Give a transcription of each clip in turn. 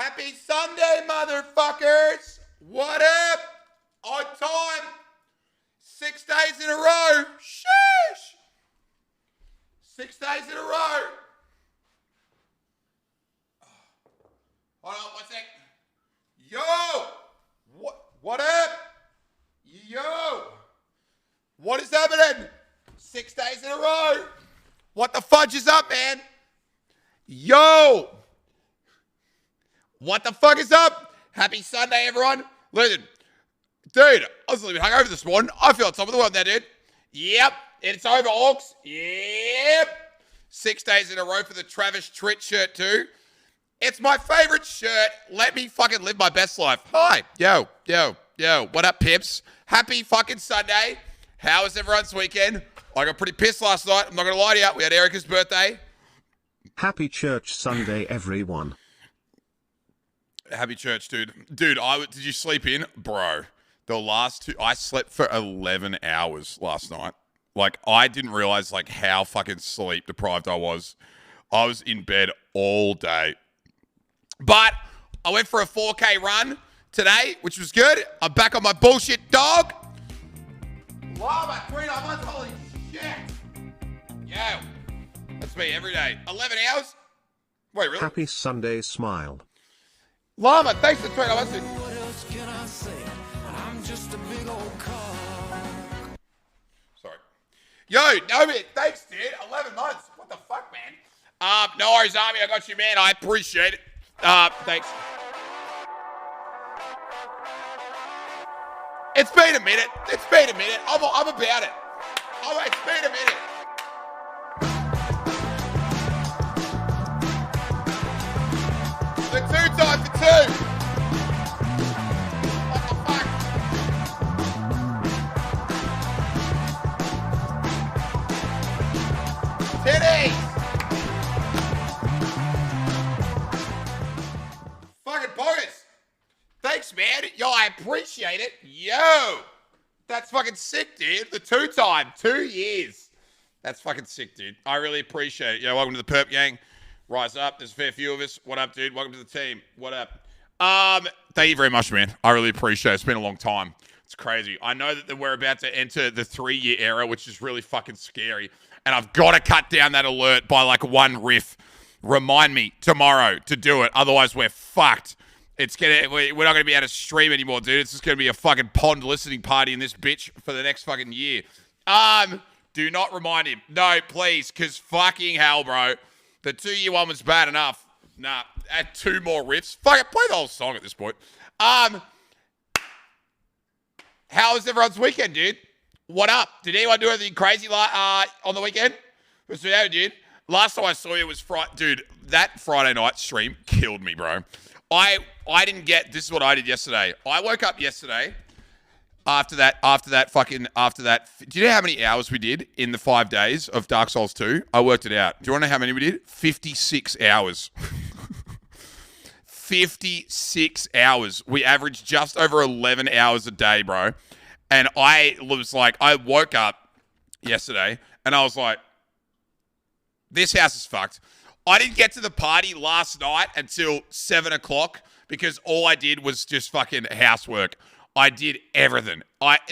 Happy Sunday, motherfuckers! What up? On time. 6 days in a row. Sheesh! 6 days in a row. Hold on, one sec. Yo! What up? Yo! What is happening? 6 days in a row. What the fudge is up, man? Yo! What the fuck is up? Happy Sunday, everyone. Listen, dude, I was a little bit hungover this morning. I feel on top of the world now, dude. Yep, it's over, Hawks. Yep. 6 days in a row for the Travis Tritt shirt, too. It's my favorite shirt. Let me fucking live my best life. Hi. Yo. What up, pips? Happy fucking Sunday. How was everyone's weekend? I got pretty pissed last night. I'm not going to lie to you. We had Erica's birthday. Happy Church Sunday, everyone. Happy church, dude. Dude, did you sleep in? Bro, I slept for 11 hours last night. Like, I didn't realize, like, how fucking sleep deprived I was. I was in bed all day. But I went for a 4K run today, which was good. I'm back on my bullshit dog. Wow, my 3 months, holy shit. Yo, that's me every day. 11 hours? Wait, really? Happy Sunday, smile. Llama, thanks for the 3 months. What else can I say? I'm just a big old car. Sorry. Yo, no man, thanks, dude. 11 months. What the fuck, man? No worries, Army. I got you, man. I appreciate it. Thanks. It's been a minute. I'm about it. Oh, it's been a minute. The 2 times for 2. What the fuck? Titty! Fucking bogus. Thanks, man. Yo, I appreciate it. Yo! That's fucking sick, dude. The 2 time. 2 years. That's fucking sick, dude. I really appreciate it. Yo, welcome to the Perp Gang. Rise up. There's a fair few of us. What up, dude? Welcome to the team. What up? Thank you very much, man. I really appreciate it. It's been a long time. It's crazy. I know that we're about to enter the 3-year era, which is really fucking scary. And I've got to cut down that alert by like 1 riff. Remind me tomorrow to do it. Otherwise, we're fucked. We're not going to be able to stream anymore, dude. It's just going to be a fucking pond listening party in this bitch for the next fucking year. Do not remind him. No, please, because fucking hell, bro. The 2-year one was bad enough. Nah, add 2 more riffs. Fuck it, play the whole song at this point. How was everyone's weekend, dude? What up? Did anyone do anything crazy on the weekend? What's the matter, dude? Last time I saw you was Friday. Dude, that Friday night stream killed me, bro. I didn't get, this is what I did yesterday. I woke up yesterday after that. Do you know how many hours we did in the 5 days of Dark Souls 2? I worked it out. Do you want to know how many we did? 56 hours. 56 hours. We averaged just over 11 hours a day, bro. And I woke up yesterday and I was like, this house is fucked. I didn't get to the party last night until 7 o'clock because all I did was just fucking housework. I did everything.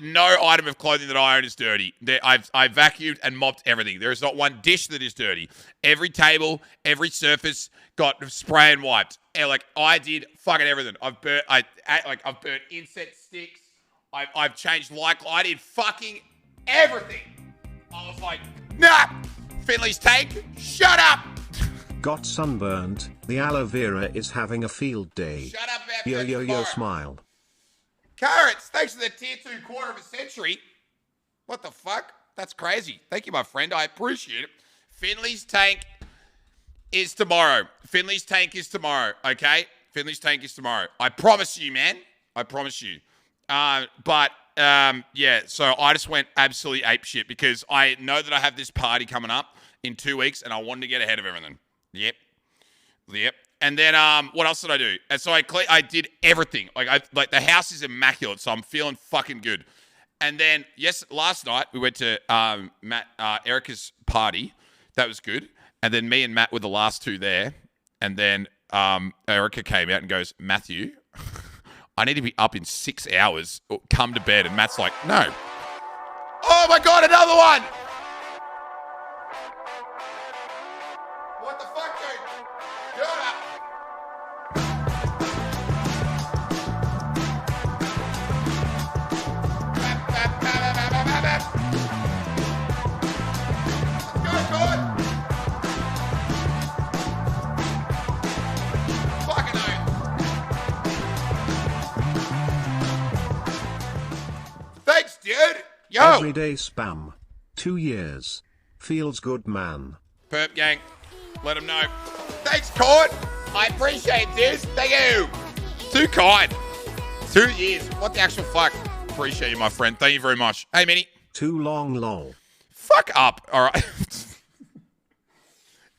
No item of clothing that I own is dirty. I vacuumed and mopped everything. There is not one dish that is dirty. Every table, every surface got spray and wiped. And I did fucking everything. I've burnt incense sticks. I've changed I did fucking everything. I was like, nah, Finley's tank, shut up. Got sunburned. The aloe vera is having a field day. Shut up, Yo, smile. Carrots, thanks for the tier 2 quarter of a century. What the fuck? That's crazy. Thank you, my friend. I appreciate it. Finley's tank is tomorrow. Okay? Finley's tank is tomorrow. I promise you, man. I promise you. Yeah, so I just went absolutely apeshit because I know that I have this party coming up in 2 weeks and I wanted to get ahead of everything. Yep. And then what else did I do? And so I did everything. The house is immaculate, so I'm feeling fucking good. And then last night we went to Erica's party. That was good. And then me and Matt were the last 2 there. And then Erica came out and goes, Matthew, I need to be up in 6 hours. Come to bed. And Matt's like, no. Oh my God, another one. What the fuck, dude? Get up. Thanks, dude. Yo. Everyday spam. 2 years. Feels good, man. Perp gang, let him know. Thanks, Cord. I appreciate this. Thank you. Too kind. 2 years. What the actual fuck? Appreciate you, my friend. Thank you very much. Hey, Minnie. Too long, lol. Fuck up. All right.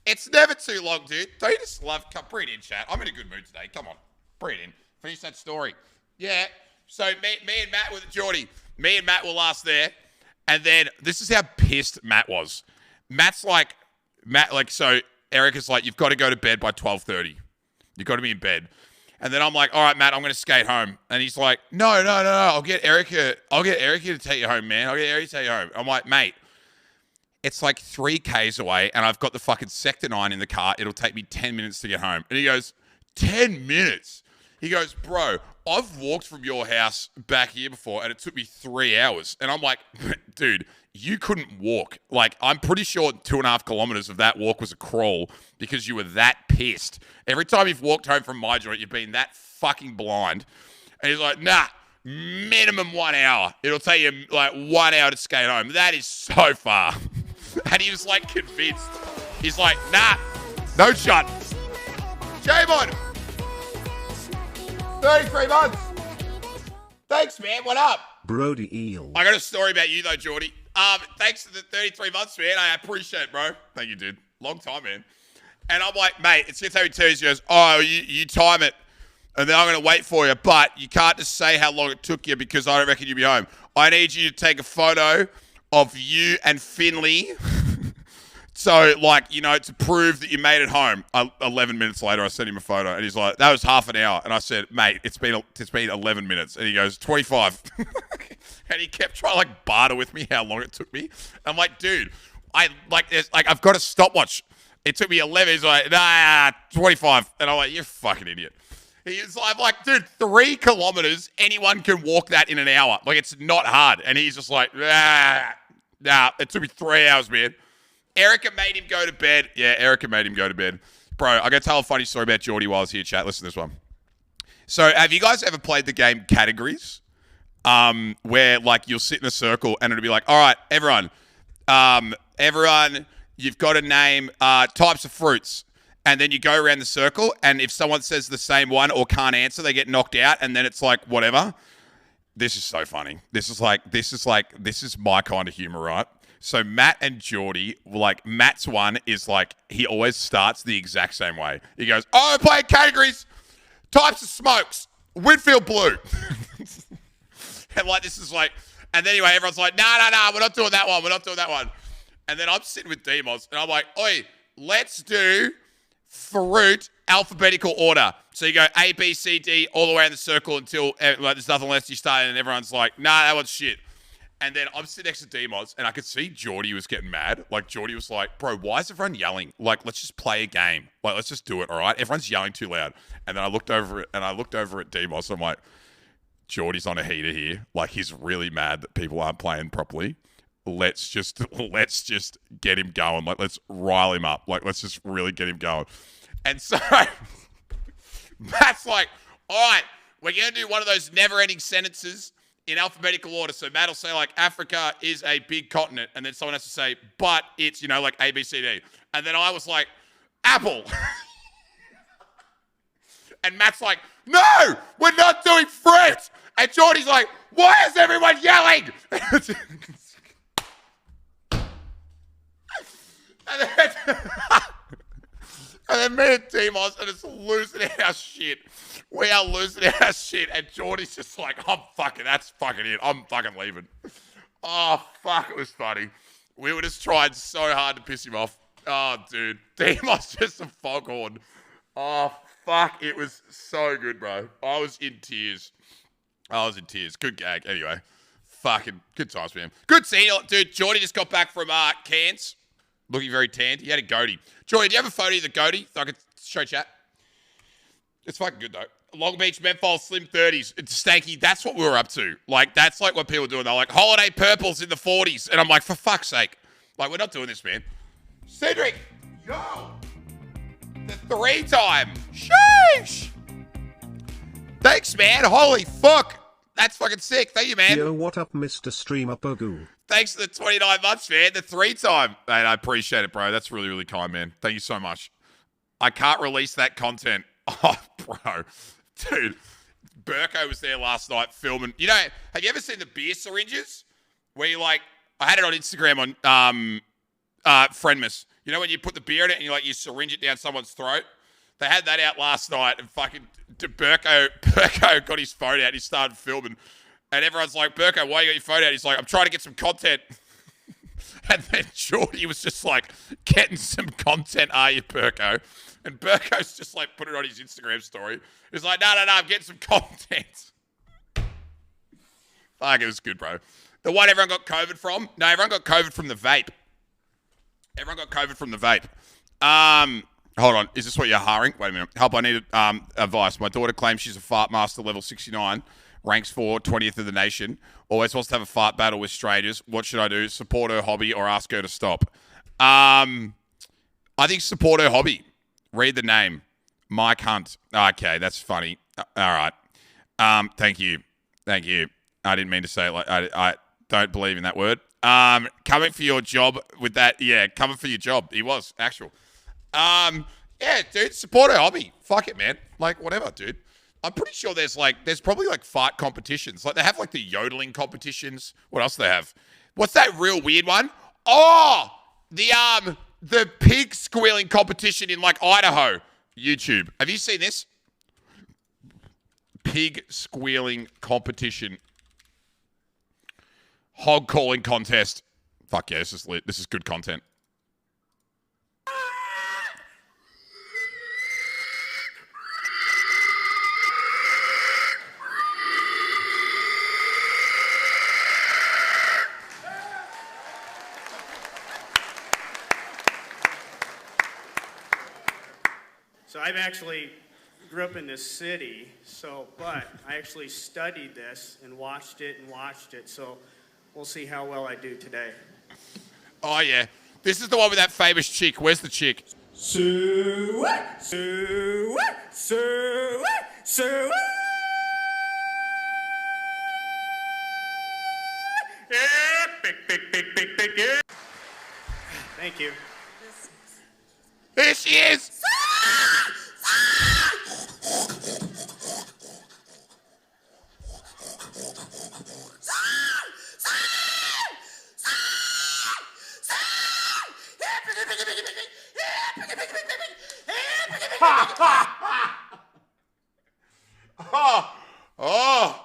It's never too long, dude. Don't you just love... Come, bring it in, chat. I'm in a good mood today. Come on. Bring it in. Finish that story. Yeah. So me and Matt with Geordie. Me and Matt were last there. And then this is how pissed Matt was. Matt's like... so Erica's like, you've got to go to bed by 12:30. You've got to be in bed. And then I'm like, all right, Matt, I'm going to skate home. And he's like, no. I'll get Erica to take you home, man. I'll get Erica to take you home. I'm like, mate, it's like 3 Ks away and I've got the fucking Sector 9 in the car. It'll take me 10 minutes to get home. And he goes, 10 minutes? He goes, bro, I've walked from your house back here before and it took me 3 hours. And I'm like, dude, you couldn't walk. Like, I'm pretty sure 2.5 kilometers of that walk was a crawl because you were that pissed. Every time you've walked home from my joint, you've been that fucking blind. And he's like, nah, minimum 1 hour. It'll take you like 1 hour to skate home. That is so far. And he was like convinced. He's like, nah, no shot. Shame on him. 33 months. Thanks, man. What up? Brody Eel. I got a story about you, though, Geordie. Thanks for the 33 months, man. I appreciate it, bro. Thank you, dude. Long time, man. And I'm like, mate, it's going to take me 2 years. He goes, oh, you time it, and then I'm going to wait for you. But you can't just say how long it took you because I don't reckon you'll be home. I need you to take a photo of you and Finley. So, like, you know, to prove that you made it home. 11 minutes later, I sent him a photo, and he's like, that was half an hour. And I said, mate, it's been 11 minutes. And he goes, 25. And he kept trying to, like, barter with me how long it took me. I'm like, dude, I've got a stopwatch. It took me 11. He's like, nah, 25. And I'm like, you're a fucking idiot. I'm like, dude, 3 kilometers, anyone can walk that in an hour. Like, it's not hard. And he's just like, nah, it took me 3 hours, man. Erica made him go to bed. Yeah, Erica made him go to bed. Bro, I got to tell a funny story about Geordie while I was here, chat. Listen to this one. So, have you guys ever played the game Categories? Where, like, you'll sit in a circle and it'll be like, all right, everyone, you've got to name types of fruits. And then you go around the circle, and if someone says the same one or can't answer, they get knocked out, and then it's like, whatever. This is so funny. This is my kind of humor, right? So Matt and Geordie, like, Matt's one is like, he always starts the exact same way. He goes, oh, I'm playing Categories, types of smokes, Winfield Blue. And like, this is like, and then anyway, everyone's like, no, we're not doing that one. And then I'm sitting with Demos, and I'm like, oi, let's do fruit alphabetical order. So you go A, B, C, D, all the way in the circle until like there's nothing left. You start, and everyone's like, nah, that one's shit. And then I'm sitting next to Demos, and I could see Geordie was getting mad. Like, Geordie was like, bro, why is everyone yelling? Like, let's just play a game. Like, let's just do it, all right? Everyone's yelling too loud. And then I looked over at Demos. I'm like, Geordie's on a heater here. Like, he's really mad that people aren't playing properly. Let's just get him going. Like, let's rile him up. Like, let's just really get him going. And so Matt's like, all right, we're going to do one of those never-ending sentences in alphabetical order. So Matt will say, like, Africa is a big continent. And then someone has to say, but it's, you know, like A, B, C, D. And then I was like, apple. And Matt's like, no, we're not doing fruit. And Geordie's like, why is everyone yelling? And then me and Demos are just losing our shit. We are losing our shit. And Geordie's just like, that's fucking it. I'm fucking leaving. Oh, fuck, it was funny. We were just trying so hard to piss him off. Oh, dude. Demos just a foghorn. Oh, fuck, it was so good, bro. I was in tears. Good gag. Anyway, fucking good times for him. Good seeing you, dude. Jordy just got back from Cairns, looking very tanned. He had a goatee. Jordy, do you have a photo of the goatee so I could show chat? It's fucking good, though. Long Beach, Menthol, Slim 30s. It's stanky. That's what we were up to. Like, that's like what people are doing. They're like, holiday purples in the 40s. And I'm like, for fuck's sake. Like, we're not doing this, man. Cedric, yo. The 3-time. Sheesh. Thanks, man. Holy fuck. That's fucking sick. Thank you, man. Yo, what up, Mr. Streamer Bogu? Thanks for the 29 months, man. The 3-time. Man, I appreciate it, bro. That's really, really kind, man. Thank you so much. I can't release that content. Oh, bro. Dude, Burko was there last night filming. You know, have you ever seen the beer syringes? Where you like, I had it on Instagram on Friendmas. You know when you put the beer in it and you syringe it down someone's throat? They had that out last night and fucking Burko got his phone out. He started filming. And everyone's like, Burko, why you got your phone out? He's like, I'm trying to get some content. And then Jordy was just like, getting some content, are you, Burko? And Burko's just like put it on his Instagram story. He's like, no, I'm getting some content. Fuck, it was good, bro. The one everyone got COVID from? No, everyone got COVID from the vape. Hold on. Is this what you're hiring? Wait a minute. Help, I need advice. My daughter claims she's a fart master level 69, ranks 20th of the nation, always wants to have a fart battle with strangers. What should I do? Support her hobby or ask her to stop? I think support her hobby. Read the name. Mike Hunt. Okay, that's funny. All right. Thank you. I didn't mean to say it like I don't believe in that word. Coming for your job with that. Yeah, coming for your job. He was actual. Yeah, dude, support her hobby. Fuck it, man. Like, whatever, dude. I'm pretty sure there's probably fart competitions. Like, they have the yodeling competitions. What else do they have? What's that real weird one? Oh, the pig squealing competition in Idaho. YouTube. Have you seen this? Pig squealing competition. Hog calling contest. Fuck yeah, this is lit. This is good content. So I've actually grew up in this city, but I actually studied this and watched it, so we'll see how well I do today. Oh, yeah. This is the one with that famous chick. Where's the chick? Thank you. Here she is. Oh.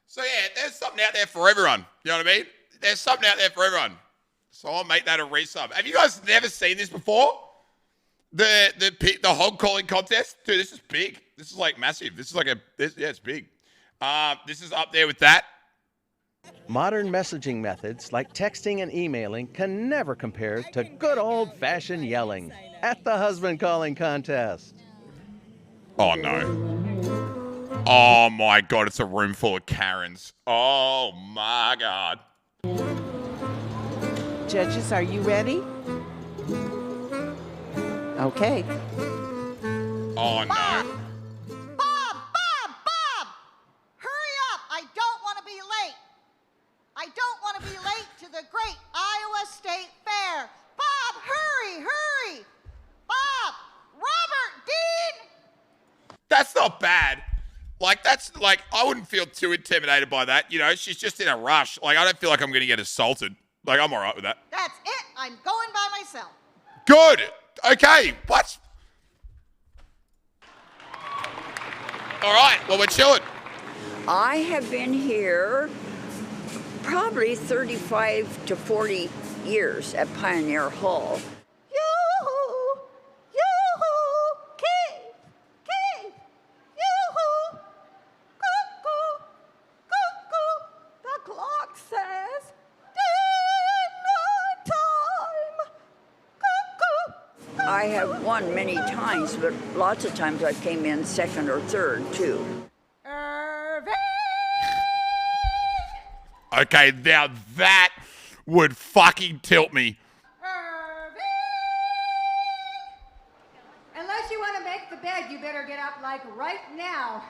So yeah, there's something out there for everyone. You know what I mean? There's something out there for everyone. So I'll make that a resub. Have you guys never seen this before? The hog calling contest? Dude, this is big. This is massive. This is it's big. This is up there with that. Modern messaging methods like texting and emailing can never compare to good old-fashioned yelling at the husband calling contest. Oh, no. Oh, my God. It's a room full of Karens. Oh, my God. Judges, are you ready? Okay. Oh, no. Bob! Hurry up! I don't want to be late. I don't want to be late to the great Iowa State Fair. Bob, hurry! Bob! Robert Dean! That's not bad. I wouldn't feel too intimidated by that. You know, she's just in a rush. I don't feel like I'm going to get assaulted. I'm all right with that. That's it. I'm going by myself. Good. Okay. What? All right. Well, we're chilling. I have been here probably 35 to 40 years at Pioneer Hall. Yoo-hoo! Yoo-hoo! Cave! I have won many times, but lots of times I came in second or third too. Okay, now that would fucking tilt me. Unless you want to make the bed, you better get up like right now.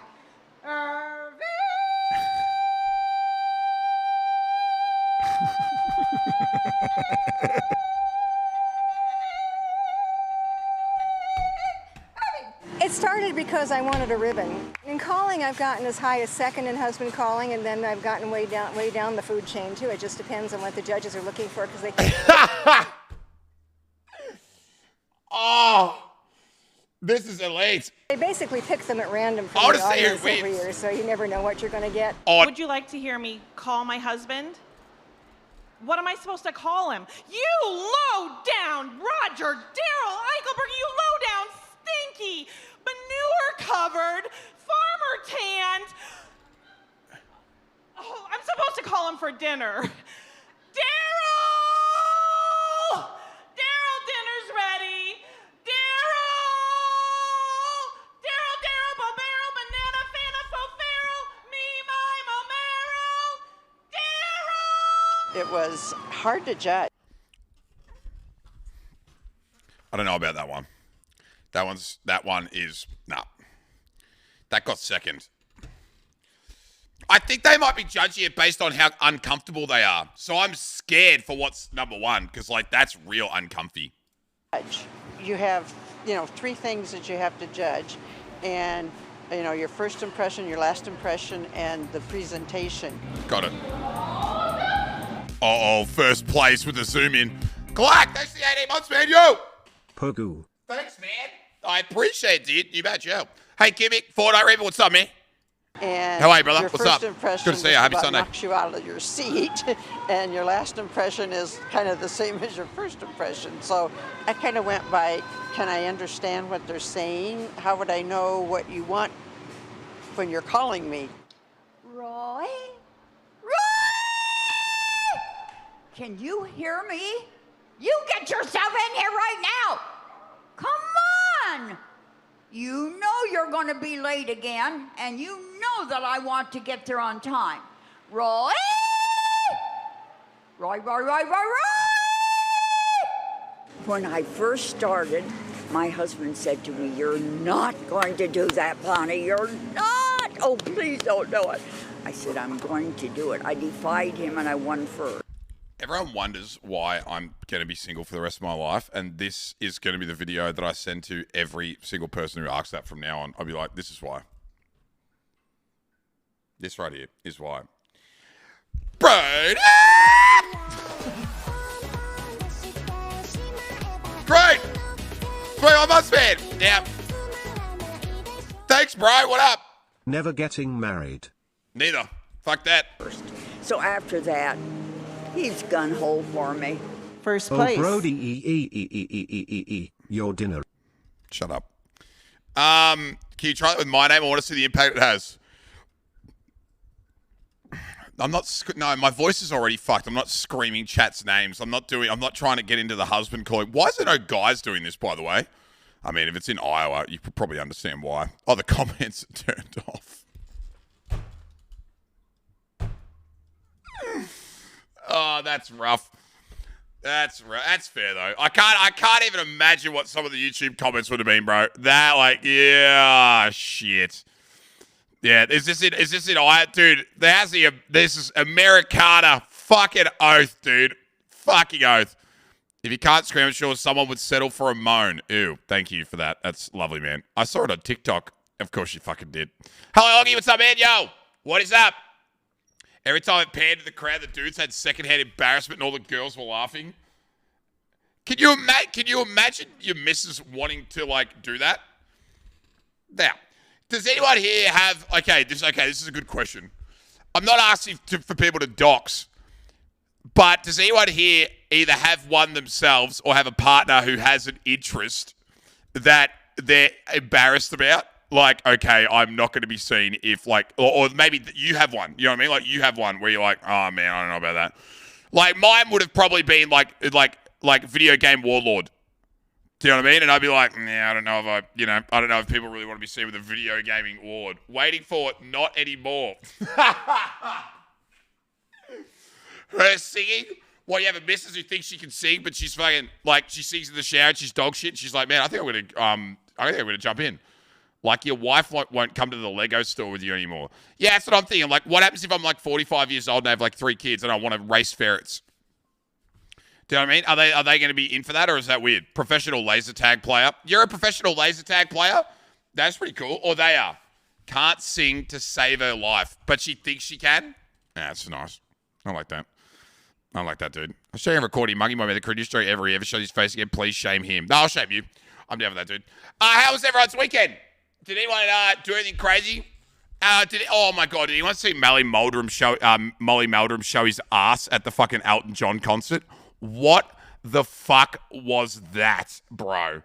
It started because I wanted a ribbon. In calling, I've gotten as high as second in husband calling, and then I've gotten way down the food chain too. It just depends on what the judges are looking for, because they can't. Oh, this is elite. They basically pick them at random I from wanna the see who audience every wins. year, so you never know what you're going to get. Oh, Would you like to hear me call my husband? What am I supposed to call him? You low down Roger Daryl Eichelberg, you low down stinky, manure covered, farmer tanned. Oh, I'm supposed to call him for dinner. Daryl! Daryl, dinner's ready. Daryl! Daryl, Daryl, Bobero, Banana, Fana, Fofero, me, my, Momero. Daryl! It was hard to judge. I don't know about that one. That one is nah. That got second. I think they might be judging it based on how uncomfortable they are. So I'm scared for what's number one, because like that's real uncomfy. You have, 3 things that you have to judge, and your first impression, your last impression, and the presentation. Got it. Uh-oh, first place with a zoom in. Clark, thanks for the 18 months, man. Yo! Pogu. Thanks, man. I appreciate it, dude. You bet, yo. Hey, Kimmy, Fortnite Reaper, what's up, man? And How are you, brother? your What's first up? impression Good to see you. Happy about Sunday. knocks you out of your seat, and your last impression is kind of the same as your first impression. So I kind of went by, can I understand what they're saying? How would I know what you want when you're calling me? Roy? Roy! Can you hear me? You get yourself in here right now! Come on! You know you're going to be late again, and you know that I want to get there on time. Roy? Roy, Roy, Roy, Roy, Roy! When I first started, my husband said to me, "You're not going to do that, Bonnie. You're not. Oh, please don't do it." I said, "I'm going to do it." I defied him, and I won first. Everyone wonders why I'm going to be single for the rest of my life, and this is going to be the video that I send to every single person who asks that from now on. I'll be like, this is why. This right here is why. Brady! Great! 21 months, man. Yeah. Thanks, bro. What up? Never getting married. Neither. Fuck that. So after that, he's gun-ho for me. First Oh, place. Brody, your dinner. Shut up. Can you try it with my name? I want to see the impact it has. I'm not. No, my voice is already fucked. I'm not screaming chat's names. I'm not trying to get into the husband calling. Why is there no guys doing this, by the way? I mean, if it's in Iowa, you could probably understand why. Oh, the comments are turned off. Oh, that's rough. That's fair though. I can't even imagine what some of the YouTube comments would have been, bro. That like, yeah, shit. Yeah, is this in Iowa, dude? This is Americana. Fucking oath, dude. Fucking oath. If you can't scream, I'm sure someone would settle for a moan. Ew, thank you for that. That's lovely, man. I saw it on TikTok. Of course you fucking did. Hello, Augie. What's up, man? Yo, what is up? Every time it panned to the crowd, the dudes had secondhand embarrassment and all the girls were laughing. Can you imagine your missus wanting to, like, do that? Now, does anyone here have... Okay, this is a good question. I'm not asking for people to dox, but does anyone here either have one themselves or have a partner who has an interest that they're embarrassed about? Like, okay, I'm not going to be seen if, like, or maybe you have one. You know what I mean? Like, you have one where you're like, oh, man, I don't know about that. Like, mine would have probably been, like video game warlord. Do you know what I mean? And I'd be like, nah, I don't know if people really want to be seen with a video gaming award. Waiting for it, not anymore. Her singing. Well, you have a missus who thinks she can sing, but she's fucking like she sings in the shower and she's dog shit. And she's like, man, I think I'm gonna jump in. Like your wife won't come to the Lego store with you anymore. Yeah, that's what I'm thinking. Like, what happens if I'm like 45 years old and I have like 3 kids and I want to race ferrets? Do you know what I mean? Are they going to be in for that, or is that weird? Professional laser tag player. You're a professional laser tag player? That's pretty cool. Or they are. Can't sing to save her life, but she thinks she can? Yeah, that's nice. I like that. I like that, dude. I'll show you a recording. Monkey Moment, the cringiest story ever. He ever showed his face again, please shame him. No, I'll shame you. I'm down with that, dude. How was everyone's weekend? Did anyone do anything crazy? Oh my God, did anyone see Molly Meldrum show his ass at the fucking Elton John concert? What the fuck was that, bro?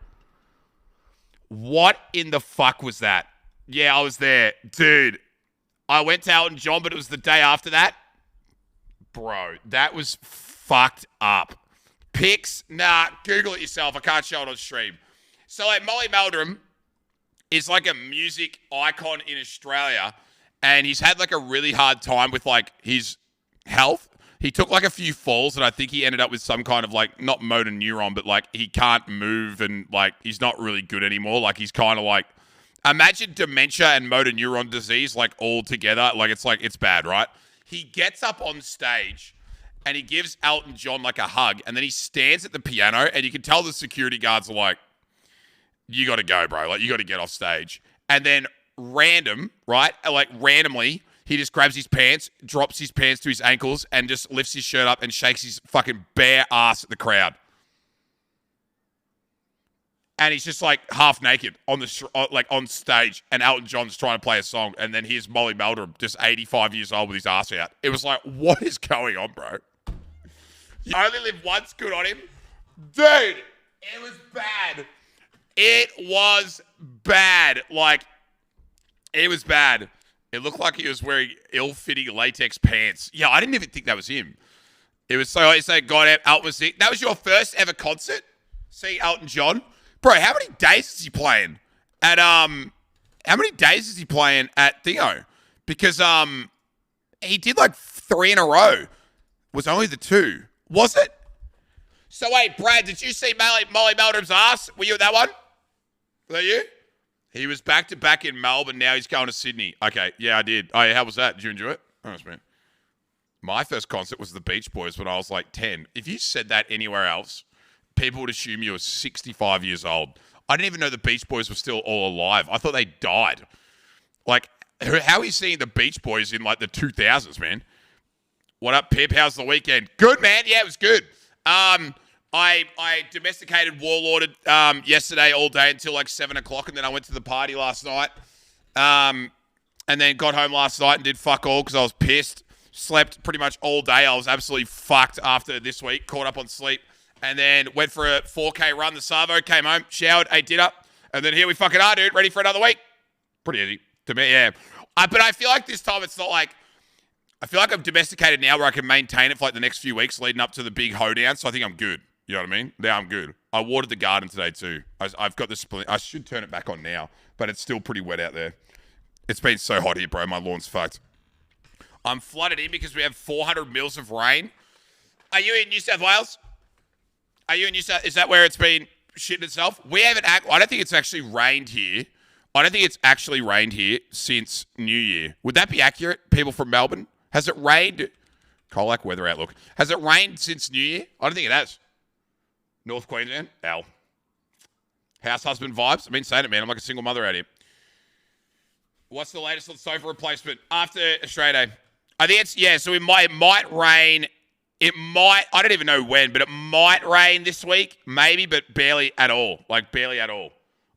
What in the fuck was that? Yeah, I was there. Dude, I went to Elton John, but it was the day after that. Bro, that was fucked up. Pics? Nah, Google it yourself. I can't show it on stream. So, like, Molly Meldrum is like a music icon in Australia, and he's had like a really hard time with like his health. He took like a few falls, and I think he ended up with some kind of like, not motor neuron, but like he can't move, and like he's not really good anymore. Like he's kind of like, imagine dementia and motor neuron disease like all together. Like it's bad, right? He gets up on stage and he gives Elton John like a hug, and then he stands at the piano, and you can tell the security guards are like, you got to go, bro. Like, you got to get off stage. And then randomly, he just grabs his pants, drops his pants to his ankles, and just lifts his shirt up and shakes his fucking bare ass at the crowd. And he's just like half naked on stage, and Elton John's trying to play a song, and then here's Molly Meldrum, just 85 years old with his ass out. It was like, what is going on, bro? You only live once, good on him. Dude, it was bad. It was bad. Like, it was bad. It looked like he was wearing ill-fitting latex pants. Yeah, I didn't even think that was him. It was so God, Elton was sick. That was your first ever concert? Seeing Elton John? Bro, how many days is he playing at Thingo? Because he did like 3 in a row. Was only the 2. Was it? So wait, Brad, did you see Molly Meldrum's ass? Were you at that one? Was that you? He was back-to-back in Melbourne. Now he's going to Sydney. Okay, yeah, I did. Oh, yeah, how was that? Did you enjoy it? Oh, man. My first concert was the Beach Boys when I was like 10. If you said that anywhere else, people would assume you were 65 years old. I didn't even know the Beach Boys were still all alive. I thought they died. Like, how are you seeing the Beach Boys in like the 2000s, man? What up, Pip? How's the weekend? Good, man. Yeah, it was good. I domesticated Warlorded yesterday all day until like 7 o'clock, and then I went to the party last night. And then got home last night and did fuck all because I was pissed. Slept pretty much all day. I was absolutely fucked after this week. Caught up on sleep. And then went for a 4K run the Savo. Came home, showered, ate dinner. And then here we fucking are, dude. Ready for another week. Pretty easy to me, yeah. But I feel like this time it's not like... I feel like I'm domesticated now where I can maintain it for like the next few weeks leading up to the big hoedown. So I think I'm good. You know what I mean? Now I'm good. I watered the garden today too. I've got the splint. I should turn it back on now, but it's still pretty wet out there. It's been so hot here, bro. My lawn's fucked. I'm flooded in because we have 400 mils of rain. Are you in New South Wales? Are you in New South? Is that where it's been shitting itself? We haven't. I don't think it's actually rained here. I don't think it's actually rained here since New Year. Would that be accurate, people from Melbourne? Has it rained? Colac weather outlook. Has it rained since New Year? I don't think it has. North Queensland? Ow. House husband vibes? I've been saying it, man. I'm like a single mother out here. What's the latest on sofa replacement after Australia Day? I think it's, yeah, so it might rain. It might, I don't even know when, but it might rain this week. Maybe, but barely at all. Like, barely at all.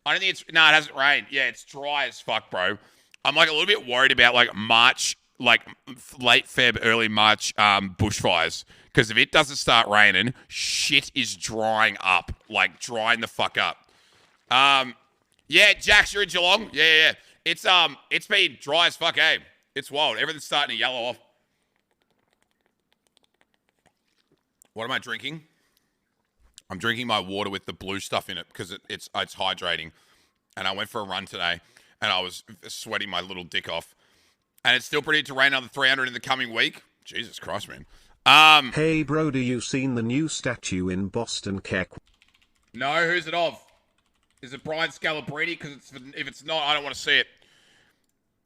I don't think it's, no, it hasn't rained. Yeah, it's dry as fuck, bro. I'm like a little bit worried about like March, like late Feb, early March bushfires. Because if it doesn't start raining, shit is drying up. Like, drying the fuck up. Yeah, Jax, you're in Geelong? Yeah. It's been dry as fuck, eh? It's wild. Everything's starting to yellow off. What am I drinking? I'm drinking my water with the blue stuff in it because it's hydrating. And I went for a run today, and I was sweating my little dick off. And it's still predicted to rain another 300 in the coming week. Jesus Christ, man. Hey, bro, do you seen the new statue in Boston, Keck? No, who's it of? Is it Brian Scalabrine? Because if it's not, I don't want to see it.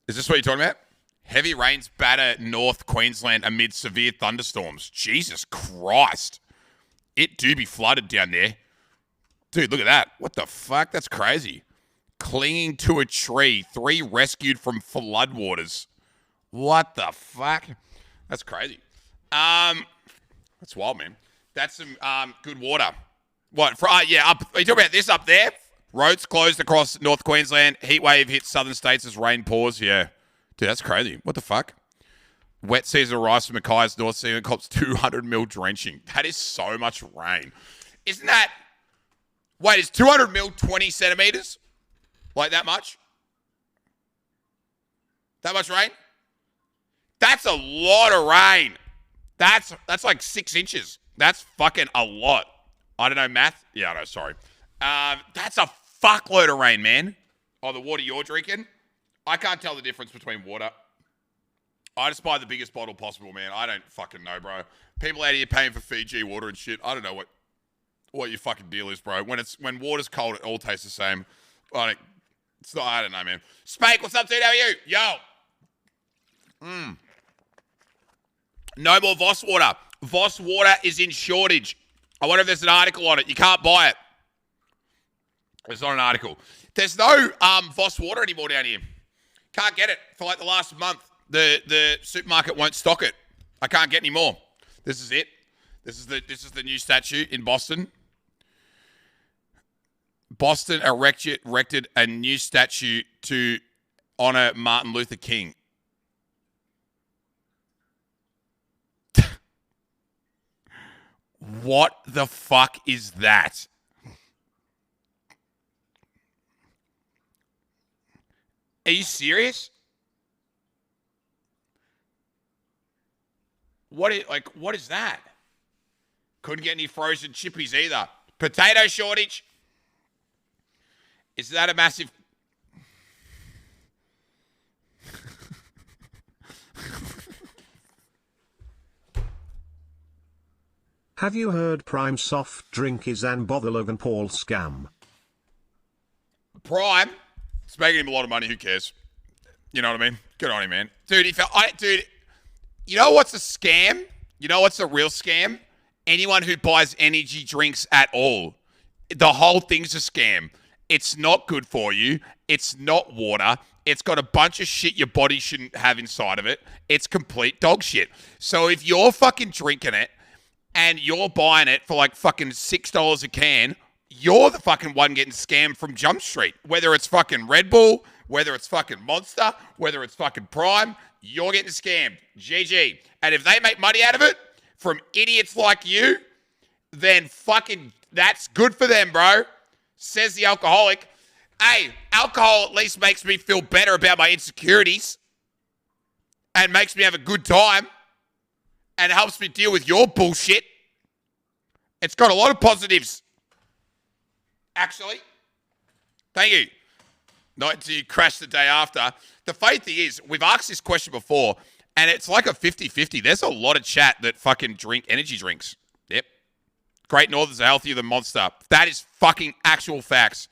Is this what you're talking about? Heavy rains batter North Queensland amid severe thunderstorms. Jesus Christ. It do be flooded down there. Dude, look at that. What the fuck? That's crazy. Clinging to a tree. 3 rescued from floodwaters. What the fuck? That's crazy. That's wild, man. That's some good water. What? Are you talking about this up there? Roads closed across North Queensland. Heat wave hits southern states as rain pours. Yeah. Dude, that's crazy. What the fuck? Wet season arrives for Mackay's North Sea and cops 200 mil drenching. That is so much rain. Isn't that... Wait, is 200 mil 20 centimeters? Like that much? That much rain? That's a lot of rain. That's like 6 inches. That's fucking a lot. I don't know math. Yeah, no, sorry. That's a fuckload of rain, man. Oh, the water you're drinking? I can't tell the difference between water. I just buy the biggest bottle possible, man. I don't fucking know, bro. People out here paying for Fiji water and shit. I don't know what your fucking deal is, bro. When water's cold, it all tastes the same. I don't know, man. Spake, what's up, dude? How are you? Yo. No more Voss water. Voss water is in shortage. I wonder if there's an article on it. You can't buy it. There's not an article. There's no Voss water anymore down here. Can't get it for like the last month. The supermarket won't stock it. I can't get any more. This is it. This is the new statue in Boston. Boston erected a new statue to honor Martin Luther King. What the fuck is that? Are you serious? What is that? Couldn't get any frozen chippies either. Potato shortage. Is that a massive... Have you heard Prime soft drink is an bother Logan Paul scam? Prime? It's making him a lot of money. Who cares? You know what I mean? Good on him, man. Dude, you know what's a scam? You know what's a real scam? Anyone who buys energy drinks at all. The whole thing's a scam. It's not good for you. It's not water. It's got a bunch of shit your body shouldn't have inside of it. It's complete dog shit. So if you're fucking drinking it and you're buying it for like fucking $6 a can, you're the fucking one getting scammed from Jump Street. Whether it's fucking Red Bull, whether it's fucking Monster, whether it's fucking Prime, you're getting scammed. GG. And if they make money out of it from idiots like you, then fucking that's good for them, bro. Says the alcoholic. Hey, alcohol at least makes me feel better about my insecurities and makes me have a good time and helps me deal with your bullshit. It's got a lot of positives. Actually, thank you. Not until you crash the day after. The funny thing is, we've asked this question before, and it's like a 50-50. There's a lot of chat that fucking drink energy drinks. Yep. Great Northerns are healthier than Monster. That is fucking actual facts.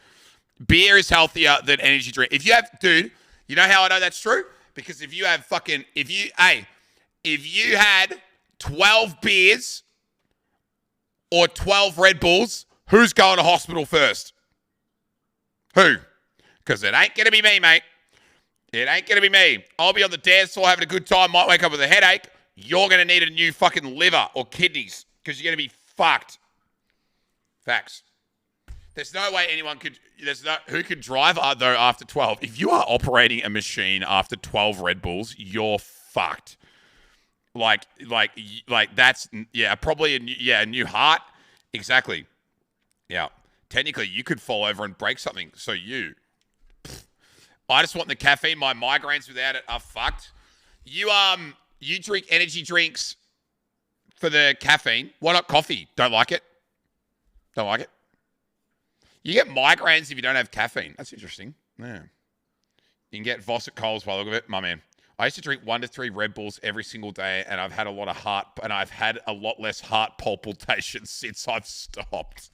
Beer is healthier than energy drink. If you have, dude, you know how I know that's true? Because if you have fucking, if you had 12 beers or 12 Red Bulls, who's going to hospital first? Who? Because it ain't going to be me, mate. It ain't going to be me. I'll be on the dance floor having a good time, might wake up with a headache. You're going to need a new fucking liver or kidneys because you're going to be fucked. Facts. There's no way anyone could, who could drive though after 12? If you are operating a machine after 12 Red Bulls, you're fucked. Like that's, yeah, probably a new heart. Exactly. Yeah. Technically, you could fall over and break something. So I just want the caffeine. My migraines without it are fucked. You drink energy drinks for the caffeine. Why not coffee? Don't like it? Don't like it? You get migraines if you don't have caffeine. That's interesting. Yeah. You can get Voss at Coles by the look of it. My man. I used to drink 1 to 3 Red Bulls every single day, and I've had a lot less heart palpitations since I've stopped.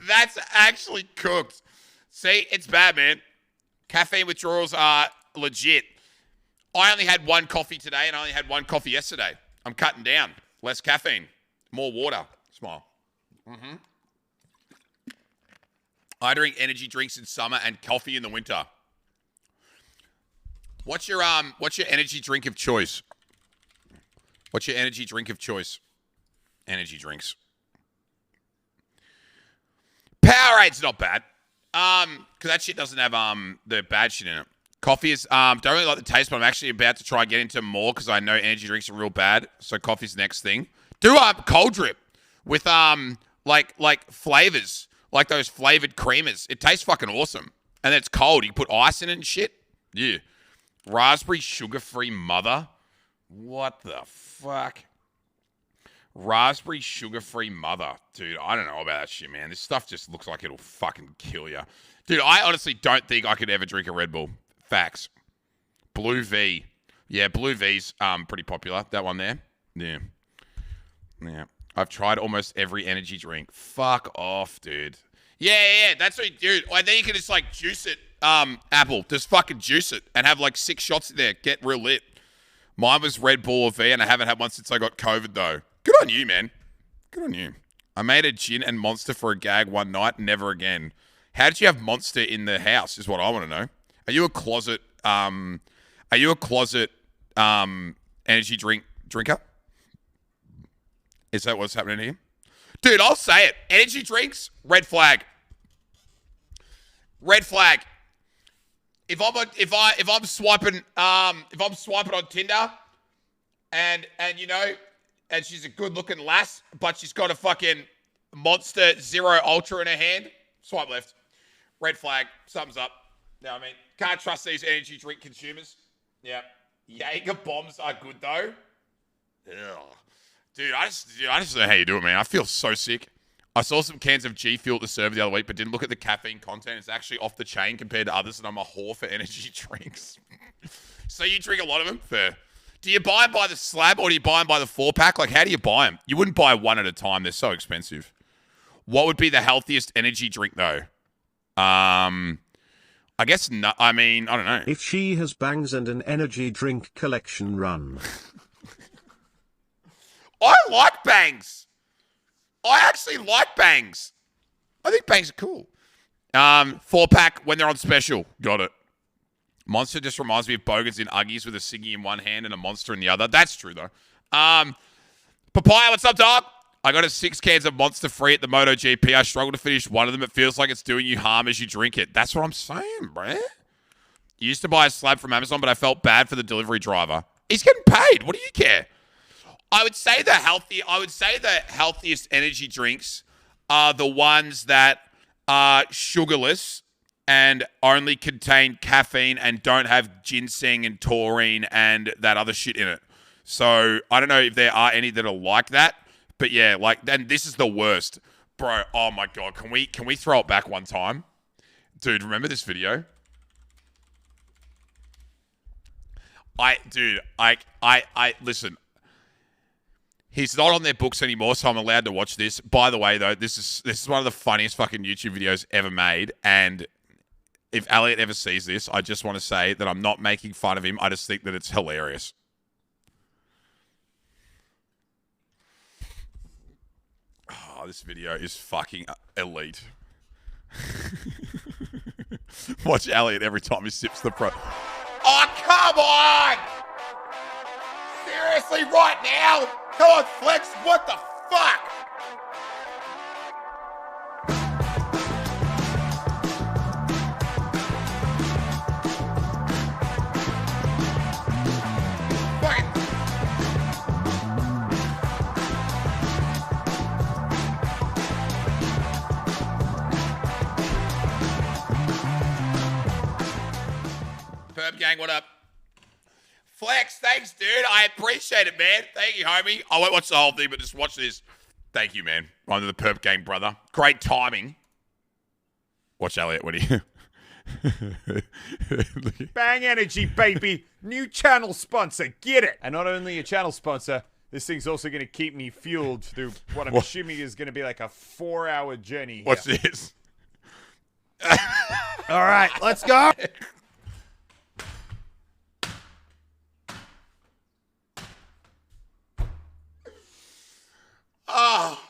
That's actually cooked. See, it's bad, man. Caffeine withdrawals are legit. I only had 1 coffee today, and I only had 1 coffee yesterday. I'm cutting down. Less caffeine. More water. Smile. I drink energy drinks in summer and coffee in the winter. What's your energy drink of choice? What's your energy drink of choice? Energy drinks. Powerade not bad. Because that shit doesn't have the bad shit in it. Coffee is don't really like the taste, but I'm actually about to try and get into more because I know energy drinks are real bad. So coffee's the next thing. Do cold drip with like flavors, like those flavored creamers. It tastes fucking awesome. And it's cold. You put ice in it and shit. Yeah. Raspberry sugar-free mother. What the fuck? Raspberry sugar-free mother. Dude, I don't know about that shit, man. This stuff just looks like it'll fucking kill you. Dude, I honestly don't think I could ever drink a Red Bull. Facts. Blue V. Yeah, Blue V's pretty popular. That one there. Yeah. Yeah. I've tried almost every energy drink. Fuck off, dude. Yeah. That's what you do. And then you can just like juice it. Apple. Just fucking juice it and have like 6 shots in there. Get real lit. Mine was Red Bull or V, and I haven't had one since I got COVID though. Good on you, man. Good on you. I made a gin and Monster for a gag one night, never again. How did you have Monster in the house is what I want to know. Are you a closet energy drinker? Is that what's happening here? Dude, I'll say it. Energy drinks, red flag. Red flag. If I'm swiping on Tinder and you know, and she's a good looking lass, but she's got a fucking Monster Zero Ultra in her hand, swipe left. Red flag, thumbs up. You know what I mean? Can't trust these energy drink consumers. Yeah. Jaeger bombs are good though. Yeah. Dude, I just don't know how you do it, man. I feel so sick. I saw some cans of G Fuel at the server the other week, but didn't look at the caffeine content. It's actually off the chain compared to others, and I'm a whore for energy drinks. So you drink a lot of them? Fair. Do you buy them by the slab or do you buy them by the 4-pack? Like, how do you buy them? You wouldn't buy one at a time. They're so expensive. What would be the healthiest energy drink, though? I guess no. I mean, I don't know. If she has bangs and an energy drink collection run. I like bangs. I actually like bangs. I think bangs are cool. 4-pack when they're on special. Got it. Monster just reminds me of Bogans in Uggies with a ciggy in one hand and a Monster in the other. That's true, though. Papaya, what's up, dog? I got 6 cans of Monster free at the MotoGP. I struggle to finish one of them. It feels like it's doing you harm as you drink it. That's what I'm saying, bruh. You used to buy a slab from Amazon, but I felt bad for the delivery driver. He's getting paid. What do you care? I would say the healthiest energy drinks are the ones that are sugarless and only contain caffeine and don't have ginseng and taurine and that other shit in it. So I don't know if there are any that are like that, but yeah, like then this is the worst, bro. Oh my god, can we throw it back one time, dude? Remember this video? Listen. He's not on their books anymore, so I'm allowed to watch this. By the way, though, this is one of the funniest fucking YouTube videos ever made. And if Elliot ever sees this, I just want to say that I'm not making fun of him. I just think that it's hilarious. Oh, this video is fucking elite. Watch Elliot every time he sips the pro. Oh, come on! Seriously, right now? Come on, Flex, what the fuck? Perp gang, what up? Flex, thanks, dude. I appreciate it, man. Thank you, homie. I won't watch the whole thing, but just watch this. Thank you, man. I'm the Perp Gang brother. Great timing. Watch Elliot when he... Bang Energy, baby. New channel sponsor. Get it. And not only a channel sponsor, this thing's also going to keep me fueled through what I'm assuming is going to be like a 4-hour journey here. What's this? All right, let's go. Oh.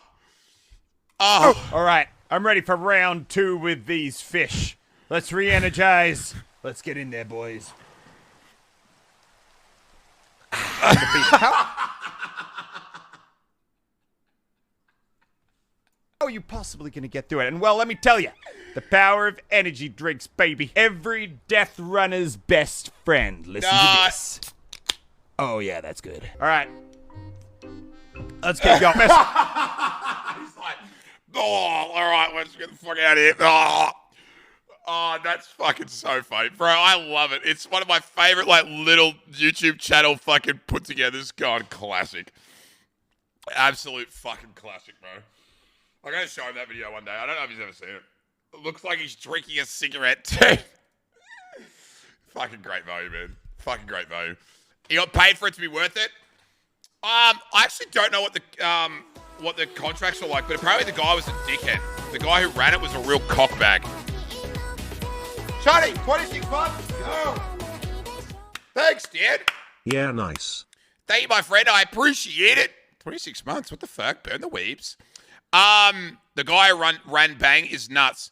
All right, I'm ready for round 2 with these fish. Let's re-energize. Let's get in there, boys. How are you possibly going to get through it? And well, let me tell you, the power of energy drinks, baby. Every death runner's best friend. Listen to this. Oh, yeah, that's good. All right. Let's get going. He's like, oh, all right, let's get the fuck out of here. Oh, that's fucking so funny. Bro, I love it. It's one of my favorite, like, little YouTube channel fucking put-togethers. God, classic. Absolute fucking classic, bro. I'm going to show him that video one day. I don't know if he's ever seen it. It looks like he's drinking a cigarette, too. Fucking great value, man. Fucking great value. He got paid for it to be worth it. I actually don't know what the contracts were like, but apparently the guy was a dickhead. The guy who ran it was a real cockbag. Johnny, 26 months. Go. Thanks, Dad. Yeah, nice. Thank you, my friend. I appreciate it. 26 months. What the fuck? Burn the weebs. The guy who ran Bang is nuts.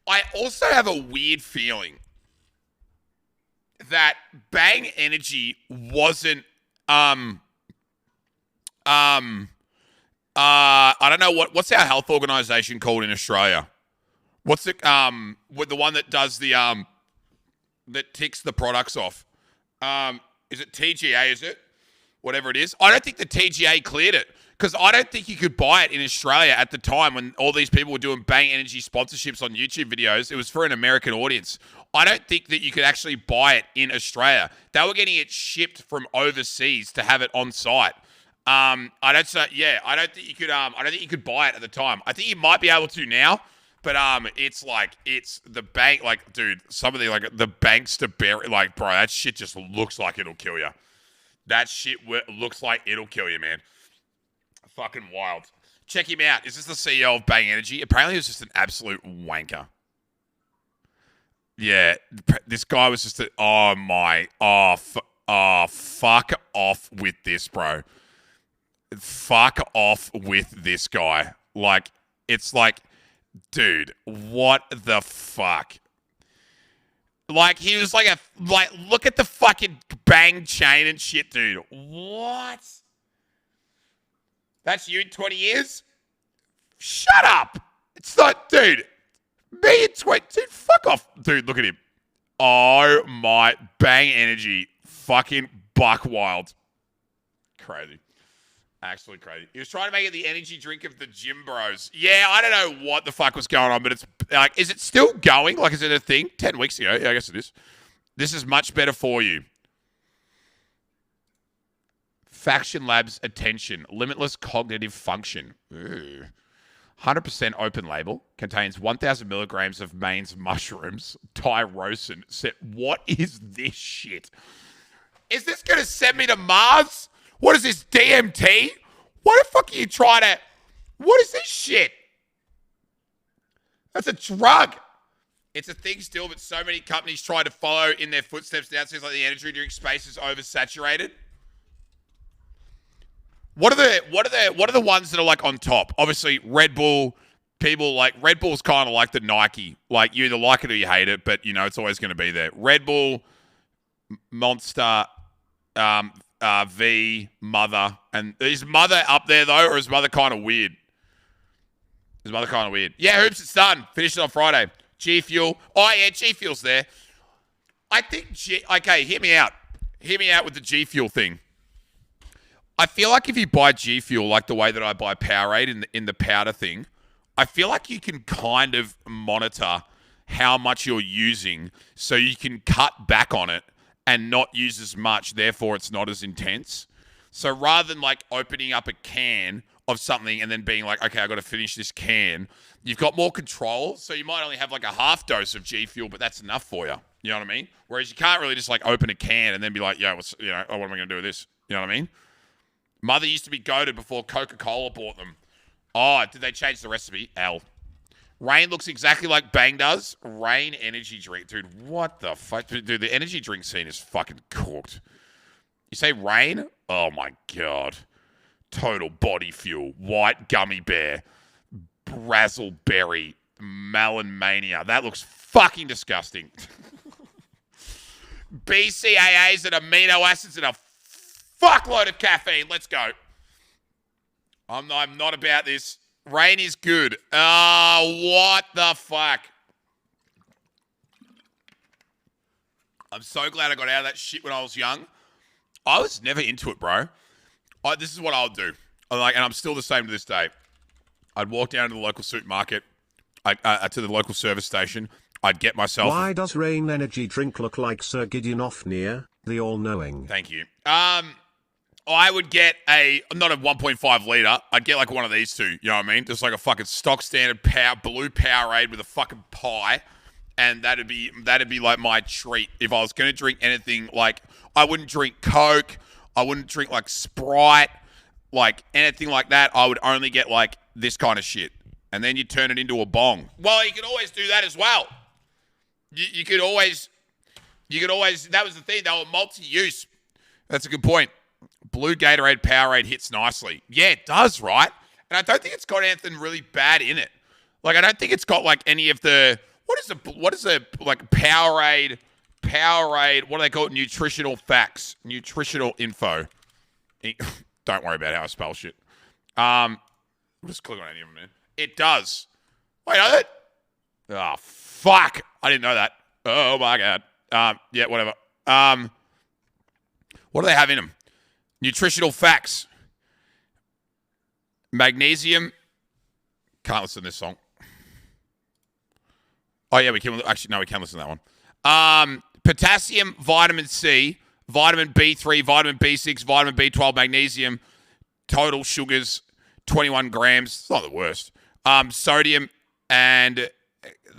I also have a weird feeling that Bang Energy wasn't I don't know what's our health organization called in Australia? What's it with the one that does the that ticks the products off? Is it TGA, is it? Whatever it is. I don't think the TGA cleared it because I don't think you could buy it in Australia at the time when all these people were doing Bang Energy sponsorships on YouTube videos. It was for an American audience. I don't think that you could actually buy it in Australia. They were getting it shipped from overseas to have it on site. I don't think you could. I don't think you could buy it at the time. I think you might be able to now, but it's the bank. Like, dude, some of the banks to bear. Like, bro, that shit just looks like it'll kill you. That shit looks like it'll kill you, man. Fucking wild. Check him out. Is this the CEO of Bang Energy? Apparently, he was just an absolute wanker. Yeah, this guy was just fuck off with this, bro. Fuck off with this guy. Like, it's like, dude, what the fuck? Like, he was look at the fucking Bang chain and shit, dude. What? That's you in 20 years? Shut up. It's not, dude. Me in 20, dude, fuck off. Dude, look at him. Oh my, Bang Energy. Fucking buck wild. Crazy. Absolutely crazy. He was trying to make it the energy drink of the gym bros. Yeah, I don't know what the fuck was going on, but it's like, is it still going? Like, is it a thing? 10 weeks ago. Yeah, I guess it is. This is much better for you. Faction Labs Attention. Limitless cognitive function. Ooh. 100% open label. Contains 1,000 milligrams of Maine's mushrooms. Tyrosin. What is this shit? Is this going to send me to Mars? What is this, DMT? What the fuck are you trying to... What is this shit? That's a drug. It's a thing still, but so many companies try to follow in their footsteps now. It seems like the energy drink space is oversaturated. What are the ones that are like on top? Obviously, Red Bull. People like Red Bull's kind of like the Nike. Like, you either like it or you hate it, but you know it's always going to be there. Red Bull, Monster, V, Mother, and is Mother up there though, or is Mother kind of weird? Is Mother kind of weird? Yeah, Hoops, it's done. Finished it on Friday. G Fuel. Oh yeah, G Fuel's there. I think okay, hear me out. Hear me out with the G Fuel thing. I feel like if you buy G Fuel like the way that I buy Powerade in the powder thing, I feel like you can kind of monitor how much you're using so you can cut back on it and not use as much, therefore it's not as intense. So rather than like opening up a can of something and then being like, okay, I got to finish this can. You've got more control, so you might only have like a half dose of G Fuel, but that's enough for you. You know what I mean? Whereas you can't really just like open a can and then be like, what am I going to do with this? You know what I mean? Mother used to be goated before Coca-Cola bought them. Oh, did they change the recipe? L. Rain looks exactly like Bang does. Rain energy drink. Dude, what the fuck? Dude, the energy drink scene is fucking cooked. You say Rain? Oh my God. Total Body Fuel. White Gummy Bear. Razzleberry. Melon Mania. That looks fucking disgusting. BCAAs and amino acids and a fuckload of caffeine. Let's go. I'm not about this. Rain is good. What the fuck? I'm so glad I got out of that shit when I was young. I was never into it, bro. This is what I'll do. And I'm still the same to this day. I'd walk down to the local supermarket, to the local service station. I'd get myself... Why does Rain energy drink look like Sir Gideon Ofnir, the all-knowing? Thank you. I would get not a 1.5 litre. I'd get like one of these two. You know what I mean? Just like a fucking stock standard blue Powerade with a fucking pie. And that'd be like my treat. If I was going to drink anything, like I wouldn't drink Coke. I wouldn't drink like Sprite, like anything like that. I would only get like this kind of shit. And then you turn it into a bong. Well, you could always do that as well. You could always, that was the thing. They were multi-use. That's a good point. Blue Gatorade Powerade hits nicely. Yeah, it does, right? And I don't think it's got anything really bad in it. Like, I don't think it's got like any of the, what is a like Powerade, what do they call it? Nutritional facts, nutritional info. Don't worry about how I spell shit. We'll just click on any of them, man. It does. Wait, does it? Oh, fuck. I didn't know that. Oh, my God. Yeah, whatever. What do they have in them? Nutritional facts. Magnesium. Can't listen to this song. Oh, yeah, we can. Actually, no, we can listen to that one. Potassium, vitamin C, vitamin B3, vitamin B6, vitamin B12, magnesium. Total sugars, 21 grams. It's not the worst. Sodium, and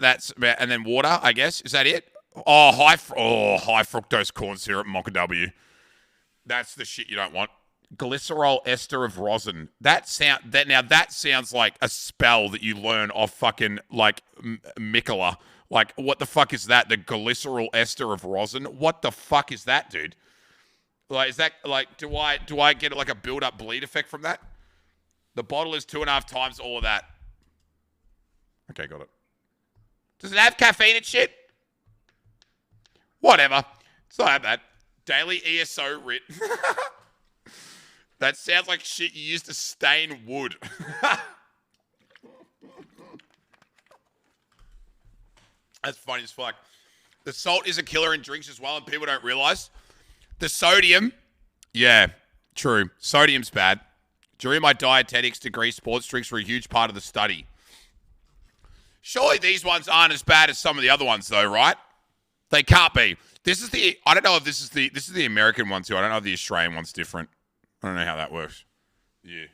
then water, I guess. Is that it? Oh, high fructose corn syrup, Mocha W. That's the shit you don't want. Glycerol ester of rosin. That sounds like a spell that you learn off fucking like Mikola. Like, what the fuck is that? The glycerol ester of rosin? What the fuck is that, dude? Like, is that like, do I get like a build-up bleed effect from that? The bottle is 2.5 times all of that. Okay, got it. Does it have caffeine and shit? Whatever. It's not that bad. Daily ESO writ. That sounds like shit you used to stain wood. That's funny as fuck. The salt is a killer in drinks as well, and people don't realize. The sodium, yeah, true. Sodium's bad. During my dietetics degree, sports drinks were a huge part of the study. Surely these ones aren't as bad as some of the other ones, though, right? They can't be. I don't know if this is the American one too. I don't know if the Australian one's different. I don't know how that works. Yeah.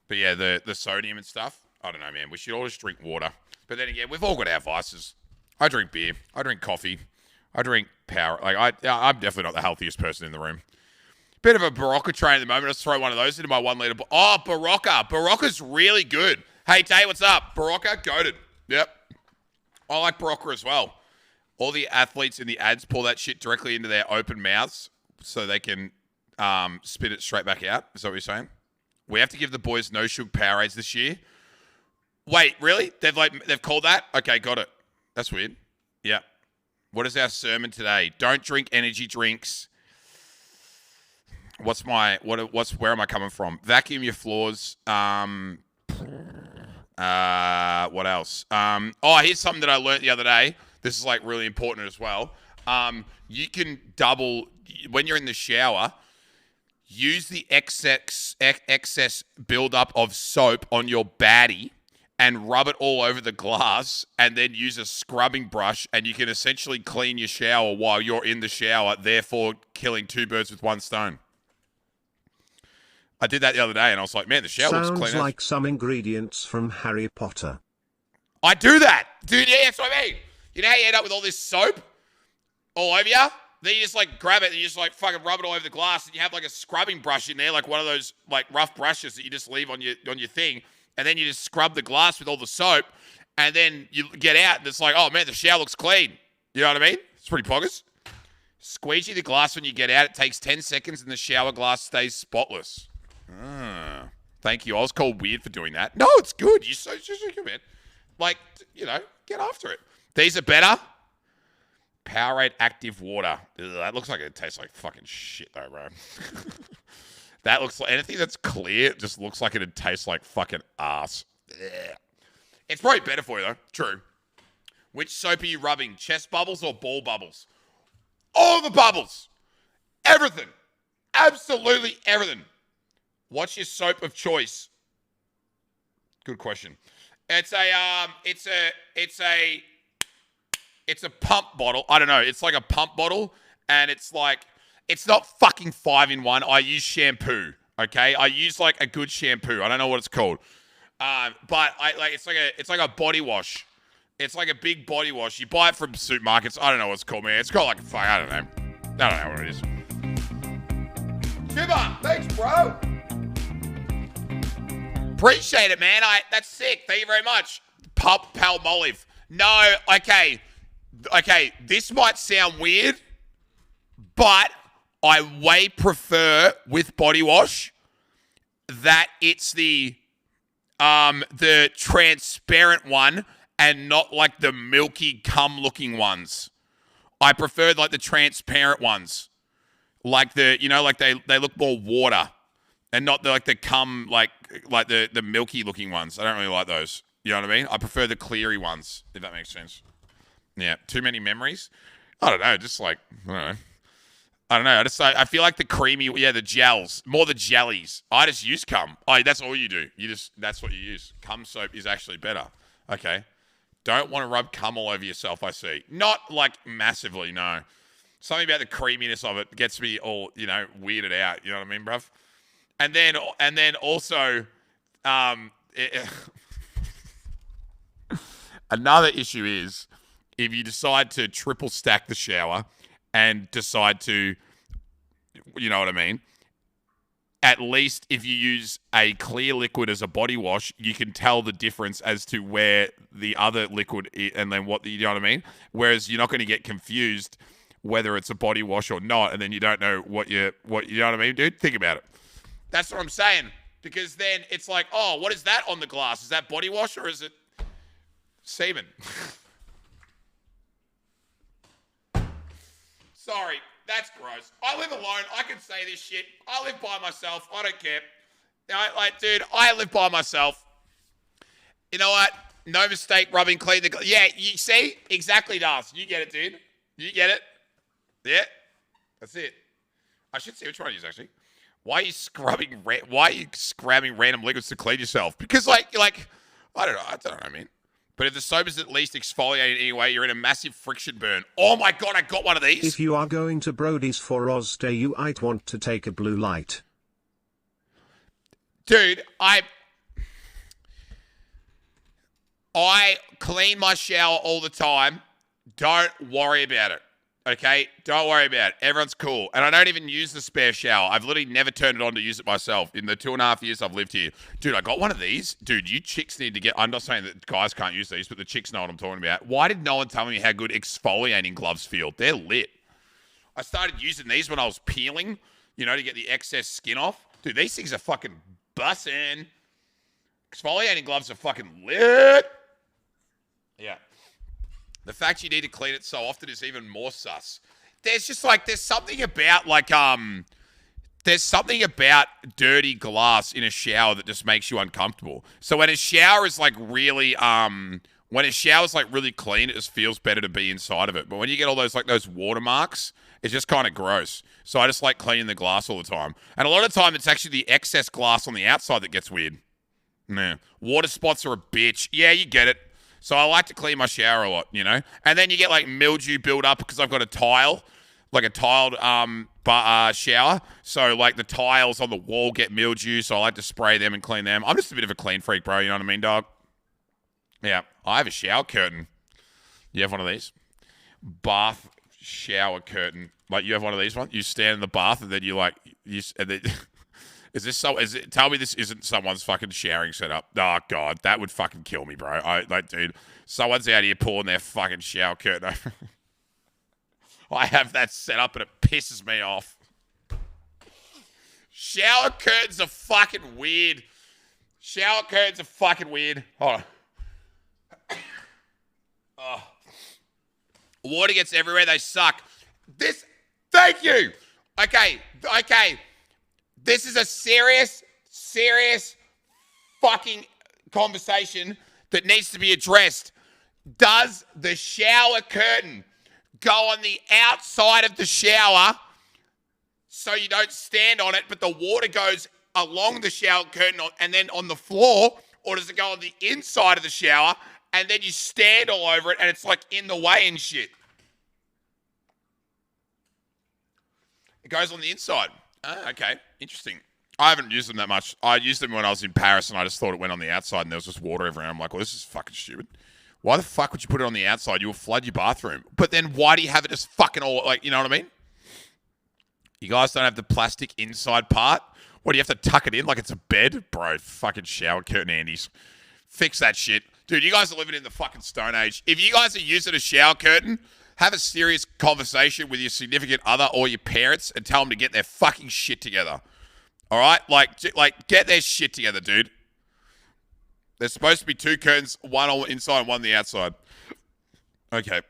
But yeah, the sodium and stuff, I don't know, man. We should all just drink water. But then again, we've all got our vices. I drink beer. I drink coffee. I drink power. Like I'm definitely not the healthiest person in the room. Bit of a Barocca train at the moment. Let's throw one of those into my 1 litre. Oh, Barocca. Barocca's really good. Hey, Tay, what's up? Barocca, goated. Yep. I like Barocca as well. All the athletes in the ads pour that shit directly into their open mouths so they can spit it straight back out. Is that what you're saying? We have to give the boys no sugar Powerades this year. Wait, really? They've called that? Okay, got it. That's weird. Yeah. What is our sermon today? Don't drink energy drinks. Where am I coming from? Vacuum your floors. What else? Here's something that I learned the other day. This is like really important as well. You can double, when you're in the shower, use the excess buildup of soap on your baddie and rub it all over the glass, and then use a scrubbing brush, and you can essentially clean your shower while you're in the shower, therefore killing 2 birds with 1 stone. I did that the other day, and I was like, man, the shower looks clean. Sounds like some ingredients from Harry Potter. I do that. Dude, yeah, that's what I mean. You know how you end up with all this soap all over you? Then you just like grab it and you just like fucking rub it all over the glass, and you have like a scrubbing brush in there, like one of those like rough brushes that you just leave on your thing, and then you just scrub the glass with all the soap, and then you get out and it's like, oh man, the shower looks clean. You know what I mean? It's pretty poggers. Squeegee the glass when you get out. It takes 10 seconds and the shower glass stays spotless. Thank you. I was called weird for doing that. No, it's good. You're so good, man. Like, you know, get after it. These are better. Powerade Active Water. Ugh, that looks like it tastes like fucking shit, though, bro. That looks like anything that's clear just looks like it'd taste like fucking ass. Ugh. It's probably better for you, though. True. Which soap are you rubbing? Chest bubbles or ball bubbles? All the bubbles. Everything. Absolutely everything. What's your soap of choice? Good question. It's a pump bottle. I don't know. It's like a pump bottle, and it's not fucking 5-in-1. I use shampoo. Okay, I use like a good shampoo. I don't know what it's called, but it's like a body wash. It's like a big body wash. You buy it from supermarkets. I don't know what it's called, man. It's called like a fuck. I don't know what it is. Shiba, thanks, bro. Appreciate it, man. That's sick. Thank you very much. Palmolive. No, okay, this might sound weird, but I way prefer with body wash that it's the transparent one and not like the milky cum looking ones. I prefer like the transparent ones. Like they look more water and not the cum like the milky looking ones. I don't really like those. You know what I mean? I prefer the cleary ones, if that makes sense. Yeah, too many memories? I don't know, just like, I don't know. I feel like the creamy, the gels, more the jellies. I just use cum. That's all you do. That's what you use. Cum soap is actually better. Okay. Don't want to rub cum all over yourself, I see. Not like massively, no. Something about the creaminess of it gets me all, weirded out. You know what I mean, bruv? And then also, another issue is if you decide to triple stack the shower and decide to, you know what I mean? At least if you use a clear liquid as a body wash, you can tell the difference as to where the other liquid is and then what, you know what I mean? Whereas you're not going to get confused whether it's a body wash or not, and then you don't know what you know what I mean, dude? Think about it. That's what I'm saying. Because then it's like, oh, what is that on the glass? Is that body wash or is it semen? Sorry, that's gross. I live alone. I can say this shit. I live by myself. I don't care. Dude, I live by myself. You know what? No mistake rubbing clean the glass. Yeah, you see? Exactly, Dars. You get it, dude. You get it? Yeah. That's it. I should see which one I use, actually. Why are you scrubbing random liquids to clean yourself? Because, I don't know, I mean. But if the soap is at least exfoliated anyway, you're in a massive friction burn. Oh my God, I got one of these. If you are going to Brody's for Oz Day, you might want to take a blue light. Dude, I clean my shower all the time. Don't worry about it. Okay? Don't worry about it. Everyone's cool. And I don't even use the spare shower. I've literally never turned it on to use it myself in the 2.5 years I've lived here. Dude, I got one of these. Dude, you chicks need to get... I'm not saying that guys can't use these, but the chicks know what I'm talking about. Why did no one tell me how good exfoliating gloves feel? They're lit. I started using these when I was peeling, to get the excess skin off. Dude, these things are fucking bussin'. Exfoliating gloves are fucking lit. Yeah. The fact you need to clean it so often is even more sus. There's something about dirty glass in a shower that just makes you uncomfortable. So when a shower is really clean, it just feels better to be inside of it. But when you get all those watermarks, it's just kind of gross. So I just like cleaning the glass all the time. And a lot of the time, it's actually the excess glass on the outside that gets weird. Nah. Water spots are a bitch. Yeah, you get it. So I like to clean my shower a lot, And then you get mildew build up because I've got a tile, like a tiled shower. So like the tiles on the wall get mildew, so I like to spray them and clean them. I'm just a bit of a clean freak, bro. You know what I mean, dog? Yeah, I have a shower curtain. You have one of these? Bath shower curtain. Like you have one of these ones? You stand in the bath and then you like, and then, tell me this isn't someone's fucking showering setup. Oh, God, that would fucking kill me, bro. Dude, someone's out here pulling their fucking shower curtain over. I have that set up and it pisses me off. Shower curtains are fucking weird. Shower curtains are fucking weird. Hold on. Oh. Water gets everywhere. They suck. Thank you. Okay. This is a serious fucking conversation that needs to be addressed. Does the shower curtain go on the outside of the shower so you don't stand on it, but the water goes along the shower curtain and then on the floor, or does it go on the inside of the shower and then you stand all over it and it's like in the way and shit? It goes on the inside. Okay, interesting. I haven't used them that much. I used them when I was in Paris and I just thought it went on the outside and there was just water everywhere. I'm like, well, this is fucking stupid. Why the fuck would you put it on the outside? You will flood your bathroom. But then why do you have it just fucking all, like, you know what I mean? You guys don't have the plastic inside part? What, do you have to tuck it in like it's a bed? Bro, fucking shower curtain Andes. Fix that shit. Dude, you guys are living in the fucking Stone Age. If you guys are using a shower curtain, have a serious conversation with your significant other or your parents and tell them to get their fucking shit together. All right? Like get their shit together, dude. There's supposed to be two curtains, one on the inside and one on the outside. Okay.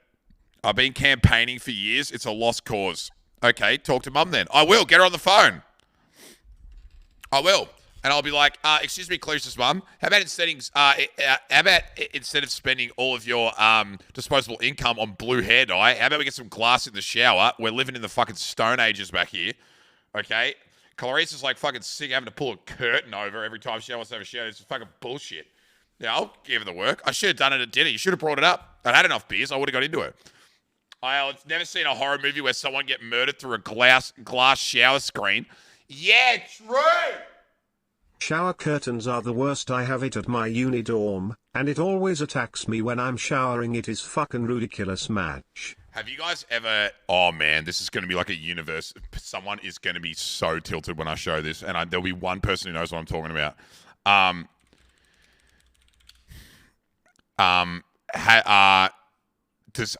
I've been campaigning for years. It's a lost cause. Okay, talk to mum then. I will. Get her on the phone. I will. And I'll be like, excuse me, Clarissa's mum, how about instead of spending all of your disposable income on blue hair dye, how about we get some glass in the shower? We're living in the fucking Stone Ages back here. Okay? Clarissa's like fucking sick having to pull a curtain over every time she wants to have a shower. It's fucking bullshit. Yeah, I'll give her the work. I should have done it at dinner. You should have brought it up. I'd had enough beers. I would have got into it. I've never seen a horror movie where someone get murdered through a glass shower screen. Yeah, true. Shower curtains are the worst. I have it at my uni dorm, and it always attacks me when I'm showering. It is fucking ridiculous match. Have you guys ever... Oh, man, this is going to be like a universe. Someone is going to be so tilted when I show this, and there'll be one person who knows what I'm talking about.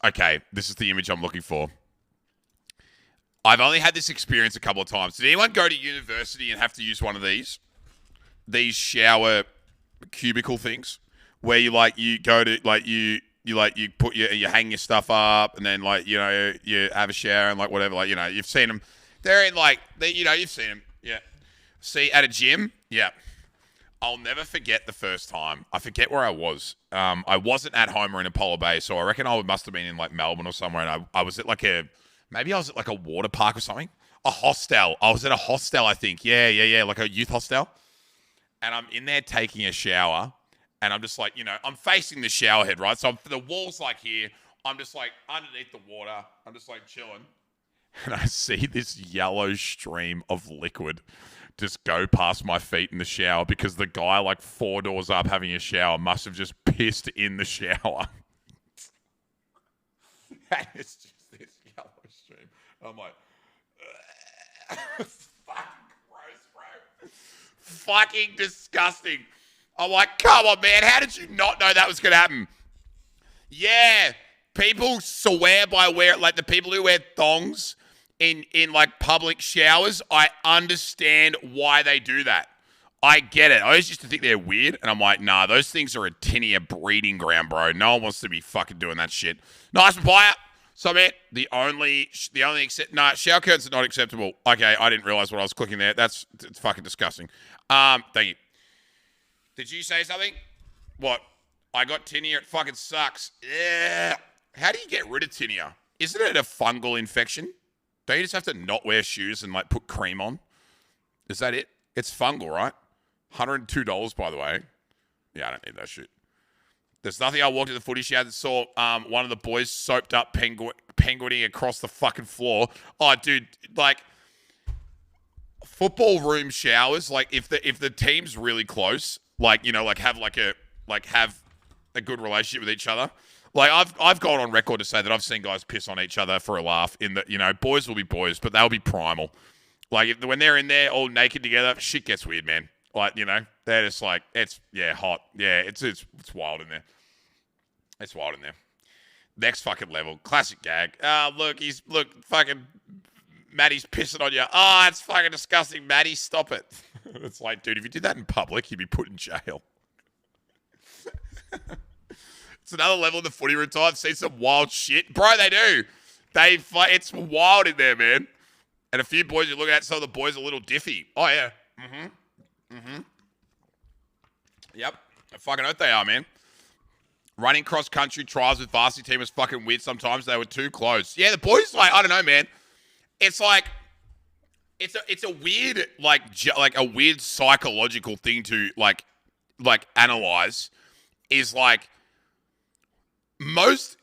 Okay, this is the image I'm looking for. I've only had this experience a couple of times. Did anyone go to university and have to use one of these shower cubicle things where you go to you put you hang your stuff up and then you have a shower and whatever, you've seen them. They're in you've seen them. Yeah. See, at a gym. Yeah. I'll never forget the first time. I forget where I was. I wasn't at home or in Apollo Bay, so I reckon I must have been in Melbourne or somewhere, and I was at maybe I was at a water park or something. A hostel. I was at a hostel, I think. Yeah, like a youth hostel. And I'm in there taking a shower, and I'm just I'm facing the shower head, right? So the wall's here. I'm just underneath the water. I'm just chilling. And I see this yellow stream of liquid just go past my feet in the shower because the guy 4 doors up having a shower must have just pissed in the shower. And it's just this yellow stream. I'm like, fucking gross, bro. Fucking disgusting. I'm like, come on, man. How did you not know that was going to happen? Yeah. People swear by the people who wear thongs in public showers, I understand why they do that. I get it. I always used to think they're weird, and I'm like, nah, those things are a tinnier breeding ground, bro. No one wants to be fucking doing that shit. Nice papaya. So, man, shower curtains are not acceptable. Okay, I didn't realize what I was clicking there. It's fucking disgusting. Thank you. Did you say something? What? I got tinea. It fucking sucks. Yeah. How do you get rid of tinea? Isn't it a fungal infection? Don't you just have to not wear shoes and put cream on? Is that it? It's fungal, right? $102, by the way. Yeah, I don't need that shit. There's nothing. I walked to the footy shed and saw one of the boys soaped up penguining across the fucking floor. Oh, dude, football room showers, like if the team's really close, like, you know, like have a good relationship with each other. Like I've gone on record to say that I've seen guys piss on each other for a laugh. In that, you know, boys will be boys, but they'll be primal. Like when they're in there all naked together, shit gets weird, man. Like, you know, they're just like, it's hot. Yeah, it's wild in there. It's wild in there. Next fucking level, classic gag. Look, fucking Maddie's pissing on you. Oh, it's fucking disgusting, Maddie. Stop it. It's like, dude, if you did that in public, you'd be put in jail. It's another level in the footy room. I've seen some wild shit, bro. They do. It's wild in there, man. And a few boys you're looking at, some of the boys are a little diffy. Oh, yeah. Yep. I fucking oath they are, man. Running cross-country trials with varsity team was fucking weird sometimes. They were too close. Yeah, the boys, like, I don't know, man. It's like, it's a weird, like a weird psychological thing to, like analyze. Is, like, most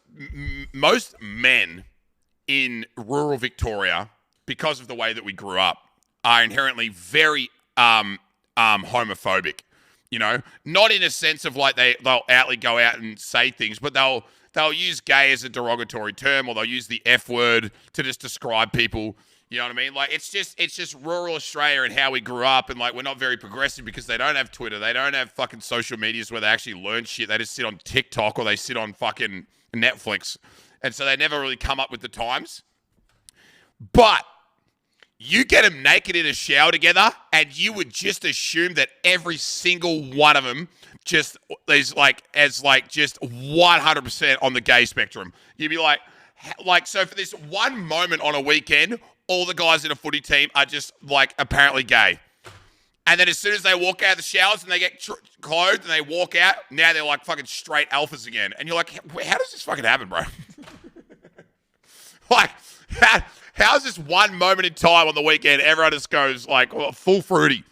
men in rural Victoria, because of the way that we grew up, are inherently very homophobic. You know, not in a sense of like they'll outly go out and say things, but they'll use gay as a derogatory term, or they'll use the F word to just describe people. You know what I mean? Like it's just rural Australia and how we grew up, and like we're not very progressive because they don't have Twitter, they don't have fucking social medias where they actually learn shit. They just sit on TikTok or they sit on fucking Netflix, and so they never really come up with the times. But you get them naked in a shower together, and you would just assume that every single one of them just is just 100% on the gay spectrum. You'd be like, so for this one moment on a weekend, all the guys in a footy team are just like apparently gay. And then as soon as they walk out of the showers and they get clothed and they walk out, now they're like fucking straight alphas again. And you're like, how does this fucking happen, bro? Like, how's this one moment in time on the weekend everyone just goes like full fruity?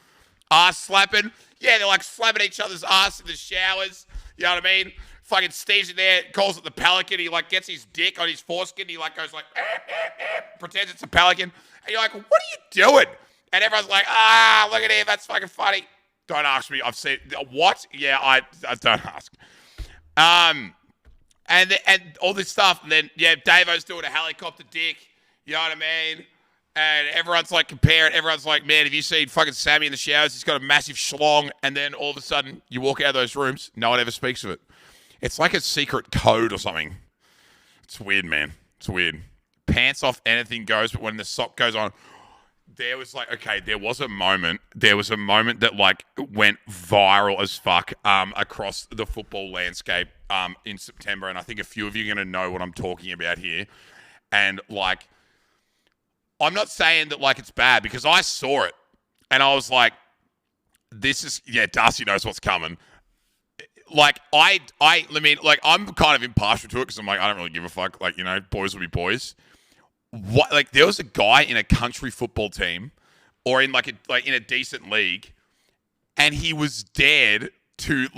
Ass slapping. Yeah, they're like slapping each other's ass in the showers. You know what I mean? Fucking Steve's in there, calls it the pelican. He like gets his dick on his foreskin. He like goes like, pretends it's a pelican. And you're like, what are you doing? And everyone's like, look at him. That's fucking funny. Don't ask me. I've seen, what? Yeah, I don't ask. And all this stuff. And then, yeah, Davo's doing a helicopter dick. You know what I mean? And everyone's like comparing. Everyone's like, man, have you seen fucking Sammy in the showers? He's got a massive schlong. And then all of a sudden, you walk out of those rooms. No one ever speaks of it. It's like a secret code or something. It's weird, man. It's weird. Pants off, anything goes. But when the sock goes on, there was like, okay, there was a moment that like went viral as fuck across the football landscape in September. And I think a few of you are going to know what I'm talking about here. And like, I'm not saying that like it's bad, because I saw it and I was like, this is, yeah, Darcy knows what's coming. Like, I mean, like, I'm kind of impartial to it because I'm like, I don't really give a fuck. Like, you know, boys will be boys. What? Like, there was a guy in a country football team or in in a decent league, and he was dared to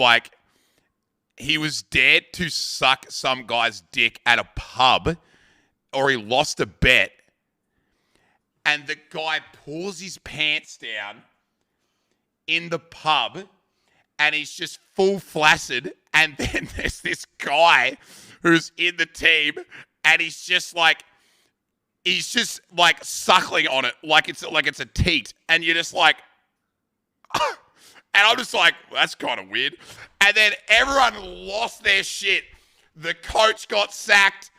suck some guy's dick at a pub, or he lost a bet, and the guy pulls his pants down in the pub, and he's just full flaccid, and then there's this guy who's in the team, and he's just like suckling on it like it's a teat, and you're just like, and I'm just like, well, that's kind of weird. And then everyone lost their shit. The coach got sacked.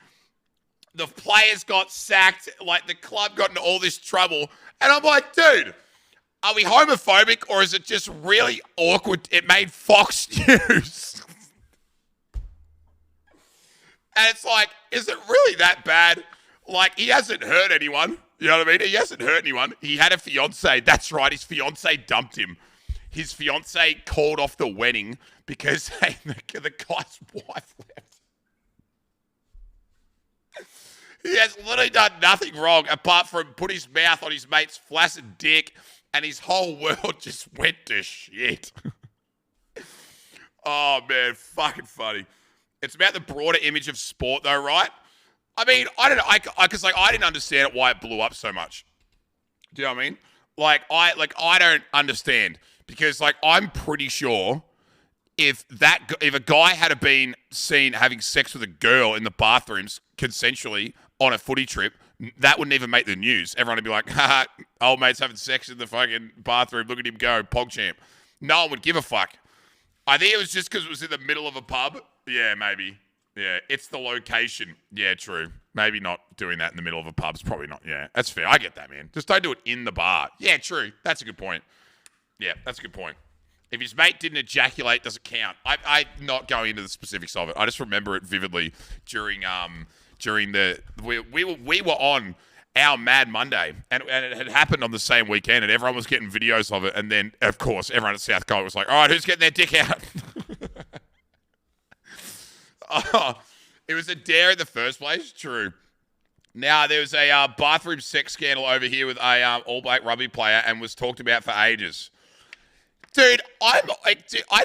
The players got sacked. Like, the club got into all this trouble. And I'm like, dude, are we homophobic, or is it just really awkward? It made Fox News. And it's like, is it really that bad? Like, he hasn't hurt anyone. You know what I mean? He hasn't hurt anyone. He had a fiance. That's right. His fiance dumped him. His fiance called off the wedding because the guy's wife left. He has literally done nothing wrong apart from put his mouth on his mate's flaccid dick, and his whole world just went to shit. Oh, man, fucking funny. It's about the broader image of sport, though, right? I mean, I don't know, because I didn't understand why it blew up so much. Do you know what I mean? I don't understand because like I'm pretty sure if a guy had been seen having sex with a girl in the bathrooms consensually on a footy trip, that wouldn't even make the news. Everyone would be like, haha, old mate's having sex in the fucking bathroom. Look at him go, PogChamp. No one would give a fuck. I think it was just because it was in the middle of a pub. Yeah, maybe. Yeah, it's the location. Yeah, true. Maybe not doing that in the middle of a pub's probably not. Yeah, that's fair. I get that, man. Just don't do it in the bar. Yeah, true. That's a good point. Yeah, that's a good point. If his mate didn't ejaculate, does it count? I'm not going into the specifics of it. I just remember it vividly during the we were on our Mad Monday, and it had happened on the same weekend, and everyone was getting videos of it. And then, of course, everyone at South Coast was like, "All right, who's getting their dick out?" Oh, it was a dare in the first place. True. Now there was a bathroom sex scandal over here with a All Black rugby player, and was talked about for ages. Dude, I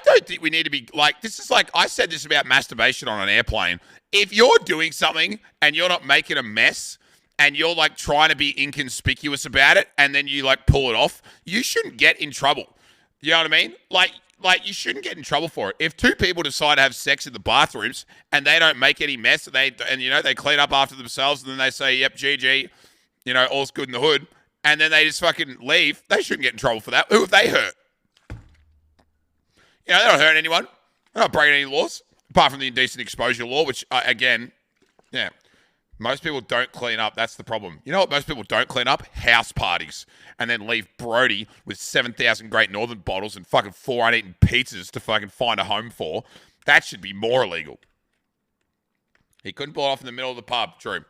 don't think we need to be like, this is like, I said this about masturbation on an airplane. If you're doing something and you're not making a mess and you're like trying to be inconspicuous about it and then you like pull it off, you shouldn't get in trouble. You know what I mean? Like you shouldn't get in trouble for it. If two people decide to have sex in the bathrooms and they don't make any mess and they clean up after themselves and then they say, yep, GG, all's good in the hood, and then they just fucking leave, they shouldn't get in trouble for that. Who have they hurt? They're not hurting anyone. They're not breaking any laws, apart from the indecent exposure law, which, again, yeah, most people don't clean up. That's the problem. You know what most people don't clean up? House parties. And then leave Brody with 7,000 Great Northern bottles and fucking 4 uneaten pizzas to fucking find a home for. That should be more illegal. He couldn't pull it off in the middle of the pub. True.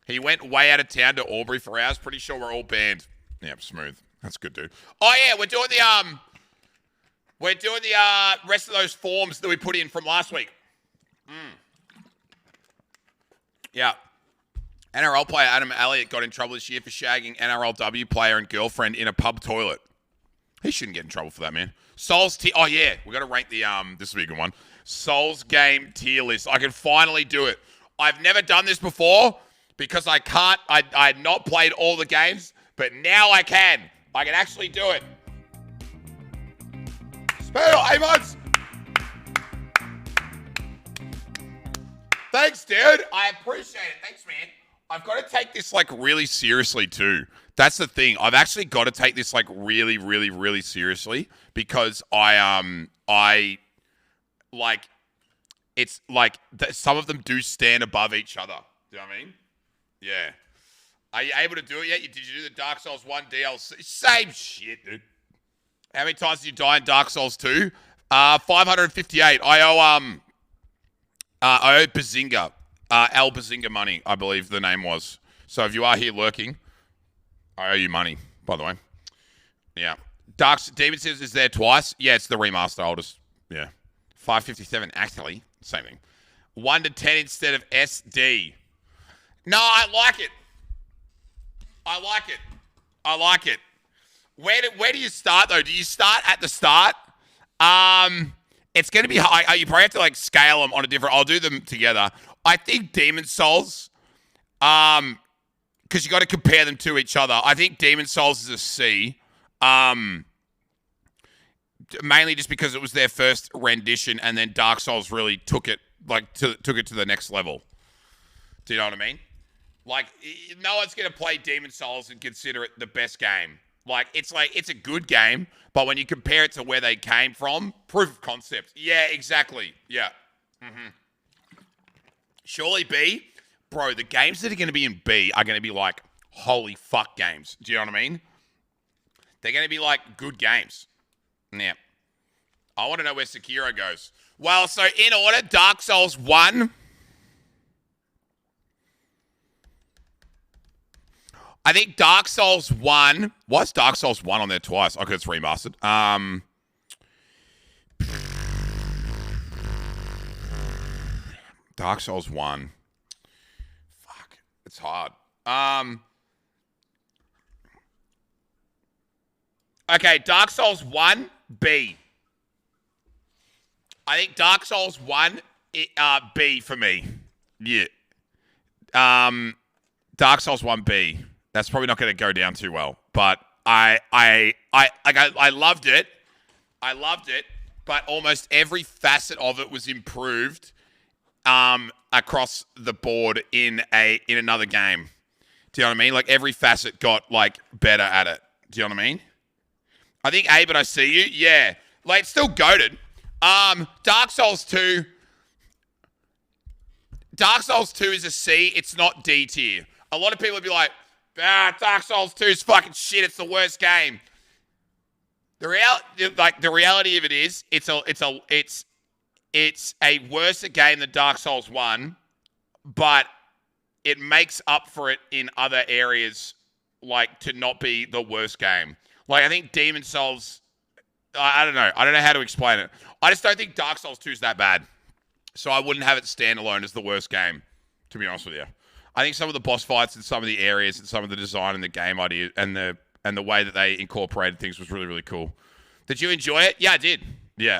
He went way out of town to Albury for hours. Pretty sure we're all banned. Yeah, smooth. That's good, dude. Oh, yeah, we're doing the rest of those forms that we put in from last week. Yeah. NRL player Adam Elliott got in trouble this year for shagging NRLW player and girlfriend in a pub toilet. He shouldn't get in trouble for that, man. Souls oh yeah, we got to rank the this will be a good one. Souls game tier list. I can finally do it. I've never done this before because I can't. I had not played all the games, but now I can. I can actually do it. Spell Amos. Thanks, dude. I appreciate it. Thanks, man. I've got to take this like really seriously too. That's the thing. I've actually got to take this like really, really, really seriously because I like it's like some of them do stand above each other. Do you know what I mean? Yeah. Are you able to do it yet? Did you do the Dark Souls 1 DLC? Same shit, dude. How many times did you die in Dark Souls 2? 558. I owe Bazinga. Al Bazinga money, I believe the name was. So if you are here lurking, I owe you money, by the way. Yeah. Demon Souls is there twice. Yeah, it's the remaster. I'll just, yeah. 557, actually. Same thing. 1 to 10 instead of SD. No, I like it. I like it. Where do you start, though? Do you start at the start? It's going to be high. You probably have to, like, scale them on a different... I'll do them together. I think Demon Souls, because you got to compare them to each other. I think Demon Souls is a C, mainly just because it was their first rendition, and then Dark Souls really took it to the next level. Do you know what I mean? Like, no one's gonna play Demon Souls and consider it the best game. It's a good game, but when you compare it to where they came from, proof of concept. Yeah, exactly. Yeah. Mm-hmm. Surely B, bro, the games that are going to be in B are going to be like, holy fuck games. Do you know what I mean? They're going to be like good games. Yeah. I want to know where Sekiro goes. Well, so in order, Dark Souls 1. I think Dark Souls 1. Why is Dark Souls 1 on there twice? Okay, it's remastered. Dark Souls 1. Fuck. It's hard. Okay, Dark Souls 1, B. I think Dark Souls 1, B for me. Yeah. Dark Souls 1, B. That's probably not going to go down too well. But I loved it. I loved it, but almost every facet of it was improved across the board in another game. Do you know what I mean? Like every facet got like better at it. Do you know what I mean? I think But I See You, yeah. Like it's still goated. Dark Souls 2. Dark Souls 2 is a C. It's not D tier. A lot of people would be like, Dark Souls 2 is fucking shit. It's the worst game. The reality of it is, it's a worse game than Dark Souls 1, but it makes up for it in other areas, like to not be the worst game. Like I think Demon Souls, I don't know how to explain it. I just don't think Dark Souls 2 is that bad, so I wouldn't have it standalone as the worst game, to be honest with you. I think some of the boss fights and some of the areas and some of the design and the game idea and the way that they incorporated things was really, really cool. Did you enjoy it? Yeah, I did. Yeah.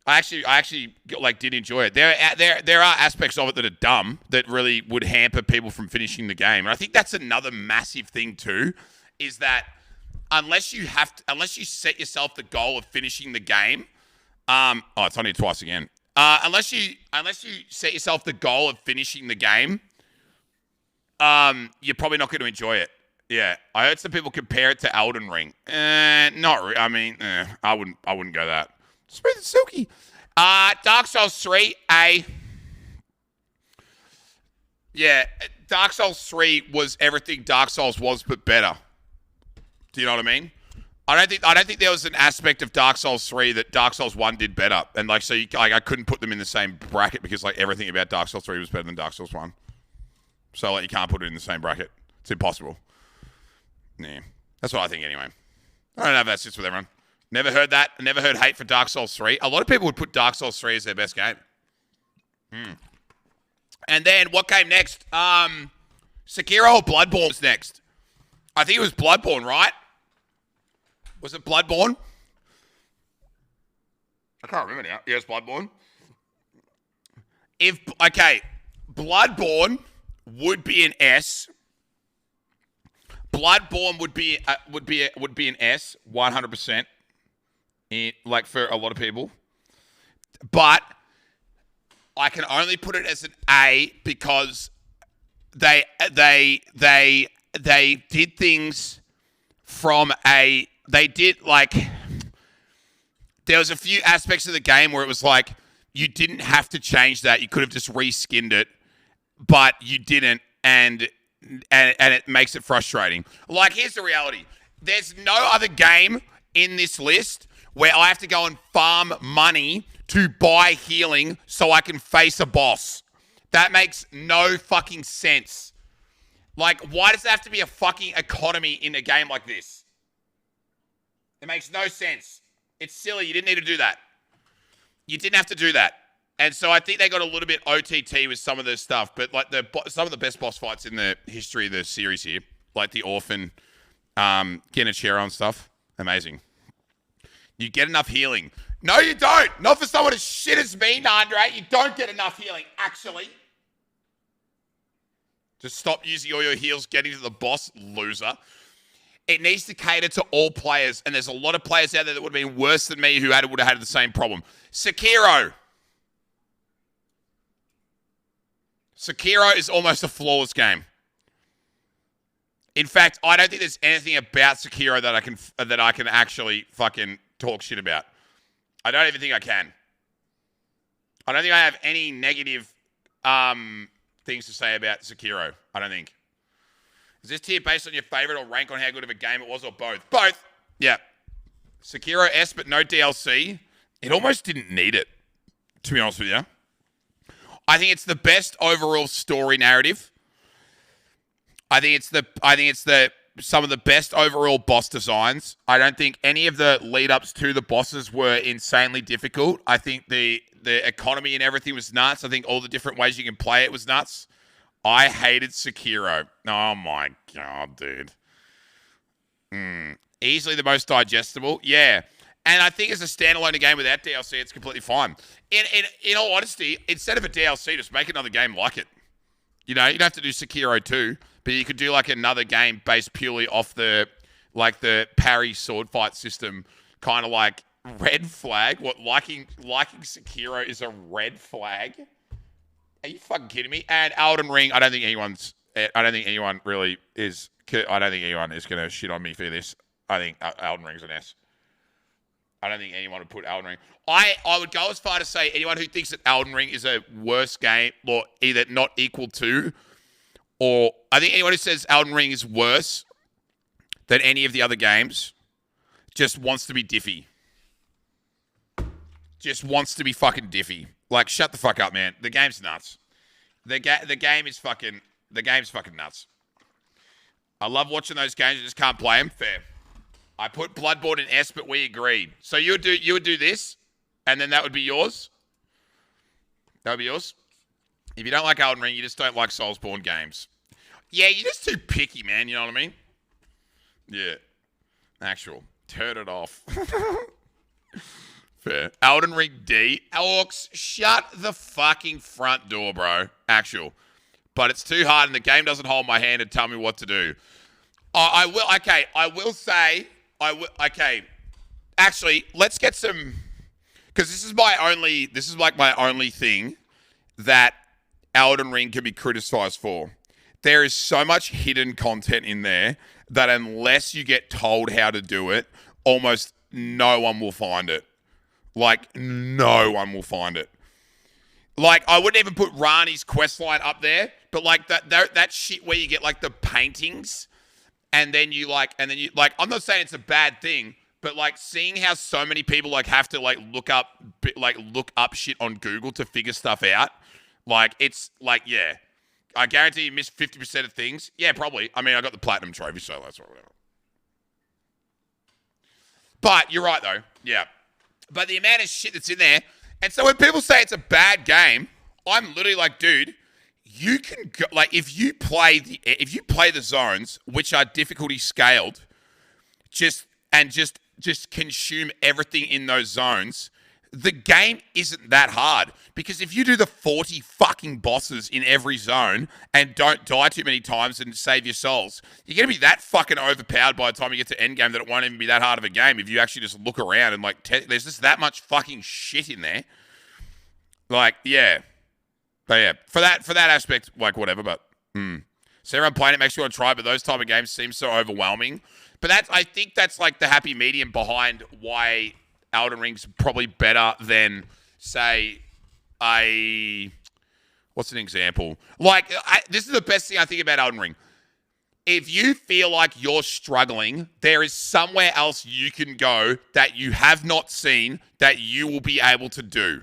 I actually like did enjoy it. There are aspects of it that are dumb that really would hamper people from finishing the game. And I think that's another massive thing too, is that unless you set yourself the goal of finishing the game, it's on here twice again. Unless you set yourself the goal of finishing the game, you're probably not going to enjoy it. Yeah, I heard some people compare it to Elden Ring. Not really. I mean, I wouldn't go that. Smooth and silky. Dark Souls 3, A. Yeah, Dark Souls 3 was everything Dark Souls was, but better. Do you know what I mean? I don't think there was an aspect of Dark Souls 3 that Dark Souls 1 did better. And like, so I couldn't put them in the same bracket because like everything about Dark Souls 3 was better than Dark Souls 1. So like you can't put it in the same bracket. It's impossible. Yeah, that's what I think anyway. I don't know if that sits with everyone. Never heard that. Never heard hate for Dark Souls 3. A lot of people would put Dark Souls 3 as their best game. And then what came next? Sekiro or Bloodborne was next. I think it was Bloodborne, right? Was it Bloodborne? I can't remember now. Yeah, it's Bloodborne. Bloodborne would be an S. Bloodborne would be an S, 100%. Like for a lot of people, but I can only put it as an A because they did things from a. They did like. There was a few aspects of the game where it was like you didn't have to change that. You could have just reskinned it, but you didn't, and it makes it frustrating. Like, here's the reality. There's no other game in this list where I have to go and farm money to buy healing so I can face a boss. That makes no fucking sense. Like, why does there have to be a fucking economy in a game like this? It makes no sense. It's silly. You didn't need to do that. You didn't have to do that. And so I think they got a little bit OTT with some of this stuff, but like some of the best boss fights in the history of the series here, like the Orphan, Genichiro and stuff, amazing. You get enough healing. No, you don't. Not for someone as shit as me, Nandre. You don't get enough healing, actually. Just stop using all your heals getting to the boss, loser. It needs to cater to all players, and there's a lot of players out there that would have been worse than me who would have had the same problem. Sekiro. Sekiro is almost a flawless game. In fact, I don't think there's anything about Sekiro that I can actually fucking talk shit about. I don't even think I can. I don't think I have any negative things to say about Sekiro. I don't think. Is this tier based on your favorite or rank on how good of a game it was, or both? Both. Yeah. Sekiro S, but no DLC. It almost didn't need it, to be honest with you. I think it's the best overall story narrative. I think it's some of the best overall boss designs. I don't think any of the lead-ups to the bosses were insanely difficult. I think the economy and everything was nuts. I think all the different ways you can play it was nuts. I hated Sekiro. Oh my god, dude. Easily the most digestible. Yeah. And I think as a standalone game without DLC, it's completely fine. In all honesty, instead of a DLC, just make another game like it. You know, you don't have to do Sekiro 2, but you could do like another game based purely off the like the parry sword fight system, kind of like red flag. What, liking Sekiro is a red flag? Are you fucking kidding me? And Elden Ring, I don't think anyone is going to shit on me for this. I think Elden Ring's an S. I don't think anyone would put Elden Ring. I would go as far to say anyone who thinks that Elden Ring is a worse game, or either not equal to, or I think anyone who says Elden Ring is worse than any of the other games just wants to be diffy. Just wants to be fucking diffy. Like, shut the fuck up, man. The game's nuts. The game's fucking nuts. I love watching those games. I just can't play them. Fair. I put Bloodborne in S, but we agreed. So you would do this, and then that would be yours? That would be yours? If you don't like Elden Ring, you just don't like Soulsborne games. Yeah, you're just too picky, man. You know what I mean? Yeah. Actual. Turn it off. Fair. Elden Ring D. Orcs, shut the fucking front door, bro. Actual. But it's too hard, and the game doesn't hold my hand and tell me what to do. I will say... Actually, let's get some, because this is my only thing that Elden Ring can be criticized for. There is so much hidden content in there that unless you get told how to do it, almost no one will find it. Like, no one will find it. Like, I wouldn't even put Rani's questline up there, but like that shit where you get like the paintings. And then you I'm not saying it's a bad thing, but like seeing how so many people like have to like look up shit on Google to figure stuff out, like it's like, yeah, I guarantee you missed 50% of things. Yeah, probably. I mean, I got the platinum trophy, so that's what. But you're right though, yeah. But the amount of shit that's in there, and so when people say it's a bad game, I'm literally like, dude. You can go, like if you play the zones, which are difficulty scaled, just consume everything in those zones. The game isn't that hard, because if you do the 40 fucking bosses in every zone and don't die too many times and save your souls, you're gonna be that fucking overpowered by the time you get to endgame that it won't even be that hard of a game if you actually just look around and like there's just that much fucking shit in there. Like, yeah. But yeah, for that aspect, like whatever, but so everyone playing it makes you want to try, but those type of games seem so overwhelming. But I think that's like the happy medium behind why Elden Ring's probably better than, say, what's an example? Like, this is the best thing I think about Elden Ring. If you feel like you're struggling, there is somewhere else you can go that you have not seen that you will be able to do.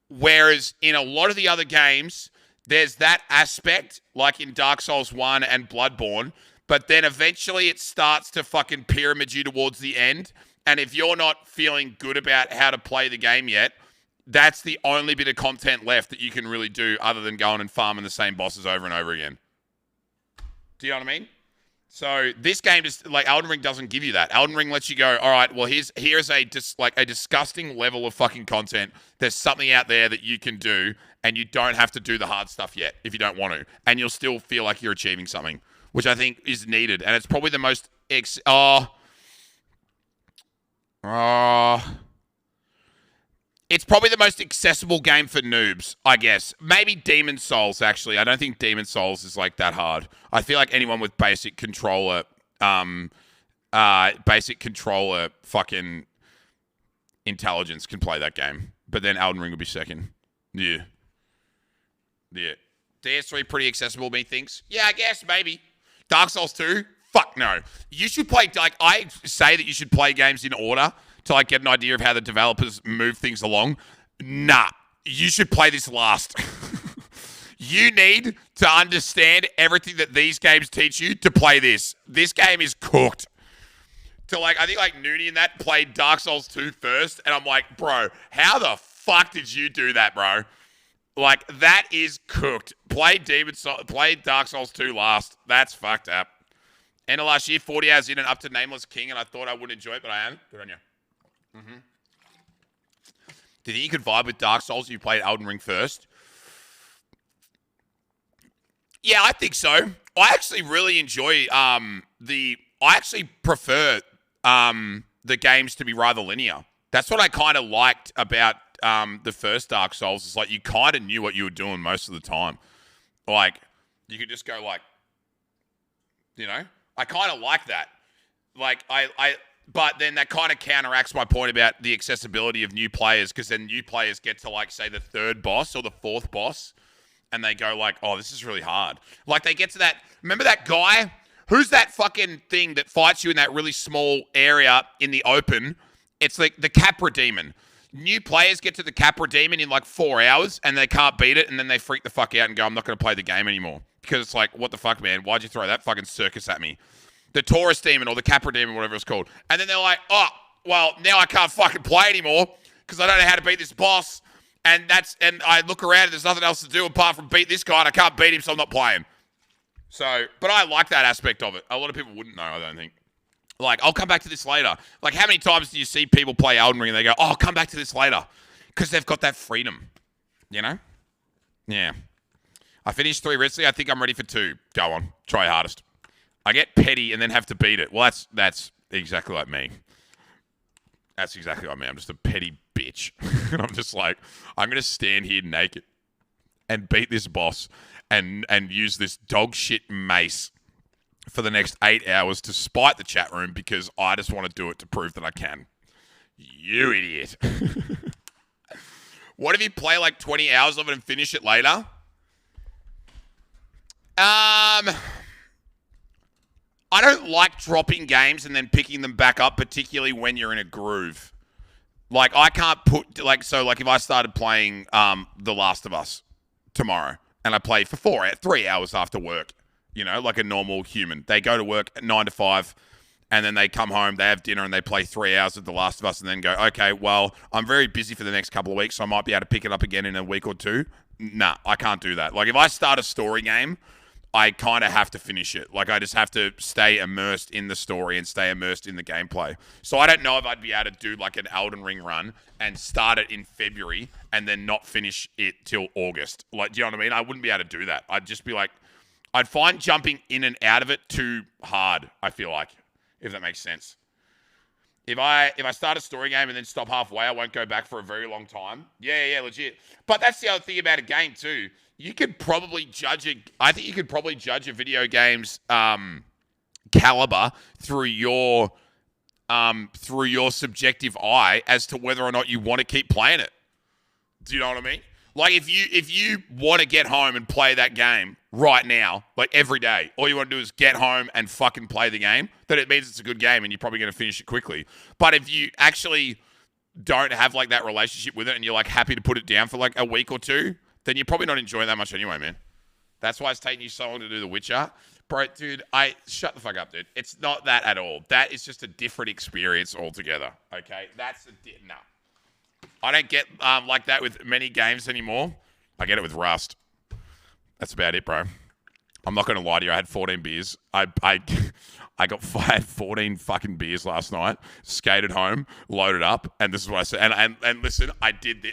Whereas in a lot of the other games, there's that aspect, like in Dark Souls 1 and Bloodborne, but then eventually it starts to fucking pyramid you towards the end. And if you're not feeling good about how to play the game yet, that's the only bit of content left that you can really do other than going and farming the same bosses over and over again. Do you know what I mean? So this game just, like, Elden Ring doesn't give you that. Elden Ring lets you go, all right, well, here's a disgusting level of fucking content. There's something out there that you can do, and you don't have to do the hard stuff yet if you don't want to. And you'll still feel like you're achieving something, which I think is needed. And it's probably the most... It's probably the most accessible game for noobs, I guess. Maybe Demon's Souls, actually. I don't think Demon's Souls is like that hard. I feel like anyone with basic controller fucking intelligence can play that game. But then Elden Ring will be second. Yeah. Yeah. DS3 pretty accessible, methinks. Yeah, I guess, maybe. Dark Souls 2? Fuck no. You should play, like, I say that you should play games in order to like get an idea of how the developers move things along. Nah, you should play this last. You need to understand everything that these games teach you to play this. This game is cooked. To like, I think like Noonie and that played Dark Souls 2 first, and I'm like, bro, how the fuck did you do that, bro? Like, that is cooked. Play Dark Souls 2 last. That's fucked up. End of last year, 40 hours in and up to Nameless King, and I thought I wouldn't enjoy it, but I am. Good on you. Mm-hmm. Do you think you could vibe with Dark Souls if you played Elden Ring first? Yeah, I think so. I actually really enjoy the I actually prefer the games to be rather linear. That's what I kind of liked about the first Dark Souls. Is like you kind of knew what you were doing most of the time. Like you could just go like, I kind of like that. Like but then that kind of counteracts my point about the accessibility of new players, because then new players get to like say the third boss or the fourth boss, and they go like, oh, this is really hard. Like they get to that. Remember that guy? Who's that fucking thing that fights you in that really small area in the open? It's like the Capra Demon. New players get to the Capra Demon in like 4 hours and they can't beat it, and then they freak the fuck out and go, I'm not going to play the game anymore. Because it's like, what the fuck, man? Why'd you throw that fucking circus at me? The Taurus Demon or the Capra Demon, whatever it's called. And then they're like, oh, well, now I can't fucking play anymore because I don't know how to beat this boss. And I look around and there's nothing else to do apart from beat this guy, and I can't beat him, so I'm not playing. So, but I like that aspect of it. A lot of people wouldn't know, I don't think. Like, I'll come back to this later. Like, how many times do you see people play Elden Ring and they go, oh, I'll come back to this later? Because they've got that freedom, Yeah. I finished 3 recently. I think I'm ready for 2. Go on. Try your hardest. I get petty and then have to beat it. Well, that's exactly like me. That's exactly like me. I'm just a petty bitch. And I'm just like, I'm going to stand here naked and beat this boss and use this dog shit mace for the next 8 hours to spite the chat room because I just want to do it to prove that I can. You idiot. What if you play like 20 hours of it and finish it later? I don't like dropping games and then picking them back up, particularly when you're in a groove. Like, I can't put, like, so, like, if I started playing The Last of Us tomorrow and I play for 3 hours after work, like a normal human. They go to work at 9 to 5 and then they come home, they have dinner and they play 3 hours of The Last of Us and then go, okay, well, I'm very busy for the next couple of weeks, so I might be able to pick it up again in a week or 2. Nah, I can't do that. Like, if I start a story game, I kind of have to finish it. Like, I just have to stay immersed in the story and stay immersed in the gameplay. So I don't know if I'd be able to do like an Elden Ring run and start it in February and then not finish it till August. Like, do you know what I mean? I wouldn't be able to do that. I'd just be like, I'd find jumping in and out of it too hard, I feel like, if that makes sense. If I start a story game and then stop halfway, I won't go back for a very long time. Yeah, legit. But that's the other thing about a game too. You could probably judge I think you could probably judge a video game's caliber through your subjective eye as to whether or not you want to keep playing it. Do you know what I mean? Like, if you want to get home and play that game right now, like every day, all you want to do is get home and fucking play the game, then it means it's a good game and you're probably going to finish it quickly. But if you actually don't have like that relationship with it and you're like happy to put it down for like a week or 2, then you're probably not enjoying that much anyway, man. That's why it's taking you so long to do The Witcher. Bro, dude, shut the fuck up, dude. It's not that at all. That is just a different experience altogether, okay? No. I don't get like that with many games anymore. I get it with Rust. That's about it, bro. I'm not going to lie to you. I had 14 beers. I got fired 14 fucking beers last night, skated home, loaded up, and this is what I said. And listen, I did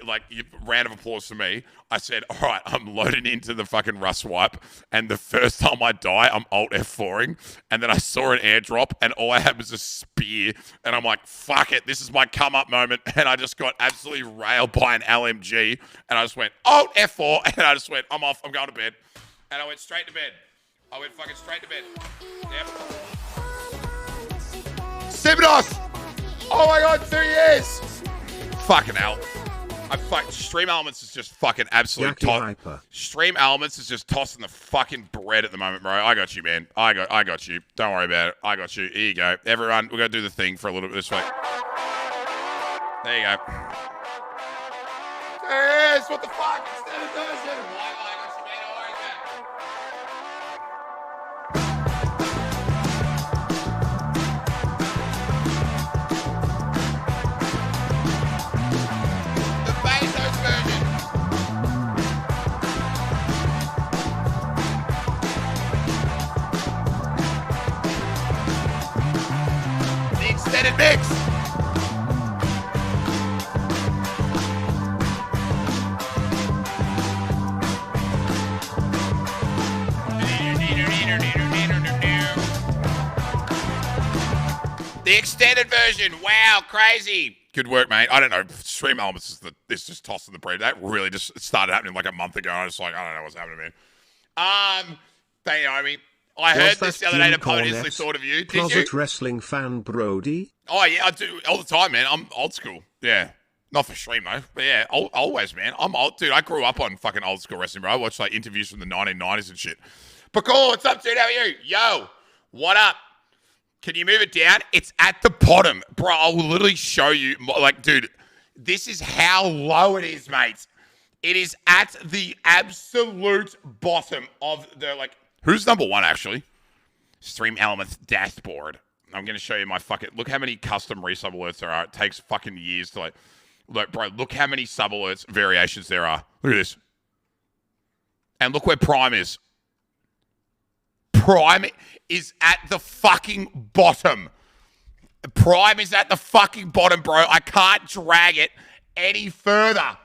round of applause for me. I said, all right, I'm loading into the fucking Rust wipe, and the first time I die, I'm Alt F4ing, and then I saw an airdrop, and all I had was a spear, and I'm like, fuck it, this is my come up moment, and I just got absolutely railed by an LMG, and I just went, Alt F4, and I just went, I'm off, I'm going to bed. And I went straight to bed. I went fucking straight to bed. Yep. Sibnos! Oh my god, 2 years! Fucking hell. Stream Elements is just fucking absolute Stream Elements is just tossing the fucking bread at the moment, bro. I got you, man. I got you. Don't worry about it. I got you. Here you go. Everyone, we're going to do the thing for a little bit this week. There you go. There it is! What the fuck? It's the version! Extended mix. The extended version. Wow, crazy. Good work, mate. I don't know. Stream Elements is just tossing the bread. That really just started happening like a month ago. I was like, I don't know what's happening, man. Thank you, Naomi. I heard this the other day and I instantly thought of you. Did Closet you? wrestling fan Brody. Oh, yeah, I do all the time, man. I'm old school. Yeah. Not for stream, though. But yeah, always, man. I'm old. Dude, I grew up on fucking old school wrestling, bro. I watched like interviews from the 1990s and shit. But cool. What's up, dude? How are you? Yo, what up? Can you move it down? It's at the bottom. Bro, I'll literally show you. Like, dude, this is how low it is, mate. It is at the absolute bottom of the, like, who's number one, actually? Stream Elements dashboard. I'm going to show you my fucking... Look how many custom resub alerts there are. It takes fucking years to, like... Look, bro, look how many sub alerts variations there are. Look at this. And look where Prime is. Prime is at the fucking bottom. Prime is at the fucking bottom, bro. I can't drag it any further.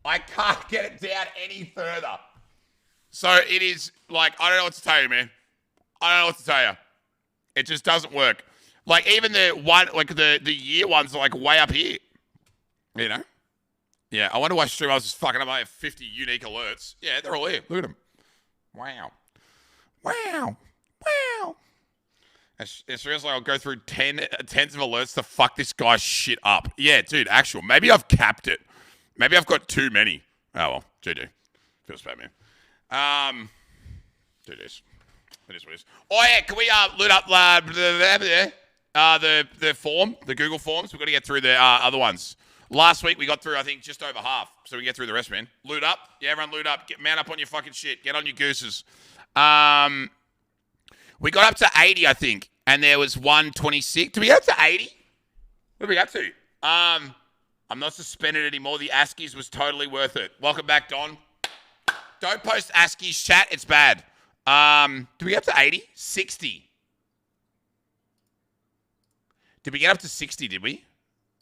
I can't get it down any further. So it is like, I don't know what to tell you, man. I don't know what to tell you. It just doesn't work. Like even the one, like the year ones are like way up here. You know? Yeah, I wonder why Streamhouse is fucking up. I have 50 unique alerts. Yeah, they're all here. Look at them. Wow. Wow. Wow. It's seriously, I'll go through tens of alerts to fuck this guy's shit up. Yeah, dude, actual. Maybe I've capped it. Maybe I've got too many. Oh, well. GG. Feels bad, man. Do this. It is what it is. Oh, yeah, can we loot up the form, the Google Forms? We've got to get through the other ones. Last week, we got through, I think, just over half. So we get through the rest, man. Loot up. Yeah, everyone loot up. Man up on your fucking shit. Get on your gooses. We got up to 80, I think. And there was 126. Did we get up to 80? What did we get up to? I'm not suspended anymore. The ASCIIs was totally worth it. Welcome back, Don. Don't post ASCIIs chat. It's bad. Did we get up to 80? 60. Did we get up to 60, did we?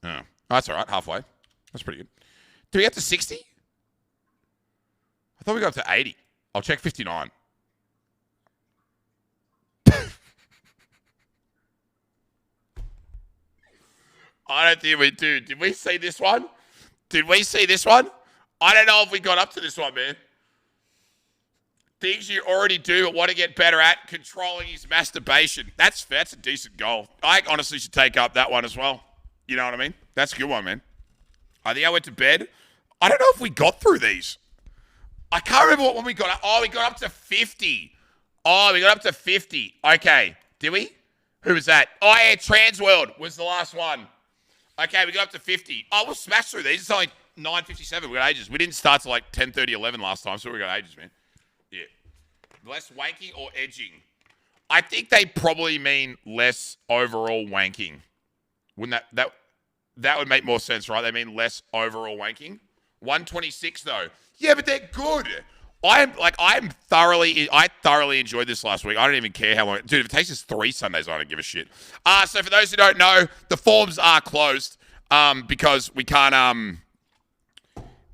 Oh, that's all right. Halfway. That's pretty good. Did we get to 60? I thought we got up to 80. I'll check 59. I don't think we do. Did we see this one? Did we see this one? I don't know if we got up to this one, man. Things you already do but want to get better at, controlling his masturbation. That's a decent goal. I honestly should take up that one as well. You know what I mean? That's a good one, man. I think I went to bed. I don't know if we got through these. I can't remember what one we got up. Oh, we got up to 50. Oh, we got up to 50. Okay. Did we? Who was that? Oh, yeah, Transworld was the last one. Okay, we got up to 50. Oh, we'll smash through these. It's only 9:57. We got ages. We didn't start till like 10:30, 11 last time, so we got ages, man. Yeah. Less wanking or edging? I think they probably mean less overall wanking. Wouldn't that would make more sense, right? They mean less overall wanking. 126 though. Yeah, but they're good. I thoroughly enjoyed this last week. I don't even care how long. Dude, if it takes us 3 Sundays, I don't give a shit. So for those who don't know, the forms are closed because we can't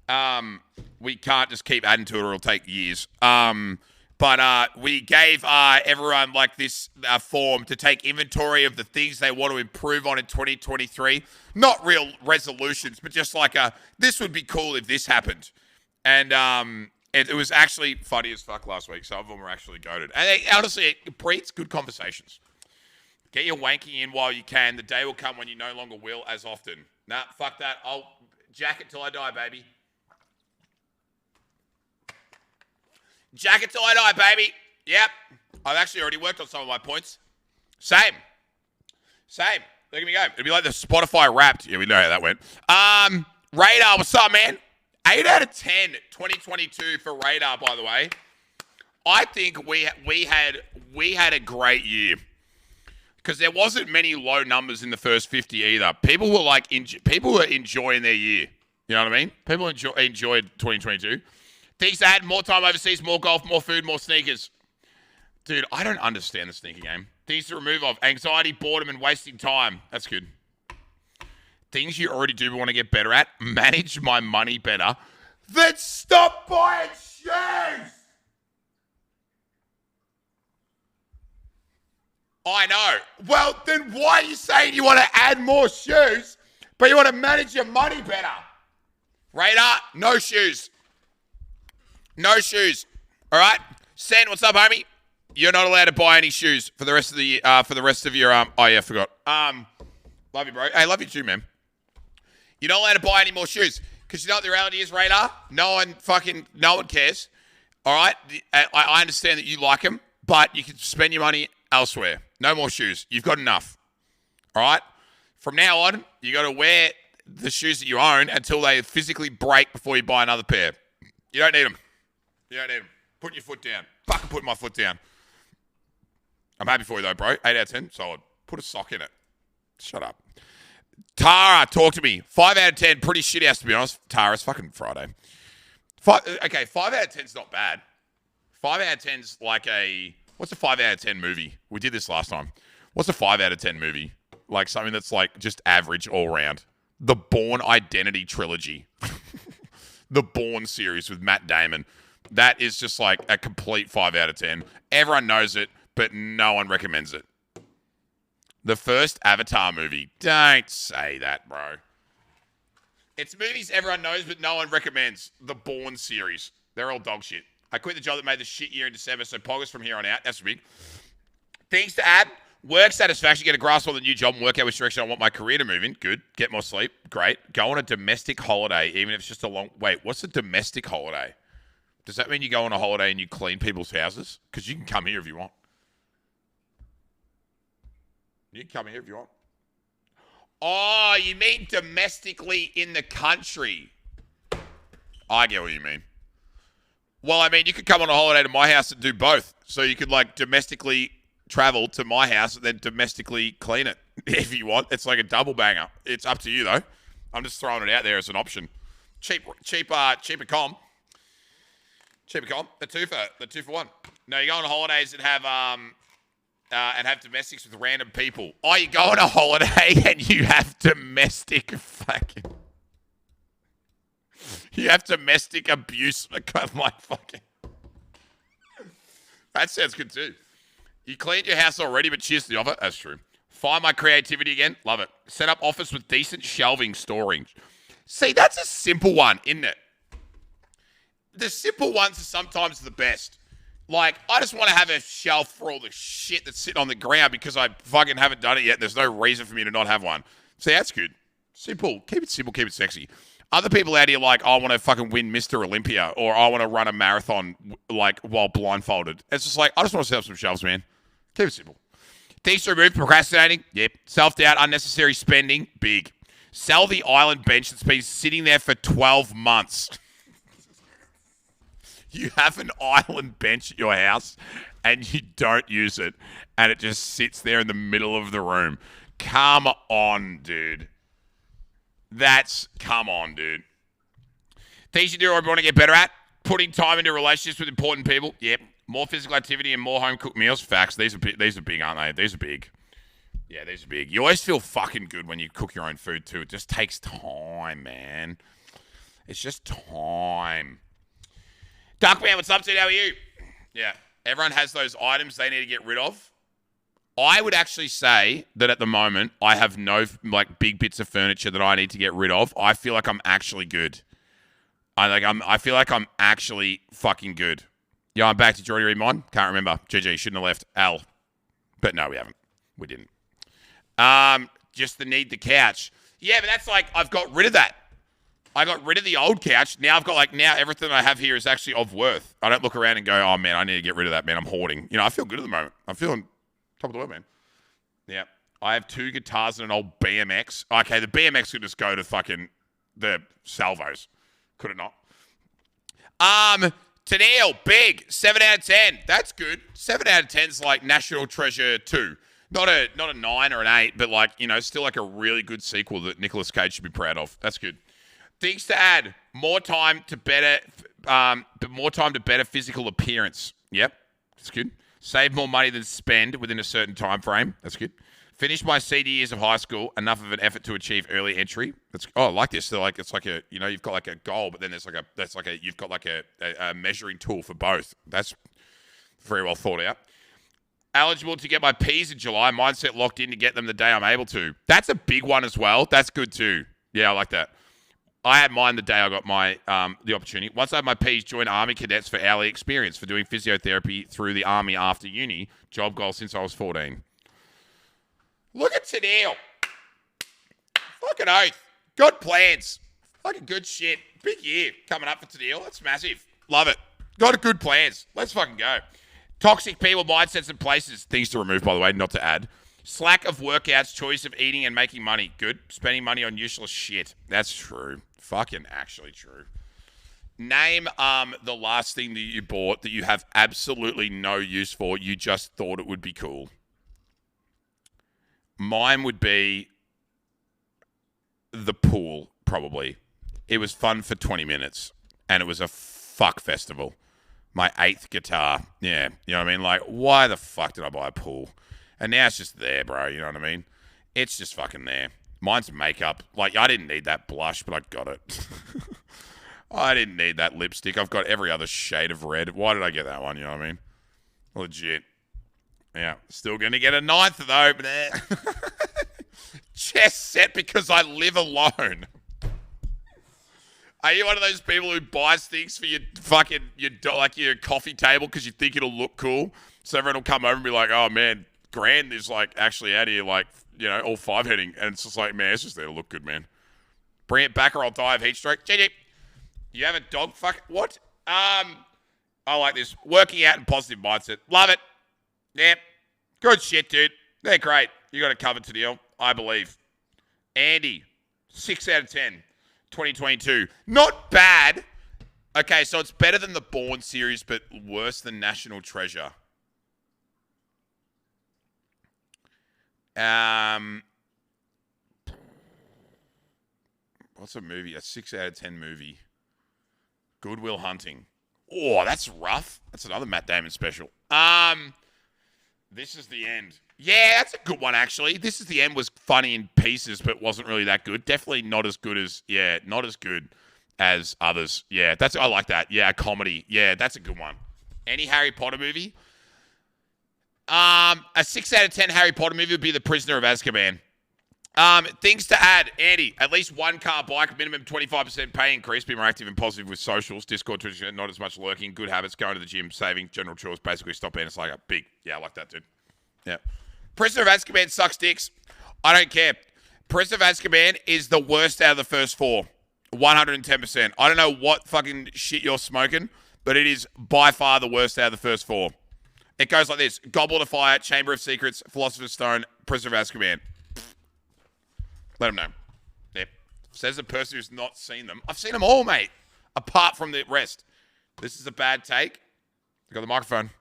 just keep adding to it or it'll take years. But we gave everyone like this form to take inventory of the things they want to improve on in 2023. Not real resolutions, but just like this would be cool if this happened. And it was actually funny as fuck last week. Some of them were actually goated. And honestly, it breeds good conversations. Get your wanking in while you can. The day will come when you no longer will as often. Nah, fuck that. I'll jack it till I die, baby. Jack it till I die, baby. Yep. I've actually already worked on some of my points. Same. Look at me go. It'd be like the Spotify Wrapped. Yeah, we know how that went. Radar, what's up, man? 8 out of 10, 2022 for Radar, by the way. I think we had a great year because there wasn't many low numbers in the first 50 either. People were enjoying their year. You know what I mean? People enjoyed 2022. Things that had more time overseas, more golf, more food, more sneakers. Dude, I don't understand the sneaker game. Things to remove of anxiety, boredom, and wasting time. That's good. Things you already do but want to get better at. Manage my money better. Then stop buying shoes! I know. Well, then why are you saying you want to add more shoes, but you want to manage your money better? Radar, no shoes. No shoes. All right? Sen, what's up, homie? You're not allowed to buy any shoes for the rest of the your oh yeah, forgot. Love you, bro. Hey, love you too, man. You're not allowed to buy any more shoes. Because you know what the reality is, Radar? No one cares. All right? I understand that you like them, but you can spend your money elsewhere. No more shoes. You've got enough. All right? From now on, you got to wear the shoes that you own until they physically break before you buy another pair. You don't need them. You don't need them. Put your foot down. Fucking put my foot down. I'm happy for you though, bro. 8 out of 10. Solid. Put a sock in it. Shut up. Tara, talk to me. 5 out of 10. Pretty shit house, to be honest. Tara, it's fucking Friday. 5 out of 10 is not bad. 5 out of 10 is like a... What's a 5 out of 10 movie? We did this last time. What's a 5 out of 10 movie? Like something that's like just average all around. The Bourne Identity trilogy. The Bourne series with Matt Damon. That is just like a complete 5 out of 10. Everyone knows it, but no one recommends it. The first Avatar movie. Don't say that, bro. It's movies everyone knows, but no one recommends. The Bourne series. They're all dog shit. I quit the job that made the shit year in December, so poggers from here on out. That's big. Things to add. Work satisfaction. Get a grasp on the new job and work out which direction I want my career to move in. Good. Get more sleep. Great. Go on a domestic holiday, even if it's just a long... Wait, what's a domestic holiday? Does that mean you go on a holiday and you clean people's houses? Because you can come here if you want. You can come here if you want. Oh, you mean domestically in the country. I get what you mean. Well, I mean, you could come on a holiday to my house and do both. So you could, like, domestically travel to my house and then domestically clean it if you want. It's like a double banger. It's up to you, though. I'm just throwing it out there as an option. Cheaper com. Cheaper com. The two for one. No, you go on holidays and have domestics with random people. Oh, you go on a holiday and you have domestic fucking... You have domestic abuse. My fucking... That sounds good too. You cleaned your house already, but cheers to the offer. That's true. Find my creativity again. Love it. Set up office with decent shelving storage. See, that's a simple one, isn't it? The simple ones are sometimes the best. Like, I just want to have a shelf for all the shit that's sitting on the ground because I fucking haven't done it yet. There's no reason for me to not have one. See, that's good. Simple. Keep it simple. Keep it sexy. Other people out here like, I want to fucking win Mr. Olympia or I want to run a marathon like while blindfolded. It's just like, I just want to set up some shelves, man. Keep it simple. Things to remove, procrastinating. Yep. Self-doubt, unnecessary spending. Big. Sell the island bench that's been sitting there for 12 months. You have an island bench at your house and you don't use it and it just sits there in the middle of the room. Come on, dude. Come on, dude. Things you do or want to get better at. Putting time into relationships with important people. Yep. More physical activity and more home-cooked meals. Facts. These are big, aren't they? These are big. Yeah, these are big. You always feel fucking good when you cook your own food too. It just takes time, man. It's just time. Duckman, what's up, dude? How are you? Yeah. Everyone has those items they need to get rid of. I would actually say that at the moment, I have no like big bits of furniture that I need to get rid of. I feel like I'm actually good. I feel like I'm actually fucking good. Yeah, I'm back to Jordy read mine. Can't remember. GG, shouldn't have left Al. But no, we haven't. We didn't. Just the couch. Yeah, but that's like, I've got rid of that. I got rid of the old couch. Now I've got now everything I have here is actually of worth. I don't look around and go, oh man, I need to get rid of that, man. I'm hoarding. You know, I feel good at the moment. I'm feeling top of the world, man. Yeah. I have 2 guitars and an old BMX. Okay, the BMX could just go to fucking the salvos. Could it not? Tennille, big. 7 out of 10. That's good. 7 out of 10 is like National Treasure 2. Not a 9 or an 8, but like, you know, still like a really good sequel that Nicolas Cage should be proud of. That's good. Things to add: more time to better physical appearance. Yep, that's good. Save more money than spend within a certain time frame. That's good. Finish my senior years of high school. Enough of an effort to achieve early entry. I like this. So like it's like a, you know, you've got like a goal, but then you've got like a measuring tool for both. That's very well thought out. Eligible to get my P's in July. Mindset locked in to get them the day I'm able to. That's a big one as well. That's good too. Yeah, I like that. I had mine the day I got my the opportunity. Once I have my P's, join Army Cadets for hourly experience for doing physiotherapy through the Army after uni. Job goal since I was 14. Look at Tennille. Fucking oath. Good plans. Fucking good shit. Big year coming up for Tennille. That's massive. Love it. Got good plans. Let's fucking go. Toxic people, mindsets, and places. Things to remove, by the way, not to add. Slack of workouts, choice of eating and making money. Good. Spending money on useless shit. That's true. Fucking actually true. Name the last thing that you bought that you have absolutely no use for. You just thought it would be cool. Mine would be the pool, probably. It was fun for 20 minutes, and it was a fuck festival. My 8th guitar. Yeah, you know what I mean? Like, why the fuck did I buy a pool? And now it's just there, bro. You know what I mean? It's just fucking there. Mine's makeup. Like, I didn't need that blush, but I got it. I didn't need that lipstick. I've got every other shade of red. Why did I get that one? You know what I mean? Legit. Yeah. Still going to get a 9th, though. But chess set because I live alone. Are you one of those people who buys things for your your coffee table because you think it'll look cool? So everyone will come over and be like, oh man, Grand is like actually out here like, you know, all 5-heading. And it's just like, man, it's just there to look good, man. Bring it back or I'll die of heat stroke. GG. You have a dog fuck? What? I like this. Working out and positive mindset. Love it. Yep. Good shit, dude. They're great. You got it covered to deal, I believe. Andy, 6 out of 10. 2022. Not bad. Okay, so it's better than the Bourne series, but worse than National Treasure. What's a movie? A 6 out of 10 movie. Good Will Hunting. Oh, that's rough. That's another Matt Damon special. This Is the End. Yeah, that's a good one, actually. This Is the End was funny in pieces, but wasn't really that good. Definitely not as good as others. Yeah, I like that. Yeah, a comedy. Yeah, that's a good one. Any Harry Potter movie? A 6 out of 10 Harry Potter movie would be The Prisoner of Azkaban. Things to add. Andy, at least 1 car, bike, minimum 25% pay increase. Be more active and positive with socials. Discord, Twitch, not as much lurking. Good habits, going to the gym, saving, general chores, basically stop being a slugger. Big. Yeah, I like that, dude. Yeah. Prisoner of Azkaban sucks dicks. I don't care. Prisoner of Azkaban is the worst out of the first 4. 110%. I don't know what fucking shit you're smoking, but it is by far the worst out of the first 4. It goes like this. Goblet of Fire, Chamber of Secrets, Philosopher's Stone, Prisoner of Azkaban. Let them know. Yep. Says the person who's not seen them. I've seen them all, mate. Apart from the rest. This is a bad take. I got the microphone.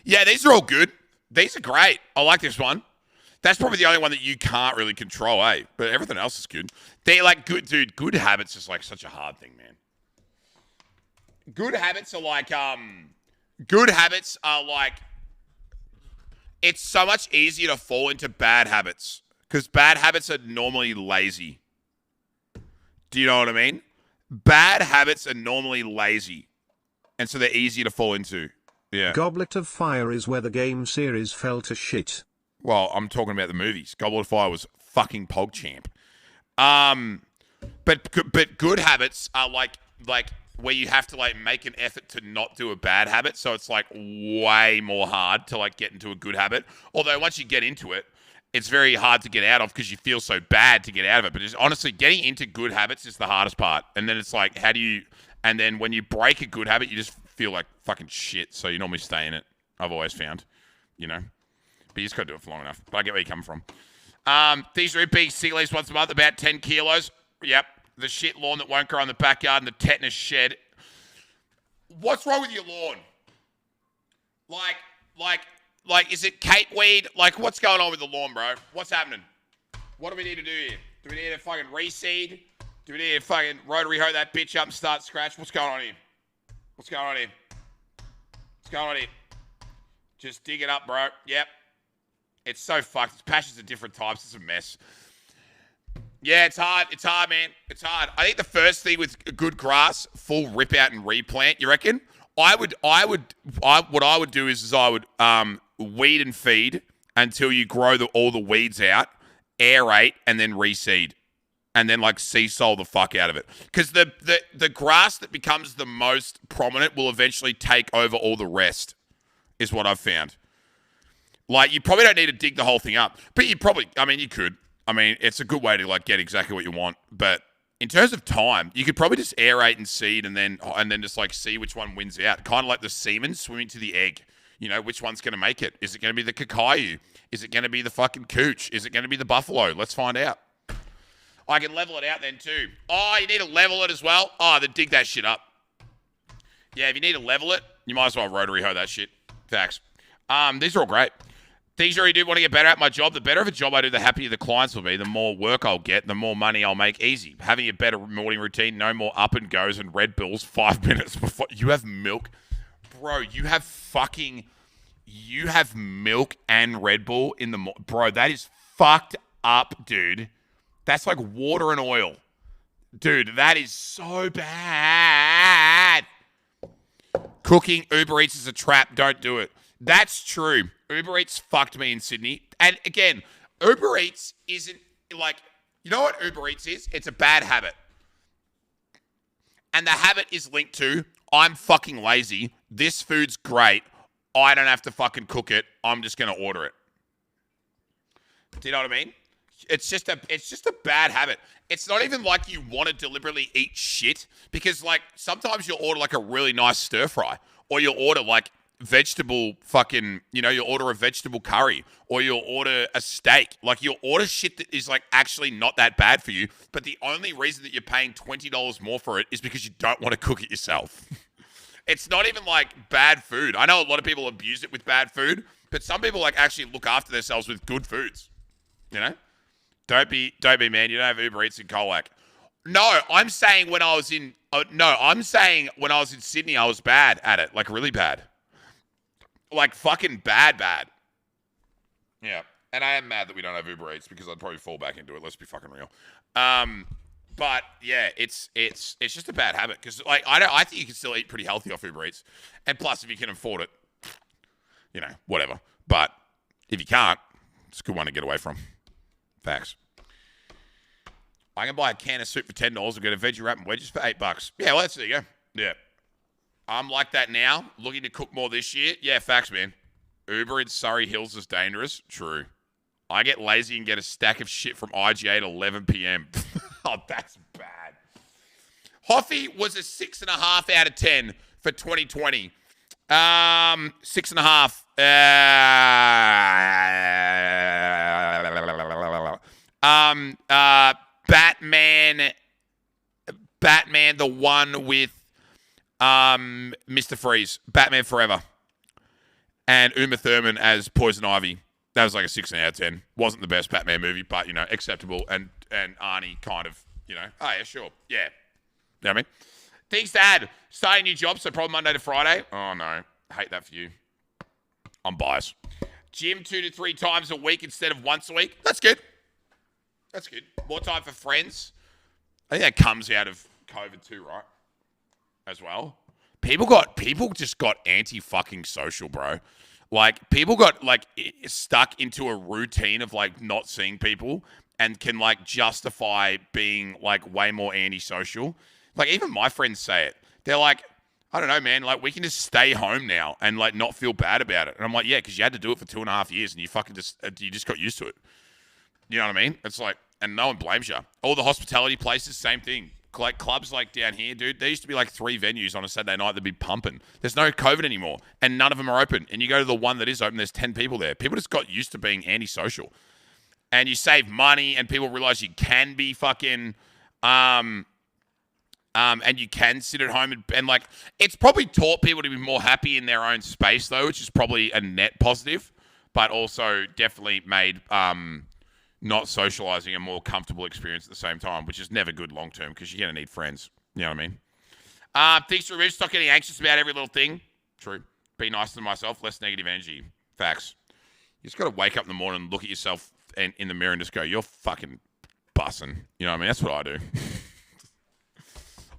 Yeah, these are all good. These are great. I like this one. That's probably the only one that you can't really control, eh? But everything else is good. They're like good, dude. Good habits is like such a hard thing, man. Good habits are like, it's so much easier to fall into bad habits because bad habits are normally lazy. Do you know what I mean? Bad habits are normally lazy. And so they're easy to fall into. Yeah. Goblet of Fire is where the game series fell to shit. Well, I'm talking about the movies. Goblet of Fire was fucking PogChamp. But good habits are like where you have to like make an effort to not do a bad habit. So it's like way more hard to like get into a good habit. Although once you get into it, it's very hard to get out of because you feel so bad to get out of it. But just honestly, getting into good habits is the hardest part. And then it's like, and then when you break a good habit, you just feel like fucking shit. So you normally stay in it. I've always found, you know. But you just got to do it for long enough. But I get where you're coming from. These are big sick leaves once a month, about 10 kilos. Yep. The shit lawn that won't grow in the backyard and the tetanus shed. What's wrong with your lawn? Like, is it capeweed? Like, what's going on with the lawn, bro? What's happening? What do we need to do here? Do we need to fucking reseed? Do we need to fucking rotary hoe that bitch up and start scratch? What's going on here? What's going on here? What's going on here? Just dig it up, bro. Yep. It's so fucked. It's patches of different types. It's a mess. Yeah, it's hard. It's hard, man. It's hard. I think the first thing with good grass, full rip out and replant, you reckon? what I would do is I would weed and feed until you grow all the weeds out, aerate, and then reseed. And then like sea soil the fuck out of it. Because the grass that becomes the most prominent will eventually take over all the rest, is what I've found. Like, you probably don't need to dig the whole thing up. But you could. I mean, it's a good way to like get exactly what you want. But in terms of time, you could probably just aerate and seed and then just like see which one wins out. Kind of like the semen swimming to the egg. You know, which one's going to make it? Is it going to be the Kakayu? Is it going to be the fucking Cooch? Is it going to be the Buffalo? Let's find out. I can level it out then too. Oh, you need to level it as well? Oh, then dig that shit up. Yeah, if you need to level it, you might as well rotary hoe that shit. Facts. These are all great. Things I already do want to get better at my job. The better of a job I do, the happier the clients will be. The more work I'll get, the more money I'll make easy. Having a better morning routine, no more up and goes and Red Bulls 5 minutes before. You have milk? Bro, you have milk and Red Bull in the morning. Bro, that is fucked up, dude. That's like water and oil. Dude, that is so bad. Cooking Uber Eats is a trap. Don't do it. That's true. Uber Eats fucked me in Sydney. And again, Uber Eats isn't like, you know what Uber Eats is? It's a bad habit. And the habit is linked to, I'm fucking lazy. This food's great. I don't have to fucking cook it. I'm just going to order it. Do you know what I mean? It's just a bad habit. It's not even like you want to deliberately eat shit, because like sometimes you'll order like a really nice stir fry, or you'll order like vegetable fucking, you'll order a vegetable curry, or you'll order a steak. Like you'll order shit that is like actually not that bad for you, but the only reason that you're paying $20 more for it is because you don't want to cook it yourself. It's not even like bad food. I know a lot of people abuse it with bad food, but some people like actually look after themselves with good foods, Don't be man. You don't have Uber Eats in Colac. No, I'm saying when I was in Sydney, I was bad at it, like really bad, like fucking bad. Yeah, and I am mad that we don't have Uber Eats because I'd probably fall back into it. Let's be fucking real. But yeah, it's just a bad habit because like I think you can still eat pretty healthy off Uber Eats, and plus if you can afford it, whatever. But if you can't, it's a good one to get away from. Facts. I can buy a can of soup for $10 and get a veggie wrap and wedges for $8. Yeah, well, there you go. Yeah. I'm like that now, looking to cook more this year. Yeah, facts, man. Uber in Surrey Hills is dangerous. True. I get lazy and get a stack of shit from IGA at 11 p.m. Oh, that's bad. Hoffy was a 6.5 out of 10 for 2020. 6.5. Batman, the one with Mr. Freeze, Batman Forever, and Uma Thurman as Poison Ivy. That was like a 6 out of 10. Wasn't the best Batman movie, but acceptable. And Arnie kind of, oh yeah, sure, yeah. You know what I mean? Things to add: starting a new job, so probably Monday to Friday. Oh no, hate that for you. I'm biased. Gym 2 to 3 times a week instead of once a week. That's good. That's good. More time for friends. I think that comes out of COVID too, right? As well. People just got anti-fucking social, bro. Like, people got, like, stuck into a routine of, like, not seeing people and can, like, justify being, like, way more anti-social. Like, even my friends say it. They're like, I don't know, man. Like, we can just stay home now and, like, not feel bad about it. And I'm like, yeah, because you had to do it for 2.5 years and you just got used to it. You know what I mean? It's like, and no one blames you. All the hospitality places, same thing. Like clubs like down here, dude, there used to be like 3 venues on a Saturday night that'd be pumping. There's no COVID anymore, and none of them are open. And you go to the one that is open, there's 10 people there. People just got used to being antisocial. And you save money, and people realize you can be fucking, and you can sit at home and like, it's probably taught people to be more happy in their own space though, which is probably a net positive, but also definitely made, not socializing a more comfortable experience at the same time, which is never good long term because you're going to need friends. You know what I mean? Things to remove. Stop getting anxious about every little thing. True. Be nicer to myself. Less negative energy. Facts. You just got to wake up in the morning and look at yourself in the mirror and just go, you're fucking bussing. You know what I mean? That's what I do.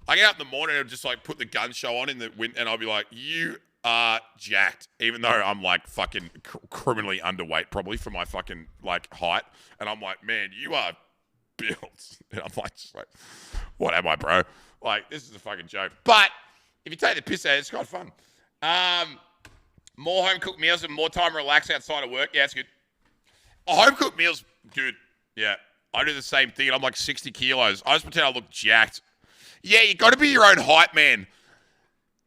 I get up in the morning and just like put the gun show on in the wind, and I'll be like, you are jacked, even though I'm like fucking criminally underweight probably for my fucking like height. And I'm like, man, you are built. And I'm like, just like, what am I, bro? Like, this is a fucking joke. But if you take the piss out of it, it's quite fun. More home cooked meals and more time to relax outside of work. Yeah, it's good. A home cooked meal's good. Yeah. I do the same thing and I'm like 60 kilos. I just pretend I look jacked. Yeah, you got to be your own hype man.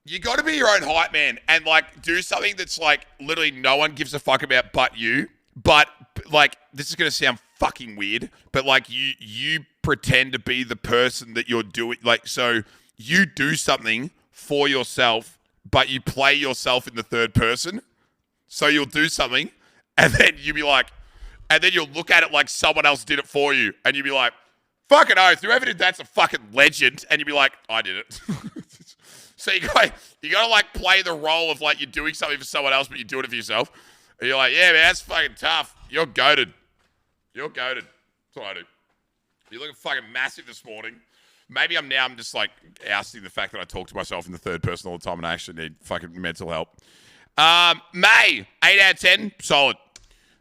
You got to be your own hype man and like do something that's like literally no one gives a fuck about but you. But like, this is going to sound fucking weird, but like you pretend to be the person that you're doing. Like, so you do something for yourself, but you play yourself in the third person. So you'll do something and then you'll be like, and then you'll look at it like someone else did it for you. And you'll be like, fucking oath, whoever did that's a fucking legend. And you'll be like, I did it. So you gotta like play the role of like you're doing something for someone else, but you're doing it for yourself. And you're like, yeah, man, that's fucking tough. You're goated. You're goated. That's what I do. You're looking fucking massive this morning. Maybe I'm just like ousting the fact that I talk to myself in the third person all the time and I actually need fucking mental help. May, 8 out of 10, solid.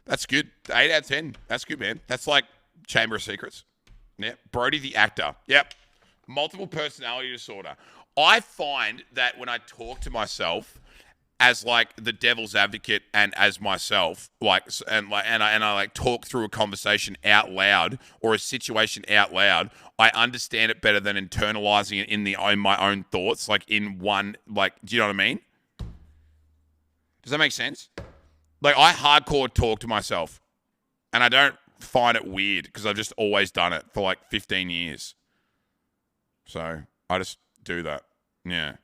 That's good. 8 out of 10. That's good, man. That's like Chamber of Secrets. Yeah. Brody the actor. Yep. Multiple personality disorder. I find that when I talk to myself as like the devil's advocate and as myself, like and I like talk through a conversation out loud or a situation out loud, I understand it better than internalizing it in my own thoughts, like in one, like, do you know what I mean? Does that make sense? Like I hardcore talk to myself and I don't find it weird because I've just always done it for like 15 years. So I just do that. Yeah.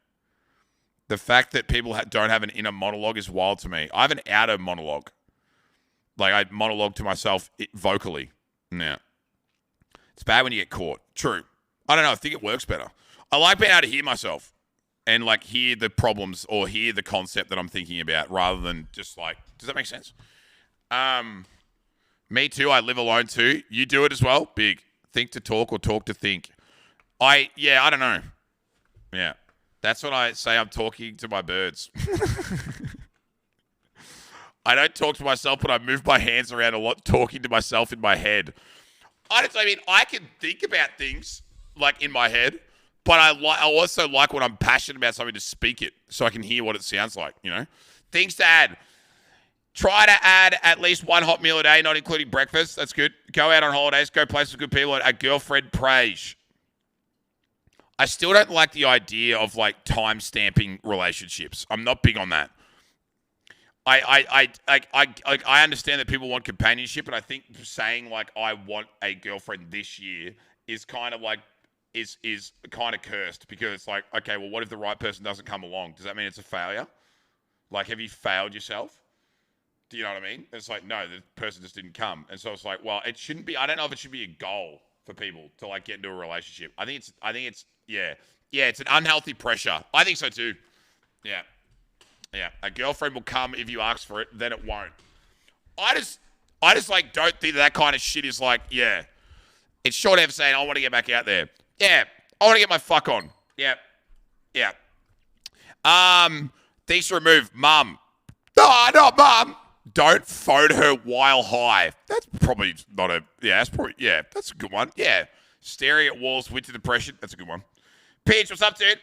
The fact that people don't have an inner monologue is wild to me. I have an outer monologue. Like I monologue to myself vocally. Yeah. It's bad when you get caught. True. I don't know. I think it works better. I like being able to hear myself and like hear the problems or hear the concept that I'm thinking about rather than just like, does that make sense? Me too. I live alone too. You do it as well? Big. Think to talk or talk to think. I don't know. Yeah. That's when I say I'm talking to my birds. I don't talk to myself, but I move my hands around a lot, talking to myself in my head. I can think about things like in my head, but I also like when I'm passionate about something to speak it so I can hear what it sounds like, you know? Things to add. Try to add at least one hot meal a day, not including breakfast. That's good. Go out on holidays. Go places with good people. A girlfriend praise. I still don't like the idea of like time stamping relationships. I'm not big on that. I understand that people want companionship, and I think saying like I want a girlfriend this year is kind of like is kind of cursed because it's like, okay, well, what if the right person doesn't come along? Does that mean it's a failure? Like, have you failed yourself? Do you know what I mean? It's like, no, the person just didn't come, and so it's like, well, it shouldn't be. I don't know if it should be a goal for people to like get into a relationship. I think it's it's an unhealthy pressure. I think so too. Yeah. A girlfriend will come if you ask for it, then it won't. I just like don't think that kind of shit is like, yeah. It's short of saying I want to get back out there. Yeah. I want to get my fuck on. Yeah. Things to remove. Mum. No, not mum. Don't phone her while high. That's probably not a... Yeah, that's a good one. Yeah. Staring at walls, winter depression. That's a good one. Peach, what's up, dude?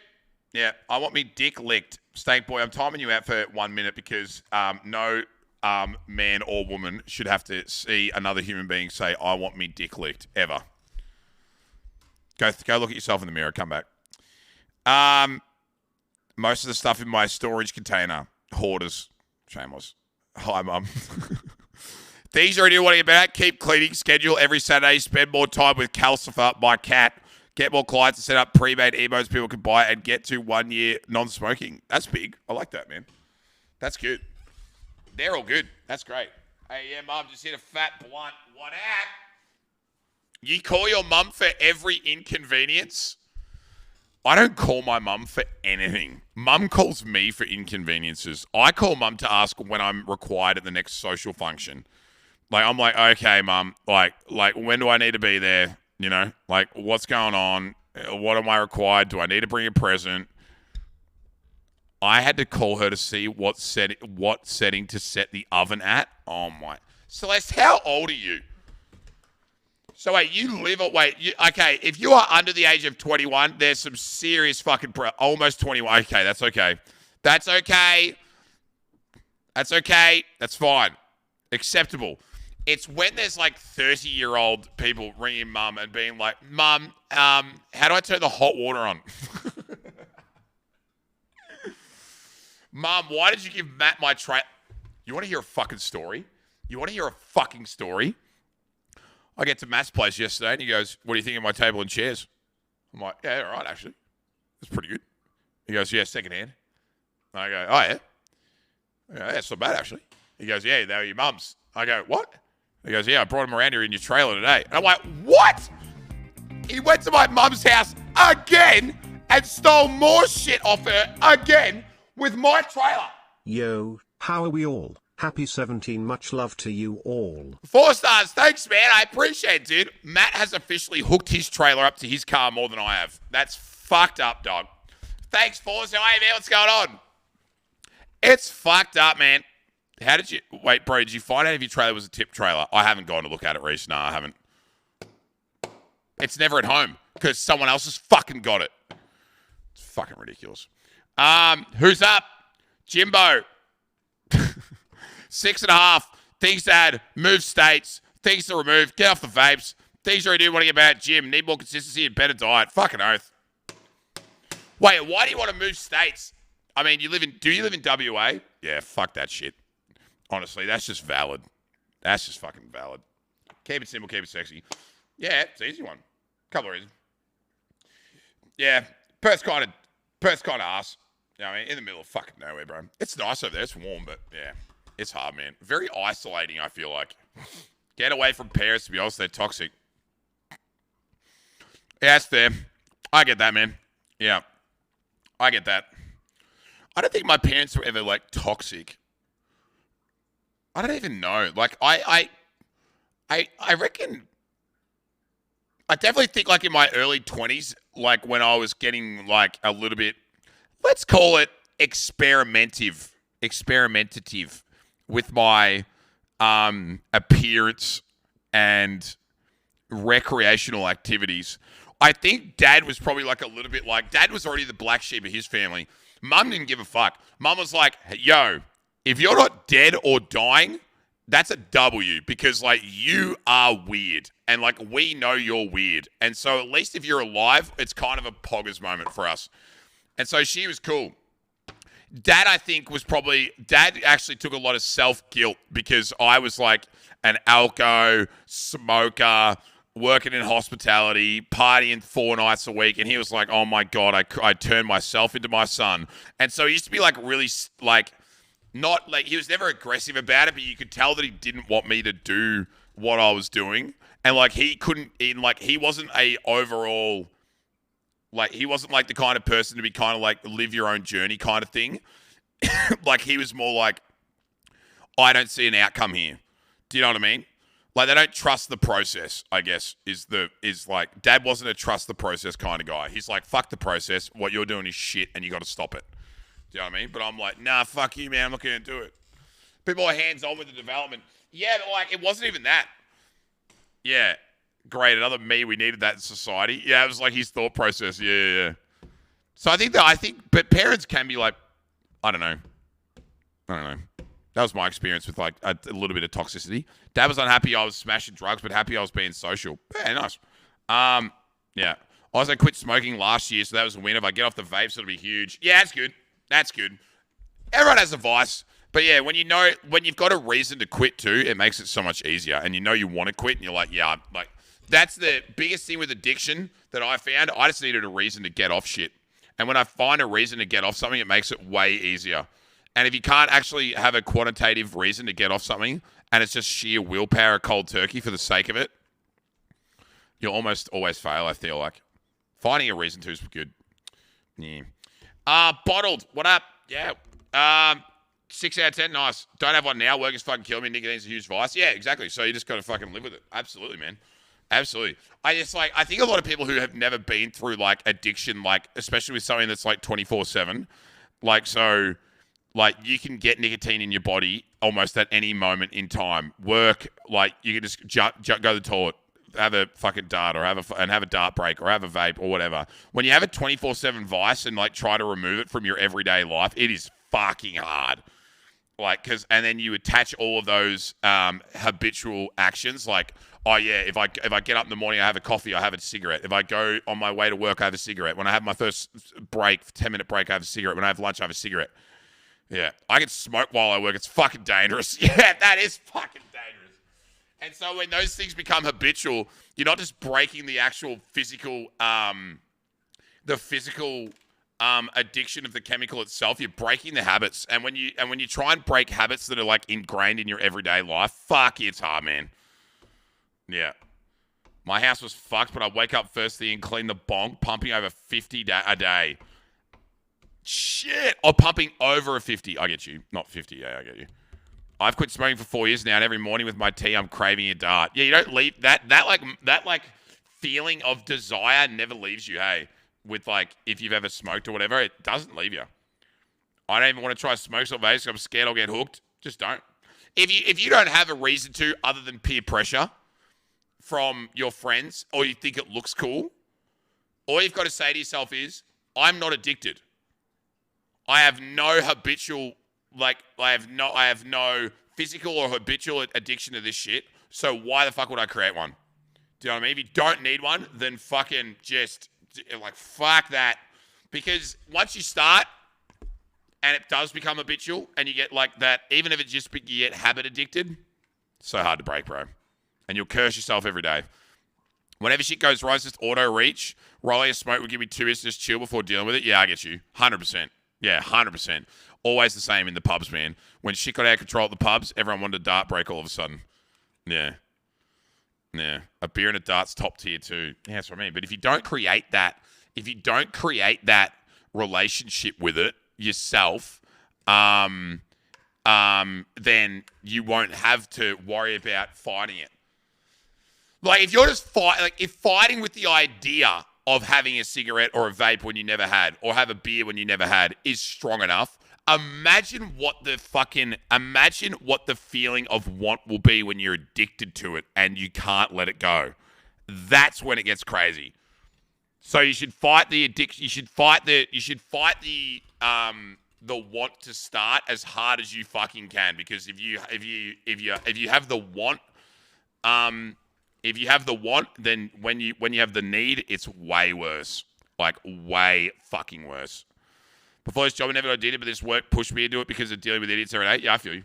Yeah, I want me dick licked. Stank boy, I'm timing you out for 1 minute because no man or woman should have to see another human being say, I want me dick licked, ever. Go look at yourself in the mirror. Come back. Most of the stuff in my storage container. Hoarders. Shameless. Hi, Mum. Things you already want to get better. Keep cleaning schedule every Saturday. Spend more time with Calcifer, my cat. Get more clients to set up pre-made emotes people can buy and get to 1 year non-smoking. That's big. I like that, man. That's good. They're all good. That's great. Hey, yeah, Mum, just hit a fat blunt. What at? You call your mum for every inconvenience? I don't call my mum for anything. Mum calls me for inconveniences. I call mum to ask when I'm required at the next social function. Like, I'm like, okay, Mum, like when do I need to be there? You know, like, what's going on? What am I required? Do I need to bring a present? I had to call her to see what setting to set the oven at. Oh my. Celeste, how old are you? So wait, okay, if you are under the age of 21, there's some serious fucking almost 21. Okay, that's okay. That's okay. That's okay. That's fine. Acceptable. It's when there's like 30-year-old people ringing mum and being like, Mum, how do I turn the hot water on? Mum, why did you give Matt my tray? You want to hear a fucking story? You want to hear a fucking story? I get to Matt's place yesterday and he goes, what do you think of my table and chairs? I'm like, yeah, all right, actually. It's pretty good. He goes, yeah, secondhand. And I go, oh, yeah? I go, yeah, it's not bad, actually. He goes, yeah, they were your mum's. I go, what? He goes, yeah, I brought them around here in your trailer today. And I'm like, what? He went to my mum's house again and stole more shit off her again with my trailer. Yo, how are we all? Happy 17, much love to you all. 4 stars, thanks, man. I appreciate it, dude. Matt has officially hooked his trailer up to his car more than I have. That's fucked up, dog. Thanks, 4 stars. Hey, man, what's going on? It's fucked up, man. How did you... Wait, bro, did you find out if your trailer was a tip trailer? I haven't gone to look at it, Reese. No, I haven't. It's never at home because someone else has fucking got it. It's fucking ridiculous. Who's up? Jimbo. 6.5. Things to add. Move states. Things to remove. Get off the vapes. Things you do want to get back. Gym. Need more consistency and better diet. Fucking oath. Wait, why do you want to move states? I mean, do you live in WA? Yeah, fuck that shit. Honestly, that's just valid. That's just fucking valid. Keep it simple, keep it sexy. Yeah, it's an easy one. Couple of reasons. Yeah, Perth's kind of ass. You know what I mean? In the middle of fucking nowhere, bro. It's nice over there. It's warm, but yeah, it's hard, man. Very isolating, I feel like. Get away from parents, to be honest. They're toxic. Yeah, that's fair. I get that, man. Yeah, I get that. I don't think my parents were ever, like, toxic. I don't even know. Like, I reckon... I definitely think, like, in my early 20s, like, when I was getting, like, a little bit... Let's call it experimentative with my appearance and recreational activities. I think Dad was probably, like, a little bit like... Dad was already the black sheep of his family. Mum didn't give a fuck. Mum was like, yo, if you're not dead or dying, that's a W because, like, you are weird. And, like, we know you're weird. And so at least if you're alive, it's kind of a poggers moment for us. And so she was cool. Dad, I think, Dad actually took a lot of self-guilt because I was, like, an alco, smoker, working in hospitality, partying 4 nights a week, and he was like, oh my God, I turned myself into my son. And so he used to be like really like, not like, he was never aggressive about it, but you could tell that he didn't want me to do what I was doing. And like, he wasn't a overall, like, he wasn't like the kind of person to be kind of like live your own journey kind of thing. Like, he was more like, I don't see an outcome here. Do you know what I mean? Like, they don't trust the process, I guess, is like, Dad wasn't a trust the process kind of guy. He's like, fuck the process. What you're doing is shit and you got to stop it. Do you know what I mean? But I'm like, nah, fuck you, man. I'm not going to do it. People are hands-on with the development. Yeah, but like, it wasn't even that. Yeah, great. Another me. We needed that in society. Yeah, it was like his thought process. Yeah. So I think, but parents can be like, I don't know. That was my experience with like a little bit of toxicity. Dad was unhappy I was smashing drugs, but happy I was being social. Yeah, nice. Yeah. I also quit smoking last year, so that was a win. If I get off the vapes, it'll be huge. Yeah, that's good. That's good. Everyone has a vice. But yeah, when you've got a reason to quit too, it makes it so much easier. And you know you want to quit, and you're like, yeah, like, that's the biggest thing with addiction that I found. I just needed a reason to get off shit. And when I find a reason to get off something, it makes it way easier. And if you can't actually have a quantitative reason to get off something, and it's just sheer willpower, cold turkey for the sake of it, you'll almost always fail, I feel like. Finding a reason to is good. Yeah. Bottled. What up? Yeah. 6 out of 10. Nice. Don't have one now. Work is fucking killing me. Nicotine's a huge vice. Yeah, exactly. So you just got to fucking live with it. Absolutely, man. Absolutely. I think a lot of people who have never been through like addiction, like especially with something that's like 24/7, like so, like you can get nicotine in your body almost at any moment in time. Work, like you can just go to the toilet, have a fucking dart or have a dart break or have a vape or whatever. When you have a 24/7 vice and like try to remove it from your everyday life, it is fucking hard. Like, and then you attach all of those habitual actions, like, oh yeah, if I get up in the morning, I have a coffee, I have a cigarette. If I go on my way to work, I have a cigarette. When I have my first break, 10-minute break, I have a cigarette. When I have lunch, I have a cigarette. Yeah, I can smoke while I work. It's fucking dangerous. Yeah, that is fucking dangerous. And so when those things become habitual, you're not just breaking the actual physical, addiction of the chemical itself. You're breaking the habits. And when you try and break habits that are like ingrained in your everyday life, fuck, it's hard, man. Yeah. My house was fucked, but I wake up first thing and clean the bong, pumping over 50 a day. Shit. Oh, pumping over a 50. I get you. Not 50. Yeah, I get you. I've quit smoking for 4 years now, and every morning with my tea, I'm craving a dart. Yeah, you don't leave that feeling of desire never leaves you, hey? With like, if you've ever smoked or whatever, it doesn't leave you. I don't even want to try smoke or vape. I'm scared I'll get hooked. Just don't. If you don't have a reason to other than peer pressure from your friends, or you think it looks cool, all you've got to say to yourself is, I'm not addicted. I have no habitual, like, I have no physical or habitual addiction to this shit. So why the fuck would I create one? Do you know what I mean? If you don't need one, then fucking just, like, fuck that. Because once you start and it does become habitual and you get like that, even if it's just you get habit addicted, so hard to break, bro. And you'll curse yourself every day. Whenever shit goes wrong, it's just auto reach. Rolling a smoke will give me 2 minutes to just chill before dealing with it. Yeah, I get you. 100%. Yeah, 100%. Always the same in the pubs, man. When shit got out of control at the pubs, everyone wanted a dart break all of a sudden. Yeah. Yeah. A beer and a dart's top tier too. Yeah, that's what I mean. But if you don't create that relationship with it yourself, then you won't have to worry about fighting it. Like if you're just fighting with the idea of having a cigarette or a vape when you never had, or have a beer when you never had, is strong enough. Imagine what the feeling of want will be when you're addicted to it and you can't let it go. That's when it gets crazy. So you should fight the addiction. You should fight the want to start as hard as you fucking can, because if you have the want, then when you have the need, it's way worse. Like way fucking worse. Before this job, I never got addicted, but this work pushed me into it because of dealing with idiots every day. Yeah, I feel you.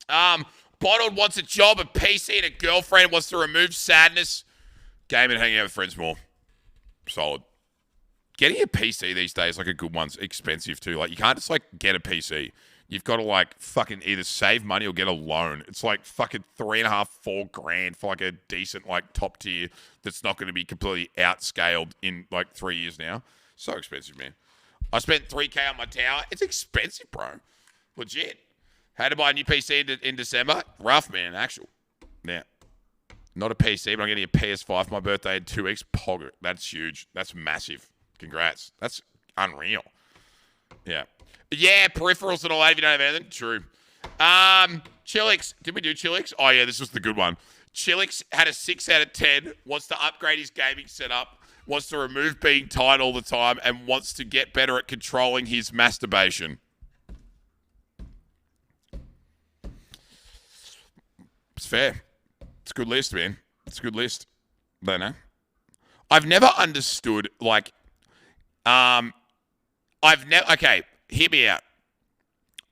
Bottled wants a job, a PC, and a girlfriend, wants to remove sadness. Game and hanging out with friends more. Solid. Getting a PC these days, like a good one's expensive too. Like you can't just like get a PC. You've got to like fucking either save money or get a loan. It's like fucking $3.5-4 grand for like a decent like top tier that's not going to be completely outscaled in like 3 years now. So expensive, man. I spent $3K on my tower. It's expensive, bro. Legit. Had to buy a new PC in December. Rough, man. Actual. Yeah. Not a PC, but I'm getting a PS5 for my birthday in 2 weeks. Pog. That's huge. That's massive. Congrats. That's unreal. Yeah. Yeah, peripherals and all that if you don't have anything. True. Chillix. Did we do Chillix? Oh, yeah, this was the good one. Chillix had a 6 out of 10. Wants to upgrade his gaming setup. Wants to remove being tired all the time, and wants to get better at controlling his masturbation. It's fair. It's a good list, man. It's a good list. Don't know. I've never understood, like, okay, hear me out.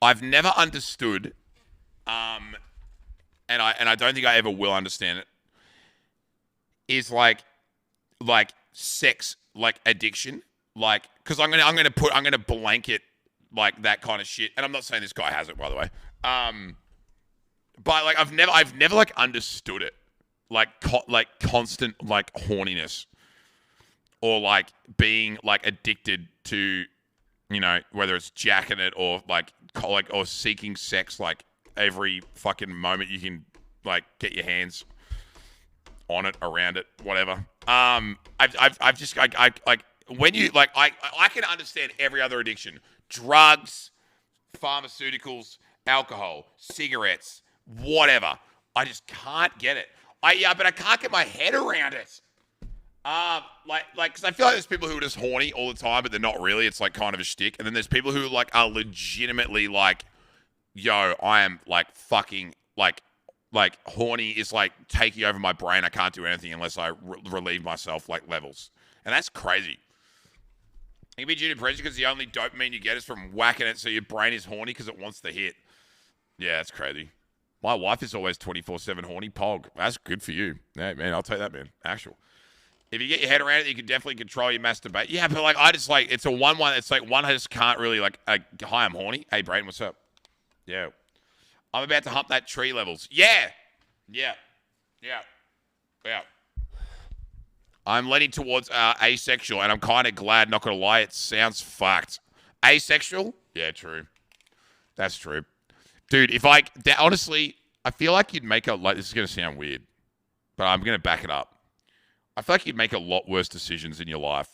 I've never understood, and I don't think I ever will understand it, is like sex, like addiction, like, because I'm gonna blanket like that kind of shit, and I'm not saying this guy has it, by the way, but like I've never like understood it, like constant like horniness, or like being like addicted to, you know, whether it's jacking it or like or seeking sex like every fucking moment you can like get your hands on it, around it, whatever. I've just like when you like I can understand every other addiction: drugs, pharmaceuticals, alcohol, cigarettes, whatever. I just can't get it. But I can't get my head around it. Because I feel like there's people who are just horny all the time, but they're not really. It's like kind of a shtick. And then there's people who like are legitimately like, yo, I am like fucking like horny is like taking over my brain. I can't do anything unless I relieve myself like levels. And that's crazy. It can be due to pressure because the only dopamine you get is from whacking it so your brain is horny because it wants to hit. Yeah, that's crazy. My wife is always 24/7 horny. Pog. That's good for you. Yeah, man, I'll take that, man. Actual. If you get your head around it, you can definitely control your masturbate. Yeah, but like I just like it's a 1-1. It's like one I just can't really like. Hi, I'm horny. Hey, Braden, what's up? Yeah, I'm about to hump that tree levels. Yeah. I'm leaning towards asexual, and I'm kind of glad. Not gonna lie, it sounds fucked. Asexual? Yeah, true. That's true, dude. If honestly, I feel like you'd make like this is gonna sound weird, but I'm gonna back it up. I feel like you'd make a lot worse decisions in your life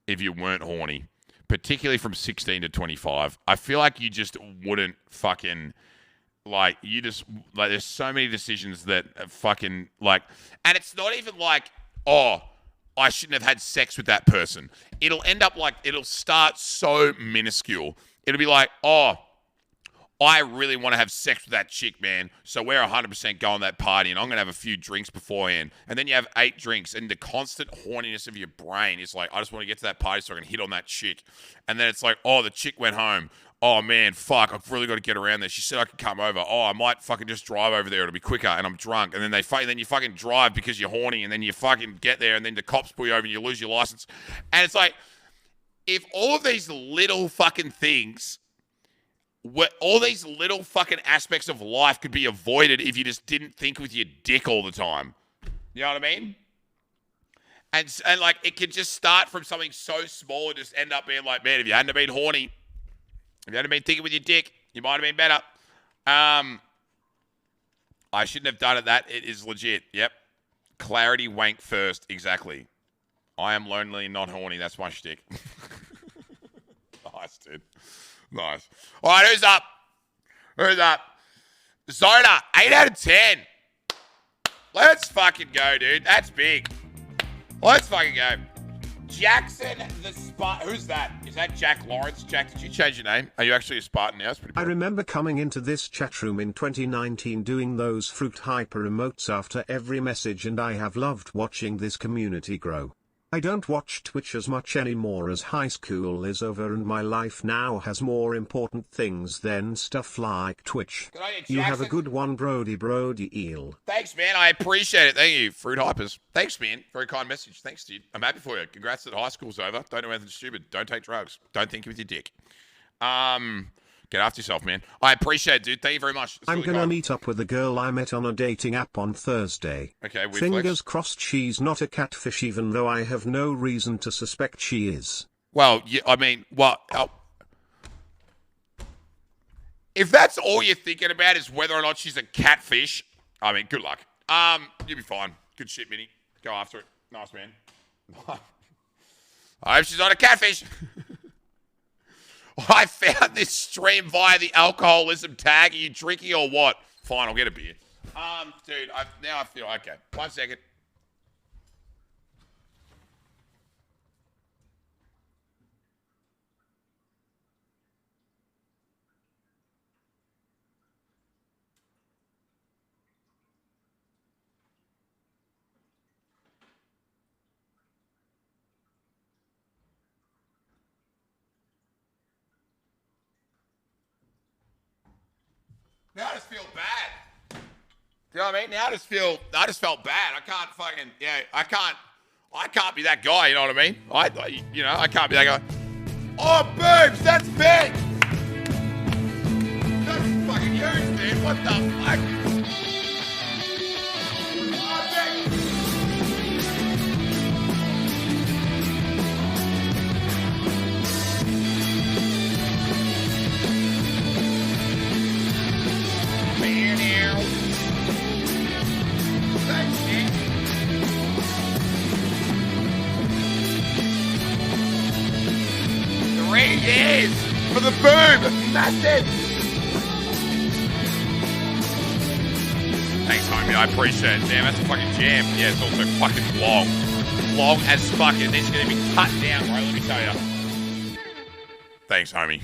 if you weren't horny, particularly from 16 to 25. I feel like you just wouldn't fucking, like, you just, like, there's so many decisions that fucking, like, and it's not even like, oh, I shouldn't have had sex with that person. It'll end up like, it'll start so minuscule. It'll be like, oh, I really want to have sex with that chick, man. So we're 100% going to that party, and I'm going to have a few drinks beforehand. And then you have 8 drinks, and the constant horniness of your brain is like, I just want to get to that party so I can hit on that chick. And then it's like, oh, the chick went home. Oh, man, fuck, I've really got to get around there. She said I could come over. Oh, I might fucking just drive over there. It'll be quicker, and I'm drunk. And then then you fucking drive because you're horny, and then you fucking get there, and then the cops pull you over, and you lose your license. And it's like, if all of these little fucking things... all these little fucking aspects of life could be avoided if you just didn't think with your dick all the time. You know what I mean? And like, it could just start from something so small and just end up being like, man, if you hadn't been horny, if you hadn't been thinking with your dick, you might have been better. I shouldn't have done it. It is legit. Yep. Clarity wank first. Exactly. I am lonely and not horny. That's my shtick. Nice, dude. Nice. All right, who's up? Zona, 8 out of 10. Let's fucking go, dude. That's big. Let's fucking go. Jackson the Spartan. Who's that? Is that Jack Lawrence? Jack, did you change your name? Are you actually a Spartan now? I remember coming into this chat room in 2019 doing those fruit hyper emotes after every message, and I have loved watching this community grow. I don't watch Twitch as much anymore as high school is over and my life now has more important things than stuff like Twitch. You have a good one, Brody Eel. Thanks, man. I appreciate it. Thank you, Fruit Hypers. Thanks, man. Very kind message. Thanks, dude. I'm happy for you. Congrats that high school's over. Don't do anything stupid. Don't take drugs. Don't think with your dick. Get after yourself, man. I appreciate it, dude. Thank you very much. I'm gonna meet up with a girl I met on a dating app on Thursday. Okay, weird Fingers flex. crossed she's not a catfish, even though I have no reason to suspect she is. Well, yeah, I mean, if that's all you're thinking about is whether or not she's a catfish, I mean, good luck. You'll be fine. Good shit, Minnie. Go after it. Nice, man. I hope she's not a catfish. I found this stream via the alcoholism tag. Are you drinking or what? Fine, I'll get a beer. Dude, now I feel okay. 1 second. Now I just feel bad. You know what I mean? Now I just felt bad. I can't be that guy, you know what I mean? I can't be that guy. Oh, boobs, that's big. That's fucking huge, man. What the fuck? Yes! For the boom! Massive! Thanks, homie. I appreciate it. Damn, that's a fucking jam. Yeah, it's also fucking long. Long as fuck. And this is going to be cut down, bro. Let me tell you. Thanks, homie.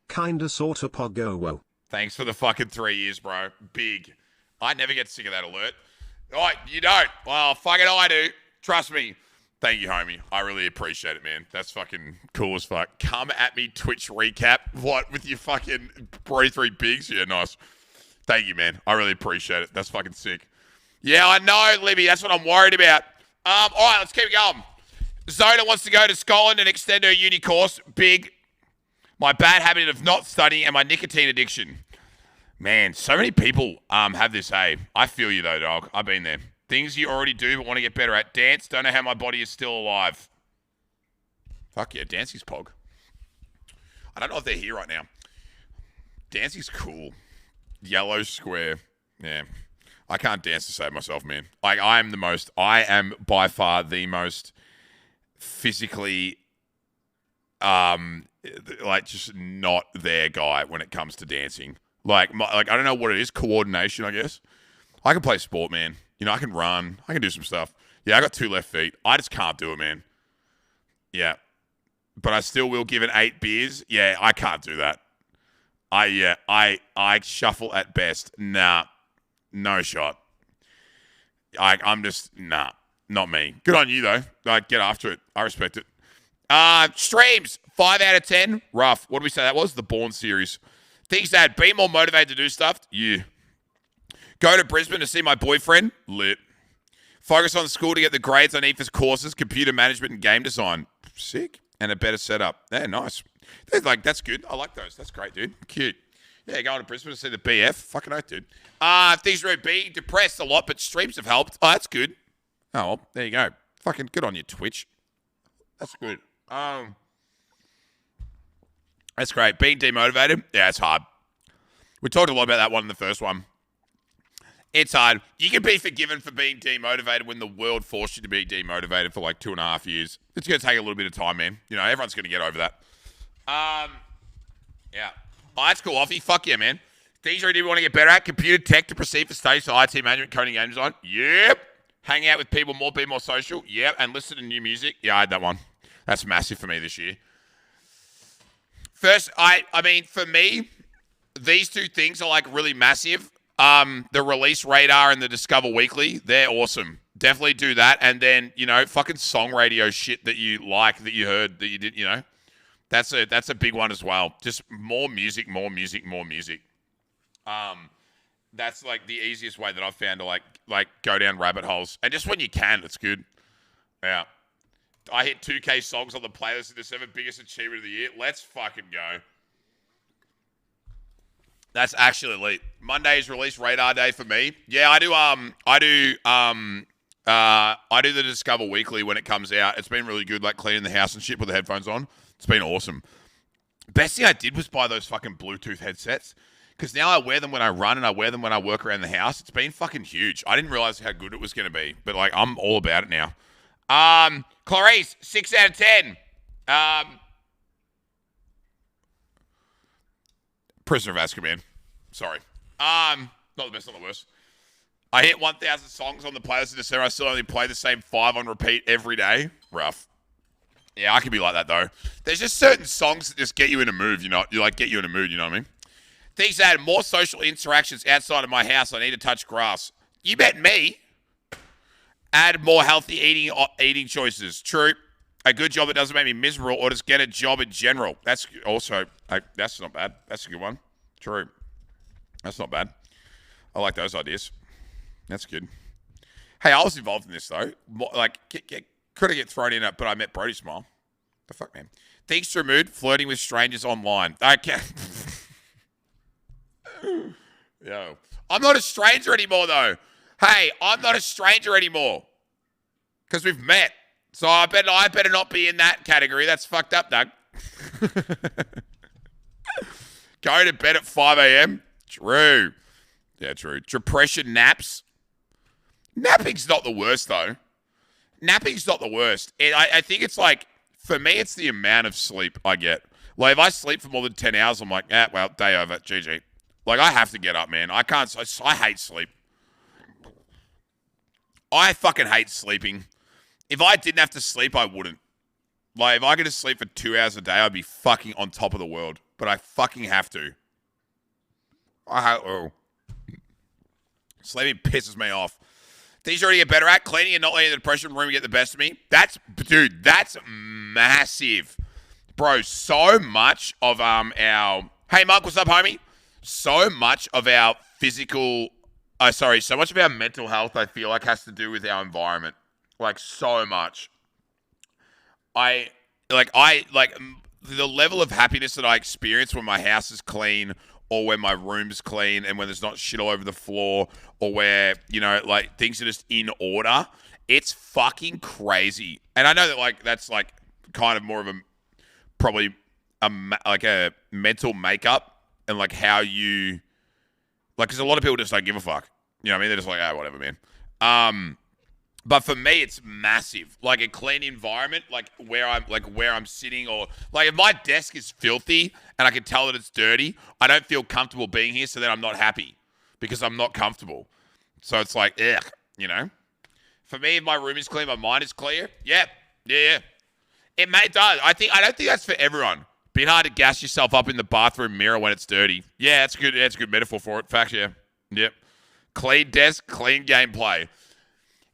Kinda sorta pogo. Thanks for the fucking 3 years, bro. Big. I never get sick of that alert. Oh, you don't? Well, fucking I do. Trust me. Thank you, homie. I really appreciate it, man. That's fucking cool as fuck. Come at me, Twitch recap. What, with your fucking Bro 3 bigs? Yeah, nice. Thank you, man. I really appreciate it. That's fucking sick. Yeah, I know, Libby. That's what I'm worried about. All right, let's keep going. Zona wants to go to Scotland and extend her uni course. Big. My bad habit of not studying and my nicotine addiction. Man, so many people have this, hey. I feel you, though, dog. I've been there. Things you already do but want to get better at. Dance. Don't know how my body is still alive. Fuck yeah, dancing's pog. I don't know if they're here right now. Dancing's cool. Yellow square. Yeah. I can't dance to save myself, man. Like, I am by far the most physically, like, just not there guy when it comes to dancing. Like, I don't know what it is. Coordination, I guess. I can play sport, man. You know, I can run. I can do some stuff. Yeah, I got 2 left feet. I just can't do it, man. Yeah. But I still will give it 8 beers. Yeah, I can't do that. I shuffle at best. Nah. No shot. I'm just, nah. Not me. Good on you, though. Like, get after it. I respect it. Streams. 5 out of 10. Rough. What did we say that was? The Bourne series. Things that be more motivated to do stuff. Yeah. Go to Brisbane to see my boyfriend. Lit. Focus on school to get the grades I need for courses, computer management and game design. Sick. And a better setup. Yeah, nice. That's good. I like those. That's great, dude. Cute. Yeah, going to Brisbane to see the BF. Fucking oath, dude. Things are being depressed a lot, but streams have helped. Oh, that's good. Oh, well, there you go. Fucking good on you, Twitch. That's good. That's great. Being demotivated, yeah, it's hard. We talked a lot about that one in the first one. It's hard. You can be forgiven for being demotivated when the world forced you to be demotivated for like 2.5 years. It's going to take a little bit of time, man. You know, everyone's going to get over that. Yeah. Oh, that's cool, Offie. Fuck yeah, man. Things you want to get better at. Computer tech to proceed for stage, so IT management, coding, game design. Yep. Hang out with people more, be more social. Yep. And listen to new music. Yeah, I had that one. That's massive for me this year. First, I mean, for me, these 2 things are like really massive. The Release Radar and the Discover Weekly, they're awesome. Definitely do that. And then, you know, fucking song radio shit that you like, that you heard, that you did, you know. That's a big one as well. Just more music, more music, more music. That's like the easiest way that I've found to like go down rabbit holes. And just when you can, it's good. Yeah. I hit 2K songs on the playlist in December, biggest achievement of the year. Let's fucking go. That's actually elite. Monday is Release Radar Day for me. Yeah, I do the Discover Weekly when it comes out. It's been really good, like cleaning the house and shit with the headphones on. It's been awesome. Best thing I did was buy those fucking Bluetooth headsets, because now I wear them when I run and I wear them when I work around the house. It's been fucking huge. I didn't realize how good it was going to be, but like I'm all about it now. Clarice, 6 out of 10. Prisoner of Azkaban. Sorry. Not the best, not the worst. I hit 1,000 songs on the playlist in December. I still only play the same 5 on repeat every day. Rough. Yeah, I can be like that, though. There's just certain songs that just get you in a mood, you know? You like get you in a mood, you know what I mean? Things that add more social interactions outside of my house. I need to touch grass. You bet me. Add more healthy eating choices. True. A good job that doesn't make me miserable, or just get a job in general. That's also, that's not bad. That's a good one. True. That's not bad. I like those ideas. That's good. Hey, I was involved in this, though. Like, could have get thrown in it, but I met Brody Smile. The fuck, man. Things to mood, flirting with strangers online. Okay. Yo. I'm not a stranger anymore, though. Hey, I'm not a stranger anymore. Because we've met. So I better not be in that category. That's fucked up, Doug. Go to bed at 5 a.m. True. Yeah, true. Depression naps. Napping's not the worst, though. Napping's not the worst. I think it's like For me, it's the amount of sleep I get. Like, if I sleep for more than 10 hours, I'm like, well, day over, GG. Like, I have to get up, man. I can't, I hate sleep. I fucking hate sleeping. If I didn't have to sleep, I wouldn't. Like, if I could just sleep for 2 hours a day, I'd be fucking on top of the world. But I fucking have to. Sleeping pisses me off. Things you already get better at, cleaning and not letting the depression room get the best of me. That's massive. Bro, so much of our... Hey, Mark, what's up, homie? So much of our physical... so much of our mental health, I feel like, has to do with our environment. Like, so much. The level of happiness that I experience when my house is clean or when my room's clean and when there's not shit all over the floor or where, like, things are just in order, it's fucking crazy. And I know that, like, that's, like, kind of more of a mental makeup and, like, how you, like, because a lot of people just don't give a fuck. You know what I mean? They're just like, whatever, man. But for me, it's massive. Like, a clean environment, like where I'm sitting, or like if my desk is filthy and I can tell that it's dirty, I don't feel comfortable being here. So then I'm not happy because I'm not comfortable. So it's like, ugh, For me, if my room is clean, my mind is clear. Yeah. It does. I don't think that's for everyone. Bit hard to gas yourself up in the bathroom mirror when it's dirty. Yeah, that's good. That's a good metaphor for it. Facts, yeah. Yep. Clean desk, clean gameplay.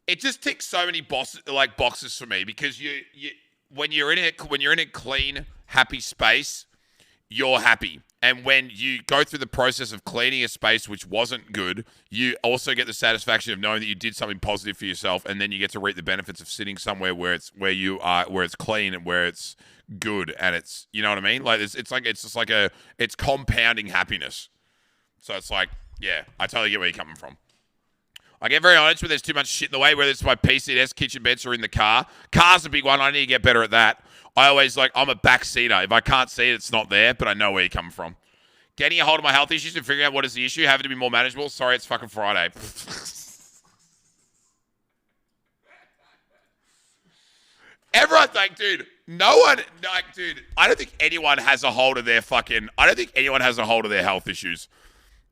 It just ticks so many boxes for me because when you're in a clean, happy space, you're happy. And when you go through the process of cleaning a space which wasn't good, you also get the satisfaction of knowing that you did something positive for yourself, and then you get to reap the benefits of sitting somewhere where it's clean and where it's good, and it's, you know what I mean? Like it's compounding happiness. So it's like, yeah, I totally get where you're coming from. I get very honest when there's too much shit in the way, whether it's my PC, desk, kitchen, beds, or in the car. Car's a big one. I need to get better at that. I'm a backseater. If I can't see it, it's not there, but I know where you're coming from. Getting a hold of my health issues and figuring out what is the issue, having to be more manageable. Sorry, it's fucking Friday. Everyone's like, dude, I don't think anyone has a hold of their health issues.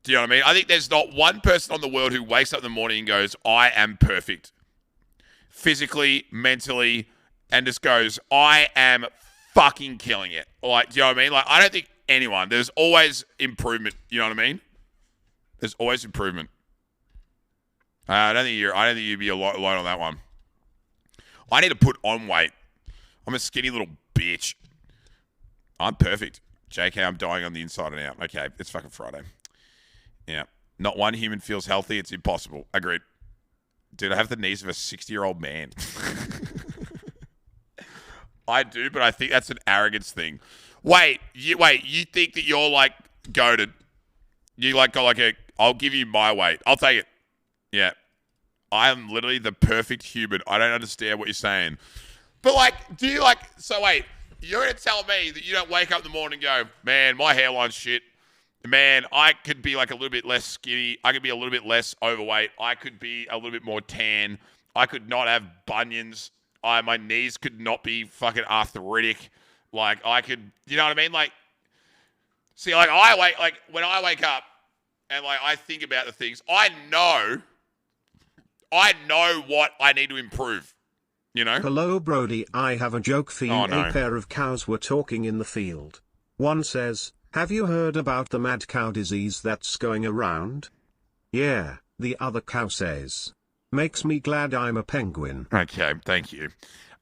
Do you know what I mean? I think there's not one person on the world who wakes up in the morning and goes, I am perfect. Physically, mentally, and just goes, I am fucking killing it. Like, do you know what I mean? Like, I don't think anyone. There's always improvement. You know what I mean? There's always improvement. I don't think you'd be alone on that one. I need to put on weight. I'm a skinny little bitch. I'm perfect. JK, I'm dying on the inside and out. Okay, it's fucking Friday. Yeah. Not one human feels healthy. It's impossible. Agreed. Dude, I have the knees of a 60-year-old man. I do, but I think that's an arrogance thing. Wait, you think that you're, like, goated. You, like, got, like, I'll give you my weight. I'll take it. Yeah. I am literally the perfect human. I don't understand what you're saying. But, like, so wait, you're going to tell me that you don't wake up in the morning and go, man, my hairline's shit. Man, I could be like a little bit less skinny. I could be a little bit less overweight. I could be a little bit more tan. I could not have bunions. My knees could not be fucking arthritic. Like, I could, you know what I mean? Like, see, like, when I wake up and, like, I think about the things, I know what I need to improve, you know? Hello, Brody. I have a joke for you. Oh, no. A pair of cows were talking in the field. One says, have you heard about the mad cow disease that's going around? Yeah, the other cow says. Makes me glad I'm a penguin. Okay, thank you.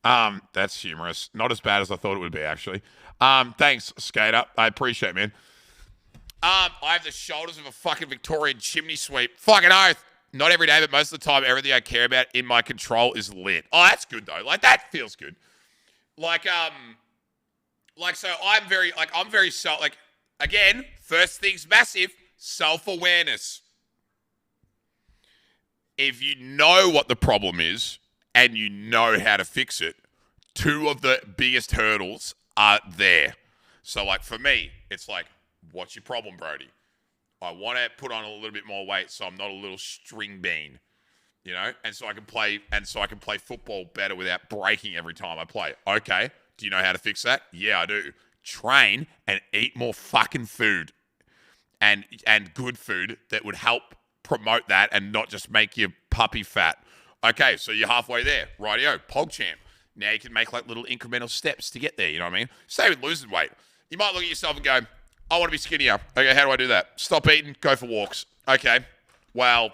That's humorous. Not as bad as I thought it would be, actually. Thanks, Skater. I appreciate it, man. I have the shoulders of a fucking Victorian chimney sweep. Fucking oath. Not every day, but most of the time, everything I care about in my control is lit. Oh, that's good, though. Like, that feels good. So I'm very again, first thing's massive, self-awareness. If you know what the problem is and you know how to fix it, two of the biggest hurdles are there. So, like, for me, it's like, what's your problem, Brody? I want to put on a little bit more weight so I'm not a little string bean, you know? And so I can play football better without breaking every time I play. Okay, Do you know how to fix that? Yeah, I do. Train and eat more fucking food and good food that would help promote that and not just make you puppy fat. Okay, so you're halfway there. Rightio, PogChamp. Now you can make like little incremental steps to get there, you know what I mean? Same with losing weight. You might look at yourself and go, I want to be skinnier. Okay, how do I do that? Stop eating, go for walks. Okay, well,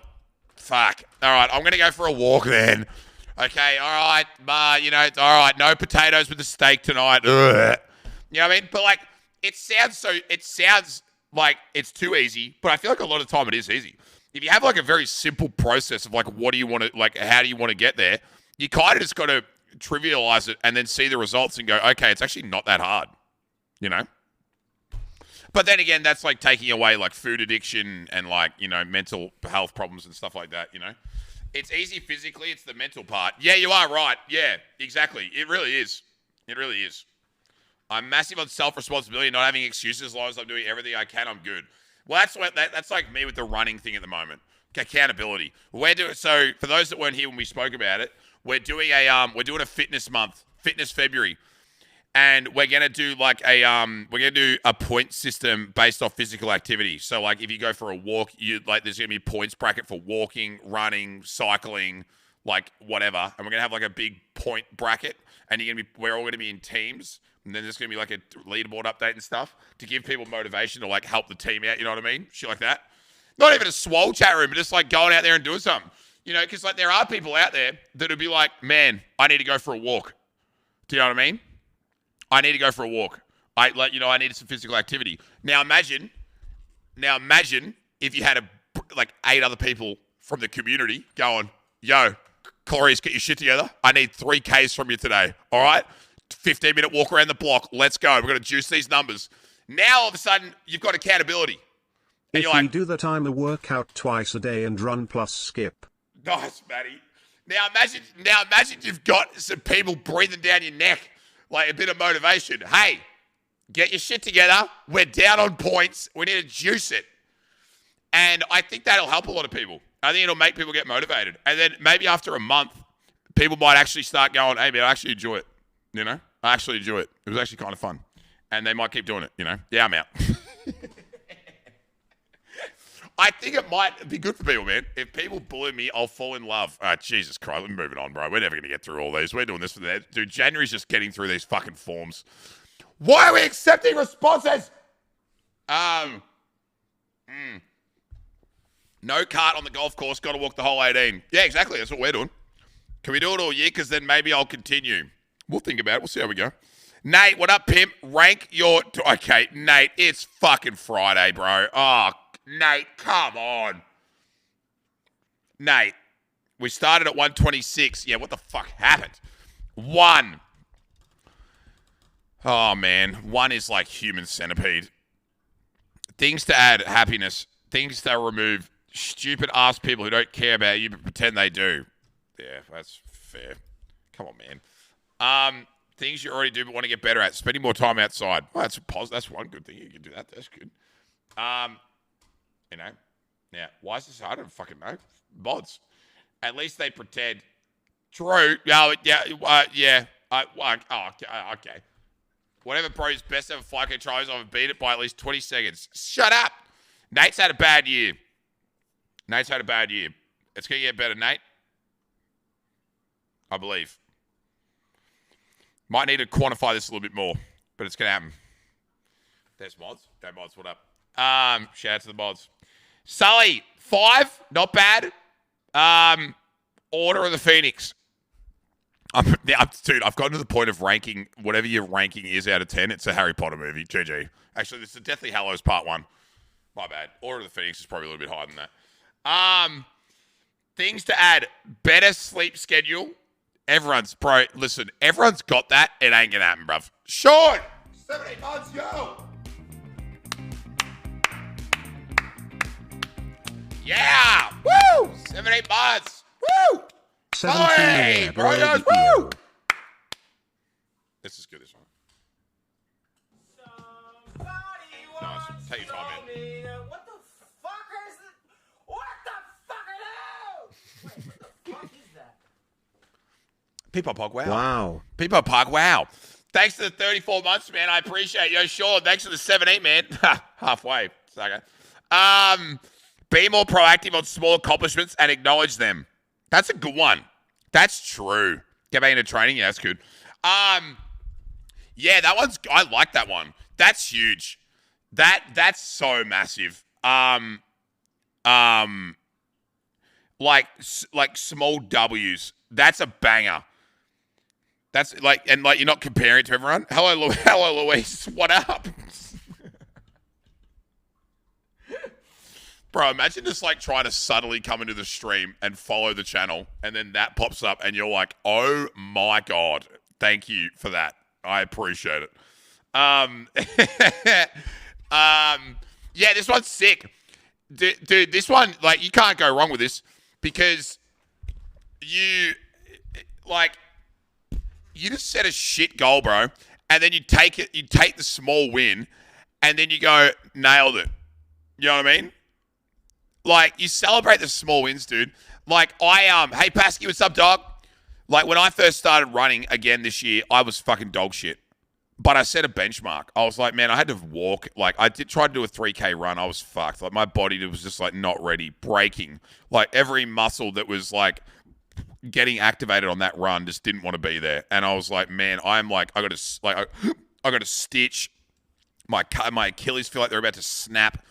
fuck. All right, I'm going to go for a walk then. Okay, all right, you know, all right, no potatoes with the steak tonight. Ugh. You know what I mean? But like, it sounds like it's too easy, but I feel like a lot of the time it is easy. If you have like a very simple process of like, what do you want to, like, how do you want to get there? You kind of just got to trivialize it and then see the results and go, okay, it's actually not that hard, you know? But then again, that's like taking away like food addiction and like, you know, mental health problems and stuff like that, you know? It's easy physically, it's the mental part. Yeah, you are right. Yeah, exactly. It really is. It really is. I'm massive on self-responsibility, not having excuses. As long as I'm doing everything I can, I'm good. Well, that's like me with the running thing at the moment. Accountability. So for those that weren't here when we spoke about it, we're doing a fitness month, Fitness February. And we're gonna do a point system based off physical activity. So like if you go for a walk, there's gonna be a points bracket for walking, running, cycling, like whatever. And we're gonna have like a big point bracket, and we're all gonna be in teams. And then there's gonna be like a leaderboard update and stuff to give people motivation to like help the team out. You know what I mean? Shit like that. Not even a swole chat room, but just like going out there and doing something. You know, because like there are people out there that would be like, man, I need to go for a walk. Do you know what I mean? I need to go for a walk. I needed some physical activity. Now imagine if you had 8 other people from the community going, yo, Clarice, get your shit together. I need 3 Ks from you today. All right? 15-minute walk around the block. Let's go. We're going to juice these numbers. Now all of a sudden you've got accountability. And if you do that, I'm a workout twice a day and run plus skip. Nice, Matty. Now imagine you've got some people breathing down your neck. Like a bit of motivation. Hey, get your shit together. We're down on points. We need to juice it. And I think that'll help a lot of people. I think it'll make people get motivated. And then maybe after a month, people might actually start going, hey, man, I actually enjoy it. You know? I actually enjoy it. It was actually kind of fun. And they might keep doing it, you know? Yeah, I'm out. I think it might be good for people, man. If people bully me, I'll fall in love. Jesus Christ, we're moving on, bro. We're never going to get through all these. We're doing this for that. Dude, January's just getting through these fucking forms. Why are we accepting responses? No cart on the golf course. Got to walk the whole 18. Yeah, exactly. That's what we're doing. Can we do it all year? Because then maybe I'll continue. We'll think about it. We'll see how we go. Nate, what up, pimp? Rank your... Okay, Nate, it's fucking Friday, bro. Oh, Nate, come on. Nate, we started at 126. Yeah, what the fuck happened? 1. Oh, man. 1 is like human centipede. Things to add, happiness. Things to remove, stupid ass people who don't care about you but pretend they do. Yeah, that's fair. Come on, man. Things you already do but want to get better at. Spending more time outside. Well, that's one good thing. You can do that. That's good. You know, now, why is this hard? I don't fucking know. Mods. At least they pretend. True. Oh, yeah. Okay. Whatever bro's best ever flight controls, I've beat it by at least 20 seconds. Shut up. Nate's had a bad year. It's going to get better, Nate. I believe. Might need to quantify this a little bit more, but it's going to happen. There's mods. Go mods, what up? Shout out to the mods. Sully, 5, not bad. Order of the Phoenix. Dude, I've gotten to the point of ranking whatever your ranking is out of 10. It's a Harry Potter movie. GG. Actually, this is Deathly Hallows Part 1. My bad. Order of the Phoenix is probably a little bit higher than that. Things to add. Better sleep schedule. Everyone's got that. It ain't gonna happen, bruv. Sean! 70 months, yo! Yeah! Woo! 78 months! Woo! 17 bros! Woo! This is good, this one. Nice. Take your time, man. What the fuck is it? What the fuck are those? Wait, what the fuck is that? Peapod Pog, wow. Wow. Peapod Pog, wow. Thanks for the 34 months, man. I appreciate it. Yo, Sean, thanks for the 17, man. Halfway. It's okay. Be more proactive on small accomplishments and acknowledge them. That's a good one. That's true. Get back into training. Yeah, that's good. Yeah, that one's. I like that one. That's huge. That's so massive. Like small W's. That's a banger. That's like, and like you're not comparing it to everyone. Hello, Louise. What up? Bro, imagine just like trying to subtly come into the stream and follow the channel, and then that pops up, and you're like, "Oh my god, thank you for that. I appreciate it." Yeah, this one's sick, dude. This one, like, you can't go wrong with this because you just set a shit goal, bro, and then you take the small win, and then you go, nailed it. You know what I mean? Like, you celebrate the small wins, dude. Like, hey, Pasky, what's up, dog? Like, when I first started running again this year, I was fucking dog shit. But I set a benchmark. I was like, man, I had to walk. Like, I tried to do a 3K run. I was fucked. Like, my body was just, like, not ready. Breaking. Like, every muscle that was, like, getting activated on that run just didn't want to be there. And I was like, man, I'm like, I got to stitch. My Achilles feel like they're about to snap.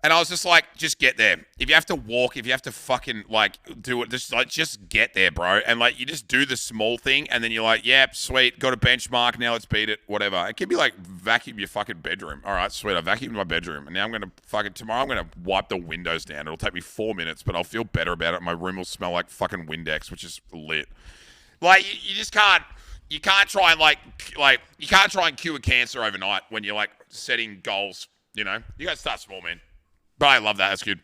And I was just like, just get there. If you have to walk, if you have to fucking, like, do it, just get there, bro. And, like, you just do the small thing, and then you're like, yep, sweet, got a benchmark, now let's beat it, whatever. It could be like vacuum your fucking bedroom. All right, sweet, I vacuumed my bedroom, and now tomorrow I'm going to wipe the windows down. It'll take me 4 minutes, but I'll feel better about it. My room will smell like fucking Windex, which is lit. Like, you just can't, you can't try and, you can't try and cure cancer overnight when you're, like, setting goals, you know? You got to start small, man. But I love that. That's good.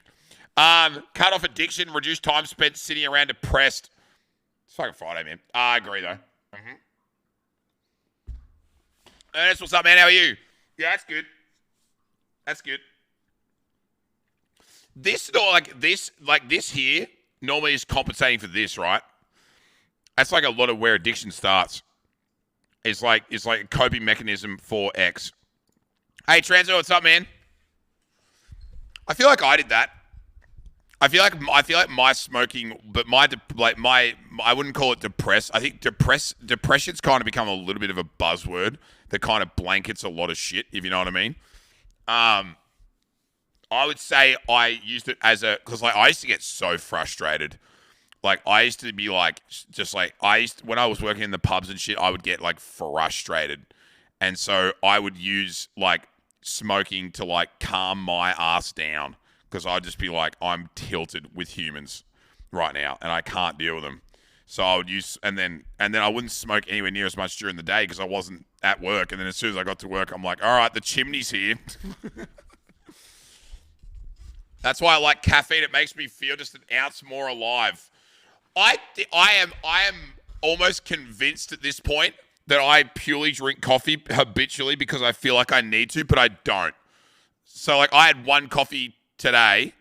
Cut off addiction. Reduce time spent sitting around depressed. It's fucking Friday, man. I agree, though. Ernest, what's up, man? How are you? Yeah, that's good. That's good. This here normally is compensating for this, right? That's like a lot of where addiction starts. It's like a coping mechanism for X. Hey, Transo, what's up, man? I feel like I did that. I feel like my smoking, but I wouldn't call it depressed. I think depression's kind of become a little bit of a buzzword that kind of blankets a lot of shit, if you know what I mean. I would say I used it because like I used to get so frustrated. Like I used to be like, just like when I was working in the pubs and shit, I would get like frustrated, and so I would use like smoking to like calm my ass down because I'd just be like, I'm tilted with humans right now and I can't deal with them. So I would use, and then I wouldn't smoke anywhere near as much during the day because I wasn't at work. And then as soon as I got to work, I'm like, all right, the chimney's here. That's why I like caffeine. It makes me feel just an ounce more alive. I am almost convinced at this point that I purely drink coffee habitually because I feel like I need to, but I don't. So, like, I had one coffee today.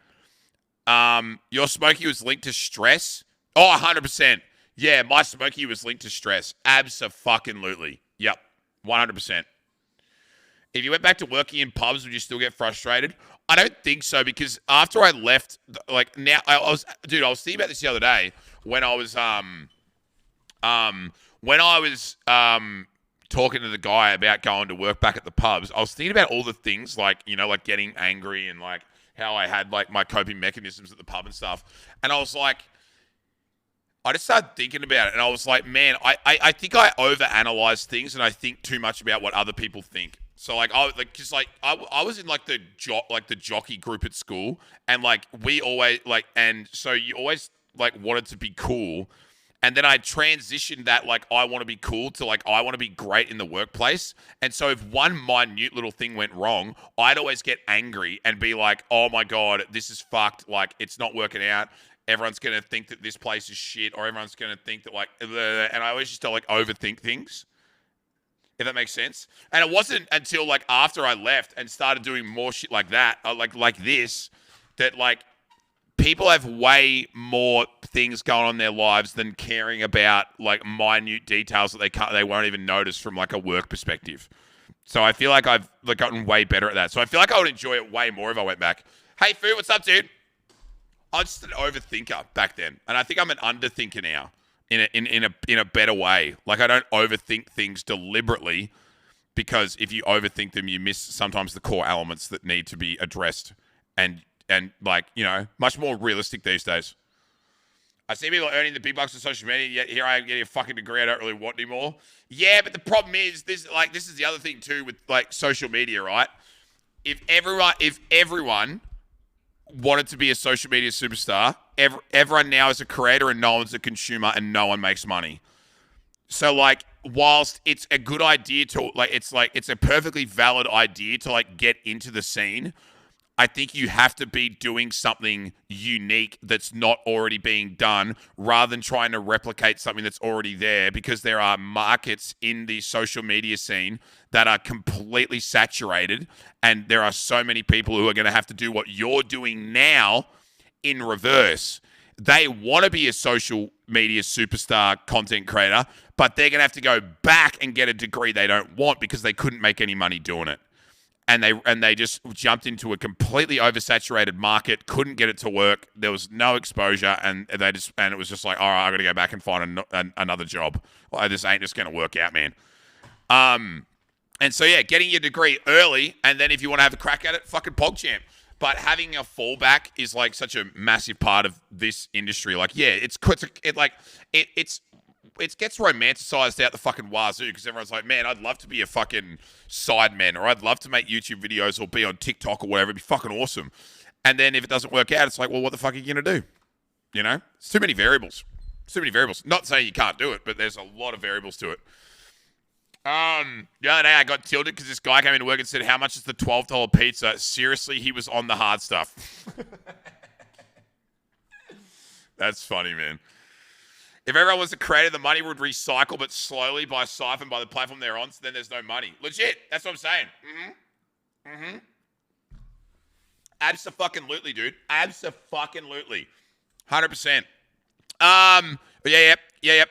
Your smoky was linked to stress. Oh, 100%. Yeah, my smoky was linked to stress. Abso-fucking-lutely. Yep, 100%. If you went back to working in pubs, would you still get frustrated? I don't think so because after I left, like, now, I was thinking about this the other day when I was, talking to the guy about going to work back at the pubs, I was thinking about all the things like, you know, like getting angry and like how I had like my coping mechanisms at the pub and stuff. And I was like, I just started thinking about it and I was like, man, I think I overanalyze things and I think too much about what other people think. So like, I was in like the jockey group at school and like we always like, and so you always like wanted to be cool. And then I transitioned that, like, I want to be cool to, like, I want to be great in the workplace. And so if one minute little thing went wrong, I'd always get angry and be like, oh, my God, this is fucked. Like, it's not working out. Everyone's going to think that this place is shit or everyone's going to think that, like, and I always just, like, overthink things, if that makes sense. And it wasn't until, like, after I left and started doing more shit like that, like this, that, like, people have way more things going on in their lives than caring about like minute details that they won't even notice from like a work perspective. So I feel like I've like gotten way better at that. So I feel like I would enjoy it way more if I went back. Hey, Fu, what's up, dude? I was just an overthinker back then, and I think I'm an underthinker now in a better way. Like I don't overthink things deliberately, because if you overthink them, you miss sometimes the core elements that need to be addressed, and like, you know, much more realistic these days. I see people earning the big bucks on social media, yet here I am getting a fucking degree I don't really want anymore. Yeah, but the problem is this is the other thing too with like social media, right? If everyone wanted to be a social media superstar, everyone now is a creator and no one's a consumer and no one makes money. So like, whilst it's a good idea to it's a perfectly valid idea to like get into the scene, I think you have to be doing something unique that's not already being done, rather than trying to replicate something that's already there, because there are markets in the social media scene that are completely saturated, and there are so many people who are going to have to do what you're doing now in reverse. They want to be a social media superstar content creator, but they're going to have to go back and get a degree they don't want because they couldn't make any money doing it. And they just jumped into a completely oversaturated market, couldn't get it to work. There was no exposure, and it was just like, all right, I got to go back and find another job. Well, this ain't just going to work out, man. And so yeah, getting your degree early, and then if you want to have a crack at it, fucking PogChamp. But having a fallback is like such a massive part of this industry. Like, yeah, it gets romanticized out the fucking wazoo, because everyone's like, man, I'd love to be a fucking sideman, or I'd love to make YouTube videos or be on TikTok or whatever. It'd be fucking awesome. And then if it doesn't work out, it's like, well, what the fuck are you going to do? You know? It's too many variables. Not saying you can't do it, but there's a lot of variables to it. The other day I got tilted because this guy came into work and said, how much is the $12 pizza? Seriously, he was on the hard stuff. That's funny, man. If everyone was a creator, the money would recycle, but slowly by siphon by the platform they're on, so then there's no money. Legit. That's what I'm saying. Abso-fucking-lutely, dude. Abso-fucking-lutely. 100%. Yeah.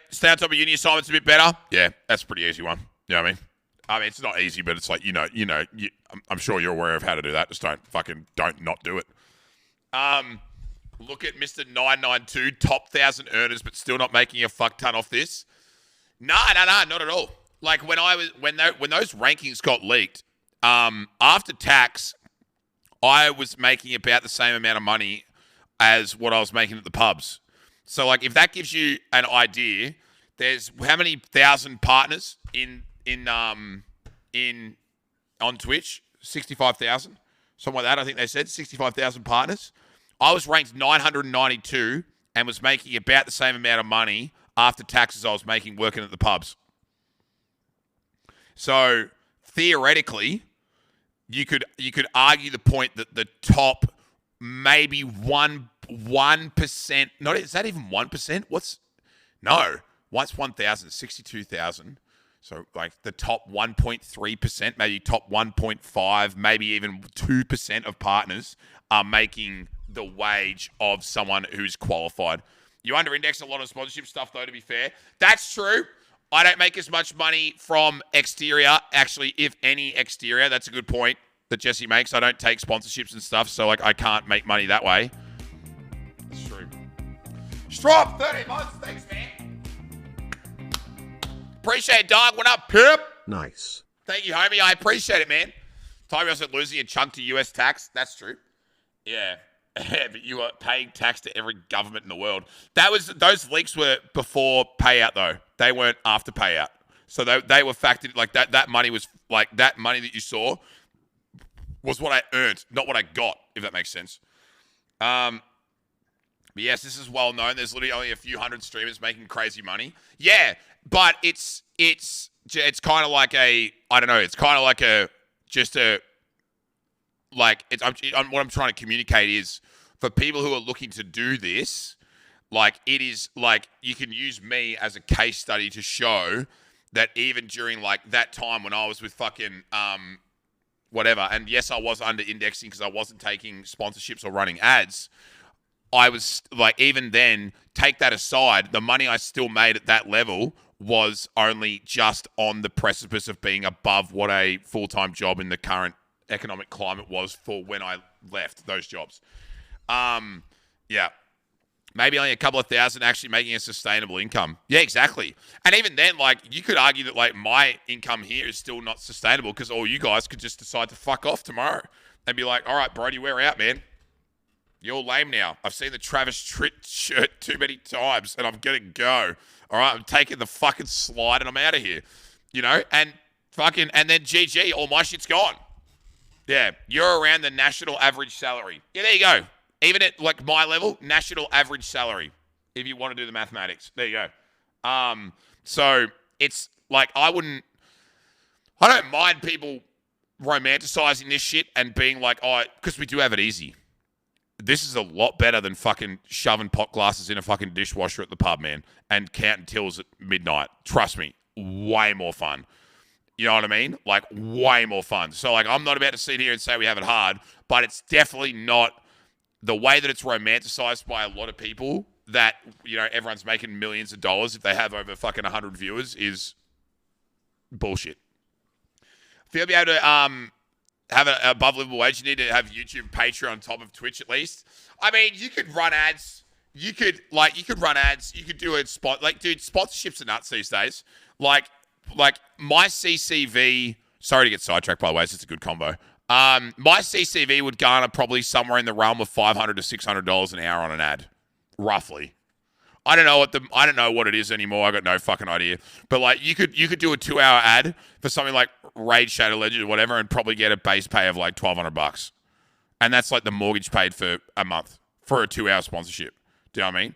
Stay on top of uni assignments a bit better. Yeah, that's a pretty easy one. You know what I mean? I mean, it's not easy, but it's like, I'm sure you're aware of how to do that. Just don't not do it. Look at Mr. 992, top 1,000 earners, but still not making a fuck ton off this. No, not at all. Like when those rankings got leaked, after tax, I was making about the same amount of money as what I was making at the pubs. So like, if that gives you an idea, there's how many thousand partners on Twitch? 65,000, something like that. I think they said 65,000 partners. I was ranked 992 and was making about the same amount of money after taxes I was making working at the pubs. So theoretically, you could argue the point that the top maybe 1%. Not is that even 1%? What's 1,000, 62,000. So like the top 1.3%, maybe top 1.5, maybe even 2% of partners are making the wage of someone who's qualified. You under-index a lot of sponsorship stuff, though, to be fair. That's true. I don't make as much money from exterior. Actually, if any exterior, that's a good point that Jesse makes. I don't take sponsorships and stuff, so like I can't make money that way. It's true. Strop, 30 months. Thanks, man. Appreciate it, dog. What up, Pip? Nice. Thank you, homie. I appreciate it, man. Tyrell said losing a chunk to US tax. That's true. Yeah. But you are paying tax to every government in the world. Those leaks were before payout, though. They weren't after payout. So they were factored, like that money was, like that money that you saw was what I earned, not what I got, if that makes sense. But yes, this is well known. There's literally only a few hundred streamers making crazy money. Yeah, but it's kind of like what I'm trying to communicate is for people who are looking to do this, like it is like you can use me as a case study to show that even during like that time when I was with fucking whatever, and yes, I was under indexing because I wasn't taking sponsorships or running ads. I was like, even then, take that aside, the money I still made at that level was only just on the precipice of being above what a full-time job in the current economic climate was for when I left those jobs. Yeah. Maybe only a couple of thousand actually making a sustainable income. Yeah, exactly. And even then, like, you could argue that, like, my income here is still not sustainable because all you guys could just decide to fuck off tomorrow and be like, all right, Brody, we're out, man. You're lame now. I've seen the Travis Tritt shirt too many times and I'm going to go. All right, I'm taking the fucking slide and I'm out of here. You know, and then GG, all my shit's gone. Yeah, you're around the national average salary. Yeah, there you go. Even at, like, my level, national average salary, if you want to do the mathematics. There you go. So it's like, I don't mind people romanticizing this shit and being like, oh, because we do have it easy. This is a lot better than fucking shoving pot glasses in a fucking dishwasher at the pub, man, and counting tills at midnight. Trust me, way more fun. You know what I mean? Like, way more fun. So, like, I'm not about to sit here and say we have it hard, but it's definitely not the way that it's romanticized by a lot of people that, you know, everyone's making millions of dollars if they have over fucking 100 viewers is bullshit. If you'll be able to have an above livable wage, you need to have YouTube, Patreon on top of Twitch at least. I mean, you could run ads. You could run ads. You could do a spot. Like, dude, sponsorships are nuts these days. Like my CCV, sorry to get sidetracked, by the way, it's just a good combo. My CCV would garner probably somewhere in the realm of $500 to $600 an hour on an ad, roughly. I don't know what it is anymore. I got no fucking idea. But, like, you could do a 2-hour ad for something like Raid Shadow Legend or whatever, and probably get a base pay of like $1,200, and that's like the mortgage paid for a month for a 2-hour sponsorship. Do you know what I mean?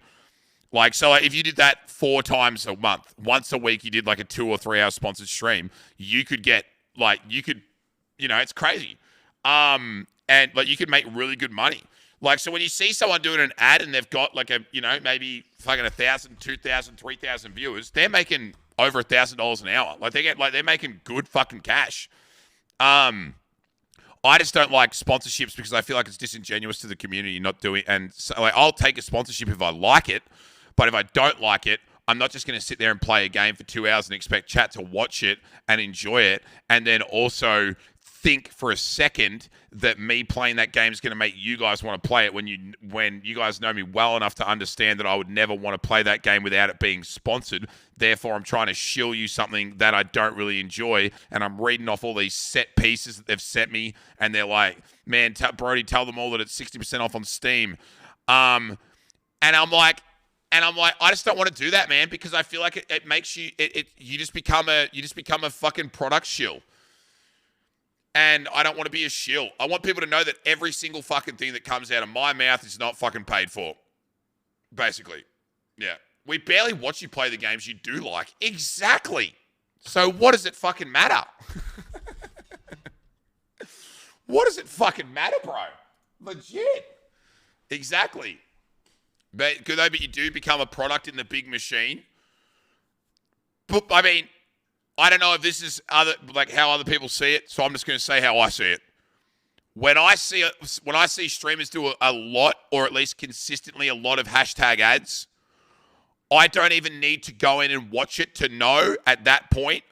Like, so like, if you did that 4 times a month, once a week, you did like a 2 or 3 hour sponsored stream, you could get like, you know, it's crazy. And like, you could make really good money. Like, so when you see someone doing an ad and they've got like a, you know, maybe fucking 1,000, 2,000, 3,000 viewers, they're making over $1,000 an hour. Like, they're making good fucking cash. I just don't like sponsorships because I feel like it's disingenuous to the community not doing. And so, like, I'll take a sponsorship if I like it, but if I don't like it, I'm not just going to sit there and play a game for 2 hours and expect chat to watch it and enjoy it, and then also think for a second that me playing that game is going to make you guys want to play it when you guys know me well enough to understand that I would never want to play that game without it being sponsored. Therefore, I'm trying to shill you something that I don't really enjoy, and I'm reading off all these set pieces that they've sent me, and they're like, man, Brody, tell them all that it's 60% off on Steam. And I'm like, I just don't want to do that, man, because I feel like it makes you, you just become a fucking product shill. And I don't want to be a shill. I want people to know that every single fucking thing that comes out of my mouth is not fucking paid for. Basically. Yeah. We barely watch you play the games you do like. Exactly. So what does it fucking matter? What does it fucking matter, bro? Legit. Exactly. But you do become a product in the big machine. But, I mean, I don't know if this is how other people see it, so I'm just going to say how I see it. When I see streamers do a lot, or at least consistently a lot of hashtag ads, I don't even need to go in and watch it to know at that point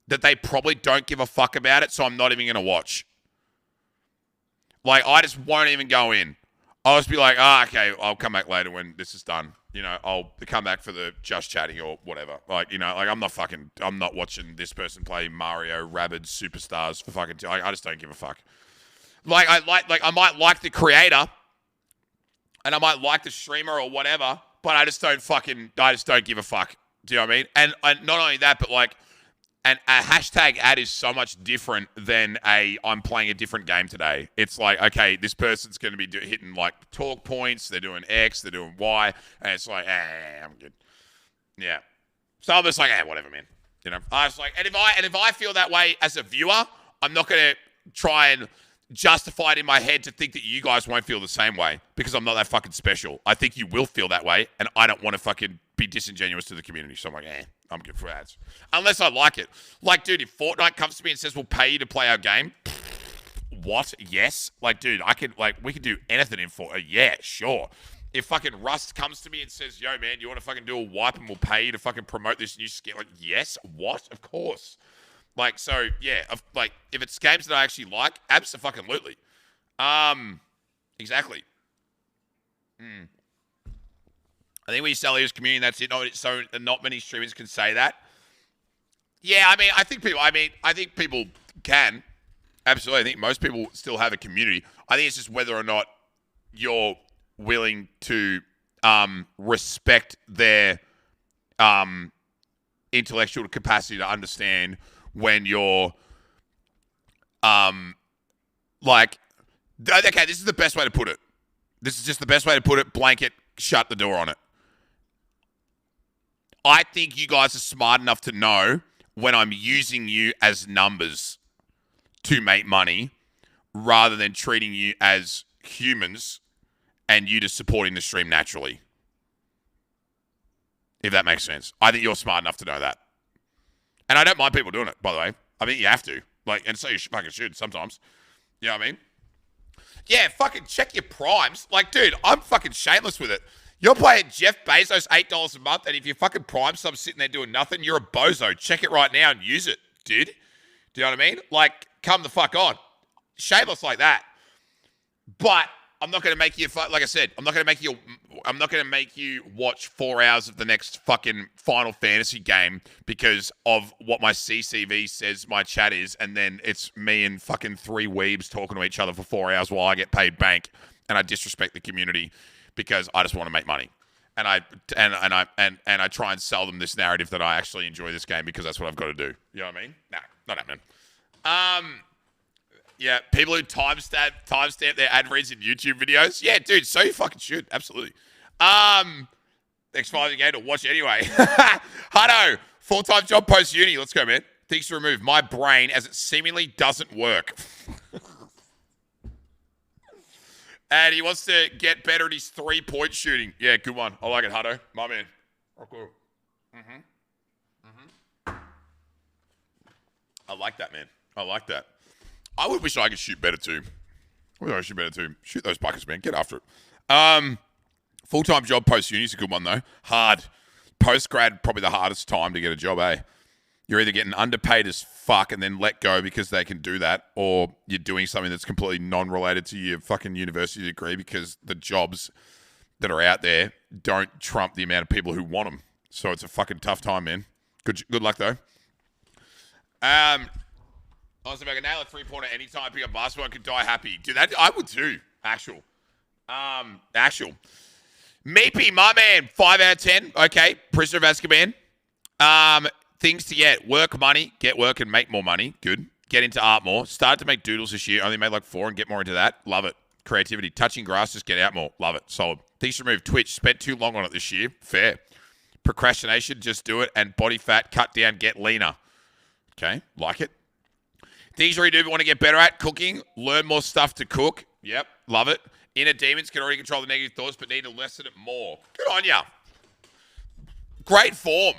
that they probably don't give a fuck about it, so I'm not even going to watch. Like, I just won't even go in. I'll just be like, okay, I'll come back later when this is done. You know, I'll come back for the just chatting or whatever. Like, you know, like I'm not watching this person play Mario Rabbids Superstars for fucking, I just don't give a fuck. Like, I might like the creator and I might like the streamer or whatever, but I just don't give a fuck. Do you know what I mean? And not only that, but like, and a hashtag ad is so much different than I'm playing a different game today. It's like, okay, this person's going to be hitting like talk points. They're doing X, they're doing Y. And it's like, I'm good. Yeah. So I'm just like, whatever, man. You know, I was like, and if I feel that way as a viewer, I'm not going to try and justify it in my head to think that you guys won't feel the same way because I'm not that fucking special. I think you will feel that way, and I don't want to fucking be disingenuous to the community. So I'm like, I'm good for ads. Unless I like it. Like, dude, if Fortnite comes to me and says, we'll pay you to play our game, what? Yes. Like, dude, we could do anything in Fortnite. Yeah, sure. If fucking Rust comes to me and says, yo, man, you want to fucking do a wipe and we'll pay you to fucking promote this new skill? Like, yes. What? Of course. Like, so, yeah. Like, if it's games that I actually like, abso-fucking-lutely. Exactly. I think we sell his community, and that's it. So not many streamers can say that. Yeah, I mean, I think people can. Absolutely. I think most people still have a community. I think it's just whether or not you're willing to respect their intellectual capacity to understand when you're like, okay, this is the best way to put it. This is just the best way to put it. Blanket, shut the door on it. I think you guys are smart enough to know when I'm using you as numbers to make money rather than treating you as humans and you just supporting the stream naturally. If that makes sense. I think you're smart enough to know that. And I don't mind people doing it, by the way. I think you have to. Like, and so you fucking should sometimes. You know what I mean? Yeah, fucking check your primes. Like, dude, I'm fucking shameless with it. You're paying Jeff Bezos $8 a month, and if your fucking prime sub's sitting there doing nothing, you're a bozo. Check it right now and use it, dude. Do you know what I mean? Like, come the fuck on. Shameless like that. But I'm not going to make you, like I said, I'm not going to make you watch 4 hours of the next fucking Final Fantasy game because of what my CCV says my chat is, and then it's me and fucking 3 weebs talking to each other for 4 hours while I get paid bank, and I disrespect the community because I just want to make money. And I try and sell them this narrative that I actually enjoy this game because that's what I've got to do. You know what I mean? Nah, not happening. Yeah, people who timestamp their ad reads in YouTube videos. Yeah, dude, so you fucking should. Absolutely. X5 game to watch anyway. Hutto, full-time job post-uni. Let's go, man. Things to remove my brain as it seemingly doesn't work. And he wants to get better at his 3-point shooting. Yeah, good one. I like it, Hutto. My man. Oh, cool. I like that, man. I like that. I would wish I could shoot better too. Shoot those buckets, man. Get after it. Full-time job post-uni is a good one, though. Hard. Post-grad, probably the hardest time to get a job, eh? You're either getting underpaid as fuck and then let go because they can do that, or you're doing something that's completely non-related to your fucking university degree because the jobs that are out there don't trump the amount of people who want them. So it's a fucking tough time, man. Good luck, though. Honestly, if I could nail a 3-pointer anytime, pick up basketball, I could die happy. Dude, that I would too. Actual. Meepy, my man, 5 out of 10. Okay, Prisoner of Azkaban. Things to get: work, money, get work and make more money. Good. Get into art more. Started to make doodles this year. Only made like 4 and get more into that. Love it. Creativity. Touching grass, just get out more. Love it. Solid. Things to remove: Twitch. Spent too long on it this year. Fair. Procrastination, just do it. And body fat, cut down, get leaner. Okay, like it. Things you do but want to get better at: cooking, learn more stuff to cook. Yep, love it. Inner demons can already control the negative thoughts, but need to lessen it more. Good on ya. Great form.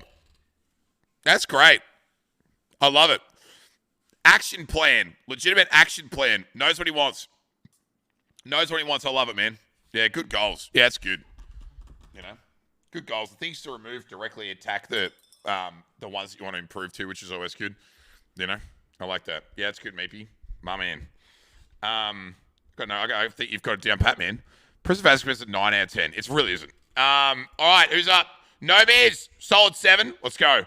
That's great. I love it. Action plan. Legitimate action plan. Knows what he wants. I love it, man. Yeah, good goals. Yeah, that's good. You know, good goals. The things to remove directly attack the ones that you want to improve to, which is always good. You know, I like that. Yeah, it's good, Meepy. My man. I think you've got it down pat, man. Prison of Azkaban is a 9 out of 10. It really isn't. All right, who's up? No beers. Solid 7. Let's go.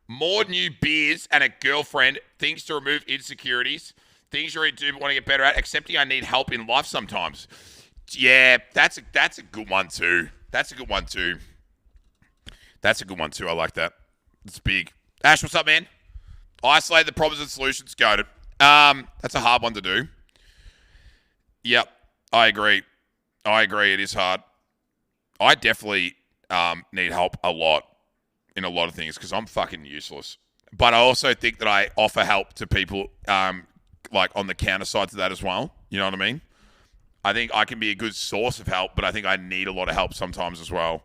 More new beers and a girlfriend. Things to remove insecurities. Things you already do but want to get better at. Accepting I need help in life sometimes. Yeah, that's a good one too. I like that. It's big. Ash, what's up, man? Isolate the problems and solutions. Got it. That's a hard one to do. Yep, I agree. It is hard. I definitely need help a lot in a lot of things because I'm fucking useless. But I also think that I offer help to people like on the counter side to that as well. You know what I mean? I think I can be a good source of help, but I think I need a lot of help sometimes as well.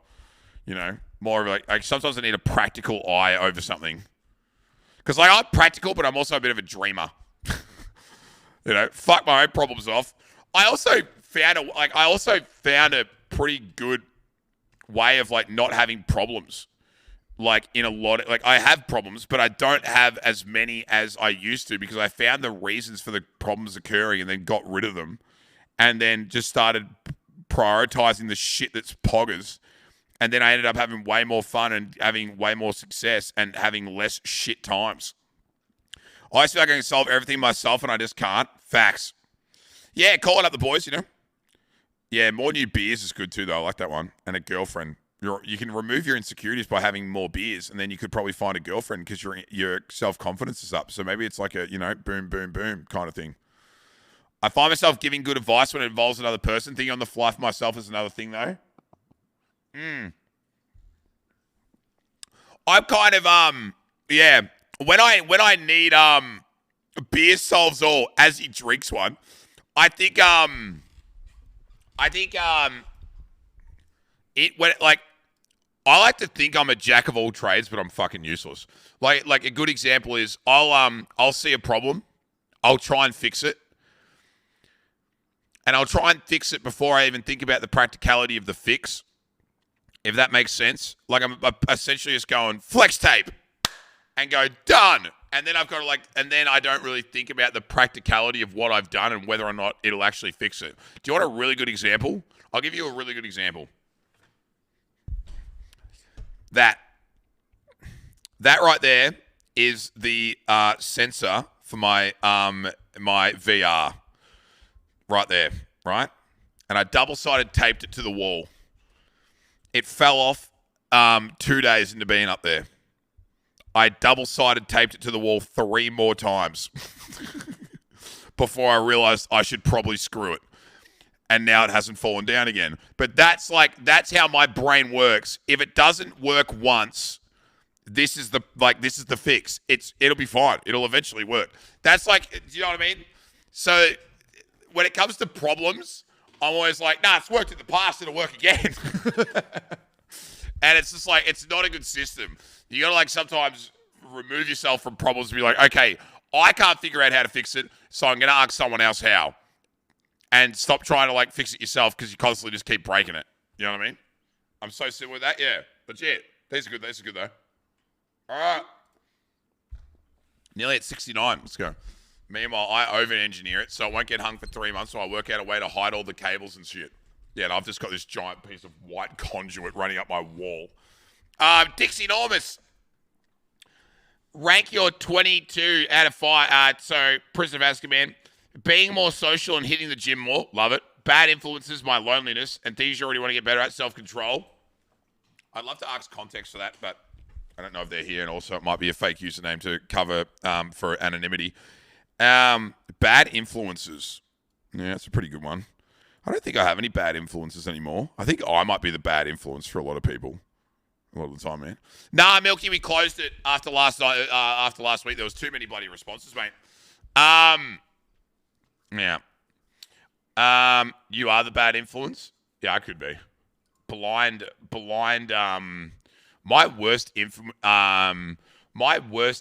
You know, more of like sometimes I need a practical eye over something. Because like I'm practical, but I'm also a bit of a dreamer. You know, fuck my own problems off. I also found pretty good way of like not having problems. Like in a lot of, like I have problems, but I don't have as many as I used to because I found the reasons for the problems occurring and then got rid of them and then just started prioritizing the shit that's poggers. And then I ended up having way more fun and having way more success and having less shit times. I used to feel like I can solve everything myself and I just can't. Facts. Yeah, calling up the boys, you know. Yeah, more new beers is good too, though. I like that one. And a girlfriend. You can remove your insecurities by having more beers, and then you could probably find a girlfriend because your self-confidence is up. So maybe it's like a, you know, boom, boom, boom kind of thing. I find myself giving good advice when it involves another person. Thinking on the fly for myself is another thing, though. I'm kind of, yeah. When I need, beer solves all as he drinks one. I think I like to think I'm a jack of all trades, but I'm fucking useless. Like a good example is I'll see a problem, I'll try and fix it, and I'll try and fix it before I even think about the practicality of the fix, if that makes sense. Like I'm essentially just going flex tape and go done, and then I've got to and then I don't really think about the practicality of what I've done and whether or not it'll actually fix it. Do you want a really good example? I'll give you a really good example. That right there is the sensor for my my VR. Right there, right? And I double-sided taped it to the wall. It fell off 2 days into being up there. I double-sided taped it to the wall 3 more times before I realized I should probably screw it. And now it hasn't fallen down again. But that's how my brain works. If it doesn't work once, this is the fix. It'll be fine. It'll eventually work. That's like, do you know what I mean? So when it comes to problems, I'm always like, nah, it's worked in the past, it'll work again. And it's just like, it's not a good system. You gotta like sometimes remove yourself from problems and be like, okay, I can't figure out how to fix it, so I'm gonna ask someone else how. And stop trying to like fix it yourself because you constantly just keep breaking it. You know what I mean? I'm so similar with that. Yeah. Legit. These are good. These are good though. All right. Nearly at 69. Let's go. Meanwhile, I over-engineer it so I won't get hung for 3 months, so I work out a way to hide all the cables and shit. Yeah, and I've just got this giant piece of white conduit running up my wall. Dixie Enormous. Rank your 22 out of 5. So, Prisoner of Azkaban. Being more social and hitting the gym more. Love it. Bad influences, my loneliness, and things you already want to get better at, self-control. I'd love to ask context for that, but I don't know if they're here, and also it might be a fake username to cover for anonymity. Bad influences. Yeah, that's a pretty good one. I don't think I have any bad influences anymore. I think I might be the bad influence for a lot of people. A lot of the time, man. Nah, Milky, we closed it after last night. After last week, there was too many bloody responses, mate. Yeah. You are the bad influence? Yeah, I could be. Blind, my worst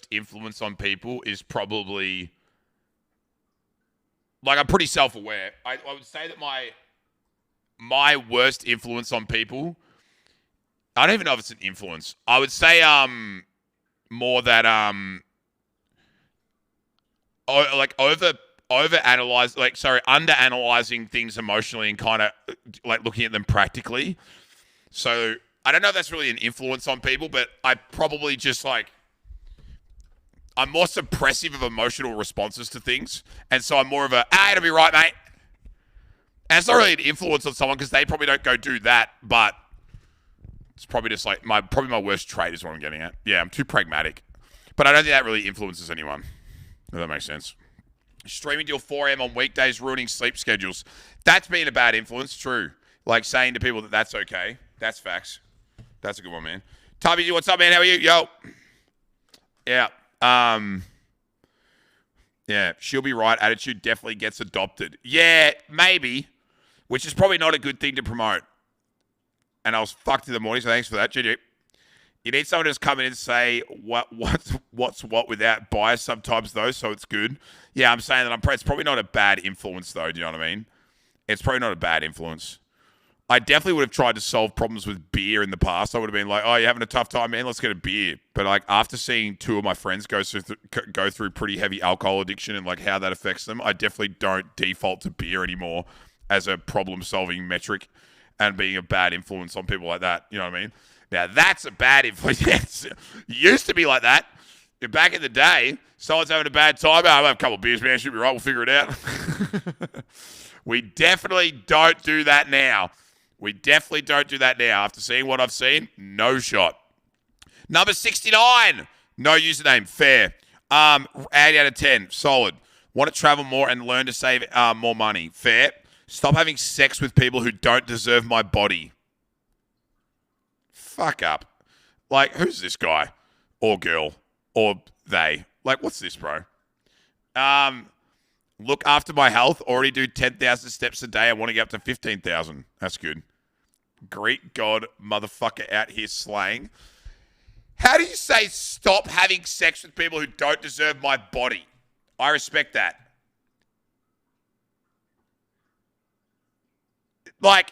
influence on people is probably, like, I'm pretty self-aware. I would say that my worst influence on people, I don't even know if it's an influence. I would say more that under-analyzing things emotionally and kind of like looking at them practically. So I don't know if that's really an influence on people, but I probably just like, I'm more suppressive of emotional responses to things. And so I'm more of a, it'll be right, mate. And it's not really an influence on someone because they probably don't go do that, but it's probably just like my worst trait is what I'm getting at. Yeah, I'm too pragmatic. But I don't think that really influences anyone. If that makes sense. Streaming till 4 a.m. on weekdays, ruining sleep schedules. That's been a bad influence, true. Like saying to people that that's okay. That's facts. That's a good one, man. Tubby, what's up, man? How are you? Yo. Yeah. Yeah, she'll be right. Attitude definitely gets adopted. Yeah, maybe. Which is probably not a good thing to promote. And I was fucked in the morning, so thanks for that, GG. You need someone to just come in and say what's what without bias sometimes, though, so it's good. Yeah, I'm saying that it's probably not a bad influence, though. Do you know what I mean? It's probably not a bad influence. I definitely would have tried to solve problems with beer in the past. I would have been like, oh, you're having a tough time, man? Let's get a beer. But like after seeing two of my friends go through pretty heavy alcohol addiction and like how that affects them, I definitely don't default to beer anymore as a problem-solving metric and being a bad influence on people like that. You know what I mean? Now, that's a bad influence. It used to be like that. Back in the day, someone's having a bad time. I'll have a couple of beers, man. Should be right. We'll figure it out. We definitely don't do that now. After seeing what I've seen, no shot. Number 69. No username. Fair. 8 out of 10. Solid. Want to travel more and learn to save more money. Fair. Stop having sex with people who don't deserve my body. Fuck up. Like, who's this guy? Or girl? Or they? Like, what's this, bro? Look after my health. Already do 10,000 steps a day. I want to get up to 15,000. That's good. Greek God motherfucker out here slaying. How do you say stop having sex with people who don't deserve my body? I respect that. Like,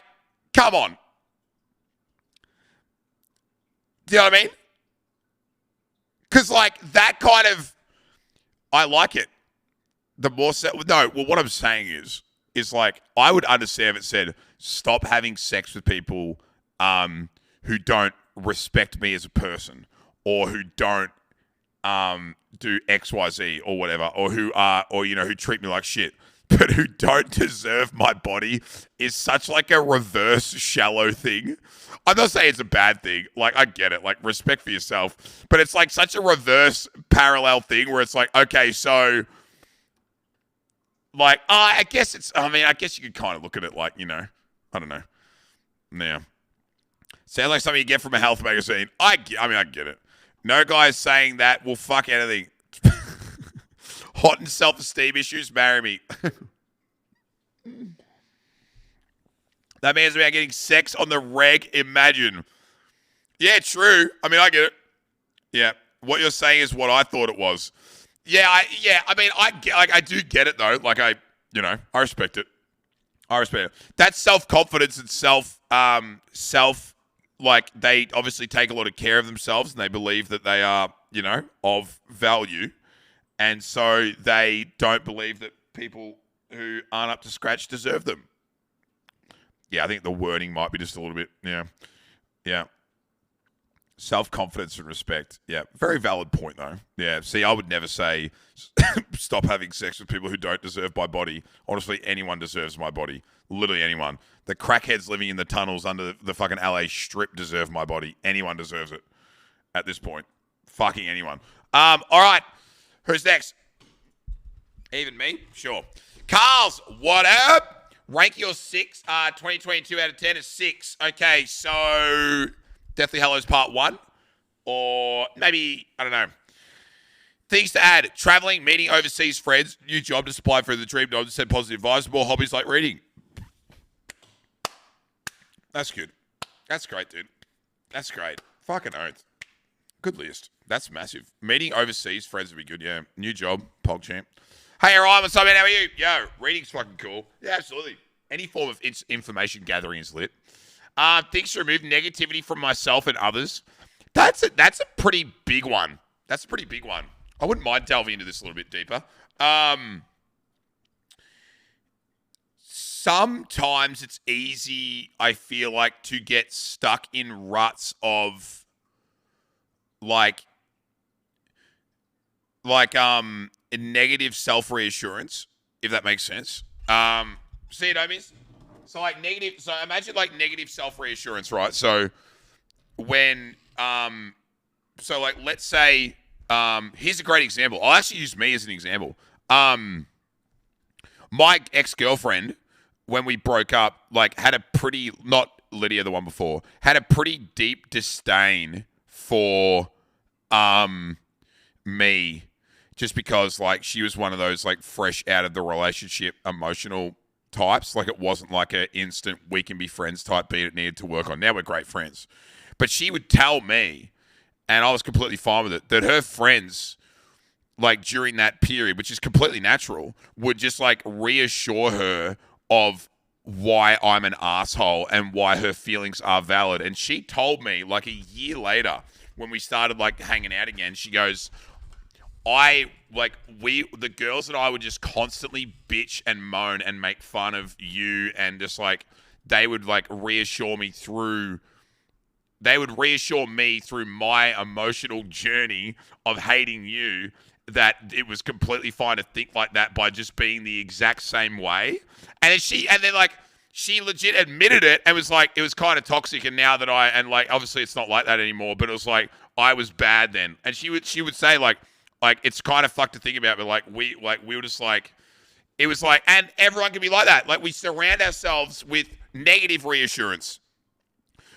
come on. Do you know what I mean? Because, like, that kind of... I like it. The more... what I'm saying is like, I would understand if it said, stop having sex with people who don't respect me as a person or who don't do X, Y, Z or whatever, or who treat me like shit, but who don't deserve my body is such like a reverse shallow thing. I'm not saying it's a bad thing. Like, I get it. Like, respect for yourself. But it's like such a reverse parallel thing where it's like, okay, so... Like, I guess you could kind of look at it like, I don't know. Yeah. Sounds like something you get from a health magazine. I get it. No guys saying that will fuck anything. Hot and self-esteem issues, marry me. That man's about getting sex on the reg, imagine. Yeah, true. I get it. Yeah. What you're saying is what I thought it was. I do get it though. Like I respect it. That's self-confidence and like they obviously take a lot of care of themselves and they believe that they are, of value. And so they don't believe that people who aren't up to scratch deserve them. Yeah, I think the wording might be just a little bit, yeah. Self-confidence and respect. Yeah, very valid point, though. Yeah, see, I would never say stop having sex with people who don't deserve my body. Honestly, anyone deserves my body. Literally anyone. The crackheads living in the tunnels under the fucking LA Strip deserve my body. Anyone deserves it at this point. Fucking anyone. All right. Who's next? Even me? Sure. Carls, what up? Rank your 2022 out of 10 is 6. Okay, so... Deathly Hallows Part 1. Or maybe, I don't know. Things to add. Traveling, meeting overseas friends, new job to supply for the dream job to send positive vibes, more hobbies like reading. That's good. That's great, dude. That's great. Fucking oath. Good list. That's massive. Meeting overseas friends would be good, yeah. New job, PogChamp. Hey, Ryan, what's up, man? How are you? Yo, reading's fucking cool. Yeah, absolutely. Any form of information gathering is lit. Things to remove negativity from myself and others. That's a pretty big one. That's a pretty big one. I wouldn't mind delving into this a little bit deeper. Sometimes it's easy, I feel like, to get stuck in ruts of like negative self-reassurance, if that makes sense. See it, homies? So imagine like negative self-reassurance, right? So when, let's say, here's a great example. I'll actually use me as an example. My ex-girlfriend, when we broke up, like had a pretty, not Lydia, the one before, had a pretty deep disdain for, me, just because like she was one of those like fresh out of the relationship emotional types. Like it wasn't like an instant we can be friends type beat it needed to work on. Now we're great friends. But she would tell me, and I was completely fine with it, that her friends, like during that period, which is completely natural, would just like reassure her of why I'm an asshole and why her feelings are valid. And she told me like a year later when we started like hanging out again, she goes, the girls and I would just constantly bitch and moan and make fun of you, and just like they would like reassure me through my emotional journey of hating you, that it was completely fine to think like that by just being the exact same way. And then she legit admitted it and was like, it was kind of toxic. And now that obviously it's not like that anymore, but it was like, I was bad then. And she would say like it's kind of fucked to think about, but we were just like, it was like, and everyone can be like that. Like we surround ourselves with negative reassurance,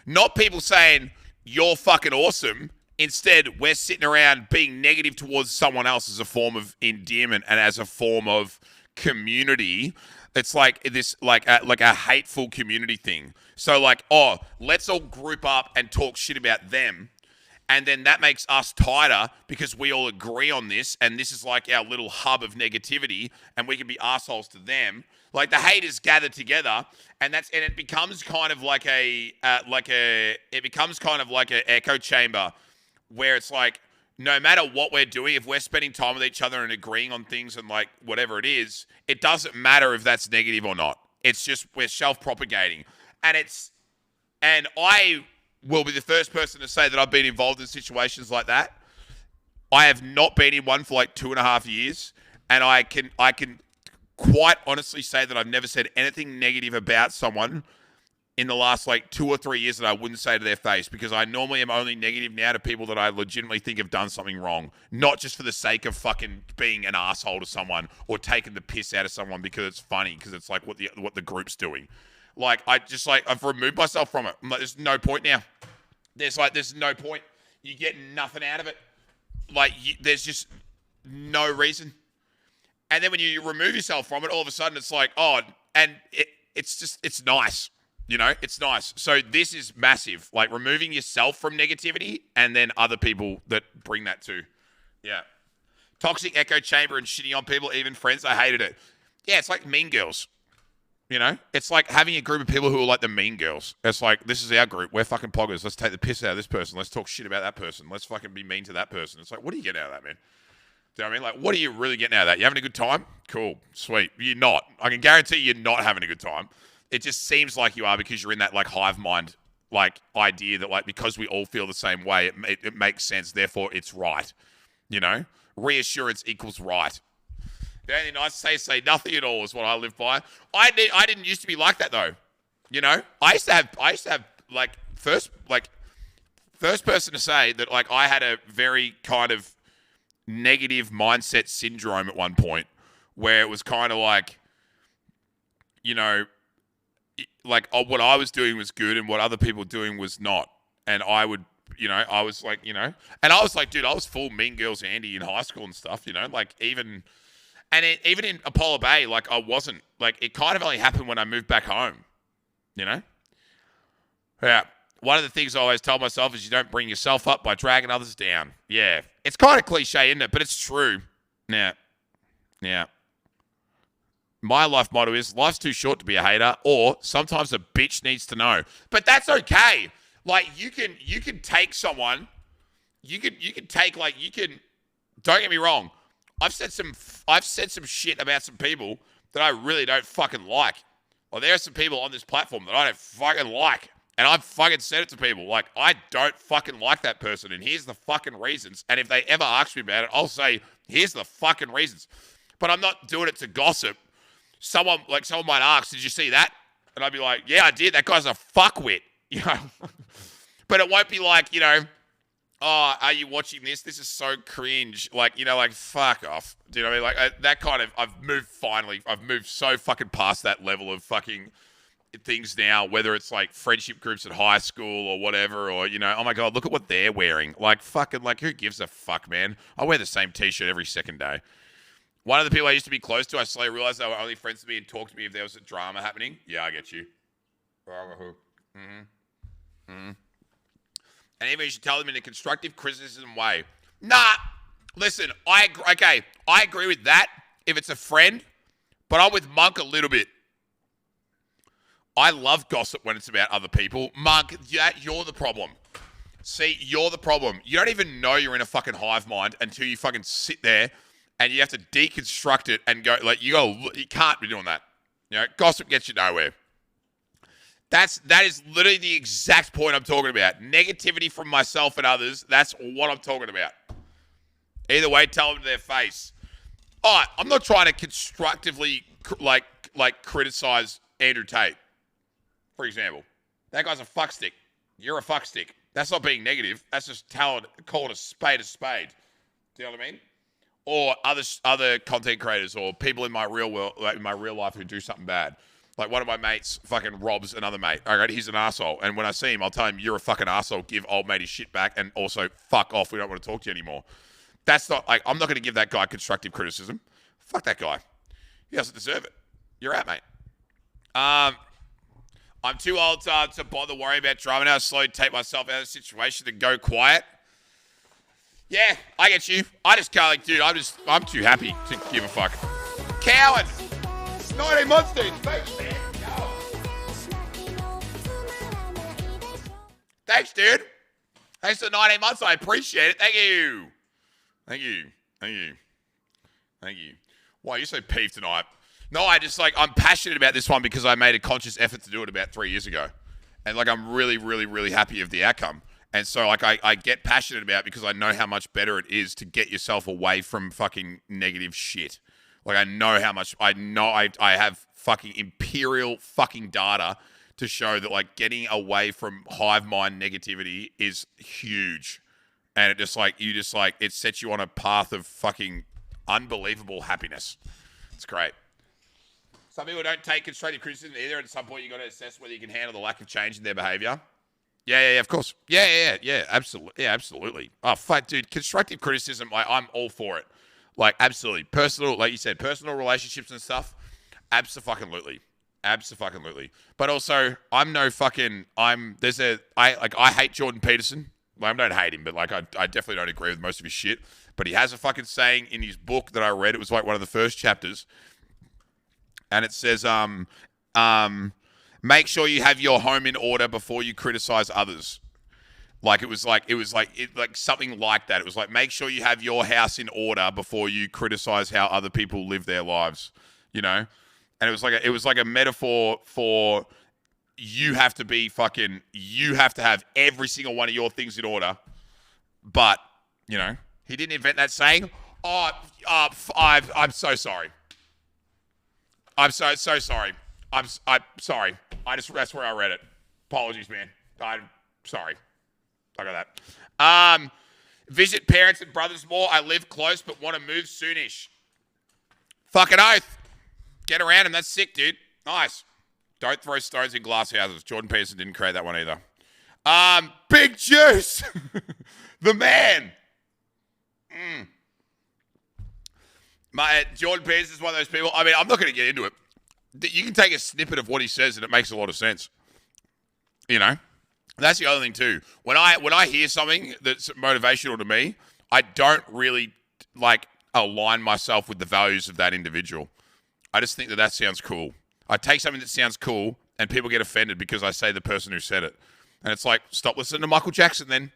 not people saying you're fucking awesome. Instead, we're sitting around being negative towards someone else as a form of endearment and as a form of community. It's like this, like a hateful community thing. So like, oh, let's all group up and talk shit about them. And then that makes us tighter because we all agree on this. And this is like our little hub of negativity, and we can be assholes to them. Like the haters gather together, and it becomes kind of like an echo chamber where it's like, no matter what we're doing, if we're spending time with each other and agreeing on things and like whatever it is, it doesn't matter if that's negative or not. It's just we're self-propagating. And I will be the first person to say that I've been involved in situations like that. I have not been in one for like 2.5 years, and I can quite honestly say that I've never said anything negative about someone in the last like 2 or 3 years that I wouldn't say to their face, because I normally am only negative now to people that I legitimately think have done something wrong, not just for the sake of fucking being an asshole to someone or taking the piss out of someone because it's funny, because it's like what the group's doing. Like I've removed myself from it. I'm like, there's no point now. There's no point. You get nothing out of it. Like there's just no reason. And then when you remove yourself from it, all of a sudden it's like, oh, and it's nice. You know, it's nice. So this is massive. Like removing yourself from negativity and then other people that bring that too. Yeah. Toxic echo chamber and shitting on people, even friends. I hated it. Yeah, it's like Mean Girls. You know, it's like having a group of people who are like the Mean Girls. It's like, this is our group. We're fucking poggers. Let's take the piss out of this person. Let's talk shit about that person. Let's fucking be mean to that person. It's like, what are you getting out of that, man? Do you know what I mean? Like, what are you really getting out of that? You having a good time? Cool. Sweet. You're not. I can guarantee you're not having a good time. It just seems like you are because you're in that like hive mind like idea that like because we all feel the same way, it makes sense. Therefore, it's right. You know, reassurance equals right. The only nice say nothing at all is what I live by. I didn't used to be like that though. You know, I used to have like first person to say that like I had a very kind of negative mindset syndrome at one point where it was kind of like, you know, like what I was doing was good and what other people were doing was not. And I would, you know, I was like, you know, and I was like, dude, I was full Mean Girls Andy in high school and stuff, you know, like even in Apollo Bay, like I wasn't, like it kind of only happened when I moved back home, you know? Yeah. One of the things I always tell myself is you don't bring yourself up by dragging others down. Yeah. It's kind of cliche, isn't it? But it's true. Yeah. Yeah. My life motto is life's too short to be a hater, or sometimes a bitch needs to know. But that's okay. Like you can take someone, you can don't get me wrong. I've said some shit about some people that I really don't fucking like. Well, there are some people on this platform that I don't fucking like. And I've fucking said it to people. Like, I don't fucking like that person. And here's the fucking reasons. And if they ever ask me about it, I'll say, here's the fucking reasons. But I'm not doing it to gossip. Someone might ask, did you see that? And I'd be like, yeah, I did. That guy's a fuckwit. You know? But it won't be like, you know, oh, are you watching this? This is so cringe. Like, you know, like, fuck off. Do you know what I mean? Like, that kind of, I've moved so fucking past that level of fucking things now, whether it's like friendship groups at high school or whatever, or, you know, oh my God, look at what they're wearing. Like, fucking, like, who gives a fuck, man? I wear the same t-shirt every second day. One of the people I used to be close to, I slowly realized they were only friends with me and talked to me if there was a drama happening. Yeah, I get you. And even you should tell them in a constructive criticism way. Nah, listen, I agree with that if it's a friend, but I'm with Monk a little bit. I love gossip when it's about other people. Monk, you're the problem. See, you're the problem. You don't even know you're in a fucking hive mind until you fucking sit there and you have to deconstruct it and go, like, you can't be doing that. You know, gossip gets you nowhere. That is literally the exact point I'm talking about. Negativity from myself and others, that's what I'm talking about. Either way, tell them to their face. All right, I'm not trying to constructively, criticize Andrew Tate, for example. That guy's a fuckstick. You're a fuckstick. That's not being negative. That's just calling a spade a spade. Do you know what I mean? Or other content creators or people in my real world, like in my real life who do something bad. Like one of my mates fucking robs another mate. All right, he's an asshole. And when I see him, I'll tell him, you're a fucking asshole. Give old mate his shit back. And also, fuck off. We don't want to talk to you anymore. That's not, like, I'm not going to give that guy constructive criticism. Fuck that guy. He doesn't deserve it. You're out, mate. I'm too old to bother worrying about drama now. I slowly take myself out of the situation to go quiet. Yeah, I get you. I just can't, like, dude, I'm too happy to give a fuck. Coward! 19 months, dude. Thanks, man. Thanks, dude. Thanks for 19 months. I appreciate it. Thank you. Thank you. Thank you. Thank you. Why are you so peeved tonight? No, I'm passionate about this one because I made a conscious effort to do it about 3 years ago. And, like, I'm really, really, really happy of the outcome. And so, like, I get passionate about it because I know how much better it is to get yourself away from fucking negative shit. Like, I know how much, I have fucking imperial fucking data to show that, like, getting away from hive mind negativity is huge. And it it sets you on a path of fucking unbelievable happiness. It's great. Some people don't take constructive criticism either. And at some point, you got to assess whether you can handle the lack of change in their behavior. Yeah, of course. Yeah, absolutely. Yeah, absolutely. Oh, fuck, dude. Constructive criticism, I'm all for it. Like, absolutely. Personal, like you said, personal relationships and stuff. Abso-fucking-lutely. Abso-fucking-lutely. But also, I hate Jordan Peterson. Well, I don't hate him, but, like, I definitely don't agree with most of his shit. But he has a fucking saying in his book that I read. It was, like, one of the first chapters. And it says, make sure you have your home in order before you criticize others. Like, it was something like that. It was like, make sure you have your house in order before you criticize how other people live their lives, you know? And it was like a metaphor for you have to have every single one of your things in order. But, you know, he didn't invent that saying. I'm so sorry. I'm so sorry. I'm sorry. That's where I read it. Apologies, man. I'm sorry. I got that. Visit parents and brothers more. I live close but want to move soonish. Fucking oath. Get around him. That's sick, dude. Nice. Don't throw stones in glass houses. Jordan Peterson didn't create that one either. Big Juice. The man. Jordan Peterson is one of those people. I mean, I'm not going to get into it. You can take a snippet of what he says and it makes a lot of sense. You know? That's the other thing too. When I hear something that's motivational to me, I don't really, like, align myself with the values of that individual. I just think that sounds cool. I take something that sounds cool and people get offended because I say the person who said it. And it's like, stop listening to Michael Jackson then.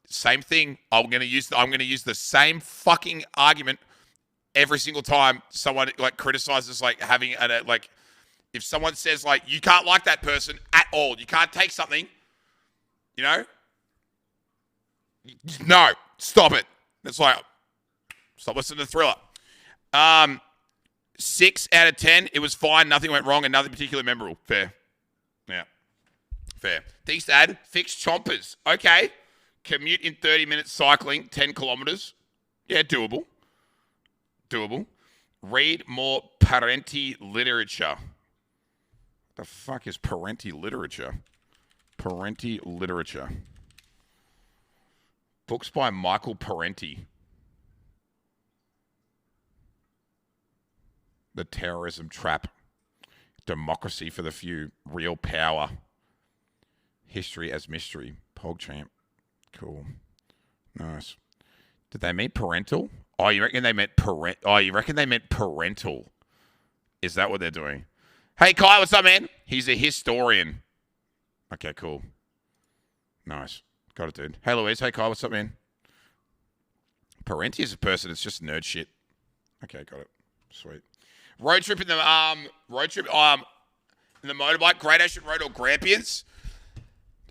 Same thing. I'm going to use the same fucking argument every single time someone, like, criticizes, like, having if someone says, like, you can't like that person at all, you can't take something, you know? No, stop it. It's like, stop listening to Thriller. 6 out of 10. It was fine. Nothing went wrong and nothing particularly memorable. Fair. Yeah. Fair. Things to add. Fix chompers. Okay. Commute in 30 minutes cycling, 10 kilometers. Yeah, doable. Read more Parenti literature. The fuck is Parenti literature? Parenti literature. Books by Michael Parenti. The Terrorism Trap. Democracy for the Few. Real Power. History as Mystery. PogChamp. Cool. Nice. Did they mean parental? Oh, you reckon they meant parental? Is that what they're doing? Hey, Kai, what's up, man? He's a historian. Okay, cool. Nice. Got it, dude. Hey, Louise. Hey, Kai, what's up, man? Parenti is a person. It's just nerd shit. Okay, got it. Sweet. Road trip in the motorbike, Great Ocean Road or Grampians.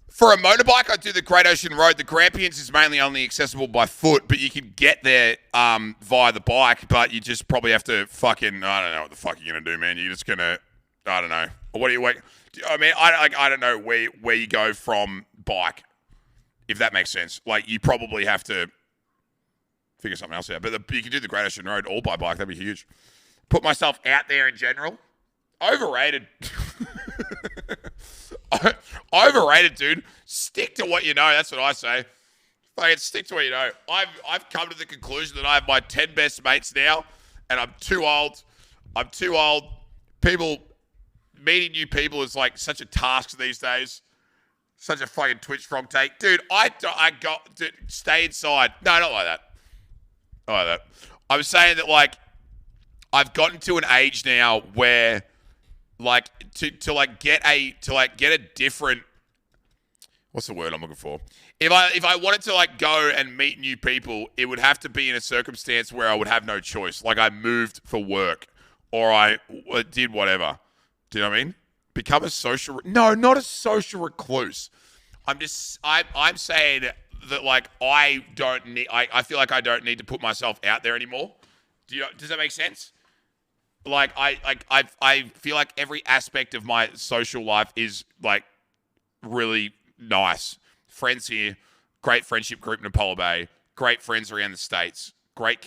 For a motorbike, I do the Great Ocean Road. The Grampians is mainly only accessible by foot, but you can get there via the bike, but you just probably have to fucking, I don't know what the fuck you're going to do, man. You're just going to, I don't know. What do you, I mean, I don't know where you go from bike, if that makes sense. Like, you probably have to figure something else out. But you can do the Great Ocean Road all by bike. That'd be huge. Put myself out there in general. Overrated. Overrated, dude. Stick to what you know. That's what I say. Fucking stick to what you know. I've come to the conclusion that I have my 10 best mates now, and I'm too old. Meeting new people is like such a task these days. Such a fucking Twitch frog take. Dude, stay inside. No, not like that. Not like that. I was saying that, like, I've gotten to an age now where, like, to get a different, what's the word I'm looking for? If I wanted to, like, go and meet new people, it would have to be in a circumstance where I would have no choice. Like, I moved for work or I did whatever. Do you know what I mean? Become a social, no, not a social recluse. I'm saying that, like, I feel like I don't need to put myself out there anymore. Does that make sense? Like, I feel like every aspect of my social life is, like, really nice. Friends here, great friendship group in Apollo Bay, great friends around the States, great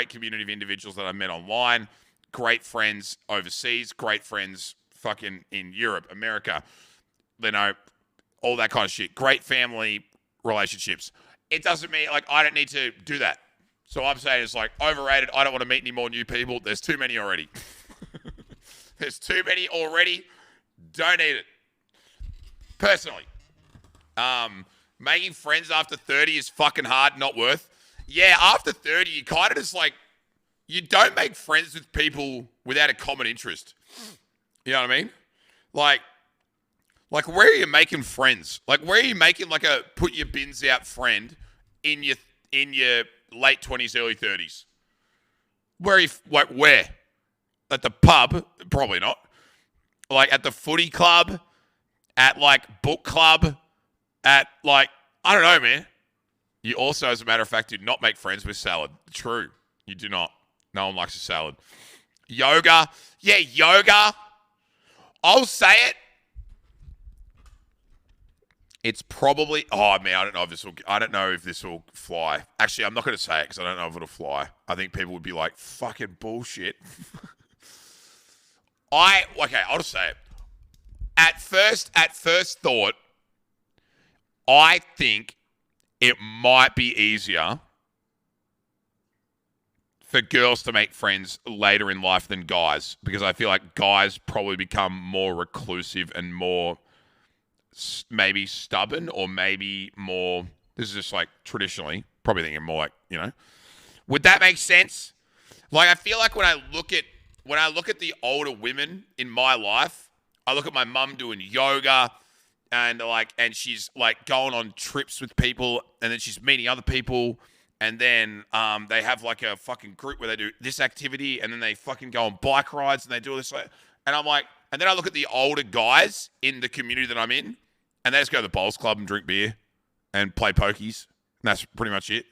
community of individuals that I met online, great friends overseas, great friends fucking in Europe, America, you know, all that kind of shit. Great family relationships. It doesn't mean, like, I don't need to do that. So I'm saying it's, like, overrated. I don't want to meet any more new people. There's too many already. There's too many already. Don't need it. Personally. Making friends after 30 is fucking hard, not worth. Yeah, after 30, you kind of just, like, you don't make friends with people without a common interest. You know what I mean? Like where are you making friends? Like, where are you making, like, a put your bins out friend in your late 20s, early 30s? Where? At the pub? Probably not. Like, at the footy club? At, like, book club? At, like, I don't know, man. You also, as a matter of fact, do not make friends with salad. True. You do not. No one likes a salad. Yoga. Yeah, yoga. I'll say it. It's probably, oh man, I don't know if this will fly. Actually, I'm not going to say it because I don't know if it'll fly. I think people would be like, fucking bullshit. Okay, I'll just say it. At first thought, I think it might be easier for girls to make friends later in life than guys, because I feel like guys probably become more reclusive and more maybe stubborn, or maybe more, this is just like traditionally, probably thinking more like, you know, would that make sense? Like, I feel like when I look at the older women in my life, I look at my mum doing yoga and she's like going on trips with people, and then she's meeting other people, and then they have like a fucking group where they do this activity, and then they fucking go on bike rides and they do all this, and I'm like, and then I look at the older guys in the community that I'm in, and they just go to the bowls club and drink beer and play pokies. And that's pretty much it.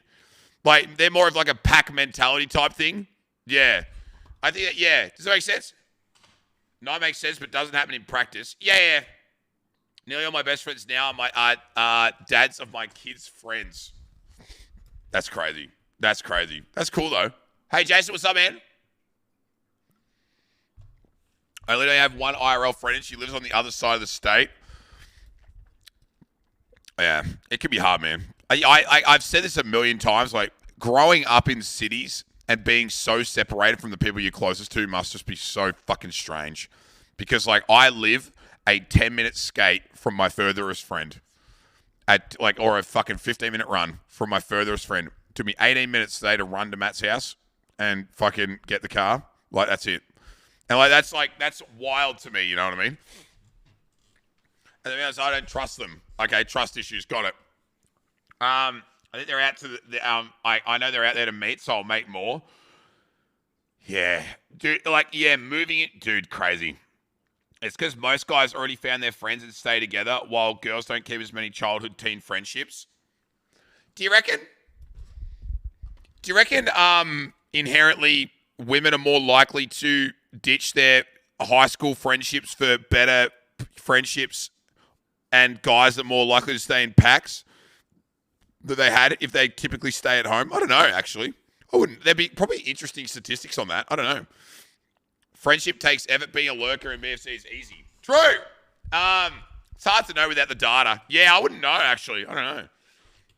Like, they're more of like a pack mentality type thing. Yeah. I think, yeah. Does that make sense? No, it makes sense, but doesn't happen in practice. Yeah. Nearly all my best friends now are dads of my kids' friends. That's crazy. That's cool, though. Hey, Jason, what's up, man? I literally have one IRL friend, and she lives on the other side of the state. Yeah, it can be hard, man. I've said this a million times. Like, growing up in cities and being so separated from the people you're closest to must just be so fucking strange. Because, like, I live a 10-minute skate from my furthest friend, or a fucking 15-minute run from my furthest friend. It took me 18 minutes today to run to Matt's house and fucking get the car. Like, that's it. And that's wild to me, you know what I mean? And then I don't trust them. Okay, trust issues, got it. I think they're out to I know they're out there to meet, so I'll make more. Yeah. Dude, moving it, dude, crazy. It's because most guys already found their friends and stay together, while girls don't keep as many childhood teen friendships. Do you reckon inherently women are more likely to ditch their high school friendships for better friendships, and guys are more likely to stay in packs that they had if they typically stay at home? I don't know, actually. I wouldn't. There'd be probably interesting statistics on that. I don't know. Friendship takes effort. Being a lurker in BFC is easy. True. It's hard to know without the data. Yeah, I wouldn't know, actually. I don't know. I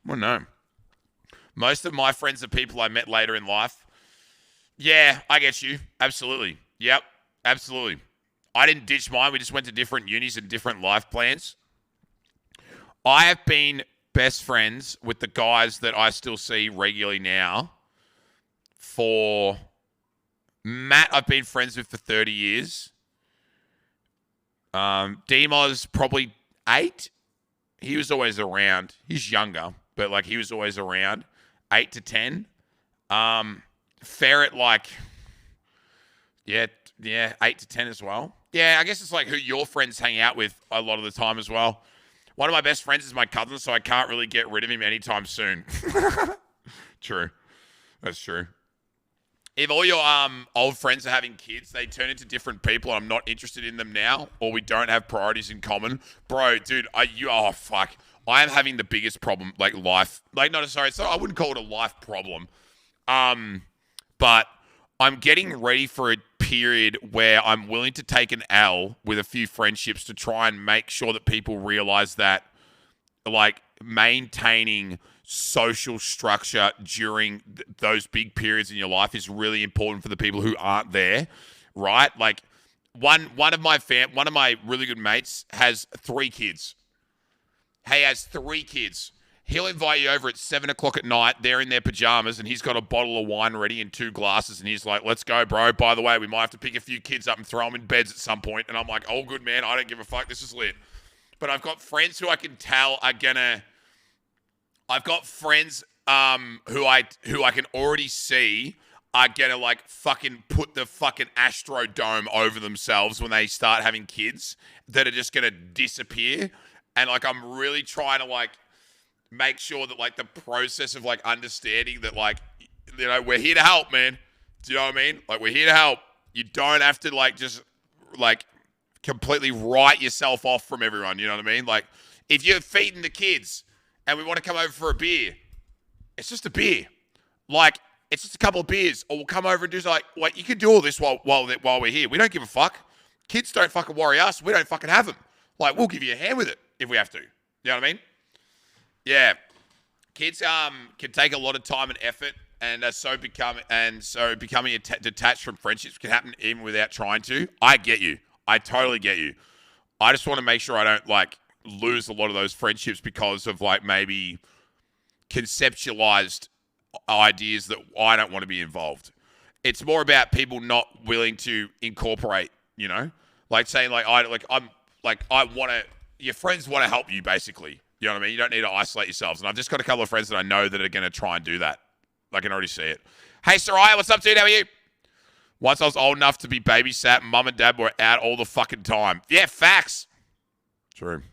wouldn't know. Most of my friends are people I met later in life. Yeah, I get you. Absolutely. Yep, absolutely. I didn't ditch mine. We just went to different unis and different life plans. I have been best friends with the guys that I still see regularly now for... Matt, I've been friends with for 30 years. Demo's probably 8. He was always around. He's younger, but he was always around. 8 to 10. Ferret, 8 to 10 as well. Yeah, I guess it's who your friends hang out with a lot of the time as well. One of my best friends is my cousin, so I can't really get rid of him anytime soon. True. That's true. If all your old friends are having kids, they turn into different people and I'm not interested in them now, or we don't have priorities in common. Bro, dude, I am having the biggest problem, life. I wouldn't call it a life problem. But I'm getting ready for a period where I'm willing to take an L with a few friendships to try and make sure that people realize that, maintaining social structure during those big periods in your life is really important for the people who aren't there, right? One of my really good mates has 3 kids. He has 3 kids. He'll invite you over at 7 o'clock at night. They're in their pajamas and he's got a bottle of wine ready and 2 glasses. And he's like, let's go, bro. By the way, we might have to pick a few kids up and throw them in beds at some point. And I'm like, oh, good, man. I don't give a fuck. This is lit. But I've got friends who I can tell are gonna... I've got friends who I can already see are gonna fucking put the fucking Astrodome over themselves when they start having kids, that are just gonna disappear. And I'm really trying to make sure that the process of understanding that we're here to help, man. Do you know what I mean? We're here to help. You don't have to just completely write yourself off from everyone. You know what I mean? If you're feeding the kids and we want to come over for a beer, it's just a beer. It's just a couple of beers. Or we'll come over and do you can do all this while we're here. We don't give a fuck. Kids don't fucking worry us. We don't fucking have them. We'll give you a hand with it if we have to. You know what I mean? Yeah. Kids can take a lot of time and effort, and becoming detached from friendships can happen even without trying to. I get you. I totally get you. I just want to make sure I don't lose a lot of those friendships because of maybe conceptualized ideas that I don't want to be involved. It's more about people not willing to incorporate, saying your friends want to help you, basically. You know what I mean? You don't need to isolate yourselves. And I've just got a couple of friends that I know that are going to try and do that. I can already see it. Hey, Soraya, what's up, dude? How are you? Once I was old enough to be babysat, mum and dad were out all the fucking time. Yeah, facts. True.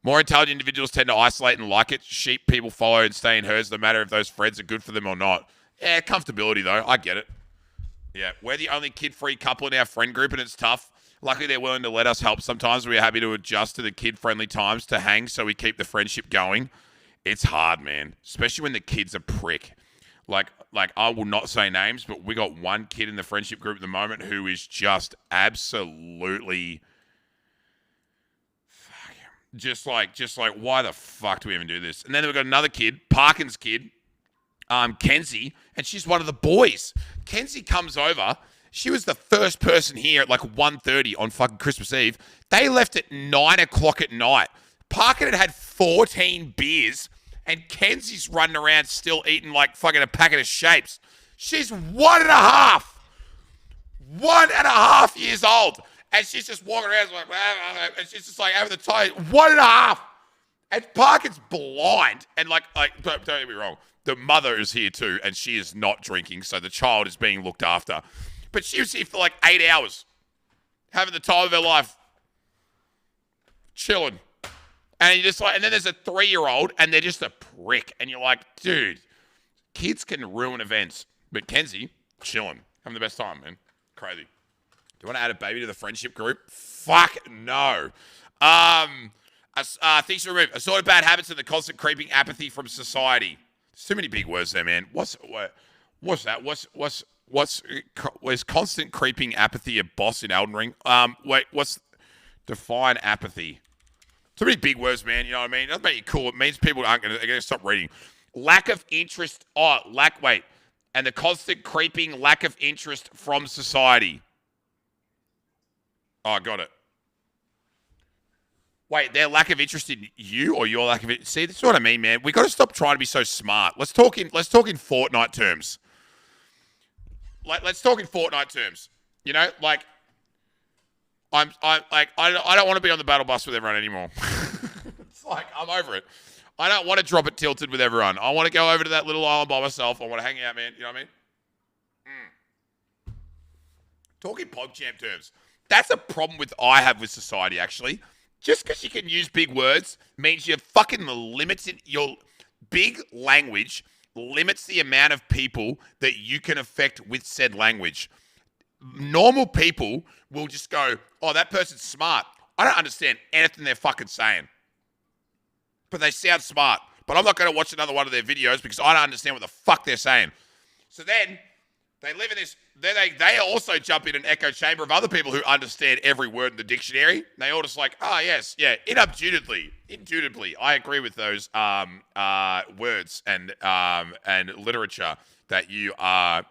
More intelligent individuals tend to isolate and like it. Sheep people follow and stay in herds no matter if those friends are good for them or not. Yeah, comfortability, though. I get it. Yeah, we're the only kid-free couple in our friend group, and it's tough. Luckily, they're willing to let us help. Sometimes we're happy to adjust to the kid-friendly times to hang so we keep the friendship going. It's hard, man, especially when the kid's a prick. I will not say names, but we got one kid in the friendship group at the moment who is just absolutely... Just why the fuck do we even do this? And then we've got another kid, Parkin's kid, Kenzie, and she's one of the boys. Kenzie comes over. She was the first person here at 1:30 on fucking Christmas Eve. They left at 9 o'clock at night. Parkin had 14 beers, and Kenzie's running around still eating fucking a packet of shapes. She's 1.5. 1.5 years old. And she's just walking around like, and she's just like having the time. 1.5. And Parker's blind. And like don't get me wrong. The mother is here too, and she is not drinking, so the child is being looked after. But she was here for like 8 hours, having the time of her life, chilling. And you just like, and then there's a 3-year-old, and they're just a prick, and you're like, dude, kids can ruin events, but Kenzie, chilling, having the best time, man, crazy. Do you want to add a baby to the friendship group? Fuck no. Things to remove: assorted bad habits and the constant creeping apathy from society. There's too many big words there, man. What's that? Was constant creeping apathy a boss in Elden Ring? Define apathy? Too many big words, man. You know what I mean? It doesn't make you cool. It means people aren't going to stop reading. Lack of interest. And the constant creeping lack of interest from society. Oh, got it. Wait, their lack of interest in you or your lack of it? See, this is what I mean, man. We got to stop trying to be so smart. Let's talk in Fortnite terms. Let's talk in Fortnite terms. You know, like I don't want to be on the battle bus with everyone anymore. It's like I'm over it. I don't want to drop it tilted with everyone. I want to go over to that little island by myself. I want to hang out, man. You know what I mean? Talking PogChamp terms. That's a problem I have with society, actually. Just because you can use big words means you're fucking limited. Your big language limits the amount of people that you can affect with said language. Normal people will just go, oh, that person's smart. I don't understand anything they're fucking saying. But they sound smart. But I'm not going to watch another one of their videos because I don't understand what the fuck they're saying. So then they live in this. They also jump in an echo chamber of other people who understand every word in the dictionary. They all just like, oh, yes, yeah, indubitably, I agree with those words and literature that you are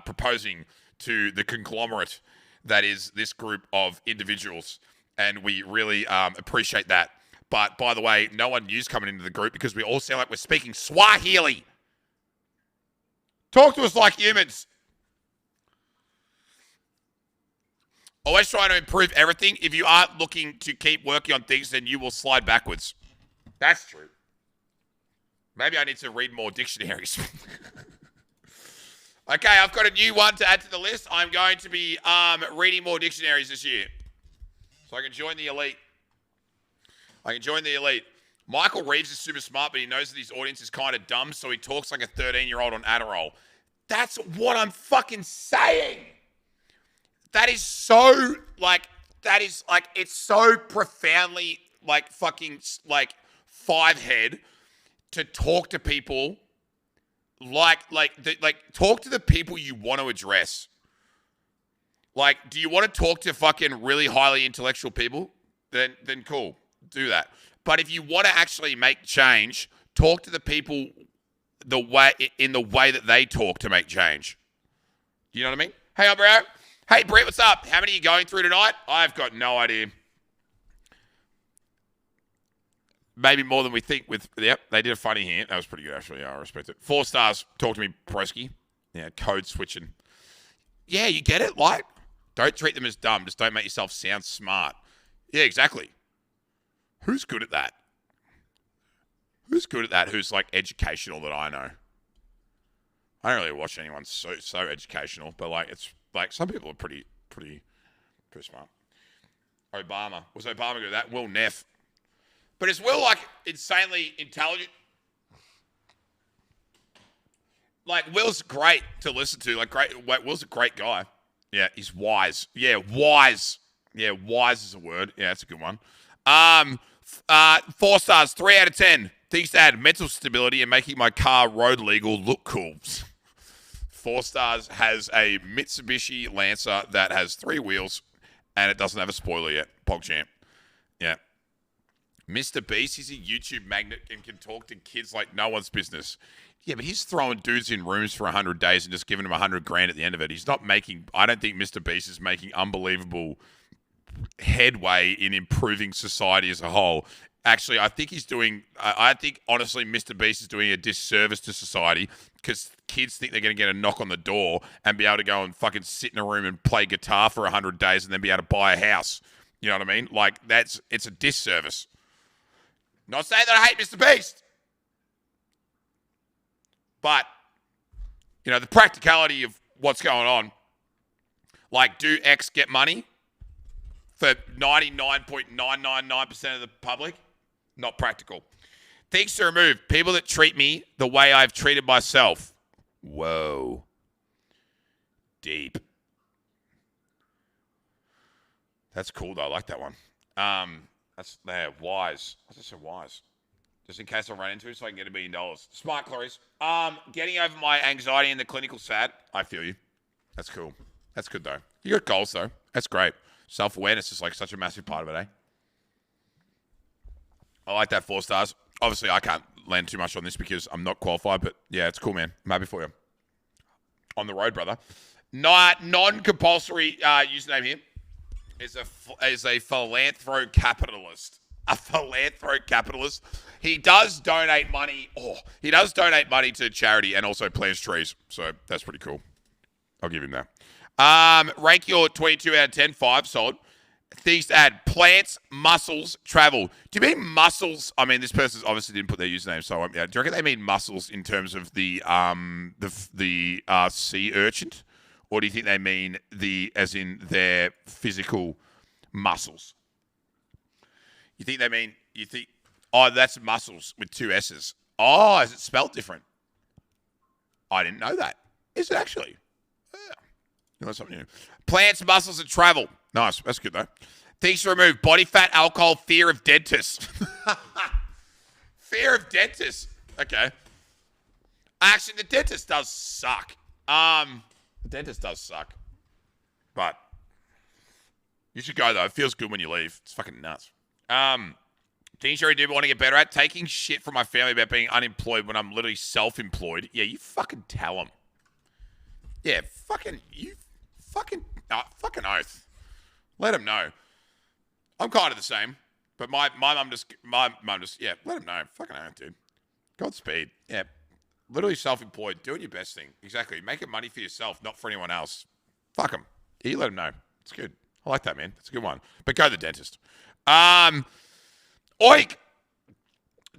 proposing to the conglomerate that is this group of individuals. And we really appreciate that. But, by the way, no one new's coming into the group because we all sound like we're speaking Swahili. Talk to us like humans. Always trying to improve everything. If you aren't looking to keep working on things, then you will slide backwards. That's true. Maybe I need to read more dictionaries. Okay, I've got a new one to add to the list. I'm going to be reading more dictionaries this year. So I can join the elite. Michael Reeves is super smart, but he knows that his audience is kind of dumb, so he talks like a 13-year-old on Adderall. That's what I'm fucking saying. That is so, it's so profoundly, fucking, five-head to talk to people, talk to the people you want to address. Do you want to talk to fucking really highly intellectual people? Then cool, do that. But if you want to actually make change, talk to the people in the way that they talk to make change. You know what I mean? Hey, bro. Hey, Brett, what's up? How many are you going through tonight? I've got no idea. Maybe more than we think yep, they did a funny here. That was pretty good, actually. I respect it. 4 stars. Talk to me, Broski. Yeah, code switching. Yeah, you get it? Don't treat them as dumb. Just don't make yourself sound smart. Yeah, exactly. Who's good at that? Who's educational that I know? I don't really watch anyone so educational, but it's some people are pretty smart. Obama. Was Obama good at that? Will Neff. But is Will insanely intelligent? Will's great to listen to. Will's a great guy. Yeah, he's wise. Yeah, wise. Yeah, wise is a word. Yeah, that's a good one. 4 stars, 3 out of 10. Things to add: mental stability and making my car road legal look cool. 4 stars, has a Mitsubishi Lancer that has 3 wheels and it doesn't have a spoiler yet. PogChamp. Yeah. Mr. Beast, he's a YouTube magnet and can talk to kids like no one's business. Yeah, but he's throwing dudes in rooms for 100 days and just giving them $100,000 at the end of it. He's not making, I don't think Mr. Beast is making unbelievable headway in improving society as a whole. Actually, I think honestly, Mr. Beast is doing a disservice to society because kids think they're going to get a knock on the door and be able to go and fucking sit in a room and play guitar for 100 days and then be able to buy a house. You know what I mean? Like, it's a disservice. Not saying that I hate Mr. Beast. But, you know, the practicality of what's going on. Like, do X get money for 99.999% of the public? Not practical. Things to remove. People that treat me the way I've treated myself. Whoa. Deep. That's cool, though. I like that one. Wise. I just said wise. Just in case I run into it so I can get $1 million. Smart, Clarice. Getting over my anxiety in the clinical sad. I feel you. That's cool. That's good, though. You got goals, though. That's great. Self-awareness is like such a massive part of it, eh? I like that 4 stars. Obviously, I can't land too much on this because I'm not qualified, but yeah, it's cool, man. I'm happy for you. On the road, brother. Non-compulsory username here is a philanthrocapitalist. A philanthrocapitalist. He does donate money. He does donate money to charity and also plants trees. So that's pretty cool. I'll give him that. Rank your 22 out of 10. 5, solid. Things to add: plants, muscles, travel. Do you mean muscles? I mean, this person obviously didn't put their username, so do you reckon they mean muscles in terms of the sea urchin, or do you think they mean as in their physical muscles? You think that's muscles with 2 S's. Oh, is it spelled different? I didn't know that. Is it actually? Yeah. You know something new. Plants, muscles, and travel. Nice. That's good, though. Things to remove: body fat, alcohol, fear of dentists. Fear of dentists. Okay. Actually, the dentist does suck. The dentist does suck. But you should go, though. It feels good when you leave. It's fucking nuts. Things you do want to get better at: taking shit from my family about being unemployed when I'm literally self-employed. Yeah, you fucking tell them. Yeah, fucking oath. Let them know. I'm kind of the same, but my mum just, yeah, let them know. Fucking oath, dude. Godspeed. Yeah, literally self-employed, doing your best thing. Exactly. Making money for yourself, not for anyone else. Fuck them. You let them know. It's good. I like that, man. It's a good one. But go to the dentist. Oink.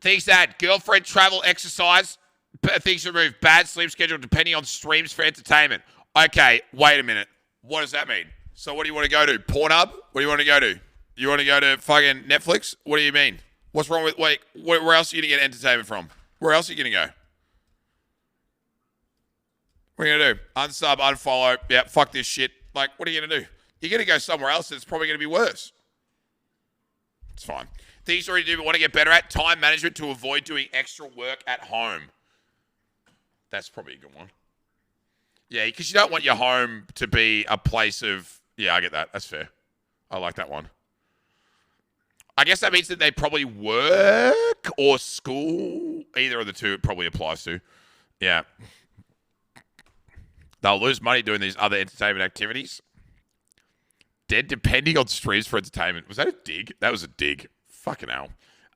Things to add: girlfriend, travel, exercise. Things to remove: bad sleep schedule depending on streams for entertainment. Okay, wait a minute. What does that mean? So what do you want to go to? Pornhub? What do you want to go to? You want to go to fucking Netflix? What do you mean? What's wrong with, where else are you going to get entertainment from? Where else are you going to go? What are you going to do? Unsub, unfollow. Yeah, fuck this shit. Like, what are you going to do? You're going to go somewhere else that's probably going to be worse. It's fine. Things you already do but want to get better at: time management to avoid doing extra work at home. That's probably a good one. Yeah, because you don't want your home to be a place of... Yeah, I get that. That's fair. I like that one. I guess that means that they probably work or school. Either of the two it probably applies to. Yeah. They'll lose money doing these other entertainment activities. Dead depending on streams for entertainment. Was that a dig? That was a dig. Fucking hell.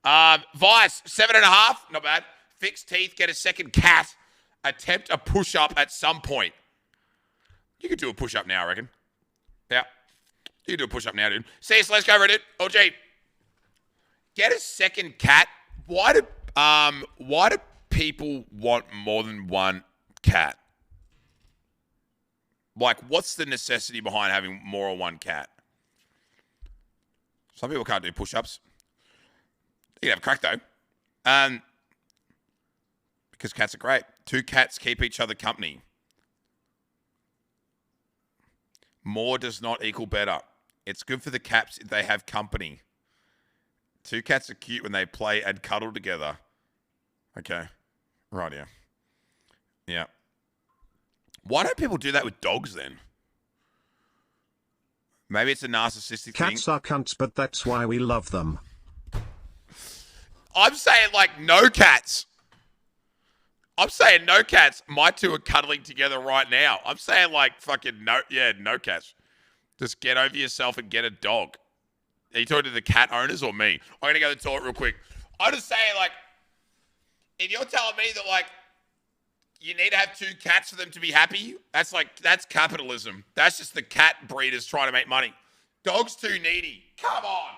Vice, 7.5. Not bad. Fix teeth, get a second cat. Attempt a push-up at some point. You could do a push-up now, I reckon. Yeah. You can do a push-up now, dude. CS, let's go, Reddit. OG. Get a second cat. Why do people want more than one cat? Like, what's the necessity behind having more than one cat? Some people can't do push-ups. You can have a crack, though. Because cats are great. 2 cats keep each other company. More does not equal better. It's good for the cats if they have company. 2 cats are cute when they play and cuddle together. Okay. Right, yeah. Yeah. Why don't people do that with dogs then? Maybe it's a narcissistic thing. Cats are cunts, but that's why we love them. I'm saying like no cats. I'm saying no cats. My 2 are cuddling together right now. I'm saying like fucking no cats. Just get over yourself and get a dog. Are you talking to the cat owners or me? I'm going to go to the toilet real quick. I'm just saying like, if you're telling me that like You need to have 2 cats for them to be happy. That's capitalism. That's just the cat breeders trying to make money. Dog's too needy. Come on.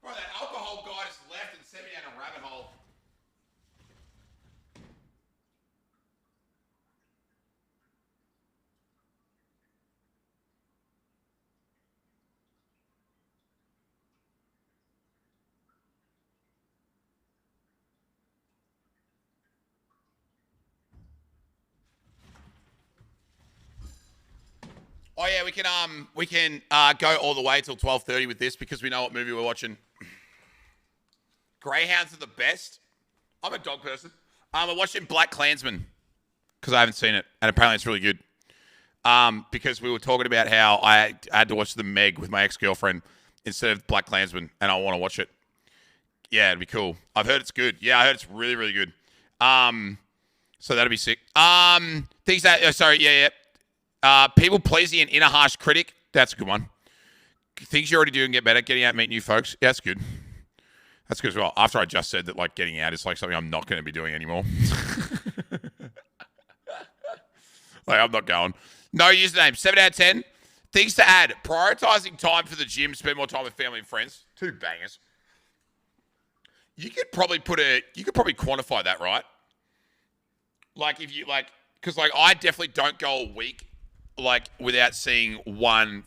Bro, that alcohol guy just left and sent me down a rabbit hole. Oh yeah, we can go all the way till 12:30 with this because we know what movie we're watching. Greyhounds are the best. I'm a dog person. We're watching Black Klansman because I haven't seen it, and apparently it's really good. Because we were talking about how I had to watch The Meg with my ex-girlfriend instead of Black Klansman, and I want to watch it. Yeah, it'd be cool. I've heard it's good. Yeah, I heard it's really, really good. So that'll be sick. Things that people pleasing and inner harsh critic. That's a good one. Things you already do and get better. Getting out, meet new folks. Yeah, that's good. That's good as well. After I just said that, like, getting out is like something I'm not going to be doing anymore. Like, I'm not going. No username. 7 out of 10. Things to add. Prioritizing time for the gym. Spend more time with family and friends. 2 bangers. You could probably quantify that, right? Like, if you, like, because, like, I definitely don't go a week, like, without seeing one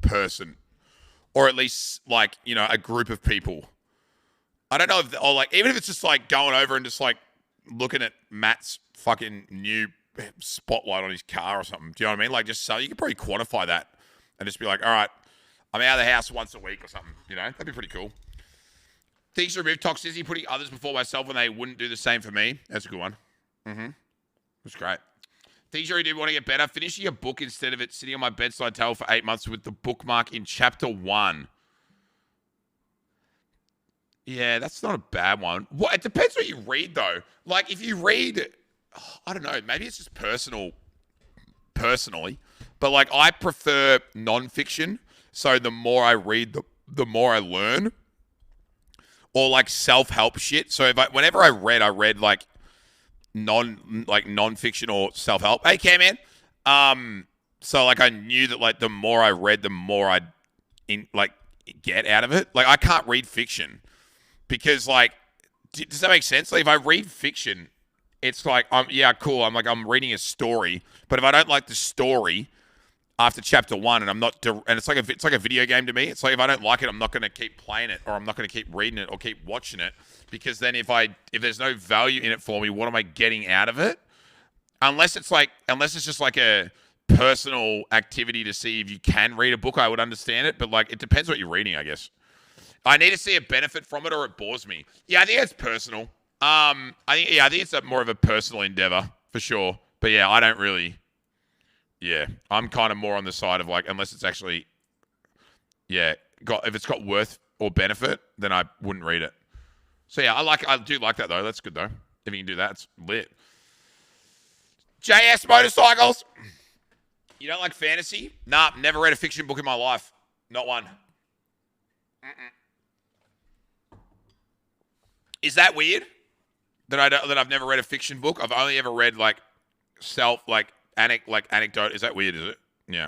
person. Or at least, like, you know, a group of people. I don't know if, or, like, even if it's just, like, going over and just, like, looking at Matt's fucking new spotlight on his car or something. Do you know what I mean? Like, just so you could probably quantify that and just be like, all right, I'm out of the house once a week or something. You know, that'd be pretty cool. Things to remove toxicity, putting others before myself when they wouldn't do the same for me. That's a good one. That's great. Things you already do want to get better. Finishing a book instead of it sitting on my bedside table for 8 months with the bookmark in chapter 1. Yeah, that's not a bad one. Well, it depends what you read, though. Like, if you read, I don't know, maybe it's just personally. But, like, I prefer non-fiction. So the more I read, the more I learn. Or, like, self-help shit. So whenever I read, like, non-fiction or self-help. Hey, Cam, man. So, like, I knew that, like, the more I read, the more I'd, get out of it. Like, I can't read fiction. Because, like, does that make sense? Like, if I read fiction, it's like, cool. I'm reading a story. But if I don't like the story after chapter 1 and it's like a video game to me. It's like, if I don't like it, I'm not going to keep playing it, or I'm not going to keep reading it or keep watching it. Because then if there's no value in it for me, what am I getting out of it? Unless it's just like a personal activity to see if you can read a book, I would understand it. But, like, it depends what you're reading, I guess. I need to see a benefit from it or it bores me. Yeah, I think it's personal. I think it's more of a personal endeavor for sure. But yeah, I don't really. Yeah, I'm kind of more on the side of, like, unless it's actually, if it's got worth or benefit, then I wouldn't read it. So yeah, I do like that though. That's good though. If you can do that, it's lit. JS Motorcycles. You don't like fantasy? Nah, never read a fiction book in my life. Not one. Is that weird? that I've never read a fiction book. I've only ever read like anecdote. Is that weird? Is it? Yeah.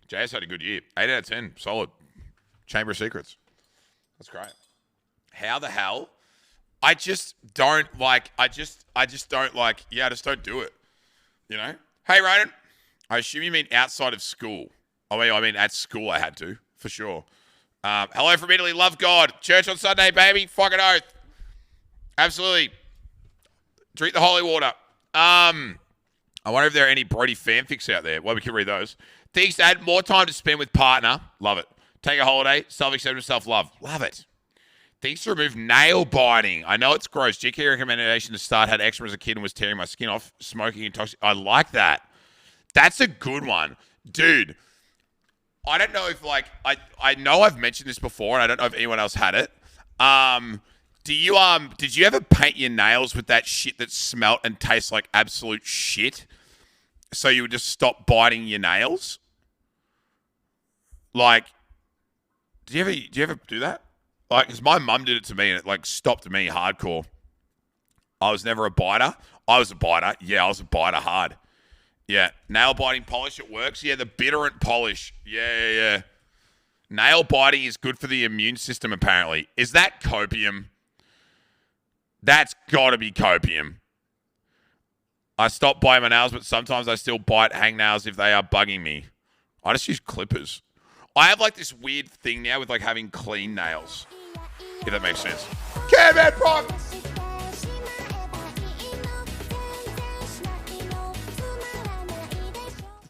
JS had a good year. 8 out of 10. Solid. Chamber of Secrets. That's great. How the hell? I just don't like. I just don't like. Yeah, I just don't do it. You know. Hey, Ronan. I assume you mean outside of school. I mean at school. I had to for sure. Hello from Italy. Love God. Church on Sunday, baby. Fucking oath. Absolutely. Drink the holy water. I wonder if there are any Brody fanfics out there. Well, we can read those. Things to add more time to spend with partner. Love it. Take a holiday. Self-acceptance, self-love. Love it. Things to remove nail biting. I know it's gross. GK recommendation to start had eczema as a kid and was tearing my skin off. Smoking and toxic. I like that. That's a good one. Dude, I don't know if like, I know I've mentioned this before and I don't know if anyone else had it. Did you ever paint your nails with that shit that smelt and tastes like absolute shit? So you would just stop biting your nails? Like, do you ever do that? Like, because my mum did it to me and it like stopped me hardcore. I was never a biter. I was a biter. Yeah, I was a biter hard. Yeah. Nail biting polish, it works. Yeah, the bitterant polish. Yeah. Nail biting is good for the immune system, apparently. Is that copium? That's got to be copium. I stopped biting my nails, but sometimes I still bite hangnails if they are bugging me. I just use clippers. I have like this weird thing now with like having clean nails. If that makes sense. Caveman Prime!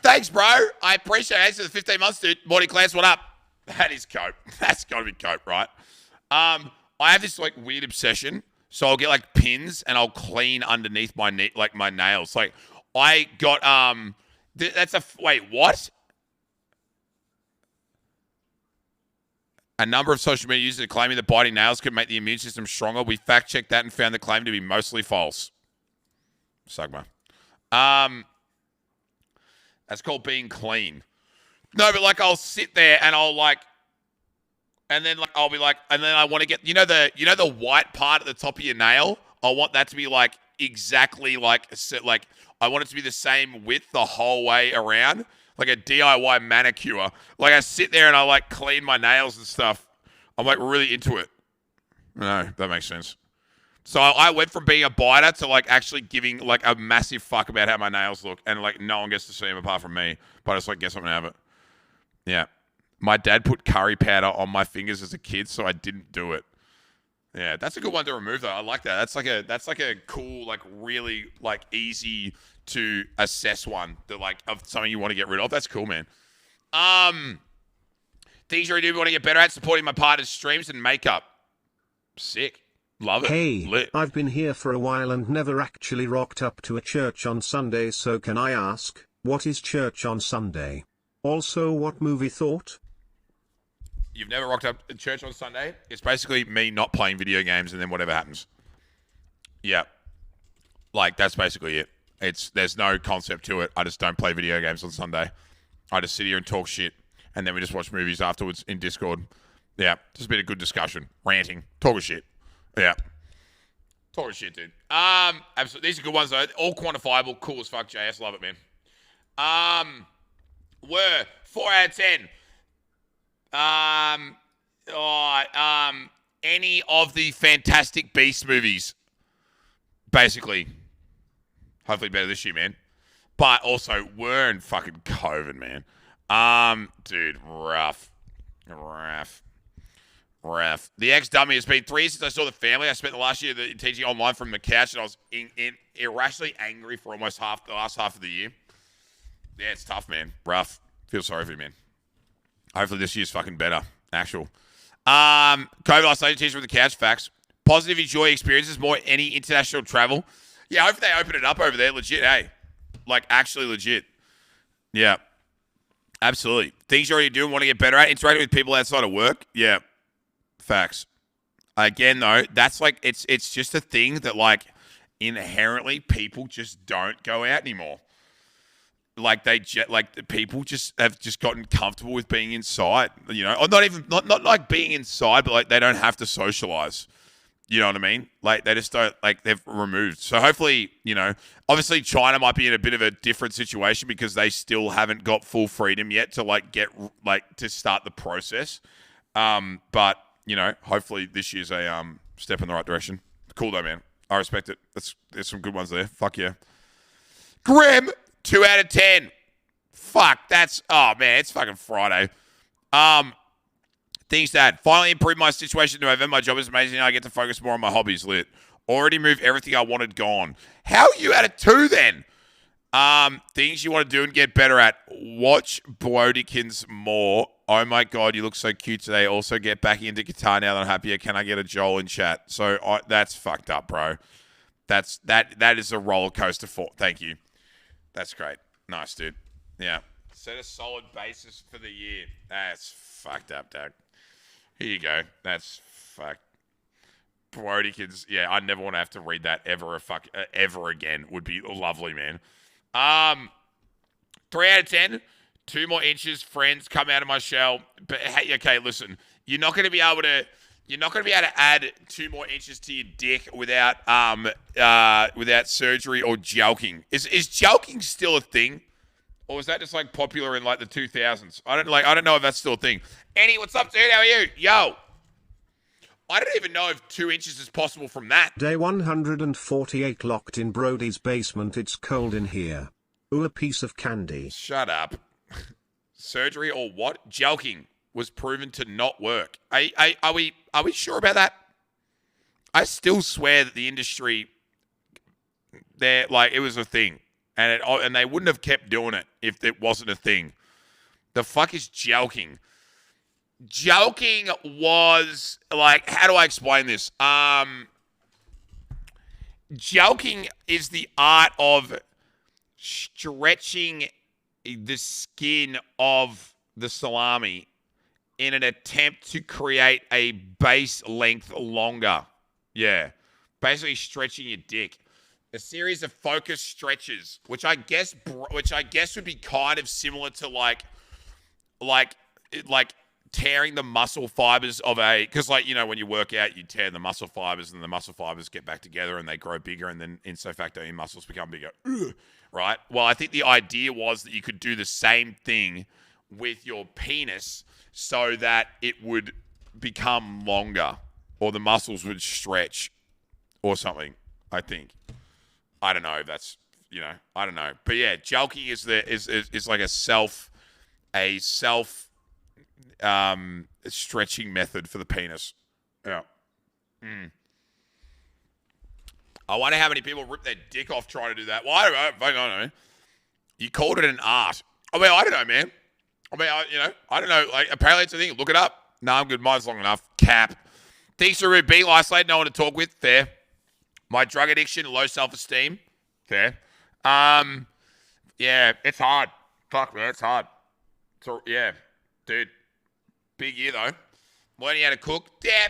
Thanks, bro. I appreciate it. Thanks for the 15 months, dude. Morty Class, what up? That is cope. That's got to be cope, right? I have this like weird obsession. So I'll get like pins and I'll clean underneath my my nails. Like I got wait, what? A number of social media users are claiming that biting nails could make the immune system stronger. We fact-checked that and found the claim to be mostly false. Sugma. That's called being clean. No, but like I'll sit there and I'll like, and then like I'll be like, and then I want to get the white part at the top of your nail. I want that to be like exactly like I want it to be the same width the whole way around. Like a DIY manicure. Like I sit there and I like clean my nails and stuff. I'm like really into it. No, that makes sense. So I went from being a biter to like actually giving like a massive fuck about how my nails look. And like no one gets to see them apart from me. But I just like, guess I'm going to have it. Yeah. My dad put curry powder on my fingers as a kid, so I didn't do it. Yeah, that's a good one to remove though. I like that. That's like a cool, like really like easy to assess one that like of something you want to get rid of. That's cool, man. Things I do want to get better at supporting my partner's streams and makeup. Sick. Love it. Hey, Lit. I've been here for a while and never actually rocked up to a church on Sunday, so can I ask, what is church on Sunday? Also, what movie thought? You've never rocked up to church on Sunday? It's basically me not playing video games and then whatever happens. Yeah. Like, that's basically it. There's no concept to it. I just don't play video games on Sunday. I just sit here and talk shit, and then we just watch movies afterwards in Discord. Yeah, just a bit of good discussion, ranting, talking shit. Yeah, talking shit, dude. Absolutely. These are good ones though. All quantifiable, cool as fuck. JS, love it, man. Were 4 out of 10. Any of the Fantastic Beasts movies, basically. Hopefully better this year, man. But also, we're in fucking COVID, man. Dude, rough. The ex-dummy has been 3 years since I saw The Family. I spent the last year teaching online from the couch, and I was irrationally angry for almost the last half of the year. Yeah, it's tough, man. Rough. Feel sorry for you, man. Hopefully this year's fucking better. Actual. COVID last night, teaching from the couch. Facts. Positive enjoy experiences. More any international travel. Yeah, hopefully they open it up over there. Legit, hey. Like, actually legit. Yeah. Absolutely. Things you're already doing, want to get better at. Interacting with people outside of work. Yeah. Facts. Again, though, that's like, it's just a thing that, like, inherently people just don't go out anymore. Like, people just have just gotten comfortable with being inside, you know? Or not like being inside, but, like, they don't have to socialize. You know what I mean? Like, they just don't, like, they've removed. So hopefully, you know, obviously China might be in a bit of a different situation because they still haven't got full freedom yet to, like, to start the process. But, you know, hopefully this year's a step in the right direction. Cool though, man. I respect it. There's some good ones there. Fuck yeah. Grim, 2 out of 10. Fuck, oh man, it's fucking Friday. Things that finally improved my situation in November. My job is amazing. I get to focus more on my hobbies. Lit. Already moved everything I wanted gone. How are you at a 2 then? Things you want to do and get better at. Watch Blodykins more. Oh my God, you look so cute today. Also get back into guitar now that I'm happier. Can I get a Joel in chat? So that's fucked up, bro. That is a roller coaster for. Thank you. That's great. Nice, dude. Yeah. Set a solid basis for the year. That's fucked up, Doug. Here you go. That's fucked. Blodykins. Yeah, I never want to have to read that ever again. Would be lovely, man. 3 out of 10. 2 more inches, friends, come out of my shell. But hey, okay, listen. You're not going to be able to add 2 more inches to your dick without surgery or joking. Is joking still a thing? Or was that just like popular in like the 2000s? I don't know if that's still a thing. Annie, what's up, dude? How are you? Yo. I don't even know if 2 inches is possible from that. Day 148 locked in Brody's basement. It's cold in here. Ooh, a piece of candy. Shut up. Surgery or what? Joking was proven to not work. Are we sure about that? I still swear that the industry, it was a thing. And they wouldn't have kept doing it if it wasn't a thing. The fuck is joking? Joking was like, how do I explain this? Joking is the art of stretching the skin of the salami in an attempt to create a base length longer. Yeah. Basically stretching your dick. A series of focused stretches, which I guess would be kind of similar to like tearing the muscle fibers of because when you work out, you tear the muscle fibers and the muscle fibers get back together and they grow bigger, and then ipso facto your muscles become bigger. Right? Well, I think the idea was that you could do the same thing with your penis so that it would become longer or the muscles would stretch or something, I think. I don't know if that's, I don't know. But yeah, joking is like a self stretching method for the penis. Yeah. I wonder how many people rip their dick off trying to do that. Well, I don't know. You called it an art. I mean, I don't know, man. I mean, I don't know. Like, apparently it's a thing. Look it up. No, I'm good. Mine's long enough. Cap. Thanks for rude. Being isolated, no one to talk with. Fair. My drug addiction, low self-esteem. Fair. Yeah, it's hard. Fuck, man, it's hard. So, yeah, dude. Big year, though. Learning how to cook. Yeah.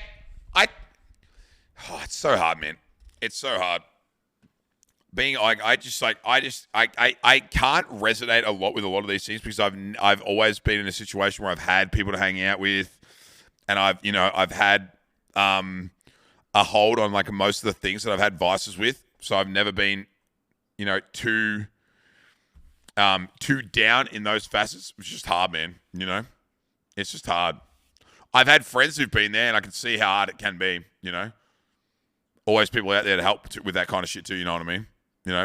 It's so hard, man. It's so hard. Being I can't resonate a lot with a lot of these things because I've always been in a situation where I've had people to hang out with, and I've had a hold on like most of the things that I've had vices with. So I've never been, too down in those facets. It's just hard, man. It's just hard. I've had friends who've been there, and I can see how hard it can be. Always people out there to help with that kind of shit too. You know what I mean?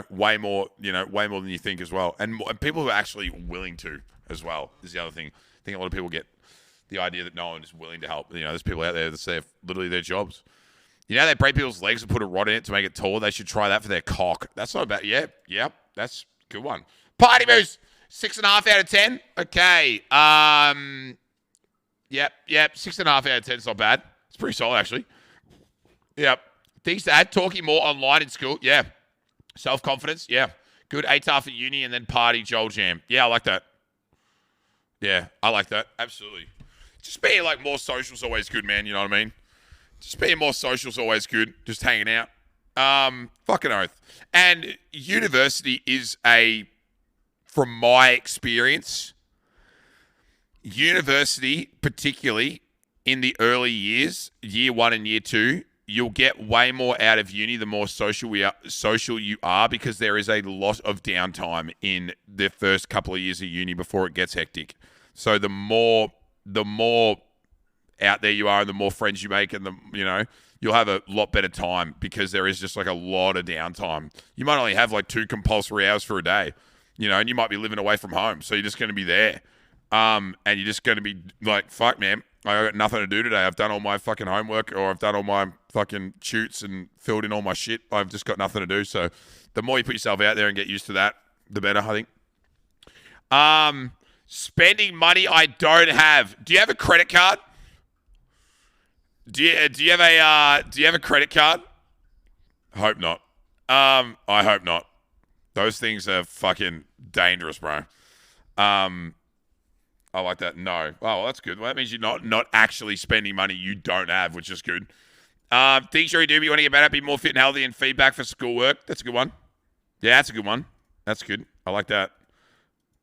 Way more than you think as well, and people who are actually willing to as well is the other thing. I think a lot of people get the idea that no one is willing to help. There's people out there that say literally their jobs. They break people's legs and put a rod in it to make it taller. They should try that for their cock. That's not bad. Yeah, that's a good one. Party Moose, 6.5 out of 10. Okay. Yep. 6.5 out of 10 is not bad. It's pretty solid actually. Yep. Things to add, talking more online in school. Yeah. Self-confidence. Yeah. Good ATAR for uni and then party Joel Jam. Yeah, I like that. Yeah, I like that. Absolutely. Just being like more social is always good, man. You know what I mean? Just being more social is always good. Just hanging out. Fucking oath. And university is from my experience, university, particularly in the early years, year 1 and year 2, you'll get way more out of uni the more social you are, because there is a lot of downtime in the first couple of years of uni before it gets hectic. So the more out there you are and the more friends you make, and you'll have a lot better time, because there is just like a lot of downtime. You might only have like 2 compulsory hours for a day, and you might be living away from home. So you're just going to be there. And you're just going to be like, fuck, man, I got nothing to do today. I've done all my fucking homework, or I've done all my fucking shoots and filled in all my shit. I've just got nothing to do. So the more you put yourself out there and get used to that, the better, I think. Spending money I don't have. Do you have a credit card? Do you have a credit card? Hope not. I hope not. Those things are fucking dangerous, bro. I like that. No. Oh, well, that's good. Well, that means you're not actually spending money you don't have, which is good. Things you do, you want to get better, be more fit and healthy, and feedback for schoolwork. That's a good one. Yeah, that's a good one. That's good. I like that.